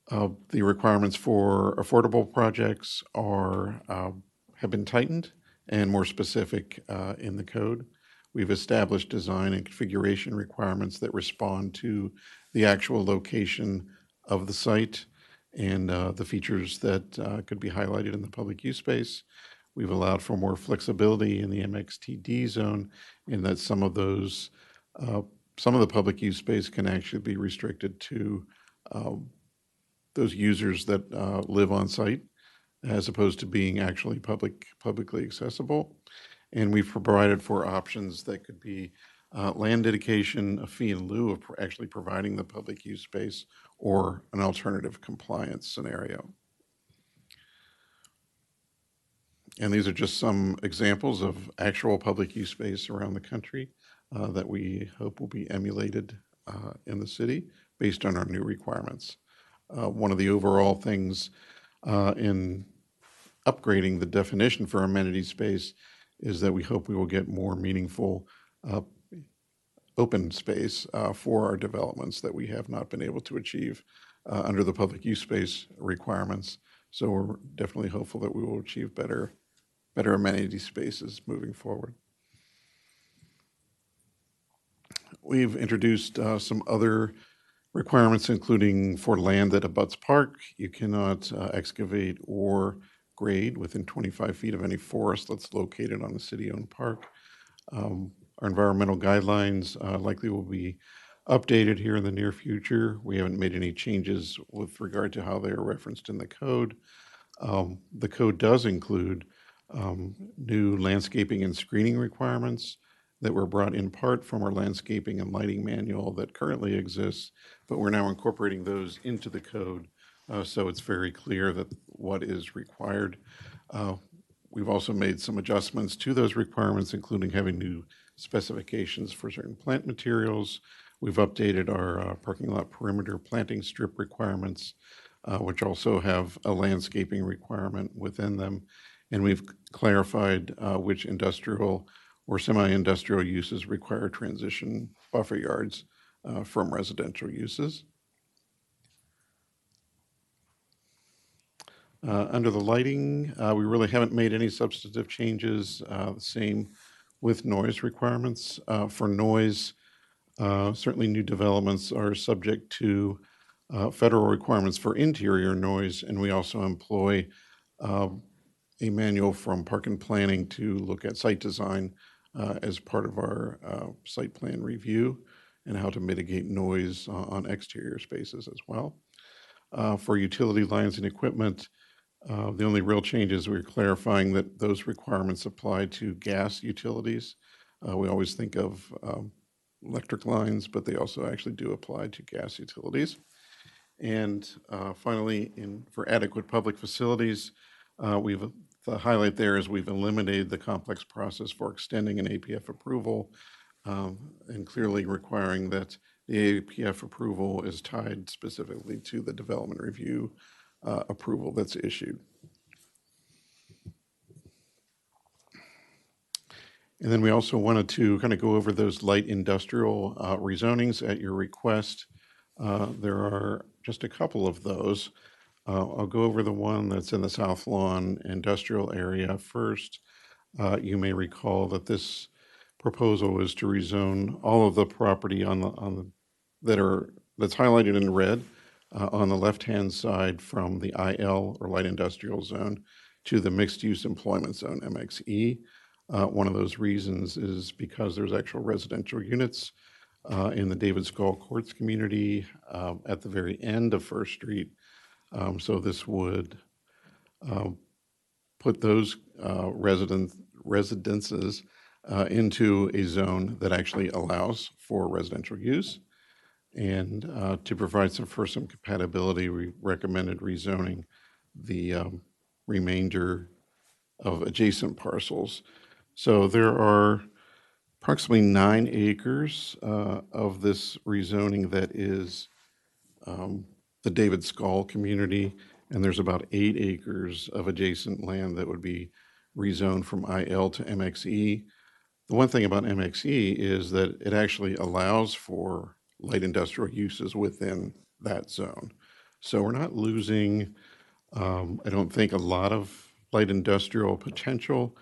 The requirements for affordable projects have been tightened and more specific in the code. We've established design and configuration requirements that respond to the actual location of the site and the features that could be highlighted in the public use space. We've allowed for more flexibility in the MXTD zone in that some of the public use space can actually be restricted to those users that live on site as opposed to being actually publicly accessible. And we've provided for options that could be land dedication, a fee in lieu of actually providing the public use space, or an alternative compliance scenario. And these are just some examples of actual public use space around the country that we hope will be emulated in the city based on our new requirements. One of the overall things in upgrading the definition for amenity space is that we hope we will get more meaningful open space for our developments that we have not been able to achieve under the public use space requirements. So we're definitely hopeful that we will achieve better amenity spaces moving forward. We've introduced some other requirements, including for land that abuts park. You cannot excavate or grade within 25 feet of any forest that's located on a city-owned park. Our environmental guidelines likely will be updated here in the near future. We haven't made any changes with regard to how they are referenced in the code. The code does include new landscaping and screening requirements that were brought in part from our landscaping and lighting manual that currently exists, but we're now incorporating those into the code, so it's very clear that what is required. We've also made some adjustments to those requirements, including having new specifications for certain plant materials. We've updated our parking lot perimeter planting strip requirements, which also have a landscaping requirement within them. And we've clarified which industrial or semi-industrial uses require transition buffer yards from residential uses. Under the lighting, we really haven't made any substantive changes. The same with noise requirements. For noise, certainly new developments are subject to federal requirements for interior noise, and we also employ a manual from Park and Planning to look at site design as part of our site plan review and how to mitigate noise on exterior spaces as well. For utility lines and equipment, the only real change is we're clarifying that those requirements apply to gas utilities. We always think of electric lines, but they also actually do apply to gas utilities. And finally, for adequate public facilities, the highlight there is we've eliminated the complex process for extending an APF approval and clearly requiring that the APF approval is tied specifically to the development review approval that's issued. And then we also wanted to kind of go over those light industrial rezonings at your request. There are just a couple of those. I'll go over the one that's in the South Lawn industrial area first. You may recall that this proposal is to rezone all of the property that's highlighted in red on the left-hand side from the IL or light industrial zone to the mixed-use employment zone, MXE. One of those reasons is because there's actual residential units in the David Skull Courts community at the very end of First Street. So this would put those residences into a zone that actually allows for residential use. And to provide some compatibility, we recommended rezoning the remainder of adjacent parcels. So there are approximately 9 acres of this rezoning that is the David Skull community, and there's about 8 acres of adjacent land that would be rezoned from IL to MXE. The one thing about MXE is that it actually allows for light industrial uses within that zone. So we're not losing, I don't think, a lot of light industrial potential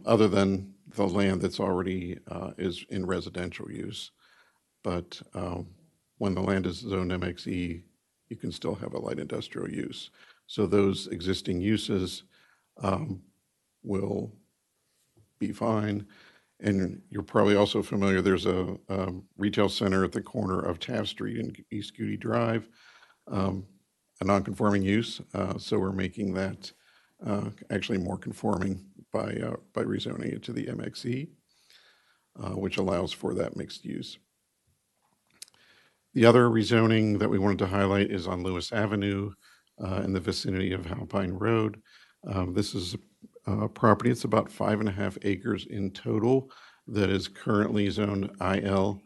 other than the land that's already is in residential use. But when the land is zoned MXE, you can still have a light industrial use. So those existing uses will be fine. And you're probably also familiar, there's a retail center at the corner of Taft Street and East Goody Drive, a non-conforming use. So we're making that actually more conforming by rezoning it to the MXE, which allows for that mixed use. The other rezoning that we wanted to highlight is on Lewis Avenue in the vicinity of Alpine Road. This is a property, it's about 5.5 acres in total that is currently zoned IL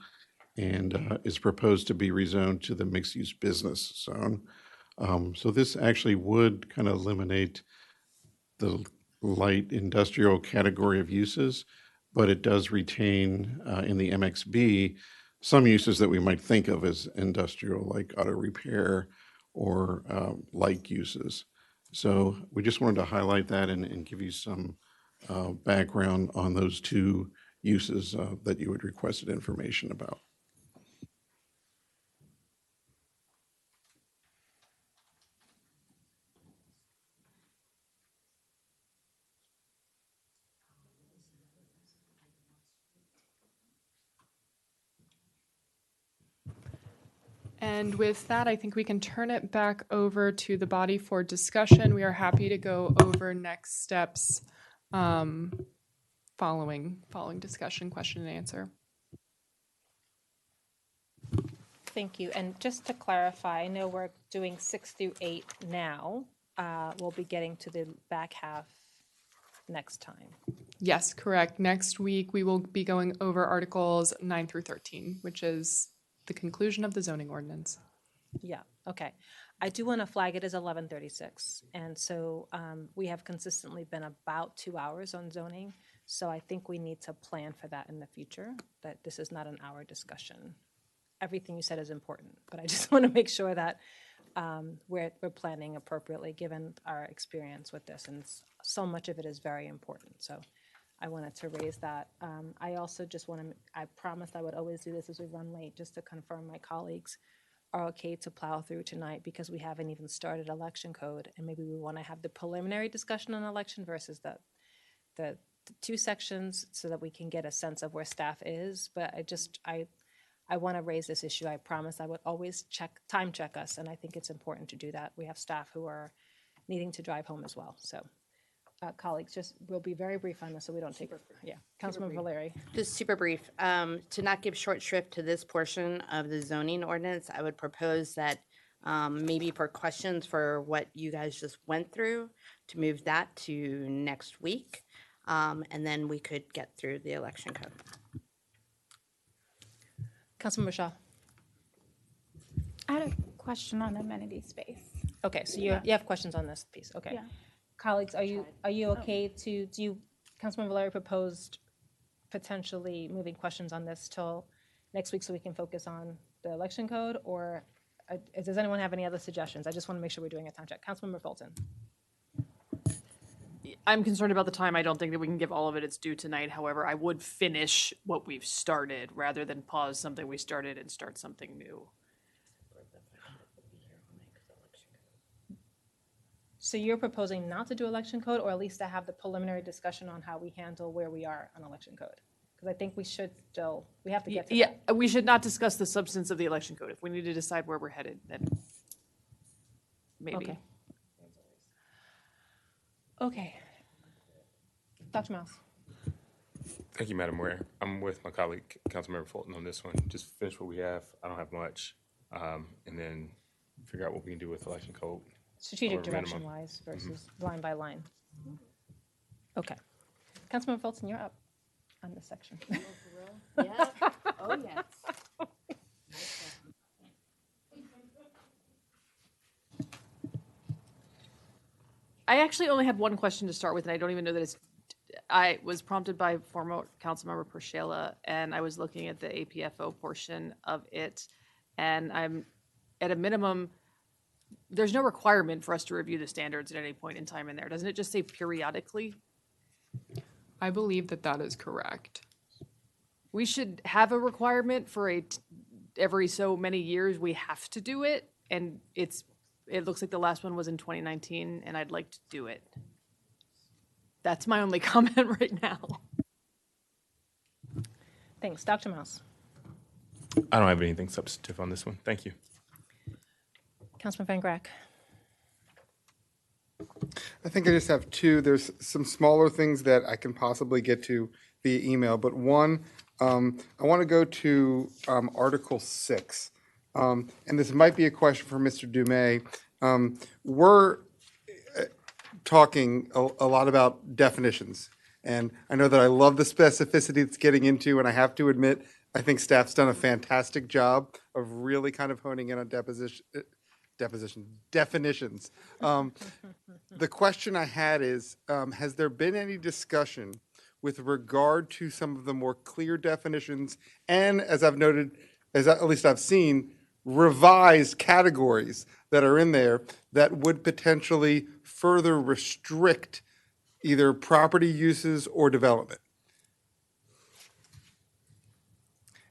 and is proposed to be rezoned to the mixed-use business zone. So this actually would kind of eliminate the light industrial category of uses, but it does retain in the MXB some uses that we might think of as industrial, like auto repair or like uses. So we just wanted to highlight that and give you some background on those two uses that you had requested information about. And with that, I think we can turn it back over to the body for discussion. We are happy to go over next steps following discussion, question and answer. Thank you. And just to clarify, I know we're doing 6 through 8 now. We'll be getting to the back half next time. Yes, correct. Next week, we will be going over Articles 9 through 13, which is the conclusion of the zoning ordinance. Yeah, okay. I do want to flag it as 11:36, and so we have consistently been about 2 hours on zoning, so I think we need to plan for that in the future, that this is not an hour discussion. Everything you said is important, but I just want to make sure that we're planning appropriately, given our experience with this, and so much of it is very important, so I wanted to raise that. I also just want to, I promised I would always do this as we run late, just to confirm my colleagues are okay to plow through tonight, because we haven't even started election code, and maybe we want to have the preliminary discussion on election versus the two sections, so that we can get a sense of where staff is. But I want to raise this issue. I promise I would always time check us, and I think it's important to do that. We have staff who are needing to drive home as well. So, colleagues, we'll be very brief on this so we don't take, Councilmember Valeri. Just super brief. To not give short shrift to this portion of the zoning ordinance, I would propose that maybe for questions for what you guys just went through, to move that to next week, and then we could get through the election code. Councilmember Shaw. I had a question on amenity space. Okay, so you have questions on this piece. Okay. Yeah. Colleagues, are you okay to, Councilmember Valeri proposed potentially moving questions on this till next week so we can focus on the election code, or does anyone have any other suggestions? I just want to make sure we're doing a time check. Councilmember Fulton. I'm concerned about the time. I don't think that we can give all of it its due tonight. However, I would finish what we've started rather than pause something we started and start something new. So you're proposing not to do election code, or at least to have the preliminary discussion on how we handle where we are on election code? Because I think we should still, we have to get to that. Yeah, we should not discuss the substance of the election code. If we need to decide where we're headed, then maybe. Okay. Okay. Dr. Mouse. Thank you, Madam Mayor. I'm with my colleague, Councilmember Fulton, on this one. Just finish what we have. I don't have much. And then figure out what we can do with election code. Strategic or minimum. direction-wise versus line by line. Okay. Councilmember Fulton, you're up on this section. Yeah. Oh, yes. I actually only had one question to start with, and I don't even know that it's. I was prompted by former Councilmember Pershela, and I was looking at the APFO portion of it, and I'm, at a minimum, there's no requirement for us to review the standards at any point in time in there. Doesn't it just say periodically? I believe that that is correct. We should have a requirement for every so many years we have to do it, and it looks like the last one was in 2019, and I'd like to do it. That's my only comment right now. Thanks. Dr. Mouse. I don't have anything substantive on this one. Thank you. Councilman Van Grack. I think I just have two. There's some smaller things that I can possibly get to via email, but one, I want to go to Article 6. And this might be a question for Mr. Dumais. We're talking a lot about definitions, and I know that I love the specificity it's getting into, and I have to admit, I think staff's done a fantastic job of really kind of honing in on definitions. The question I had is, has there been any discussion with regard to some of the more clear definitions, and as I've noted, at least I've seen, revised categories that are in there that would potentially further restrict either property uses or development?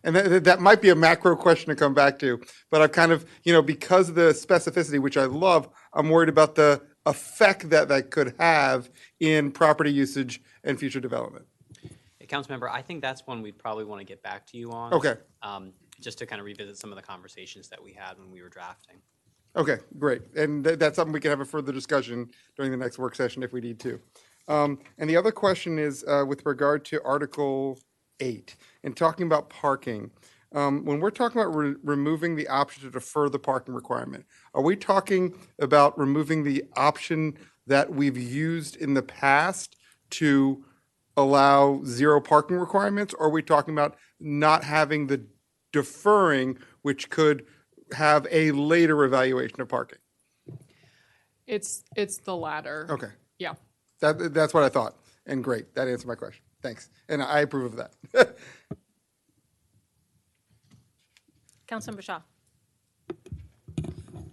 And that might be a macro question to come back to, but I've kind of, because of the specificity, which I love, I'm worried about the effect that could have in property usage and future development. Hey, Councilmember, I think that's one we'd probably want to get back to you on. Okay. just to kind of revisit some of the conversations that we had when we were drafting. Okay, great. And that's something we can have a further discussion during the next work session if we need to. And the other question is with regard to Article 8 and talking about parking. When we're talking about removing the option to defer the parking requirement, are we talking about removing the option that we've used in the past to allow zero parking requirements? Or are we talking about not having the deferring, which could have a later evaluation of parking? It's the latter. Okay. Yeah. That's what I thought. And great, that answered my question. Thanks. And I approve of that. Councilmember Shaw.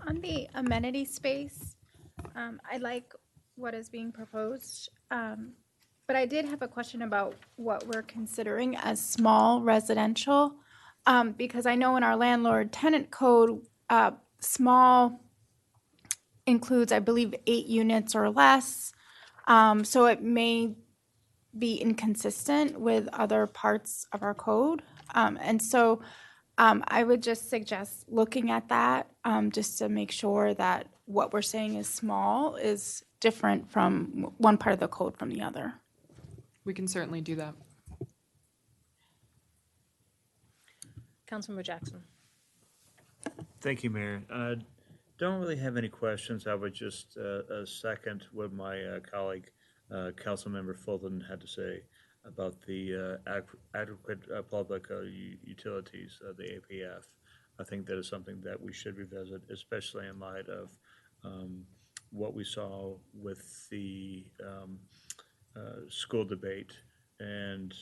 On the amenity space, I like what is being proposed, but I did have a question about what we're considering as small residential, because I know in our landlord tenant code, small includes, I believe, 8 units or less, so it may be inconsistent with other parts of our code, and so I would just suggest looking at that just to make sure that what we're saying is small is different from one part of the code from the other. We can certainly do that. Councilmember Jackson. Thank you, Mayor. Don't really have any questions. I would just second what my colleague, Councilmember Fulton, had to say about the adequate public utilities, the APF. I think that is something that we should revisit, especially in light of what we saw with the school debate. And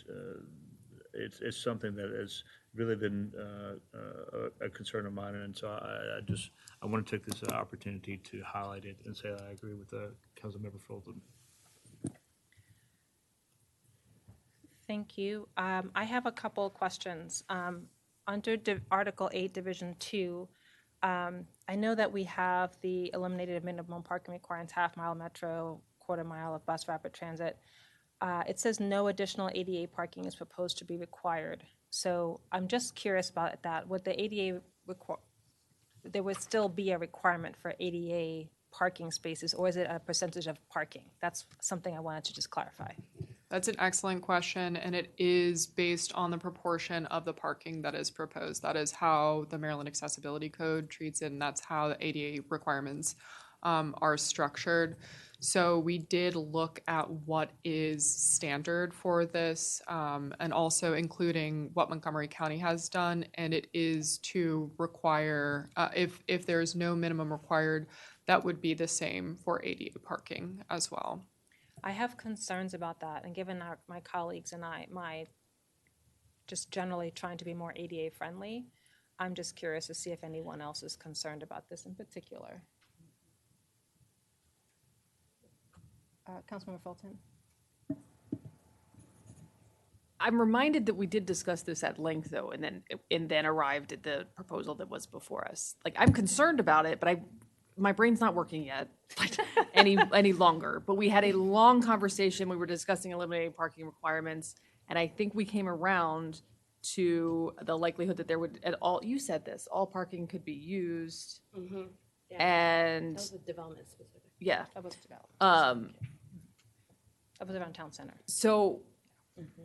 it's something that has really been a concern of mine. And so I want to take this opportunity to highlight it and say I agree with Councilmember Fulton. Thank you. I have a couple of questions. Under Article 8, Division 2, I know that we have the eliminated minimum parking requirements, half-mile metro, quarter-mile of bus rapid transit. It says no additional ADA parking is proposed to be required. So I'm just curious about that. Would the ADA there would still be a requirement for ADA parking spaces, or is it a percentage of parking? That's something I wanted to just clarify. That's an excellent question, and it is based on the proportion of the parking that is proposed. That is how the Maryland Accessibility Code treats it, and that's how the ADA requirements are structured. So we did look at what is standard for this, and also including what Montgomery County has done, and it is to require, if there's no minimum required, that would be the same for ADA parking as well. I have concerns about that, and given my colleagues and my just generally trying to be more ADA friendly, I'm just curious to see if anyone else is concerned about this in particular. Councilmember Fulton. I'm reminded that we did discuss this at length, though, and then arrived at the proposal that was before us. Like, I'm concerned about it, but my brain's not working yet any longer. But we had a long conversation. We were discussing eliminating parking requirements, and I think we came around to the likelihood that there would you said this, all parking could be used. Mm-hmm. Yeah. And that was a development specific. Yeah. That was development. That was around town center. So Mm-hmm.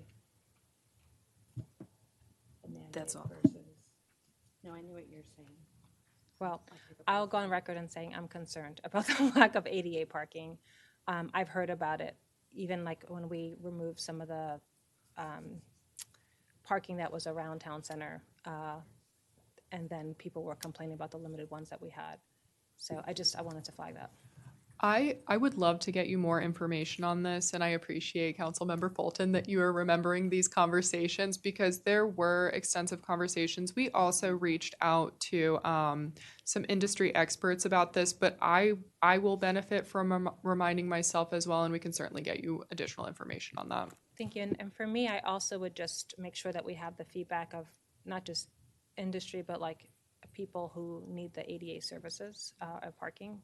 That's all. No, I knew what you're saying. Well, I'll go on record and saying I'm concerned about the lack of ADA parking. I've heard about it, even like when we removed some of the parking that was around town center, and then people were complaining about the limited ones that we had. So I wanted to flag that. I would love to get you more information on this, and I appreciate Councilmember Fulton that you are remembering these conversations, because there were extensive conversations. We also reached out to some industry experts about this, but I will benefit from reminding myself as well, and we can certainly get you additional information on that. Thank you. And for me, I also would just make sure that we have the feedback of not just industry, but like people who need the ADA services of parking.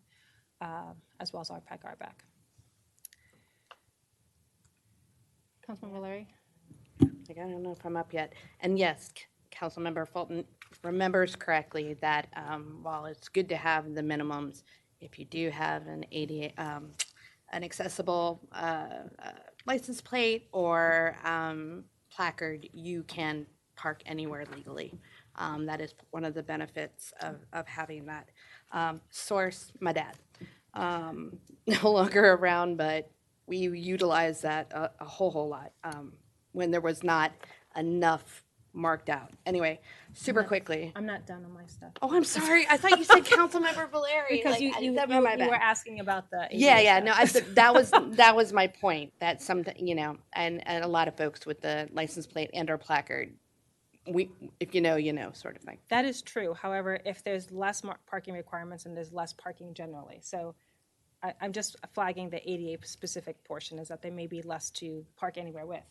As well as our PEC back. Councilmember Larry? I don't know if I'm up yet. And yes, Councilmember Fulton, remembers correctly, that while it's good to have the minimums, if you do have an ADA, an accessible license plate or placard, you can park anywhere legally. That is one of the benefits of having that. Source, my dad, no longer around, but we utilize that a whole lot when there was not enough marked out. Anyway, super quickly. I'm not done on my stuff. Oh, I'm sorry. I thought you said Councilmember Valeri. Because Like, you my bad. were asking about the Yeah, ADA yeah. No, stuff. that was my point. That something, and a lot of folks with the license plate and/or placard, if you know, you know, sort of thing. That is true. However, if there's less parking requirements and there's less parking generally, so I'm just flagging the ADA specific portion is that there may be less to park anywhere with,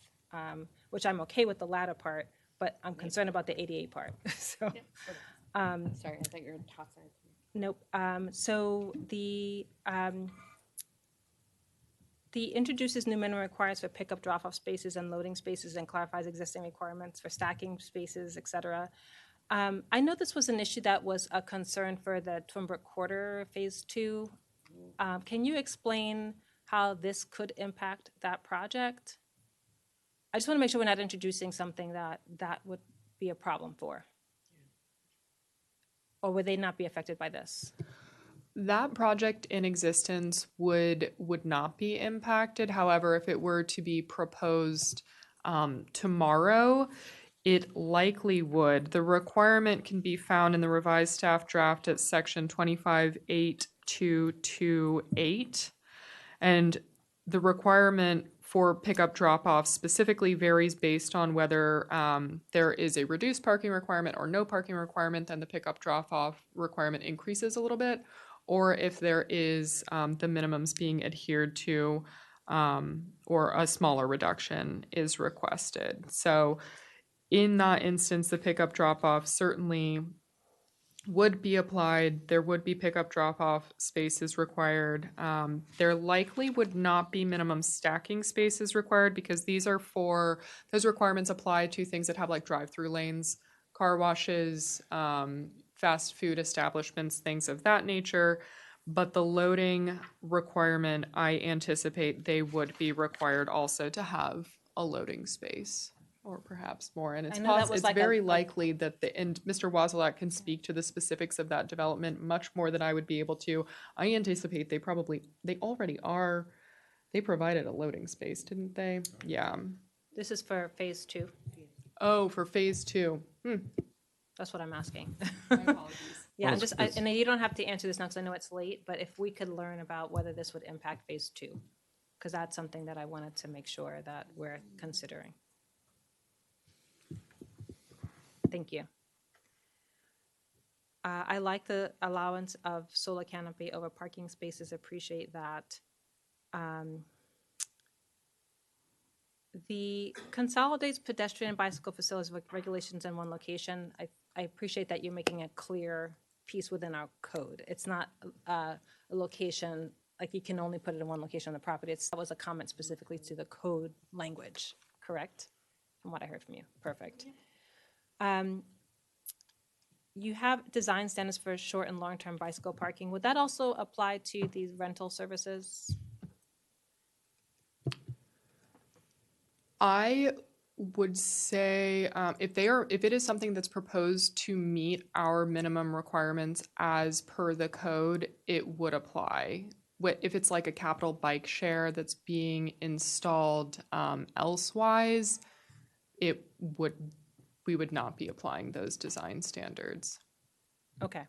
which I'm okay with the latter part, but I'm concerned about the ADA part. So, Sorry, I thought you were tossing it. nope. So the introduces new minimum requirements for pickup drop-off spaces and loading spaces and clarifies existing requirements for stacking spaces, et cetera. I know this was an issue that was a concern for the Twin Brook Quarter Phase 2. Can you explain how this could impact that project? I just want to make sure we're not introducing something that would be a problem for. Or would they not be affected by this? That project in existence would not be impacted. However, if it were to be proposed tomorrow, it likely would. The requirement can be found in the revised staff draft at section 25.8228. And the requirement for pickup drop-off specifically varies based on whether there is a reduced parking requirement or no parking requirement, then the pickup drop-off requirement increases a little bit, or if there is the minimums being adhered to or a smaller reduction is requested. So in that instance, the pickup drop-off certainly would be applied. There would be pickup drop-off spaces required. There likely would not be minimum stacking spaces required because those requirements apply to things that have like drive-through lanes, car washes, fast food establishments, things of that nature. But the loading requirement, I anticipate they would be required also to have a loading space. Or perhaps more, and it's very likely that and Mr. Wozolak can speak to the specifics of that development much more than I would be able to. I anticipate they already are. They provided a loading space, didn't they? Yeah. This is for Phase 2. Oh, for Phase 2. That's what I'm asking. My apologies. Yeah, and you don't have to answer this now because I know it's late, but if we could learn about whether this would impact Phase 2, because that's something that I wanted to make sure that we're considering. Thank you. I like the allowance of solar canopy over parking spaces, appreciate that. The consolidates pedestrian and bicycle facilities with regulations in one location. I appreciate that you're making a clear piece within our code. It's not a location, like you can only put it in one location on the property. That was a comment specifically to the code language, correct? From what I heard from you, perfect. You have design standards for short and long-term bicycle parking. Would that also apply to these rental services? I would say if it is something that's proposed to meet our minimum requirements as per the code, it would apply. If it's like a capital bike share that's being installed elsewise, we would not be applying those design standards. Okay.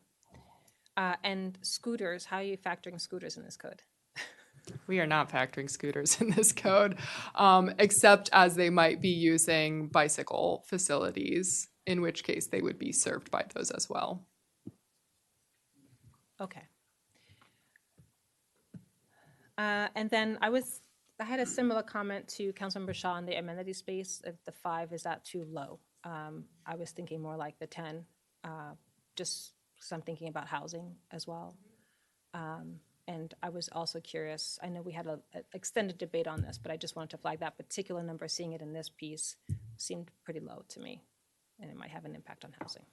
And scooters, how are you factoring scooters in this code? We are not factoring scooters in this code, except as they might be using bicycle facilities, in which case they would be served by those as well. Okay. And then I had a similar comment to Councilmember Shaw on the amenity space. If the 5, is that too low? I was thinking more like the 10, just because I'm thinking about housing as well. And I was also curious, I know we had an extended debate on this, but I just wanted to flag that particular number, seeing it in this piece, seemed pretty low to me, and it might have an impact on housing.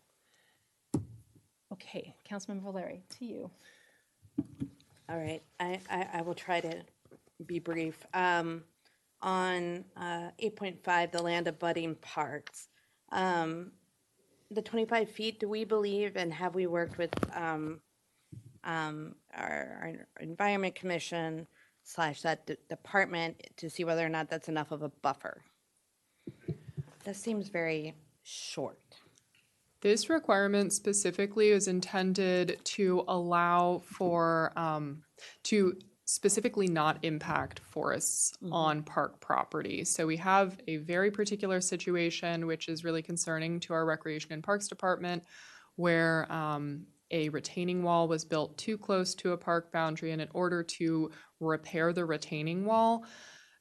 Okay, Councilmember Valeri, to you. All right, I will try to be brief. On 8.5, the land abutting parks, the 25 feet, do we believe and have we worked with our Environment Commission / that department to see whether or not that's enough of a buffer? That seems very short. This requirement specifically is intended to allow for, to specifically not impact forests on park property. So we have a very particular situation, which is really concerning to our Recreation and Parks Department, where a retaining wall was built too close to a park boundary, and in order to repair the retaining wall,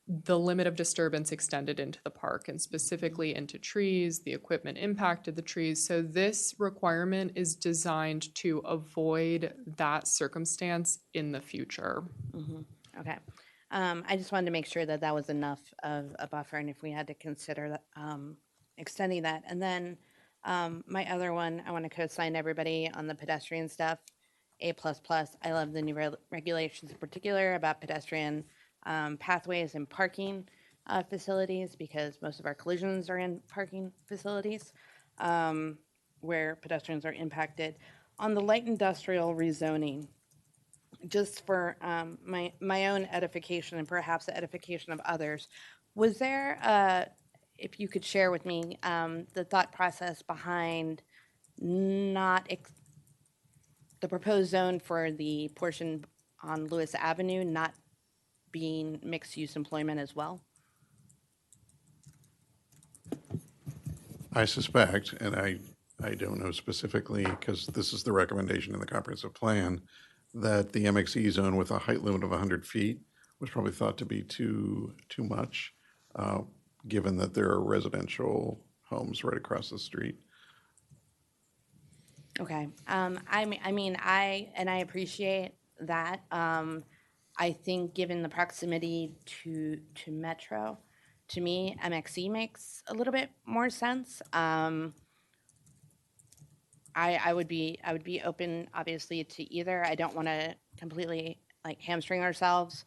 the limit of disturbance extended into the park and specifically into trees. The equipment impacted the trees. So this requirement is designed to avoid that circumstance in the future. Okay. I just wanted to make sure that that was enough of a buffer and if we had to consider that, extending that. And then my other one, I want to co-sign everybody on the pedestrian stuff. A++. I love the new regulations in particular about pedestrian pathways and parking facilities, because most of our collisions are in parking facilities where pedestrians are impacted. On the light industrial rezoning, just for my own edification and perhaps the edification of others, was there, if you could share with me, the thought process behind not the proposed zone for the portion on Lewis Avenue not being mixed-use employment as well? I suspect, and I don't know specifically, because this is the recommendation in the comprehensive plan, that the MXE zone with a height limit of 100 feet was probably thought to be too much, given that there are residential homes right across the street. Okay. I appreciate that. I think given the proximity to Metro, to me, MXE makes a little bit more sense. I would be open, obviously, to either. I don't want to completely hamstring ourselves,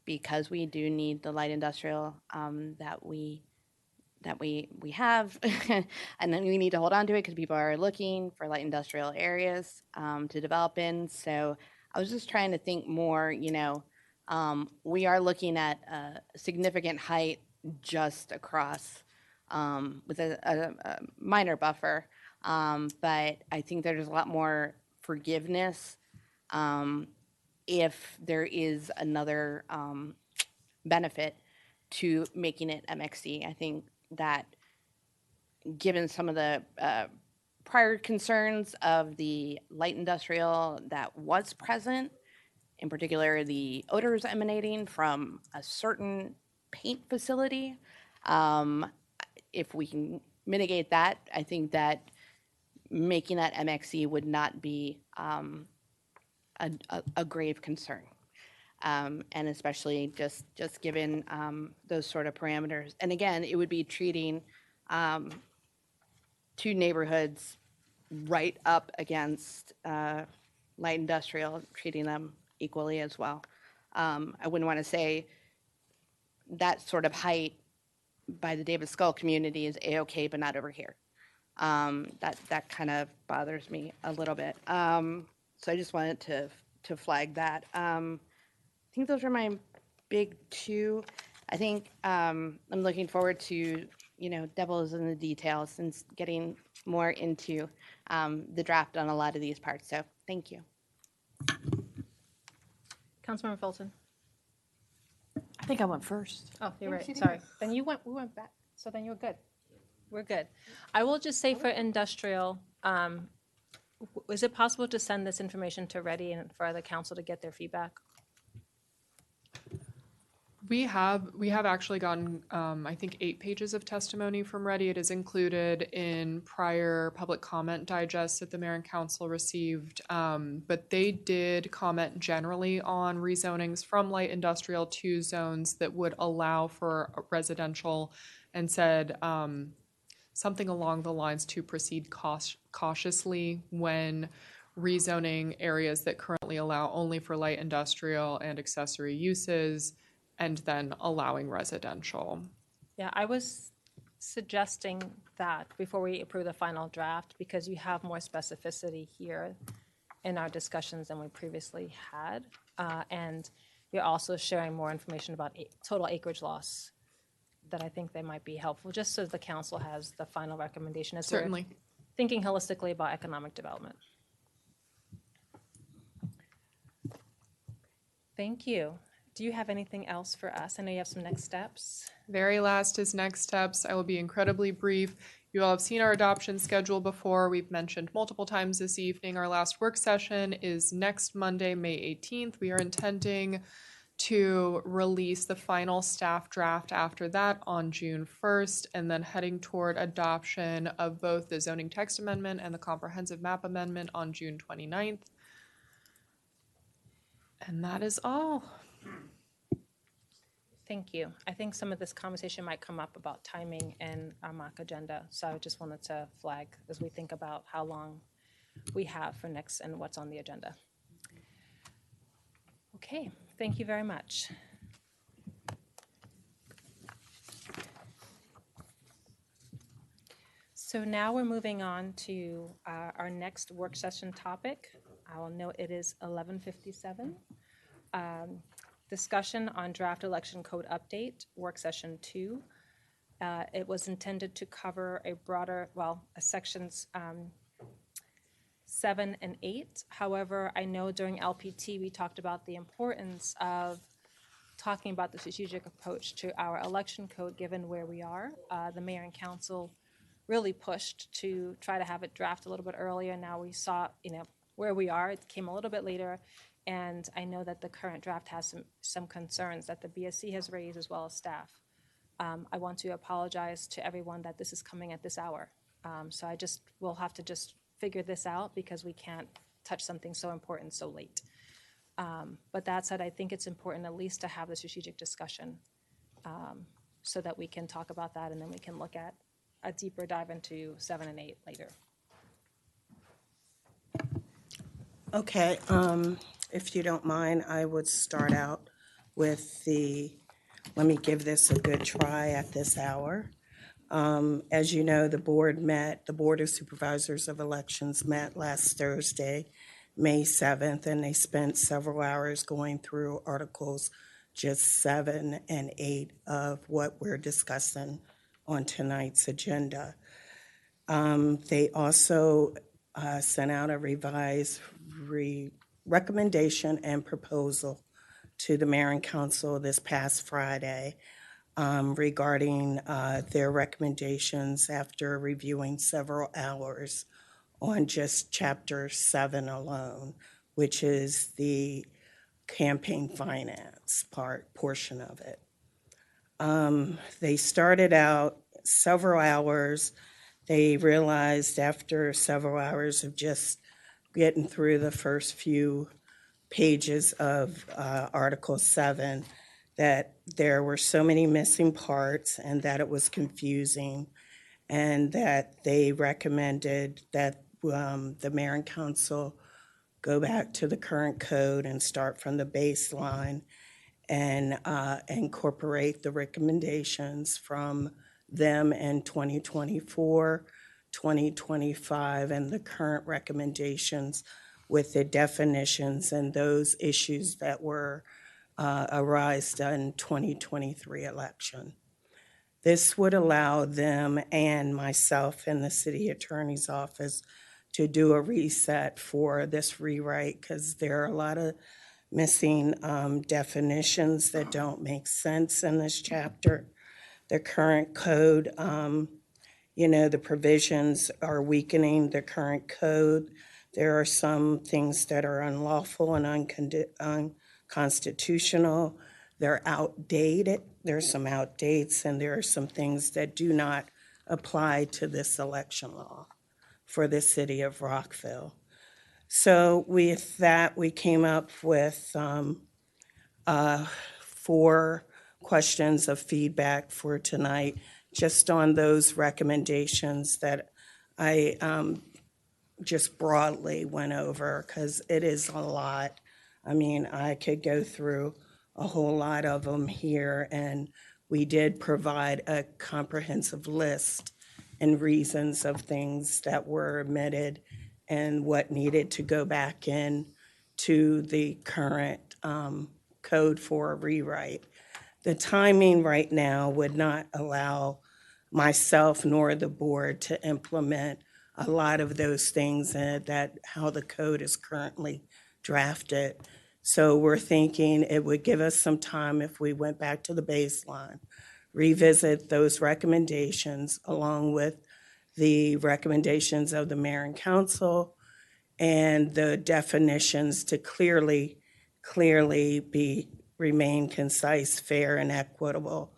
because we do need the light industrial that we have, and then we need to hold on to it because people are looking for light industrial areas to develop in. So I was just trying to think more, we are looking at a significant height just across with a minor buffer, but I think there's a lot more forgiveness if there is another benefit to making it MXE. I think that given some of the prior concerns of the light industrial that was present, in particular the odors emanating from a certain paint facility, if we can mitigate that, I think that making that MXE would not be a grave concern. And especially just given those sort of parameters. And again, it would be treating two neighborhoods right up against light industrial, treating them equally as well. I wouldn't want to say that sort of height by the David Skull community is A-okay, but not over here. That kind of bothers me a little bit. So I just wanted to flag that. I think those are my big two. I think I'm looking forward to, devils in the details and getting more into the draft on a lot of these parts. So thank you. Councilmember Fulton. I think I went first. Oh, you're right. Sorry. Then we went back. So then you're good. We're good. I will just say for industrial, is it possible to send this information to Ready and for the council to get their feedback? We have actually gotten, I think, 8 pages of testimony from Ready. It is included in prior public comment digests that the mayor and council received. But they did comment generally on rezonings from light industrial to zones that would allow for residential, and said something along the lines to proceed cautiously when rezoning areas that currently allow only for light industrial and accessory uses, and then allowing residential. Yeah, I was suggesting that before we approve the final draft, because you have more specificity here in our discussions than we previously had. And you're also sharing more information about total acreage loss that I think they might be helpful, just so the council has the final recommendation as we're Certainly. thinking holistically about economic development. Thank you. Do you have anything else for us? I know you have some next steps. Very last is next steps. I will be incredibly brief. You all have seen our adoption schedule before. We've mentioned multiple times this evening. Our last work session is next Monday, May 18th. We are intending to release the final staff draft after that on June 1st, and then heading toward adoption of both the zoning text amendment and the comprehensive map amendment on June 29th. And that is all. Thank you. I think some of this conversation might come up about timing and our mock agenda. So I just wanted to flag as we think about how long we have for next and what's on the agenda. Okay, thank you very much. So now we're moving on to our next work session topic. I will note it is 11:57. Discussion on draft election code update, work session 2. It was intended to cover a broader, sections 7 and 8. However, I know during LPT we talked about the importance of talking about the strategic approach to our election code given where we are. The mayor and council really pushed to try to have it draft a little bit earlier. Now we saw, where we are. It came a little bit later. And I know that the current draft has some concerns that the BSC has raised as well as staff. I want to apologize to everyone that this is coming at this hour. So we'll have to just figure this out because we can't touch something so important so late. But that said, I think it's important at least to have the strategic discussion so that we can talk about that and then we can look at a deeper dive into 7 and 8 later. Okay, if you don't mind, I would start out with let me give this a good try at this hour. As you know, the Board of Supervisors of Elections met last Thursday, May 7th, and they spent several hours going through Articles just 7 and 8 of what we're discussing on tonight's agenda. They also sent out a revised recommendation and proposal to the mayor and council this past Friday regarding their recommendations after reviewing several hours on just Chapter 7 alone, which is the campaign finance portion of it. They started out several hours. They realized after several hours of just getting through the first few pages of Article 7 that there were so many missing parts and that it was confusing, and that they recommended that the mayor and council go back to the current code and start from the baseline and incorporate the recommendations from them in 2024, 2025, and the current recommendations with the definitions and those issues that were arised in 2023 election. This would allow them and myself and the city attorney's office to do a reset for this rewrite because there are a lot of missing definitions that don't make sense in this chapter. The current code, the provisions are weakening the current code. There are some things that are unlawful and unconstitutional. They're outdated. There's some outdates, and there are some things that do not apply to this election law for the city of Rockville. So with that, we came up with 4 questions of feedback for tonight just on those recommendations that I just broadly went over, because it is a lot. I mean, I could go through a whole lot of them here, and we did provide a comprehensive list and reasons of things that were omitted and what needed to go back in to the current code for a rewrite. The timing right now would not allow myself nor the board to implement a lot of those things that how the code is currently drafted. So we're thinking it would give us some time if we went back to the baseline, revisit those recommendations along with the recommendations of the mayor and council and the definitions to clearly remain concise, fair, and equitable.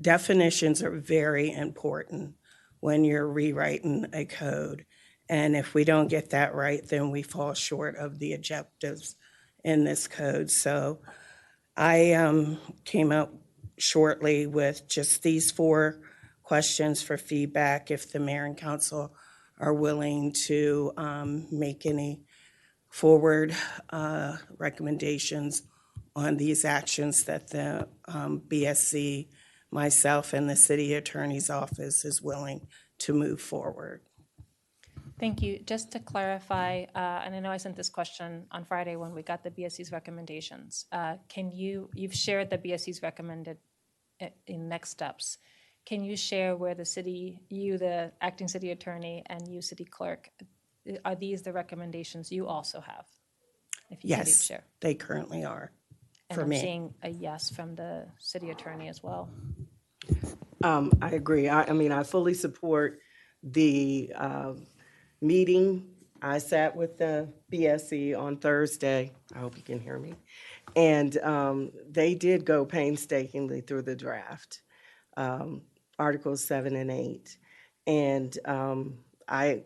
Definitions are very important when you're rewriting a code. And if we don't get that right, then we fall short of the objectives in this code. So I came up shortly with just these 4 questions for feedback if the mayor and council are willing to make any forward recommendations on these actions that the BSC, myself, and the city attorney's office is willing to move forward. Thank you. Just to clarify, and I know I sent this question on Friday when we got the BSC's recommendations. You've shared the BSC's recommended in next steps. Can you share where the city, you, the acting city attorney, and you, city clerk, are these the recommendations you also have? If you can Yes, share. they currently are And for I'm me. seeing a yes from the city attorney as well. I agree. I mean, I fully support the meeting. I sat with the BSC on Thursday. I hope you can hear me. And they did go painstakingly through the draft, Articles 7 and 8. And I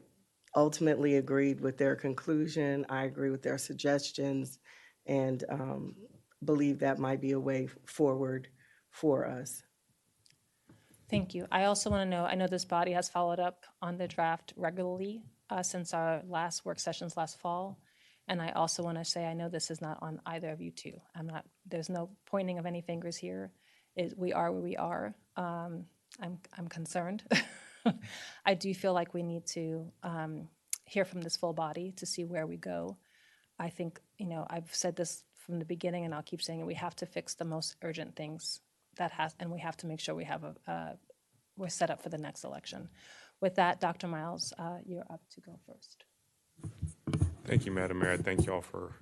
ultimately agreed with their conclusion. I agree with their suggestions and believe that might be a way forward for us. Thank you. I also want to know, I know this body has followed up on the draft regularly since our last work sessions last fall. And I also want to say, I know this is not on either of you two. There's no pointing of any fingers here. We are where we are. I'm concerned. I do feel like we need to hear from this full body to see where we go. I think, I've said this from the beginning and I'll keep saying it, we have to fix the most urgent things and we have to make sure we have we're set up for the next election. With that, Dr. Miles, you're up to go first. Thank you, Madam Mayor. Thank you all for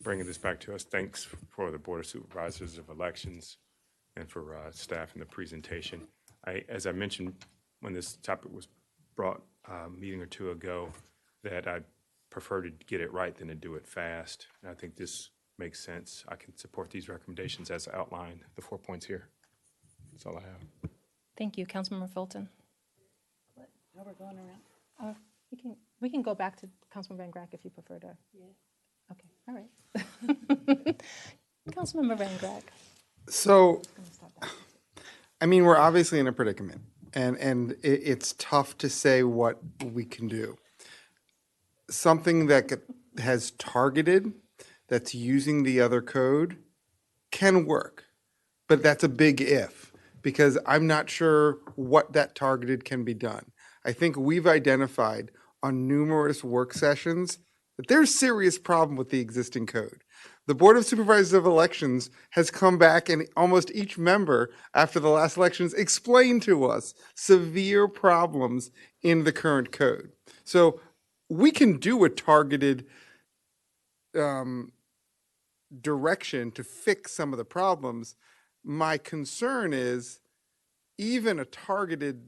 bringing this back to us. Thanks for the Board of Supervisors of Elections and for staff in the presentation. As I mentioned when this topic was brought a meeting or two ago, that I prefer to get it right than to do it fast. And I think this makes sense. I can support these recommendations as outlined, the 4 points here. That's all I have. Thank you. Councilmember Fulton. Now we're going around. We can go back to Councilmember Van Grack if you prefer to. Yeah. Okay. All right. Councilmember Van Grack. So, I mean, we're obviously in a predicament, and it's tough to say what we can do. Something that has targeted, that's using the other code, can work, but that's a big if, because I'm not sure what that targeted can be done. I think we've identified on numerous work sessions that there's serious problem with the existing code. The Board of Supervisors of Elections has come back, and almost each member after the last elections explained to us severe problems in the current code. So we can do a targeted direction to fix some of the problems. My concern is even a targeted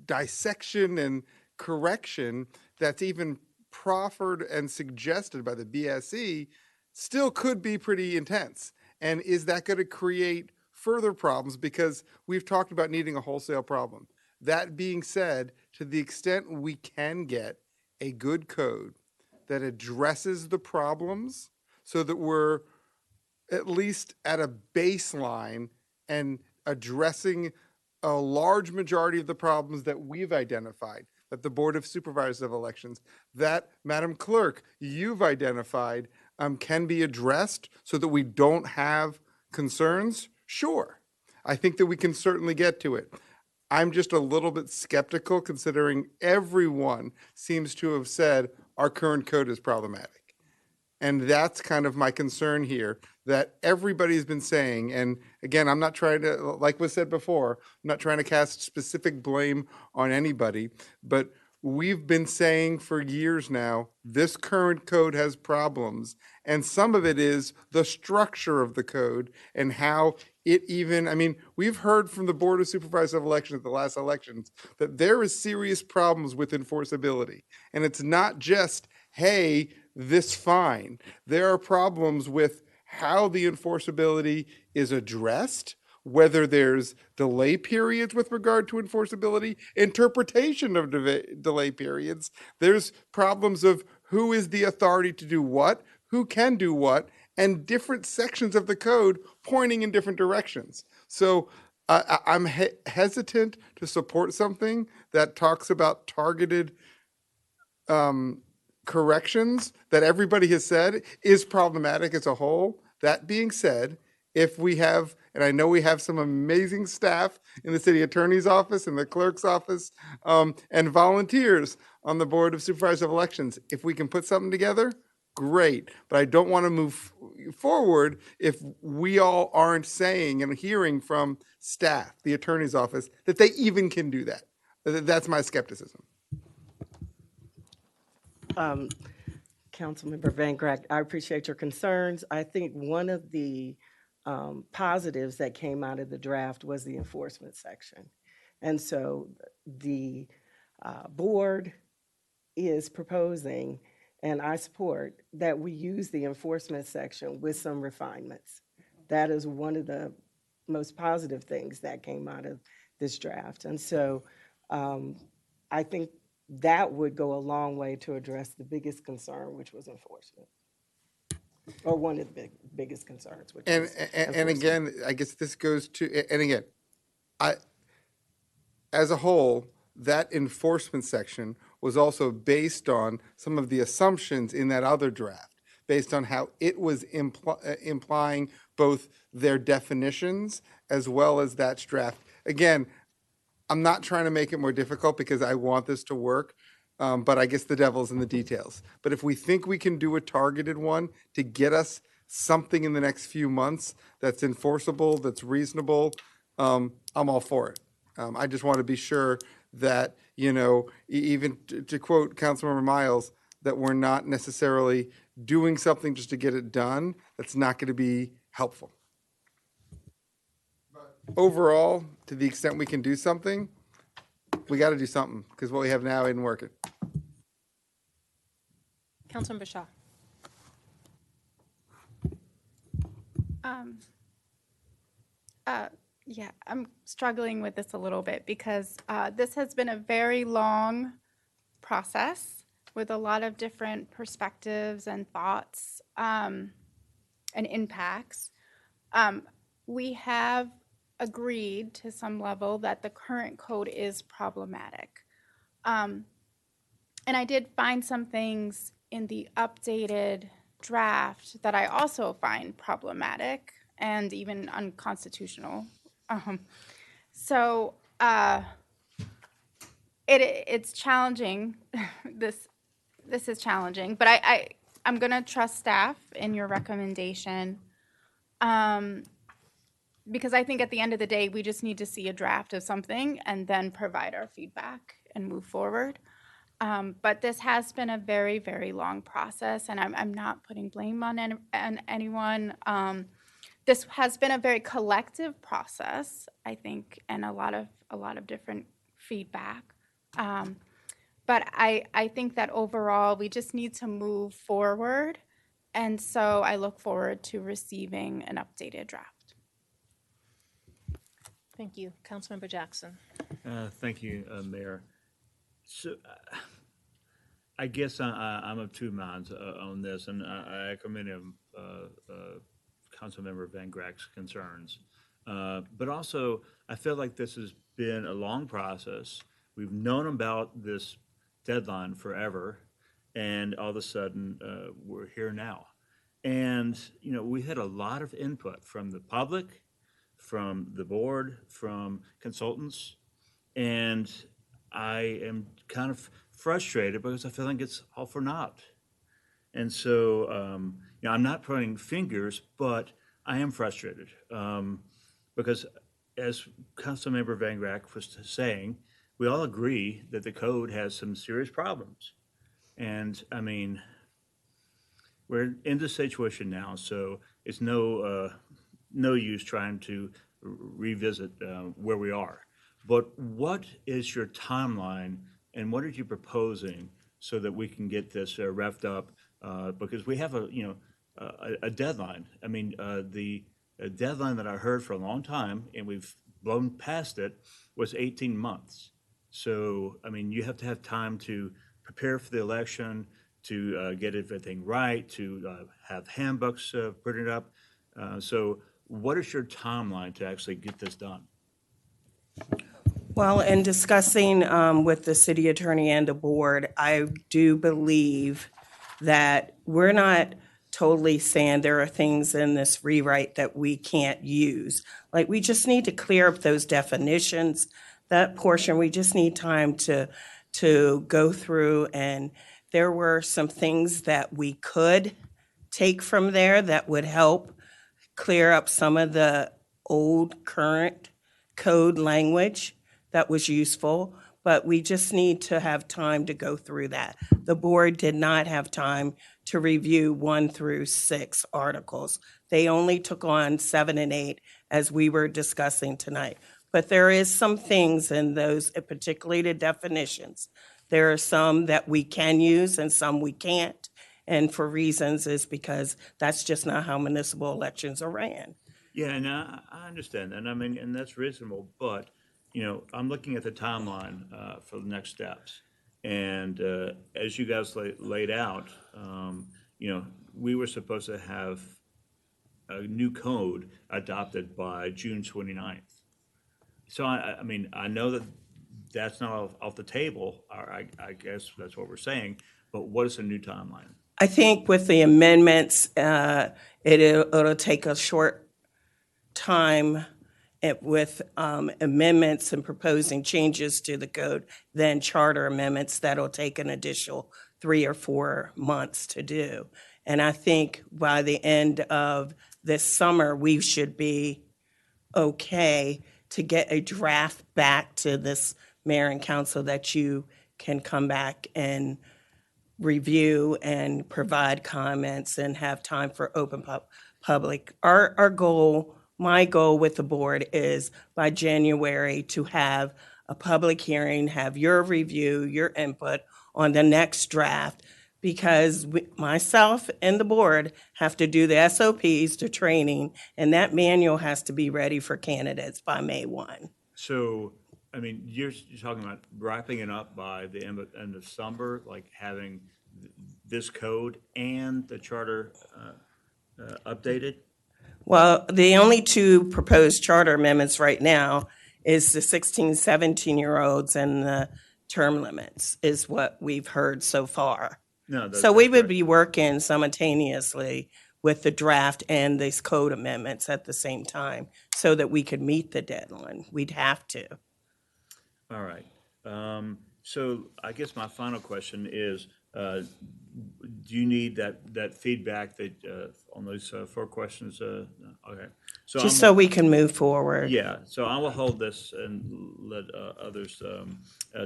dissection and correction that's even proffered and suggested by the BSE still could be pretty intense. And is that going to create further problems? Because we've talked about needing a wholesale problem. That being said, to the extent we can get a good code that addresses the problems so that we're at least at a baseline and addressing a large majority of the problems that we've identified, that the Board of Supervisors of Elections, that Madam Clerk, you've identified, can be addressed so that we don't have concerns? Sure. I think that we can certainly get to it. I'm just a little bit skeptical considering everyone seems to have said our current code is problematic. And that's kind of my concern here, that everybody's been saying, and again, I'm not trying to, like was said before, I'm not trying to cast specific blame on anybody, but we've been saying for years now, this current code has problems. And some of it is the structure of the code and how it even, I mean, we've heard from the Board of Supervisors of Elections at the last elections that there is serious problems with enforceability. And it's not just, hey, this fine. There are problems with how the enforceability is addressed, whether there's delay periods with regard to enforceability, interpretation of delay periods. There's problems of who is the authority to do what, who can do what, and different sections of the code pointing in different directions. So I'm hesitant to support something that talks about targeted corrections that everybody has said is problematic as a whole. That being said, if we have, and I know we have some amazing staff in the city attorney's office and the clerk's office, and volunteers on the Board of Supervisors of Elections, if we can put something together, great. But I don't want to move forward if we all aren't saying and hearing from staff, the attorney's office, that they even can do that. That's my skepticism. Councilmember Van Grack, I appreciate your concerns. I think one of the positives that came out of the draft was the enforcement section. And so the board is proposing, and I support, that we use the enforcement section with some refinements. That is one of the most positive things that came out of this draft. And so I think that would go a long way to address the biggest concern, which was enforcement. Or one of the biggest concerns, which And, was and again, I guess this goes to, and again, as a whole, that enforcement section was also based on some of the assumptions in that other draft, based on how it was implying both their definitions as well as that draft. Again, I'm not trying to make it more difficult because I want this to work, but I guess the devil's in the details. But if we think we can do a targeted one to get us something in the next few months that's enforceable, that's reasonable, I'm all for it. I just want to be sure that, you know, even to quote Councilmember Miles, that we're not necessarily doing something just to get it done that's not going to be helpful. Overall, to the extent we can do something, we got to do something because what we have now isn't working. Councilmember Shaw. Yeah, I'm struggling with this a little bit because this has been a very long process with a lot of different perspectives and thoughts and impacts. We have agreed to some level that the current code is problematic. And I did find some things in the updated draft that I also find problematic and even unconstitutional. So it's challenging. This is challenging, but I'm gonna trust staff in your recommendation. Because I think at the end of the day, we just need to see a draft of something and then provide our feedback and move forward. But this has been a very, very long process, and I'm not putting blame on anyone. This has been a very collective process, I think, and a lot of different feedback. But I think that overall, we just need to move forward, and so I look forward to receiving an updated draft. Thank you. Councilmember Jackson. Thank you, Mayor. So I guess I'm of two minds on this, and I commend Councilmember Van Grack's concerns. But also, I feel like this has been a long process. We've known about this deadline forever, and all of a sudden, we're here now. And, we had a lot of input from the public, from the board, from consultants, and I am kind of frustrated because I feel like it's all for naught. And so, I'm not pointing fingers, but I am frustrated because, as Councilmember Van Grack was saying, we all agree that the code has some serious problems. And I mean, we're in this situation now, so it's no use trying to revisit where we are. But what is your timeline, and what are you proposing so that we can get this wrapped up? Because we have a deadline. I mean, the deadline that I heard for a long time, and we've blown past it, was 18 months. So, I mean, you have to have time to prepare for the election, to get everything right, to have handbooks printed up. So what is your timeline to actually get this done? Well, in discussing with the city attorney and the board, I do believe that we're not totally saying there are things in this rewrite that we can't use. Like, we just need to clear up those definitions, that portion. We just need time to go through, and there were some things that we could take from there that would help clear up some of the old current code language that was useful, but we just need to have time to go through that. The board did not have time to review 1 through 6 articles. They only took on 7 and 8 as we were discussing tonight. But there is some things in those, particularly the definitions. There are some that we can use and some we can't. And for reasons is because that's just not how municipal elections are ran. Yeah, and I understand, and I mean, and that's reasonable, but, I'm looking at the timeline for the next steps. And as you guys laid out, we were supposed to have a new code adopted by June 29th. So, I mean, I know that that's not off the table, or I guess that's what we're saying, but what is the new timeline? I think with the amendments, it'll take a short time with amendments and proposing changes to the code, then charter amendments that'll take an additional 3 or 4 months to do. And I think by the end of this summer, we should be okay to get a draft back to this mayor and council that you can come back and review and provide comments and have time for open public. Our goal, my goal with the board is by January to have a public hearing, have your review, your input on the next draft, because myself and the board have to do the SOPs, the training, and that manual has to be ready for candidates by May 1. So, I mean, you're talking about wrapping it up by the end of summer, like having this code and the charter updated? Well, the only 2 proposed charter amendments right now is the 16, 17-year-olds and the term limits is what we've heard so far. No, so we would be working simultaneously with the draft and these code amendments at the same time so that we could meet the deadline. We'd have to. All right. So I guess my final question is, do you need that feedback that on those 4 questions? Okay. So just so we can move forward. Yeah. So I will hold this and let others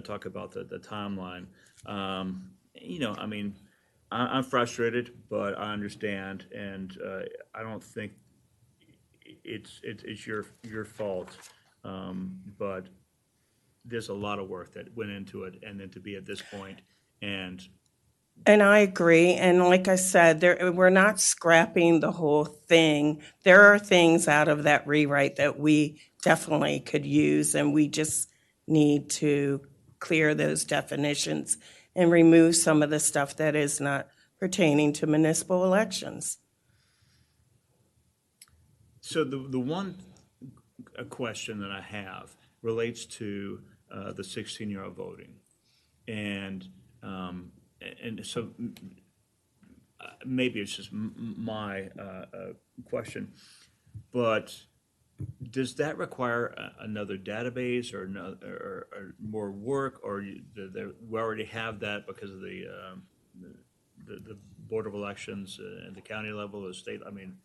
talk about the timeline. I mean, I'm frustrated, but I understand, and I don't think it's your fault. But there's a lot of work that went into it, and then to be at this point, and I agree. And like I said, we're not scrapping the whole thing. There are things out of that rewrite that we definitely could use, and we just need to clear those definitions and remove some of the stuff that is not pertaining to municipal elections. So the one a question that I have relates to the 16-year-old voting. And so maybe it's just my question, but does that require another database or more work, or we already have that because of the Board of Elections at the county level, the state? I mean,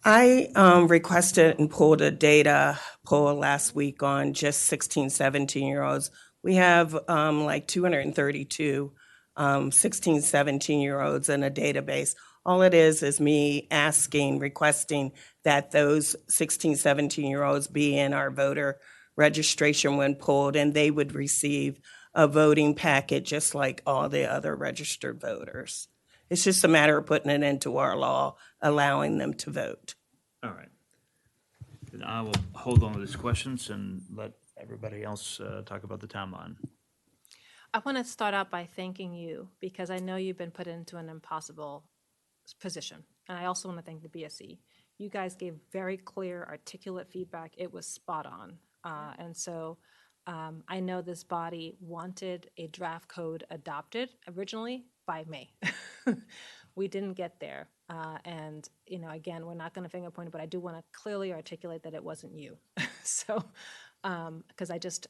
I requested and pulled a data poll last week on just 16, 17-year-olds. We have like 232 16, 17-year-olds in a database. All it is me asking, requesting that those 16, 17-year-olds be in our voter registration when pulled, and they would receive a voting packet just like all the other registered voters. It's just a matter of putting it into our law, allowing them to vote. all right. Then I will hold on to these questions and let everybody else talk about the timeline. I want to start out by thanking you because I know you've been put into an impossible position. And I also want to thank the BSE. You guys gave very clear, articulate feedback. It was spot on. And so I know this body wanted a draft code adopted originally by May. We didn't get there. And, you know, again, we're not going to finger point it, but I do want to clearly articulate that it wasn't you. So, because I just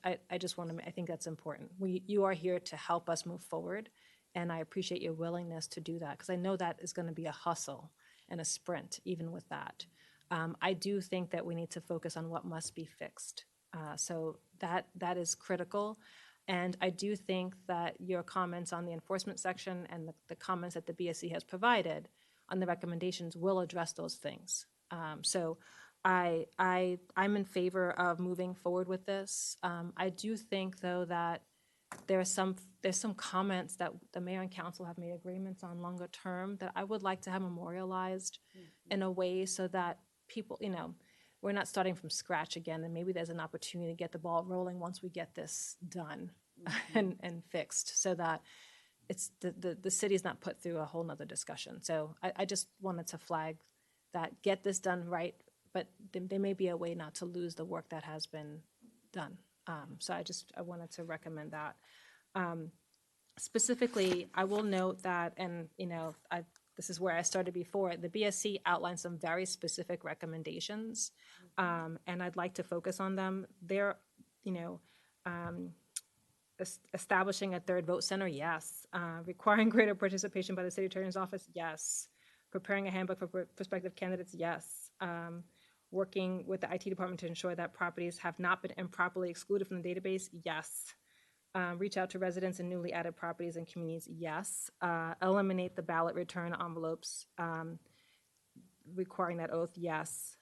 want to, I think that's important. You are here to help us move forward. And I appreciate your willingness to do that because I know that is going to be a hustle and a sprint, even with that. I do think that we need to focus on what must be fixed. So that is critical. And I do think that your comments on the enforcement section and the comments that the BSE has provided on the recommendations will address those things. So I'm in favor of moving forward with this. I do think, though, that there's some comments that the mayor and council have made agreements on longer term that I would like to have memorialized in a way so that people, you know, we're not starting from scratch again, and maybe there's an opportunity to get the ball rolling once we get this done and fixed so that it's the city's not put through a whole nother discussion. So I just wanted to flag that, get this done right, but there may be a way not to lose the work that has been done. So I wanted to recommend that. Specifically, I will note that, and you know, this is where I started before, the BSC outlined some very specific recommendations, and I'd like to focus on them. They're, you know, establishing a third vote center, yes. Requiring greater participation by the city attorney's office, yes. Preparing a handbook for prospective candidates, yes. Working with the IT department to ensure that properties have not been improperly excluded from the database, yes. Reach out to residents in newly added properties and communities, yes. Eliminate the ballot return envelopes, requiring that oath, yes.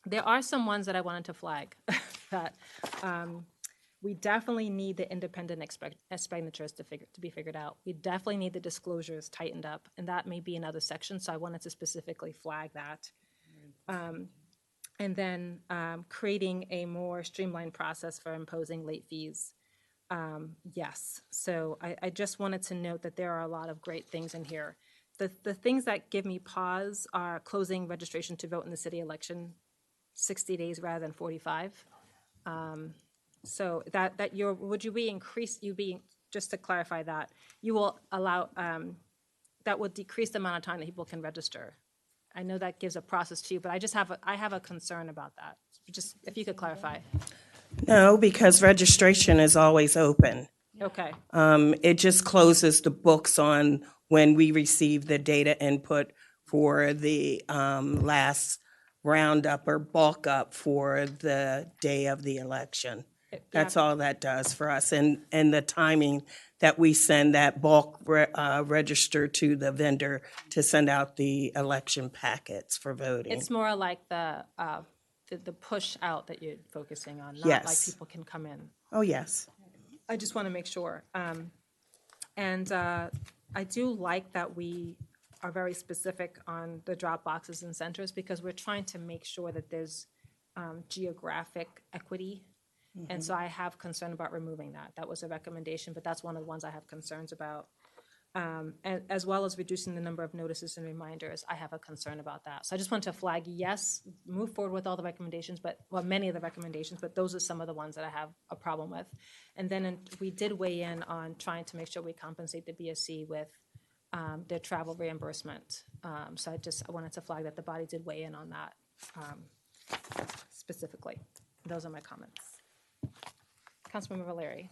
There are some ones that I wanted to flag that we definitely need the independent expenditures to be figured out. We definitely need the disclosures tightened up, and that may be another section, so I wanted to specifically flag that. And then creating a more streamlined process for imposing late fees. Yes, so I just wanted to note that there are a lot of great things in here. The things that give me pause are closing registration to vote in the city election 60 days rather than 45. So just to clarify that, you will allow, that will decrease the amount of time that people can register. I know that gives a process to you, but I have a concern about that. Just if you could clarify. No, because registration is always open. Okay. It just closes the books on when we receive the data input for the last roundup or bulk up for the day of the election. That's all that does for us. And the timing that we send that bulk register to the vendor to send out the election packets for voting. It's more like the push out that you're focusing on, not Yes. like people can come in. Oh, yes. I just want to make sure. And I do like that we are very specific on the drop boxes and centers because we're trying to make sure that there's geographic equity. And so I have concern about removing that. That was a recommendation, but that's one of the ones I have concerns about. and as well as reducing the number of notices and reminders. I have a concern about that. So I just want to flag, yes, move forward with all the recommendations, many of the recommendations, but those are some of the ones that I have a problem with. And then we did weigh in on trying to make sure we compensate the BSC with their travel reimbursement. So I wanted to flag that the body did weigh in on that specifically. Those are my comments. Councilmember Valeri.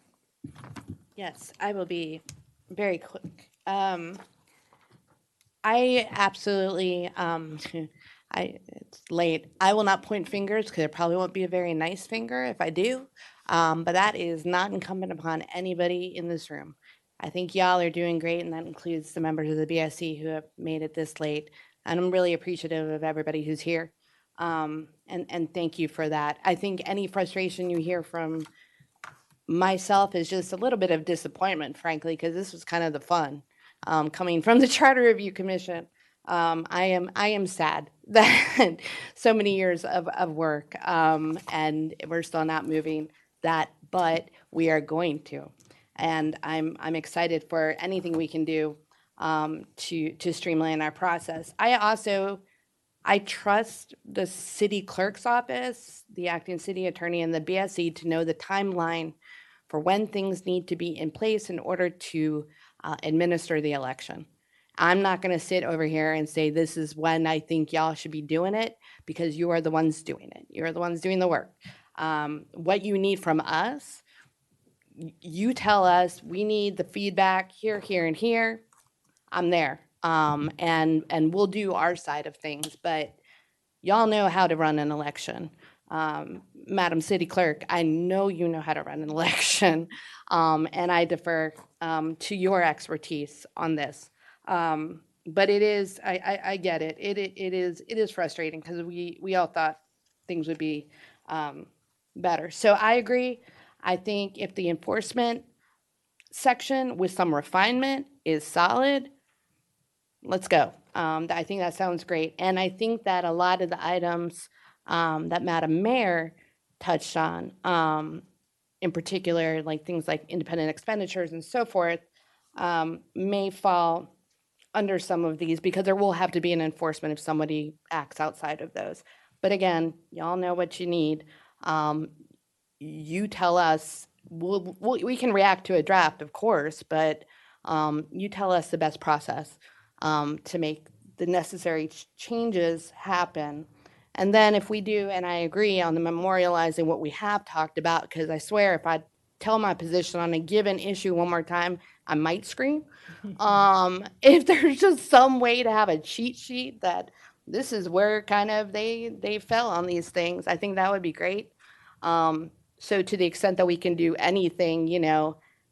Yes, I will be very quick. I absolutely, it's late. I will not point fingers because it probably won't be a very nice finger if I do. But that is not incumbent upon anybody in this room. I think y'all are doing great, and that includes the members of the BSC who have made it this late. And I'm really appreciative of everybody who's here. And thank you for that. I think any frustration you hear from myself is just a little bit of disappointment, frankly, because this was kind of the fun. Coming from the Charter Review Commission, I am sad that so many years of work, and we're still not moving that, but we are going to. And I'm excited for anything we can do to streamline our process. I trust the city clerk's office, the acting city attorney, and the BSC to know the timeline for when things need to be in place in order to administer the election. I'm not going to sit over here and say this is when I think y'all should be doing it, because you are the ones doing it. You're the ones doing the work. What you need from us, you tell us. We need the feedback here, here, and here. I'm there. And we'll do our side of things, but y'all know how to run an election. Madam City Clerk, I know you know how to run an election, and I defer to your expertise on this. But it is, I get it. It is frustrating because we all thought things would be better. So I agree. I think if the enforcement section with some refinement is solid, let's go. I think that sounds great. And I think that a lot of the items that Madam Mayor touched on, in particular, like things like independent expenditures and so forth, may fall under some of these because there will have to be an enforcement if somebody acts outside of those. But again, y'all know what you need. You tell us, we can react to a draft, of course, but you tell us the best process to make the necessary changes happen. And then if we do, and I agree on the memorializing what we have talked about, because I swear if I tell my position on a given issue one more time, I might scream. If there's just some way to have a cheat sheet that this is where kind of they fell on these things, I think that would be great. So to the extent that we can do anything,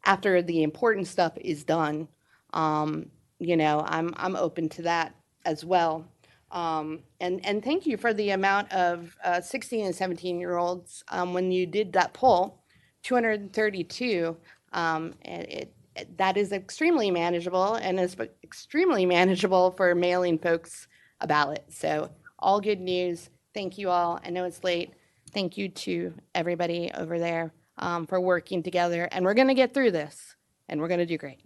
after the important stuff is done, I'm open to that as well. And thank you for the amount of 16 and 17-year-olds. When you did that poll, 232, that is extremely manageable, and is extremely manageable for mailing folks a ballot. So all good news. Thank you all. I know it's late. Thank you to everybody over there for working together. And we're going to get through this, and we're going to do great.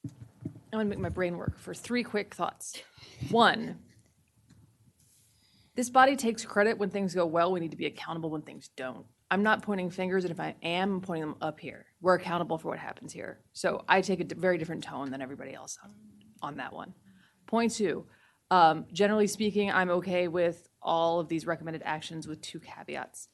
I'm going to make my brain work for 3 quick thoughts. 1, this body takes credit when things go well. We need to be accountable when things don't. I'm not pointing fingers, and if I am, I'm pointing them up here. We're accountable for what happens here. So I take a very different tone than everybody else on that one. Point 2, generally speaking, I'm okay with all of these recommended actions with 2 caveats.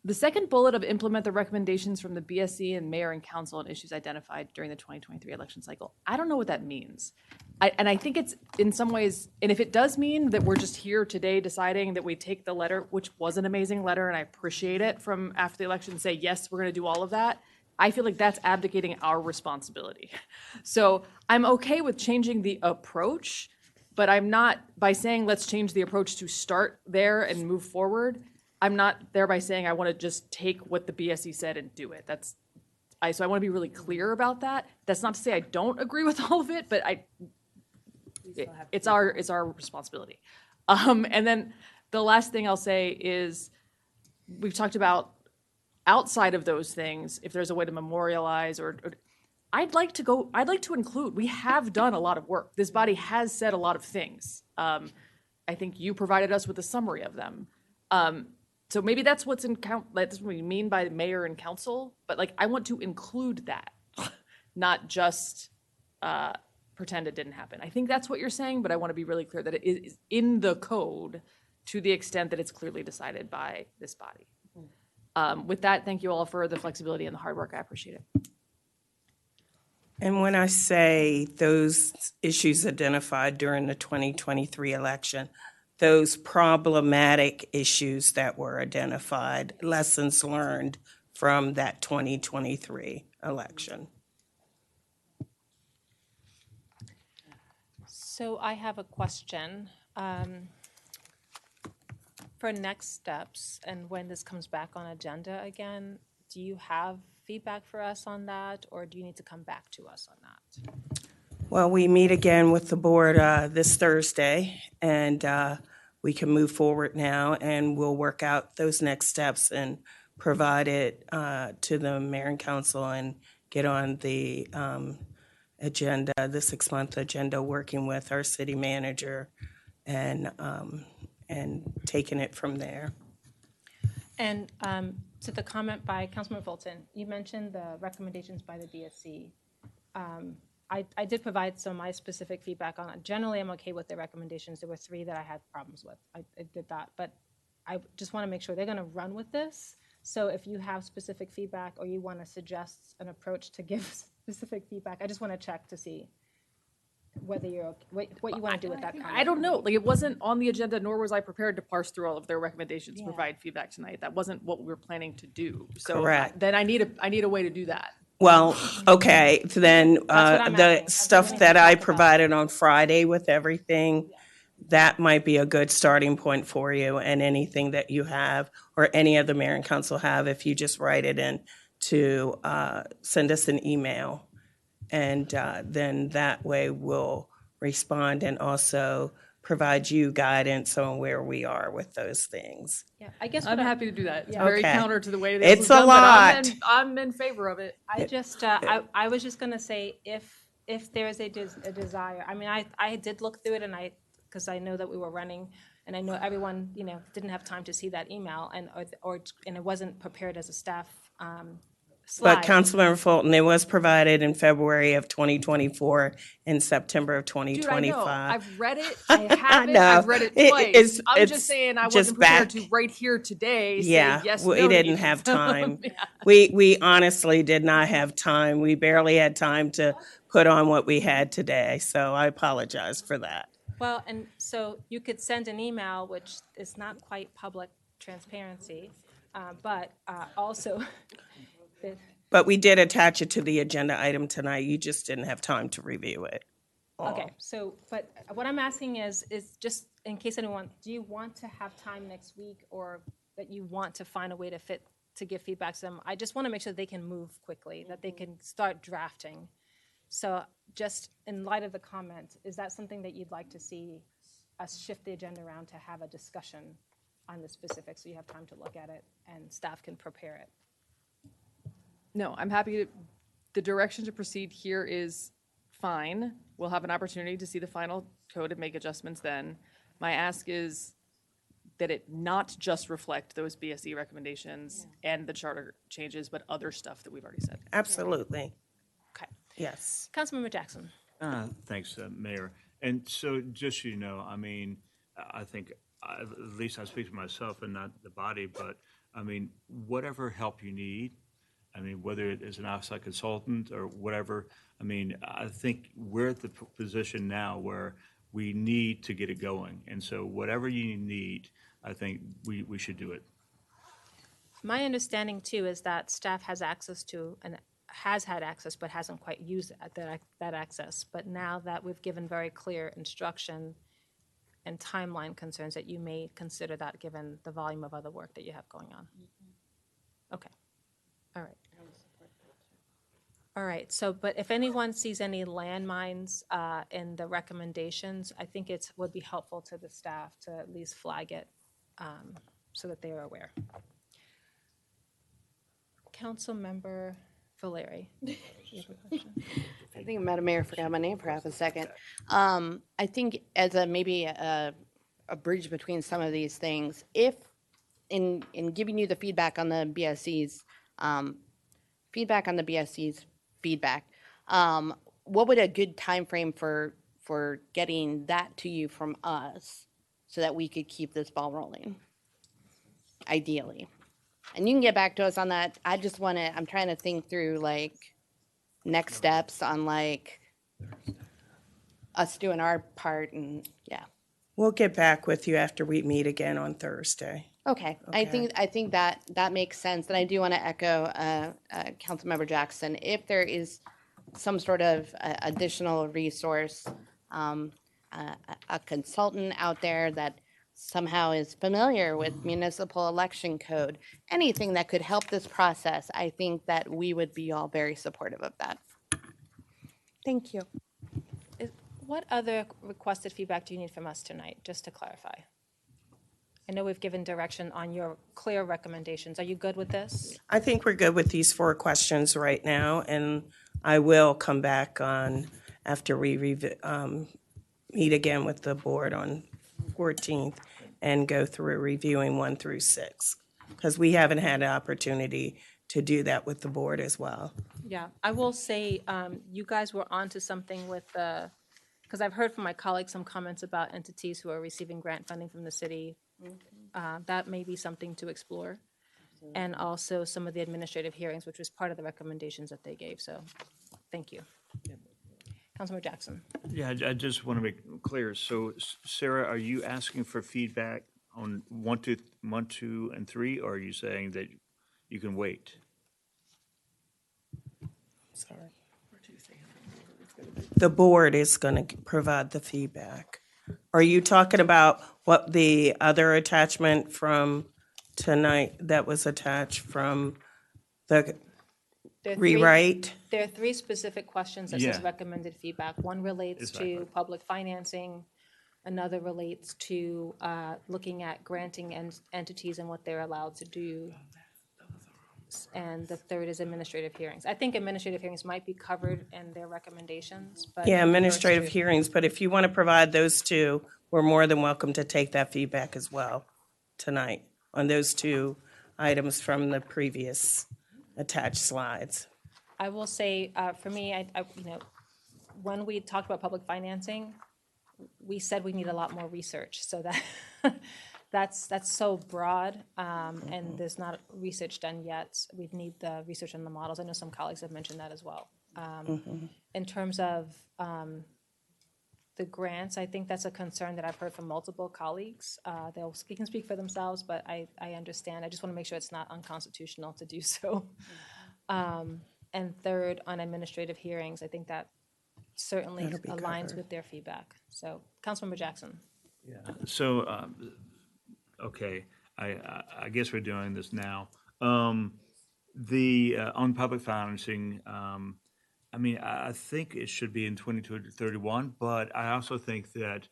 The second bullet of implement the recommendations from the BSC and mayor and council on issues identified during the 2023 election cycle. I don't know what that means. And I think it's in some ways, and if it does mean that we're just here today deciding that we take the letter, which was an amazing letter, and I appreciate it, from after the election and say, yes, we're going to do all of that, I feel like that's abdicating our responsibility. So I'm okay with changing the approach, but I'm not, by saying let's change the approach to start there and move forward, I'm not there by saying I want to just take what the BSC said and do it. So I want to be really clear about that. That's not to say I don't agree with all of it, but it's our responsibility. And then the last thing I'll say is we've talked about outside of those things, if there's a way to memorialize or I'd like to include, we have done a lot of work. This body has said a lot of things. I think you provided us with a summary of them. So maybe that's what's in that's what we mean by mayor and council, but like, I want to include that, not just, pretend it didn't happen. I think that's what you're saying, but I want to be really clear that it is in the code to the extent that it's clearly decided by this body. With that, thank you all for the flexibility and the hard work. I appreciate it. And when I say those issues identified during the 2023 election, those problematic issues that were identified, lessons learned from that 2023 election. So I have a question. For next steps and when this comes back on agenda again, do you have feedback for us on that, or do you need to come back to us on that? Well, we meet again with the board this Thursday, and we can move forward now, and we'll work out those next steps and provide it to the mayor and council and get on the agenda, the 6-month agenda, working with our city manager and taking it from there. And to the comment by Councilman Fulton, you mentioned the recommendations by the DSC. I did provide some of my specific feedback on it. Generally, I'm okay with the recommendations. There were 3 that I had problems with. I did that, but I just want to make sure they're going to run with this. So if you have specific feedback or you want to suggest an approach to give specific feedback, I just want to check to see whether you're what you want to do with that comment. I don't know. Like, it wasn't on the agenda, nor was I prepared to parse through all of their recommendations, provide feedback tonight. That wasn't what we were planning to do. So Correct. then I need a way to do that. Well, okay, then I'm the asking. stuff that I provided on Friday with everything, that might be a good starting point for you, and anything that you have or any other mayor and council have, if you just write it in to send us an email. And then that way we'll respond and also provide you guidance on where we are with those things. Yeah, I guess I'm happy to do that. It's Yeah. very Okay. counter to the way this It's was a done, but lot. I'm in favor of it. I just, I was just gonna say, if there is a desire, I mean, I did look through it, and because I know that we were running, and I know everyone, didn't have time to see that email, and it wasn't prepared as a staff slide. But Councilmember Fulton, it was provided in February of 2024 and September of Dude, I know. 2025. I've read it. I have it. know. I've read it twice. It's I'm just saying I just wasn't prepared back. to right here today Yeah, say yes, we no to didn't each of have them. time. Yeah. We honestly did not have time. We barely had time to put on what we had today, so I apologize for that. Well, and so you could send an email, which is not quite public transparency, but also. But we did attach it to the agenda item tonight. You just didn't have time to review it. Okay, so, but what I'm asking is just in case anyone, do you want to have time next week, or that you want to find a way to give feedback to them? I just want to make sure they can move quickly, that they can start drafting. So just in light of the comment, is that something that you'd like to see us shift the agenda around to have a discussion on the specifics, so you have time to look at it and staff can prepare it? No, I'm happy to, the direction to proceed here is fine. We'll have an opportunity to see the final code and make adjustments then. My ask is that it not just reflect those BSE recommendations and the charter changes, but other stuff that we've already said. Absolutely. Okay. Yes. Councilmember Jackson. Thanks, Mayor. And so just so you know, I mean, I think, at least I speak for myself and not the body, but I mean, whatever help you need, I mean, whether it is an outside consultant or whatever, I mean, I think we're at the position now where we need to get it going. And so whatever you need, I think we should do it. My understanding too is that staff has access to, and has had access, but hasn't quite used that access. But now that we've given very clear instruction and timeline concerns, that you may consider that given the volume of other work that you have going on. Okay. All right. All right, so, but if anyone sees any landmines in the recommendations, I think it would be helpful to the staff to at least flag it so that they are aware. Councilmember For Larry. I think Madam Mayor forgot my name for half a second. I think as maybe a bridge between some of these things, if in giving you the feedback on the BSC's feedback, what would a good time frame for getting that to you from us so that we could keep this ball rolling? Ideally. And you can get back to us on that. I'm trying to think through like next steps on like us doing our part and yeah. We'll get back with you after we meet again on Thursday. Okay. I think that makes sense. And I do want to echo Councilmember Jackson. If there is some sort of additional resource, a consultant out there that somehow is familiar with municipal election code, anything that could help this process, I think that we would be all very supportive of that. Thank you. What other requested feedback do you need from us tonight, just to clarify? I know we've given direction on your clear recommendations. Are you good with this? I think we're good with these 4 questions right now, and I will come back on after we meet again with the board on 14th and go through reviewing 1 through 6, because we haven't had an opportunity to do that with the board as well. Yeah, I will say, you guys were onto something with the, because I've heard from my colleagues some comments about entities who are receiving grant funding from the city. That may be something to explore. And also some of the administrative hearings, which was part of the recommendations that they gave. So, thank you. Councilmember Jackson. Yeah, I just want to make clear. So, Sarah, are you asking for feedback on 1, 2, and 3, or are you saying that you can wait? Sorry. The board is going to provide the feedback. Are you talking about what the other attachment from tonight that was attached from the rewrite? There are 3 specific questions that says Yeah. recommended feedback. One relates to public financing. Another relates to looking at granting entities and what they're allowed to do. And the third is administrative hearings. I think administrative hearings might be covered in their recommendations, but. Yeah, the first administrative 2 hearings, but if you want to provide those 2, we're more than welcome to take that feedback as well tonight on those 2 items from the previous attached slides. I will say, for me, I when we talked about public financing, we said we need a lot more research, so that that's so broad, and there's not research done yet. We need the research on the models. I know some colleagues have mentioned that as well. In terms of the grants, I think that's a concern that I've heard from multiple colleagues. They can speak for themselves, but I understand. I just want to make sure it's not unconstitutional to do so. And third, on administrative hearings, I think that certainly aligns with their feedback. So, Councilmember Jackson. Yeah. So, okay, I guess we're doing this now. On public financing, I mean, I think it should be in 22 to 31, but I also think that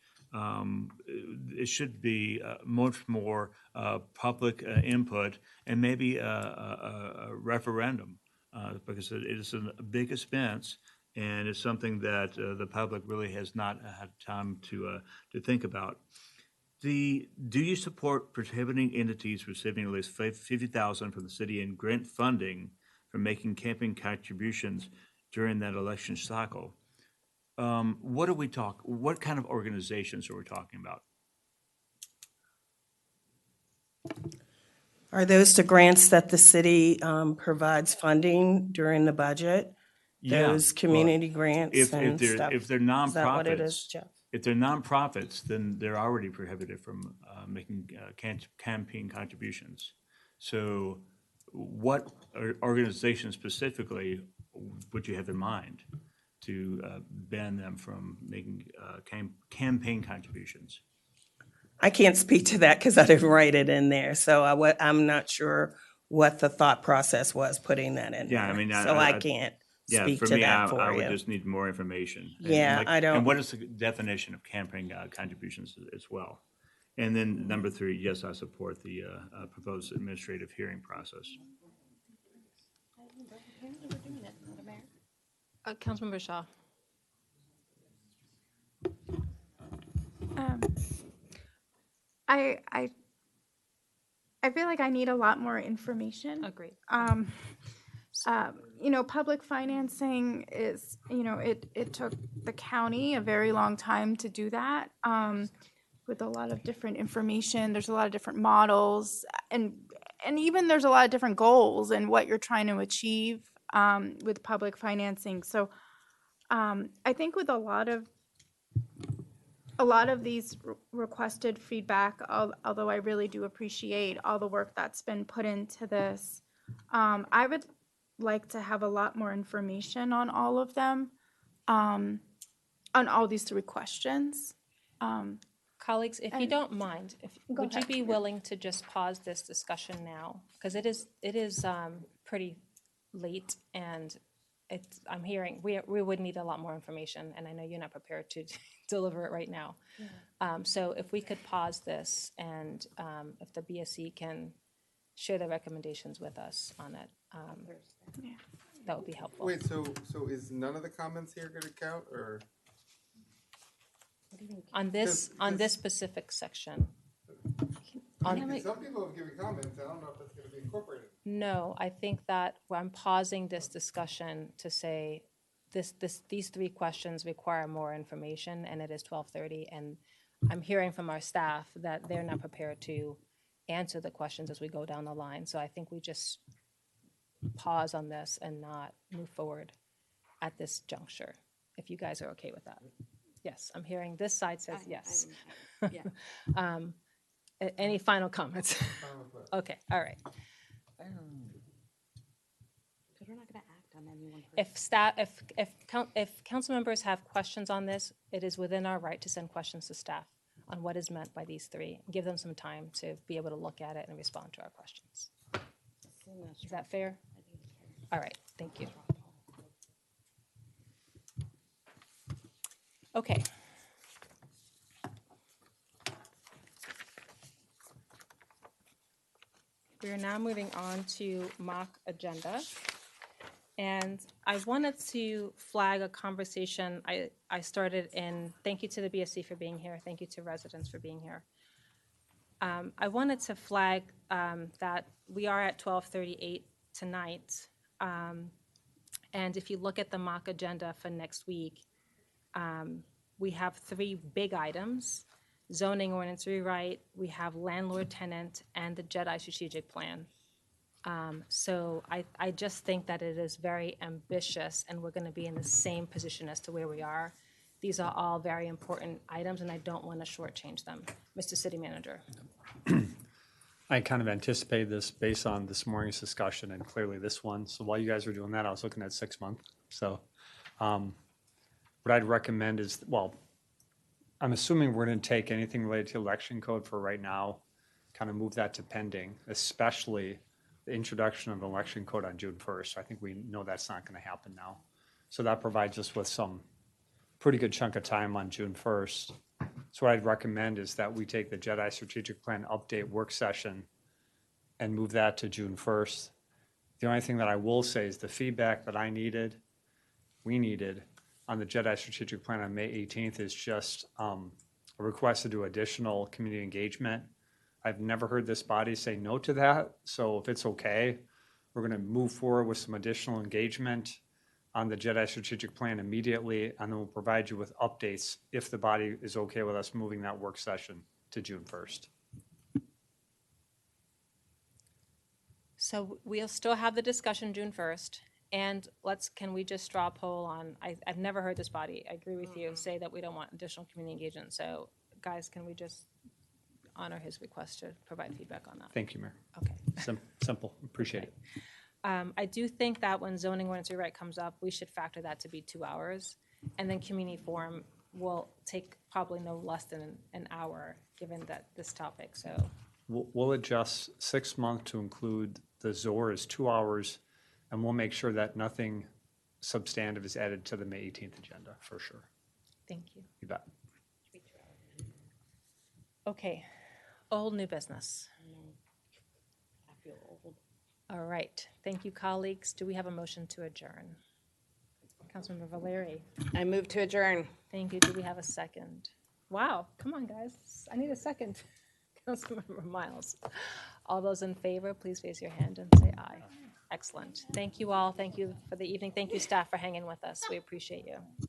it should be much more public input and maybe a referendum, because it is a big expense and it's something that the public really has not had time to think about. Do you support prohibiting entities receiving at least $50,000 from the city in grant funding from making campaign contributions during that election cycle? What kind of organizations are we talking about? Are those the grants that the city provides funding during the budget? Yeah, Those community grants and stuff? If they're nonprofits, Is that what it is, Jeff? if they're nonprofits, then they're already prohibited from making campaign contributions. So, what organization specifically would you have in mind to ban them from making campaign contributions? I can't speak to that because I didn't write it in there. So I'm not sure what the thought process was putting that in there. I mean, I can't speak to that for you. I would just need more information. Yeah, I don't. And what is the definition of campaign contributions as well? And then number 3, yes, I support the proposed administrative hearing process. Councilmember Shaw. I I I feel like I need a lot more information. Agreed. Public financing is, it took the county a very long time to do that, with a lot of different information. There's a lot of different models, and even there's a lot of different goals and what you're trying to achieve, with public financing. So, I think with a lot of these requested feedback, although I really do appreciate all the work that's been put into this, I would like to have a lot more information on all of them, on all these 3 questions. Colleagues, if you And- don't mind, Go would you ahead. be willing to just pause this discussion now? Because it is pretty late, and I'm hearing, we would need a lot more information, and I know you're not prepared to deliver it right now. So if we could pause this, and if the BSC can share their recommendations with us on it, that would be helpful. Wait, so is none of the comments here going to count, or? On this specific section. Some people have given comments. I don't know if that's going to be incorporated. No, I think that I'm pausing this discussion to say these 3 questions require more information, and it is 12:30, and I'm hearing from our staff that they're not prepared to answer the questions as we go down the line. So I think we just pause on this and not move forward at this juncture, if you guys are okay with that. Yes, I'm hearing this side says yes. Any final comments? Okay, all right. Because we're not going to act on any one person. If council members have questions on this, it is within our right to send questions to staff on what is meant by these 3. Give them some time to be able to look at it and respond to our questions. Is that fair? All right, thank you. Okay. We are now moving on to mock agenda. And I wanted to flag a conversation I started in, thank you to the BSC for being here, thank you to residents for being here. I wanted to flag that we are at 12:38 tonight. And if you look at the mock agenda for next week, we have 3 big items: zoning ordinance rewrite, we have landlord tenant, and the JEDI strategic plan. So I just think that it is very ambitious, and we're going to be in the same position as to where we are. These are all very important items, and I don't want to shortchange them. Mr. City Manager. I kind of anticipated this based on this morning's discussion and clearly this one. So while you guys were doing that, I was looking at 6 months. So what I'd recommend is, well, I'm assuming we're going to take anything related to election code for right now, kind of move that to pending, especially the introduction of election code on June 1st. I think we know that's not going to happen now. So that provides us with some pretty good chunk of time on June 1st. So what I'd recommend is that we take the JEDI strategic plan update work session and move that to June 1st. The only thing that I will say is the feedback that we needed on the JEDI strategic plan on May 18th is just a request to do additional community engagement. I've never heard this body say no to that. So if it's okay, we're going to move forward with some additional engagement on the JEDI strategic plan immediately, and then we'll provide you with updates if the body is okay with us moving that work session to June 1st. So we'll still have the discussion June 1st, and can we just straw poll on, I've never heard this body, I agree with you, say that we don't want additional community engagement. So guys, can we just honor his request to provide feedback on that? Thank you, Mayor. Okay. Simple, appreciate it. I do think that when zoning ordinance rewrite comes up, we should factor that to be 2 hours. And then community forum will take probably no less than an hour, given that this topic, so. We'll adjust 6 months to include the ZOR as 2 hours, and we'll make sure that nothing substantive is added to the May 18th agenda, for sure. Thank you. You bet. Okay, old new business. I feel old. All right. Thank you, colleagues. Do we have a motion to adjourn? Councilmember Valeri. I move to adjourn. Thank you. Do we have a second? Wow. Come on, guys. I need a second. Councilmember Miles. All those in favor, please raise your hand and say aye. Excellent. Thank you all. Thank you for the evening. Thank you, staff, for hanging with us. We appreciate you.